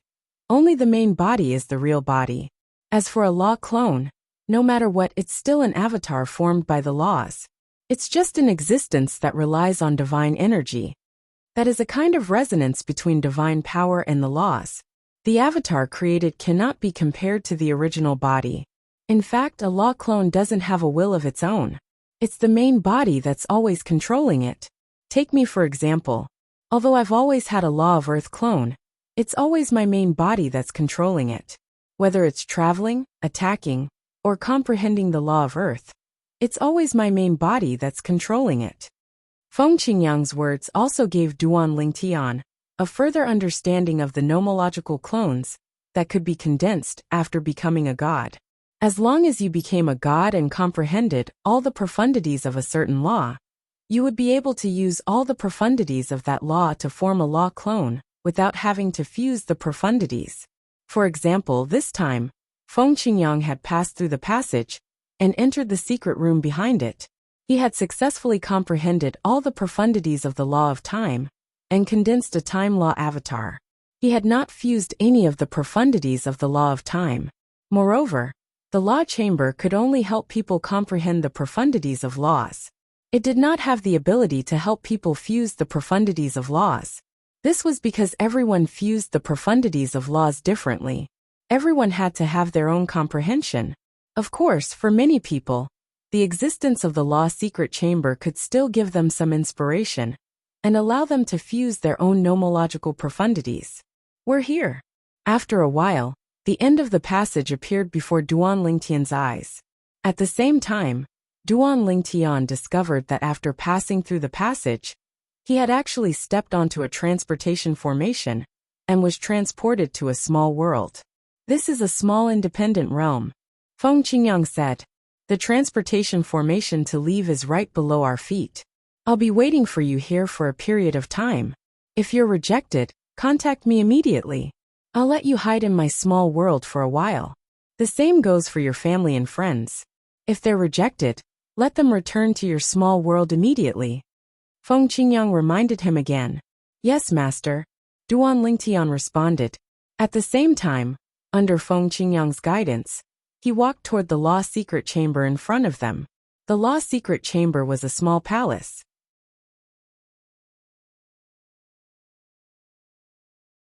Only the main body is the real body. As for a law clone, no matter what, it's still an avatar formed by the laws. It's just an existence that relies on divine energy. That is a kind of resonance between divine power and the laws. The avatar created cannot be compared to the original body. In fact, a law clone doesn't have a will of its own. It's the main body that's always controlling it. Take me for example. Although I've always had a law of Earth clone, it's always my main body that's controlling it. Whether it's traveling, attacking, or comprehending the law of Earth, it's always my main body that's controlling it. Feng Qingyang's words also gave Duan Lingtian a further understanding of the nomological clones that could be condensed after becoming a god. As long as you became a god and comprehended all the profundities of a certain law, you would be able to use all the profundities of that law to form a law clone without having to fuse the profundities. For example, this time, Feng Qingyang had passed through the passage and entered the secret room behind it. He had successfully comprehended all the profundities of the law of time and condensed a time law avatar. He had not fused any of the profundities of the law of time. Moreover, the law chamber could only help people comprehend the profundities of laws. It did not have the ability to help people fuse the profundities of laws. This was because everyone fused the profundities of laws differently. Everyone had to have their own comprehension. Of course, for many people, the existence of the law secret chamber could still give them some inspiration and allow them to fuse their own nomological profundities. We're here. After a while, the end of the passage appeared before Duan Lingtian's eyes. At the same time, Duan Lingtian discovered that after passing through the passage, he had actually stepped onto a transportation formation and was transported to a small world. This is a small independent realm, Feng Qingyang said. The transportation formation to leave is right below our feet. I'll be waiting for you here for a period of time. If you're rejected, contact me immediately. I'll let you hide in my small world for a while. The same goes for your family and friends. If they're rejected, let them return to your small world immediately. Feng Qingyang reminded him again. Yes, master, Duan Lingtian responded. At the same time, under Feng Qingyang's guidance, he walked toward the law secret chamber in front of them. The law secret chamber was a small palace.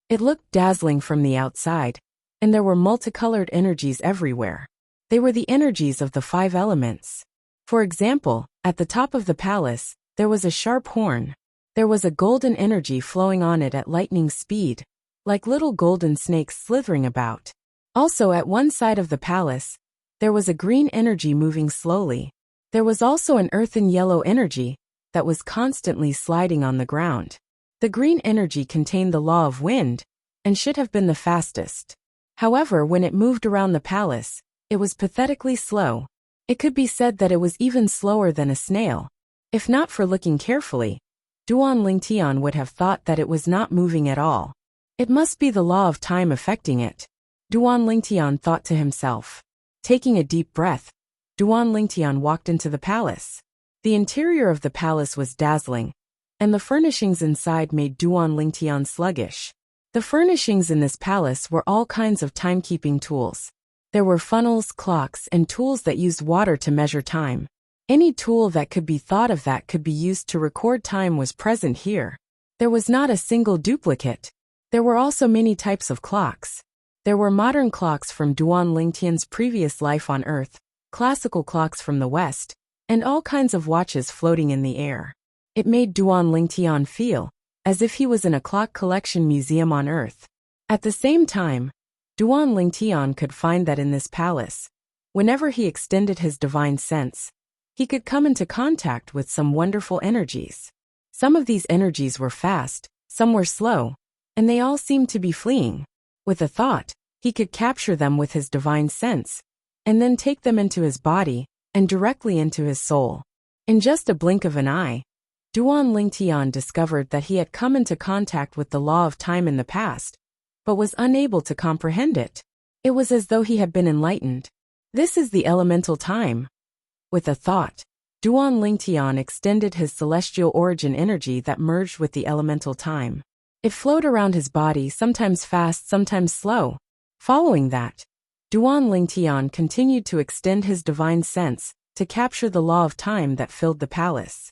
It looked dazzling from the outside, and there were multicolored energies everywhere. They were the energies of the 5 elements. For example, at the top of the palace, there was a sharp horn. There was a golden energy flowing on it at lightning speed, like little golden snakes slithering about. Also at one side of the palace, there was a green energy moving slowly. There was also an earthen yellow energy that was constantly sliding on the ground. The green energy contained the law of wind and should have been the fastest. However, when it moved around the palace, it was pathetically slow. It could be said that it was even slower than a snail. If not for looking carefully, Duan Lingtian would have thought that it was not moving at all. It must be the law of time affecting it, Duan Lingtian thought to himself. Taking a deep breath, Duan Lingtian walked into the palace. The interior of the palace was dazzling, and the furnishings inside made Duan Lingtian sluggish. The furnishings in this palace were all kinds of timekeeping tools. There were funnels, clocks, and tools that used water to measure time. Any tool that could be thought of that could be used to record time was present here. There was not a single duplicate. There were also many types of clocks. There were modern clocks from Duan Lingtian's previous life on Earth, classical clocks from the West, and all kinds of watches floating in the air. It made Duan Lingtian feel as if he was in a clock collection museum on Earth. At the same time, Duan Lingtian could find that in this palace, whenever he extended his divine sense, he could come into contact with some wonderful energies. Some of these energies were fast, some were slow, and they all seemed to be fleeing. With a thought, he could capture them with his divine sense, and then take them into his body, and directly into his soul. In just a blink of an eye, Duan Lingtian discovered that he had come into contact with the law of time in the past, but was unable to comprehend it. It was as though he had been enlightened. This is the elemental time. With a thought, Duan Lingtian extended his celestial origin energy that merged with the elemental time. It flowed around his body, sometimes fast, sometimes slow. Following that, Duan Lingtian continued to extend his divine sense to capture the law of time that filled the palace.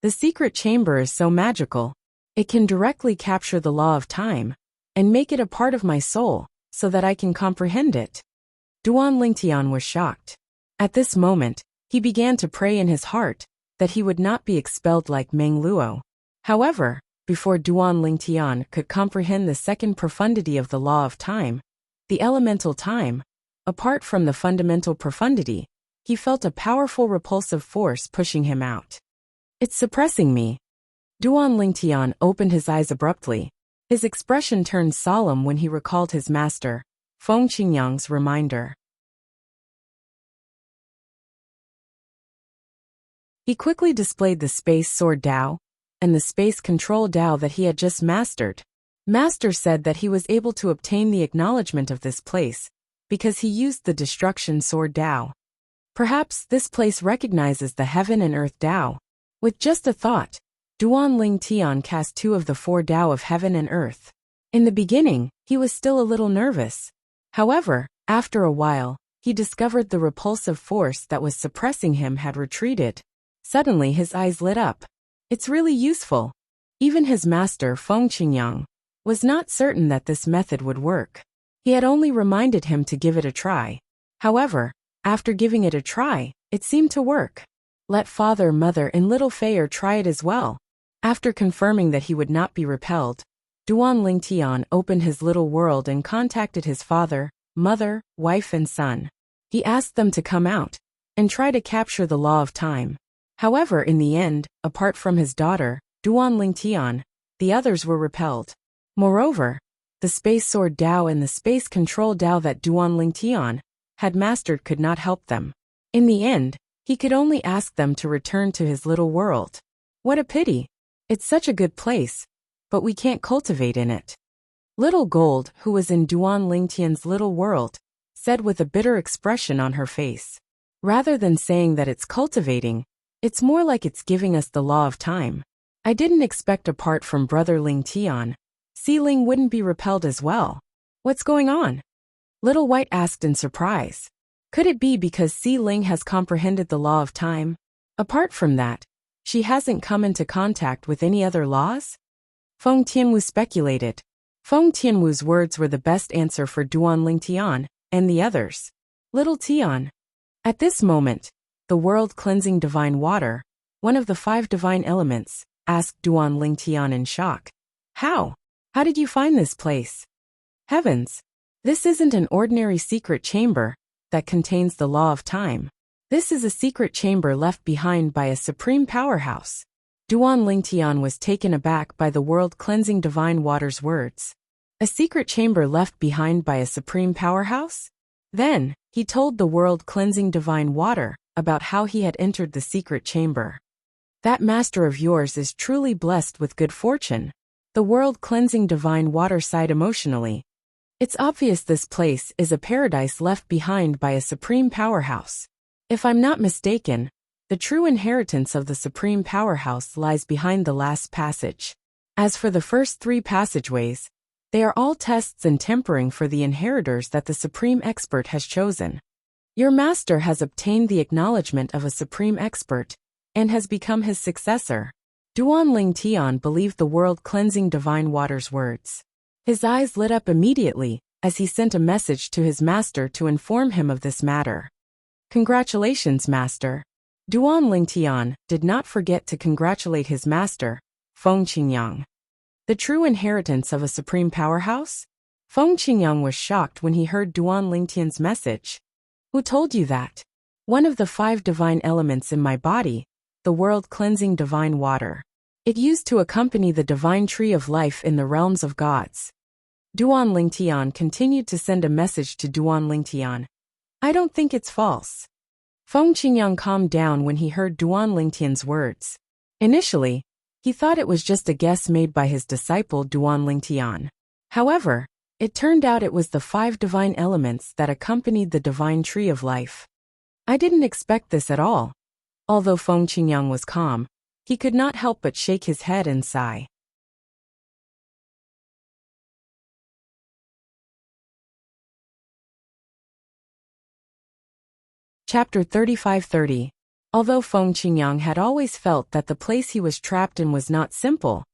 The secret chamber is so magical. It can directly capture the law of time and make it a part of my soul so that I can comprehend it. Duan Lingtian was shocked. At this moment, he began to pray in his heart that he would not be expelled like Meng Luo. However, before Duan Lingtian could comprehend the second profundity of the law of time, the elemental time, apart from the fundamental profundity, he felt a powerful repulsive force pushing him out. It's suppressing me. Duan Lingtian opened his eyes abruptly. His expression turned solemn when he recalled his master, Feng Qingyang's reminder. He quickly displayed the space sword Dao and the space control Dao that he had just mastered. Master said that he was able to obtain the acknowledgement of this place because he used the destruction sword Dao. Perhaps this place recognizes the heaven and earth Dao. With just a thought, Duan Lingtian cast 2 of the 4 Dao of heaven and earth. In the beginning, he was still a little nervous. However, after a while, he discovered the repulsive force that was suppressing him had retreated. Suddenly his eyes lit up. It's really useful. Even his master, Feng Qingyang, was not certain that this method would work. He had only reminded him to give it a try. However, after giving it a try, it seemed to work. Let father, mother, and little Feier try it as well. After confirming that he would not be repelled, Duan Lingtian opened his little world and contacted his father, mother, wife, and son. He asked them to come out, and try to capture the law of time. However, in the end, apart from his daughter, Duan Lingtian, the others were repelled. Moreover, the space sword Dao and the space control Dao that Duan Lingtian had mastered could not help them. In the end, he could only ask them to return to his little world. What a pity! It's such a good place, but we can't cultivate in it. Little Gold, who was in Duan Lingtian's little world, said with a bitter expression on her face. Rather than saying that it's cultivating, it's more like it's giving us the law of time. I didn't expect apart from brother Lingtian, Si Ling wouldn't be repelled as well. What's going on? Little White asked in surprise. Could it be because Si Ling has comprehended the law of time? Apart from that, she hasn't come into contact with any other laws? Feng Tianwu speculated. Feng Tianwu's words were the best answer for Duan Lingtian and the others. Little Tian. At this moment, the world-cleansing divine water, one of the 5 divine elements, asked Duan Lingtian in shock. How? How did you find this place? Heavens! This isn't an ordinary secret chamber that contains the law of time. This is a secret chamber left behind by a supreme powerhouse. Duan Lingtian was taken aback by the world-cleansing divine water's words. A secret chamber left behind by a supreme powerhouse? Then, he told the world-cleansing divine water about how he had entered the secret chamber. That master of yours is truly blessed with good fortune. The world-cleansing divine water sighed emotionally. It's obvious this place is a paradise left behind by a supreme powerhouse. If I'm not mistaken, the true inheritance of the supreme powerhouse lies behind the last passage. As for the first 3 passageways, they are all tests and tempering for the inheritors that the supreme expert has chosen. Your master has obtained the acknowledgement of a supreme expert and has become his successor. Duan Lingtian believed the world-cleansing divine water's words. His eyes lit up immediately as he sent a message to his master to inform him of this matter. Congratulations, master. Duan Lingtian did not forget to congratulate his master, Feng Qingyang. The true inheritance of a supreme powerhouse? Feng Qingyang was shocked when he heard Duan Lingtian's message. Who told you that? One of the 5 divine elements in my body, the world-cleansing divine water. It used to accompany the divine tree of life in the realms of gods. Duan Lingtian continued to send a message to Duan Lingtian. I don't think it's false. Feng Qingyang calmed down when he heard Duan Lingtian's words. Initially, he thought it was just a guess made by his disciple Duan Lingtian. However, it turned out it was the 5 divine elements that accompanied the divine tree of life. I didn't expect this at all. Although Feng Qingyang was calm, he could not help but shake his head and sigh. Chapter 35:30. Although Feng Qingyang had always felt that the place he was trapped in was not simple,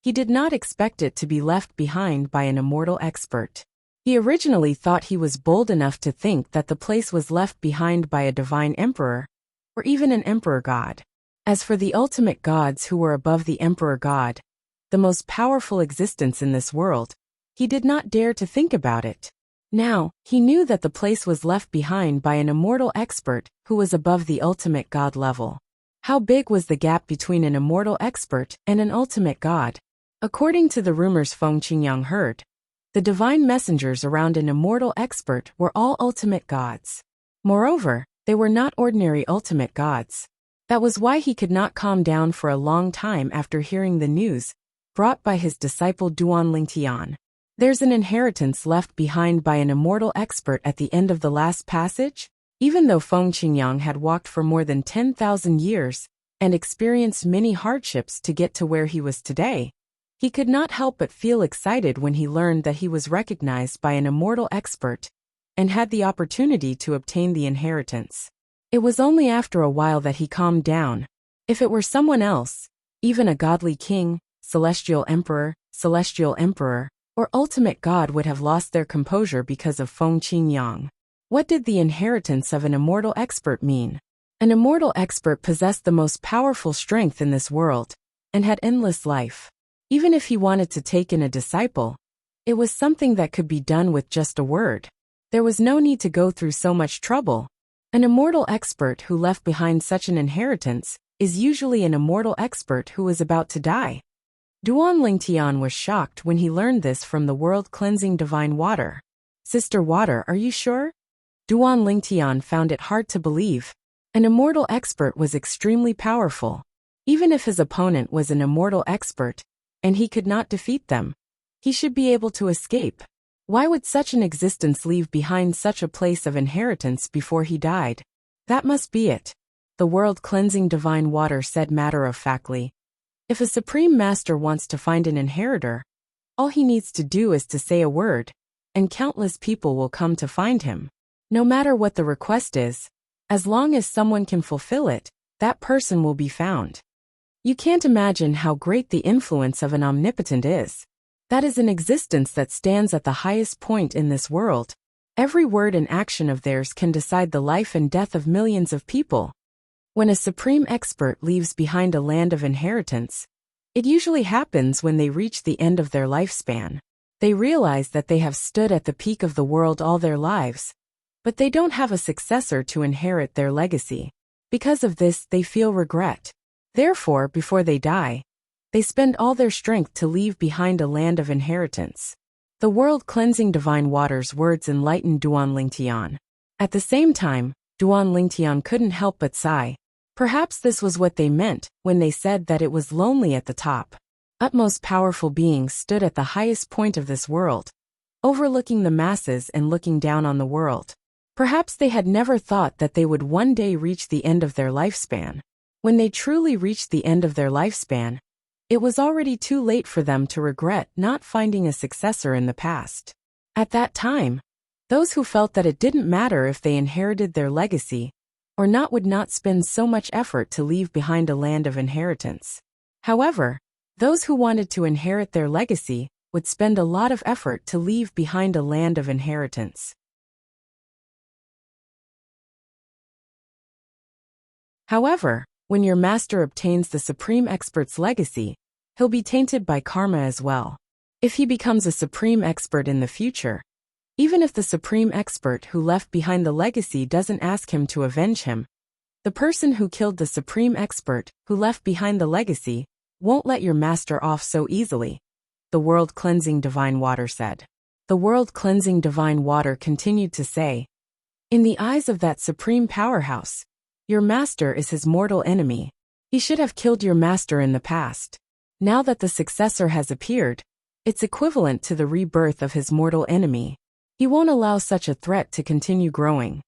he did not expect it to be left behind by an immortal expert. He originally thought he was bold enough to think that the place was left behind by a divine emperor, or even an emperor god. As for the ultimate gods who were above the emperor god, the most powerful existence in this world, he did not dare to think about it. Now, he knew that the place was left behind by an immortal expert who was above the ultimate god level. How big was the gap between an immortal expert and an ultimate god? According to the rumors Feng Qingyang heard, the divine messengers around an immortal expert were all ultimate gods. Moreover, they were not ordinary ultimate gods. That was why he could not calm down for a long time after hearing the news brought by his disciple Duan Lingtian. There's an inheritance left behind by an immortal expert at the end of the last passage? Even though Feng Qingyang had walked for more than 10,000 years and experienced many hardships to get to where he was today, he could not help but feel excited when he learned that he was recognized by an immortal expert and had the opportunity to obtain the inheritance. It was only after a while that he calmed down. If it were someone else, even a godly king, celestial emperor, or ultimate god would have lost their composure because of Feng Qingyang. What did the inheritance of an immortal expert mean? An immortal expert possessed the most powerful strength in this world and had endless life. Even if he wanted to take in a disciple, it was something that could be done with just a word. There was no need to go through so much trouble. An immortal expert who left behind such an inheritance is usually an immortal expert who is about to die. Duan Lingtian was shocked when he learned this from the world-cleansing divine water. Sister Water, are you sure? Duan Lingtian found it hard to believe. An immortal expert was extremely powerful. Even if his opponent was an immortal expert, and he could not defeat them, he should be able to escape. Why would such an existence leave behind such a place of inheritance before he died? That must be it. The world-cleansing divine water said matter-of-factly. If a supreme master wants to find an inheritor, all he needs to do is to say a word, and countless people will come to find him. No matter what the request is, as long as someone can fulfill it, that person will be found. You can't imagine how great the influence of an omnipotent is. That is an existence that stands at the highest point in this world. Every word and action of theirs can decide the life and death of millions of people. When a supreme expert leaves behind a land of inheritance, it usually happens when they reach the end of their lifespan. They realize that they have stood at the peak of the world all their lives, but they don't have a successor to inherit their legacy. Because of this, they feel regret. Therefore, before they die, they spend all their strength to leave behind a land of inheritance. The world-cleansing divine water's words enlightened Duan Lingtian. At the same time, Duan Lingtian couldn't help but sigh. Perhaps this was what they meant when they said that it was lonely at the top. Utmost powerful beings stood at the highest point of this world, overlooking the masses and looking down on the world. Perhaps they had never thought that they would one day reach the end of their lifespan. When they truly reached the end of their lifespan, it was already too late for them to regret not finding a successor in the past. At that time, those who felt that it didn't matter if they inherited their legacy or not would not spend so much effort to leave behind a land of inheritance. However, those who wanted to inherit their legacy would spend a lot of effort to leave behind a land of inheritance. However, when your master obtains the supreme expert's legacy, he'll be tainted by karma as well. If he becomes a supreme expert in the future, even if the supreme expert who left behind the legacy doesn't ask him to avenge him, the person who killed the supreme expert who left behind the legacy won't let your master off so easily, the world-cleansing divine water said. The world-cleansing divine water continued to say, in the eyes of that supreme powerhouse, your master is his mortal enemy. He should have killed your master in the past. Now that the successor has appeared, it's equivalent to the rebirth of his mortal enemy. He won't allow such a threat to continue growing.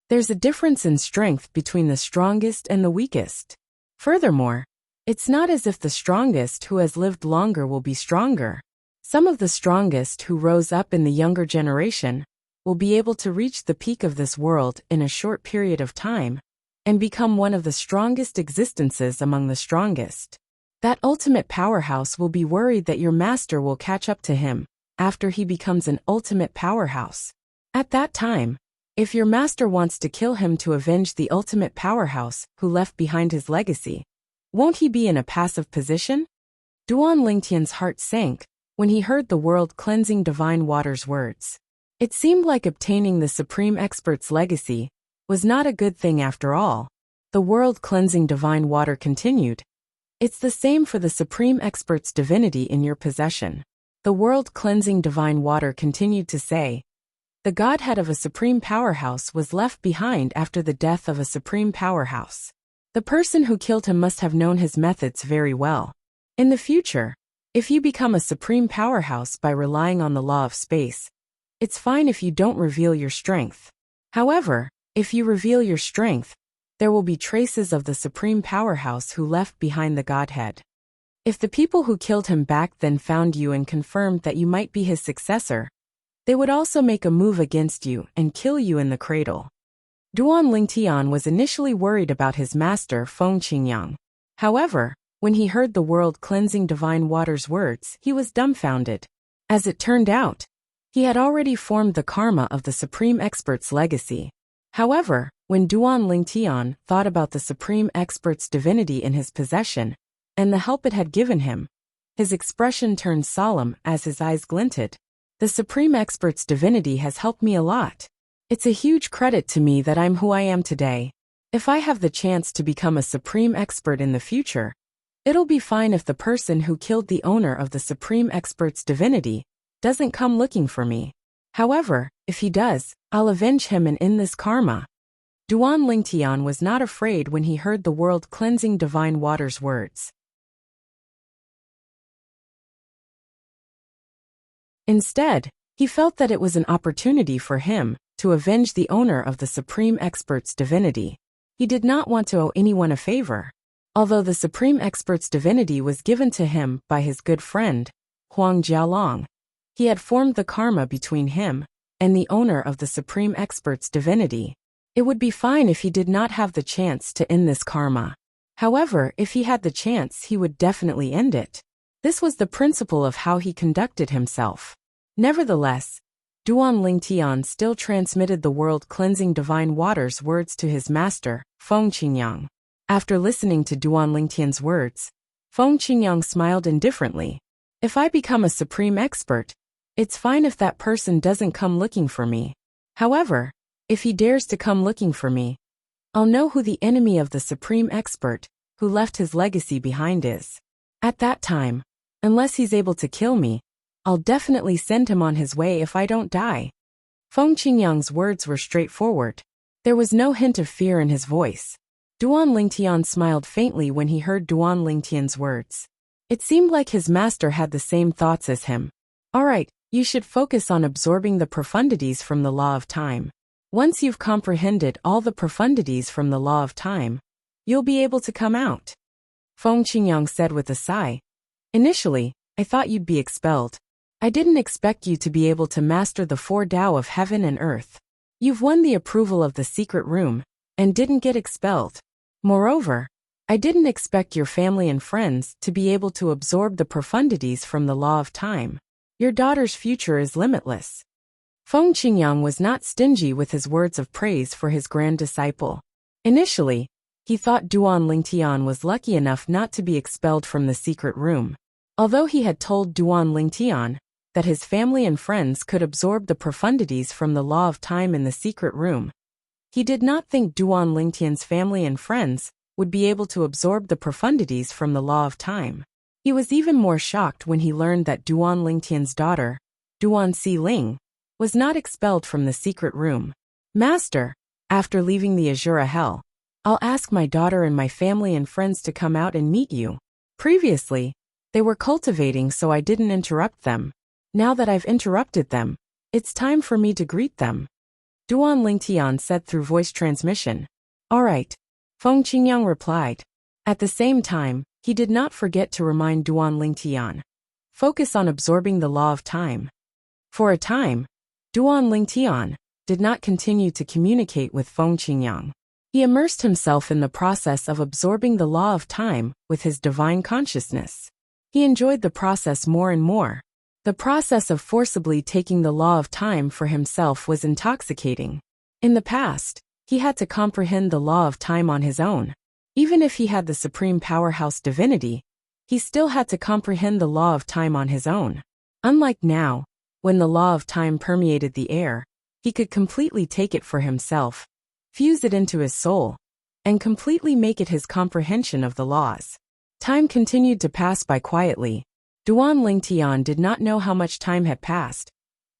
There's a difference in strength between the strongest and the weakest. Furthermore, it's not as if the strongest who has lived longer will be stronger. Some of the strongest who rose up in the younger generation will be able to reach the peak of this world in a short period of time and become one of the strongest existences among the strongest. That ultimate powerhouse will be worried that your master will catch up to him after he becomes an ultimate powerhouse. At that time, if your master wants to kill him to avenge the ultimate powerhouse who left behind his legacy, won't he be in a passive position? Duan Lingtian's heart sank when he heard the world-cleansing divine water's words. It seemed like obtaining the supreme expert's legacy was not a good thing after all. The world-cleansing divine water continued, it's the same for the supreme expert's divinity in your possession. The world-cleansing divine water continued to say, the godhead of a supreme powerhouse was left behind after the death of a supreme powerhouse. The person who killed him must have known his methods very well. In the future, if you become a supreme powerhouse by relying on the law of space, it's fine if you don't reveal your strength. However, if you reveal your strength, there will be traces of the supreme powerhouse who left behind the godhead. If the people who killed him back then found you and confirmed that you might be his successor, they would also make a move against you and kill you in the cradle. Duan Lingtian was initially worried about his master Feng Qingyang. However, when he heard the world-cleansing divine water's words, he was dumbfounded. As it turned out, he had already formed the karma of the supreme expert's legacy. However, when Duan Lingtian thought about the supreme expert's divinity in his possession and the help it had given him, his expression turned solemn as his eyes glinted. The supreme expert's divinity has helped me a lot. It's a huge credit to me that I'm who I am today. If I have the chance to become a supreme expert in the future, it'll be fine if the person who killed the owner of the supreme expert's divinity doesn't come looking for me. However, if he does, I'll avenge him and end this karma. Duan Lingtian was not afraid when he heard the world-cleansing divine water's words. Instead, he felt that it was an opportunity for him to avenge the owner of the supreme expert's divinity. He did not want to owe anyone a favor. Although the supreme expert's divinity was given to him by his good friend, Huang Jialong, he had formed the karma between him and the owner of the supreme expert's divinity. It would be fine if he did not have the chance to end this karma. However, if he had the chance, he would definitely end it. This was the principle of how he conducted himself. Nevertheless, Duan Lingtian still transmitted the world-cleansing divine water's words to his master, Feng Qingyang. After listening to Duan Lingtian's words, Feng Qingyang smiled indifferently. If I become a supreme expert, it's fine if that person doesn't come looking for me. However, if he dares to come looking for me, I'll know who the enemy of the supreme expert, who left his legacy behind is. At that time, unless he's able to kill me, I'll definitely send him on his way if I don't die. Feng Qingyang's words were straightforward. There was no hint of fear in his voice. Duan Lingtian smiled faintly when he heard Duan Lingtian's words. It seemed like his master had the same thoughts as him. Alright, you should focus on absorbing the profundities from the law of time. Once you've comprehended all the profundities from the law of time, you'll be able to come out. Feng Qingyang said with a sigh. Initially, I thought you'd be expelled. I didn't expect you to be able to master the four Tao of heaven and earth. You've won the approval of the secret room, and didn't get expelled. Moreover, I didn't expect your family and friends to be able to absorb the profundities from the law of time. Your daughter's future is limitless. Feng Qingyang was not stingy with his words of praise for his grand disciple. Initially, he thought Duan Lingtian was lucky enough not to be expelled from the secret room. Although he had told Duan Lingtian that his family and friends could absorb the profundities from the law of time in the secret room, he did not think Duan Lingtian's family and friends would be able to absorb the profundities from the law of time. He was even more shocked when he learned that Duan Lingtian's daughter, Duan Xiling, was not expelled from the secret room. Master, after leaving the Azura Hell, I'll ask my daughter and my family and friends to come out and meet you. Previously, they were cultivating, so I didn't interrupt them. Now that I've interrupted them, it's time for me to greet them. Duan Lingtian said through voice transmission. Alright, Feng Qingyang replied. At the same time, he did not forget to remind Duan Lingtian. Focus on absorbing the law of time. For a time, Duan Lingtian did not continue to communicate with Feng Qingyang. He immersed himself in the process of absorbing the law of time with his divine consciousness. He enjoyed the process more and more. The process of forcibly taking the law of time for himself was intoxicating. In the past, he had to comprehend the law of time on his own. Even if he had the supreme powerhouse divinity, he still had to comprehend the law of time on his own. Unlike now, when the law of time permeated the air, he could completely take it for himself, fuse it into his soul, and completely make it his comprehension of the laws. Time continued to pass by quietly. Duan Lingtian did not know how much time had passed,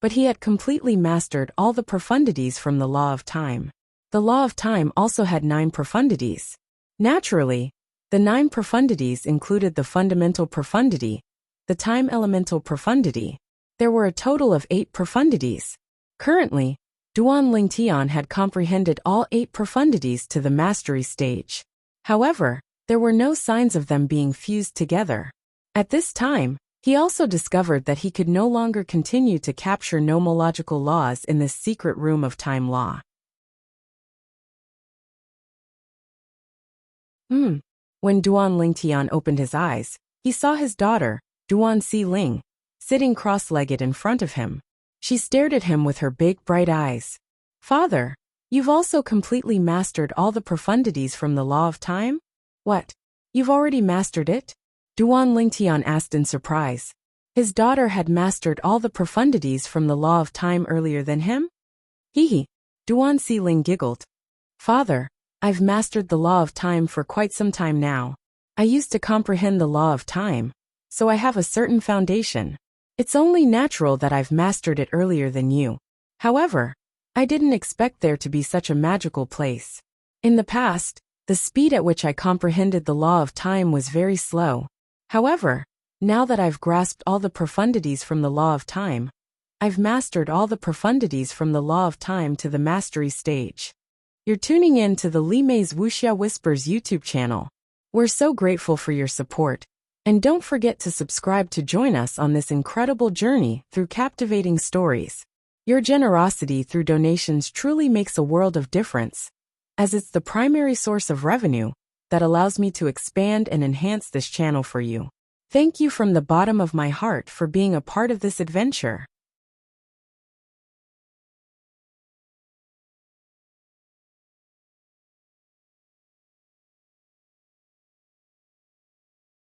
but he had completely mastered all the profundities from the law of time. The law of time also had 9 profundities. Naturally, the 9 profundities included the fundamental profundity, the time elemental profundity. There were a total of 8 profundities. Currently, Duan Lingtian had comprehended all 8 profundities to the mastery stage. However, there were no signs of them being fused together. At this time, he also discovered that he could no longer continue to capture nomological laws in this secret room of time law. When Duan Lingtian opened his eyes, he saw his daughter, Duan Xiling, sitting cross-legged in front of him. She stared at him with her big, bright eyes. Father, you've also completely mastered all the profundities from the law of time? What? You've already mastered it? Duan Lingtian asked in surprise. His daughter had mastered all the profundities from the law of time earlier than him? Hee. Duan Xiling giggled. Father, I've mastered the law of time for quite some time now. I used to comprehend the law of time, so I have a certain foundation. It's only natural that I've mastered it earlier than you. However, I didn't expect there to be such a magical place. In the past, the speed at which I comprehended the law of time was very slow. However, now that I've grasped all the profundities from the law of time, I've mastered all the profundities from the law of time to the mastery stage. You're tuning in to the Li Mei's Wuxia Whispers YouTube channel. We're so grateful for your support, and don't forget to subscribe to join us on this incredible journey through captivating stories. Your generosity through donations truly makes a world of difference, as it's the primary source of revenue that allows me to expand and enhance this channel for you. Thank you from the bottom of my heart for being a part of this adventure.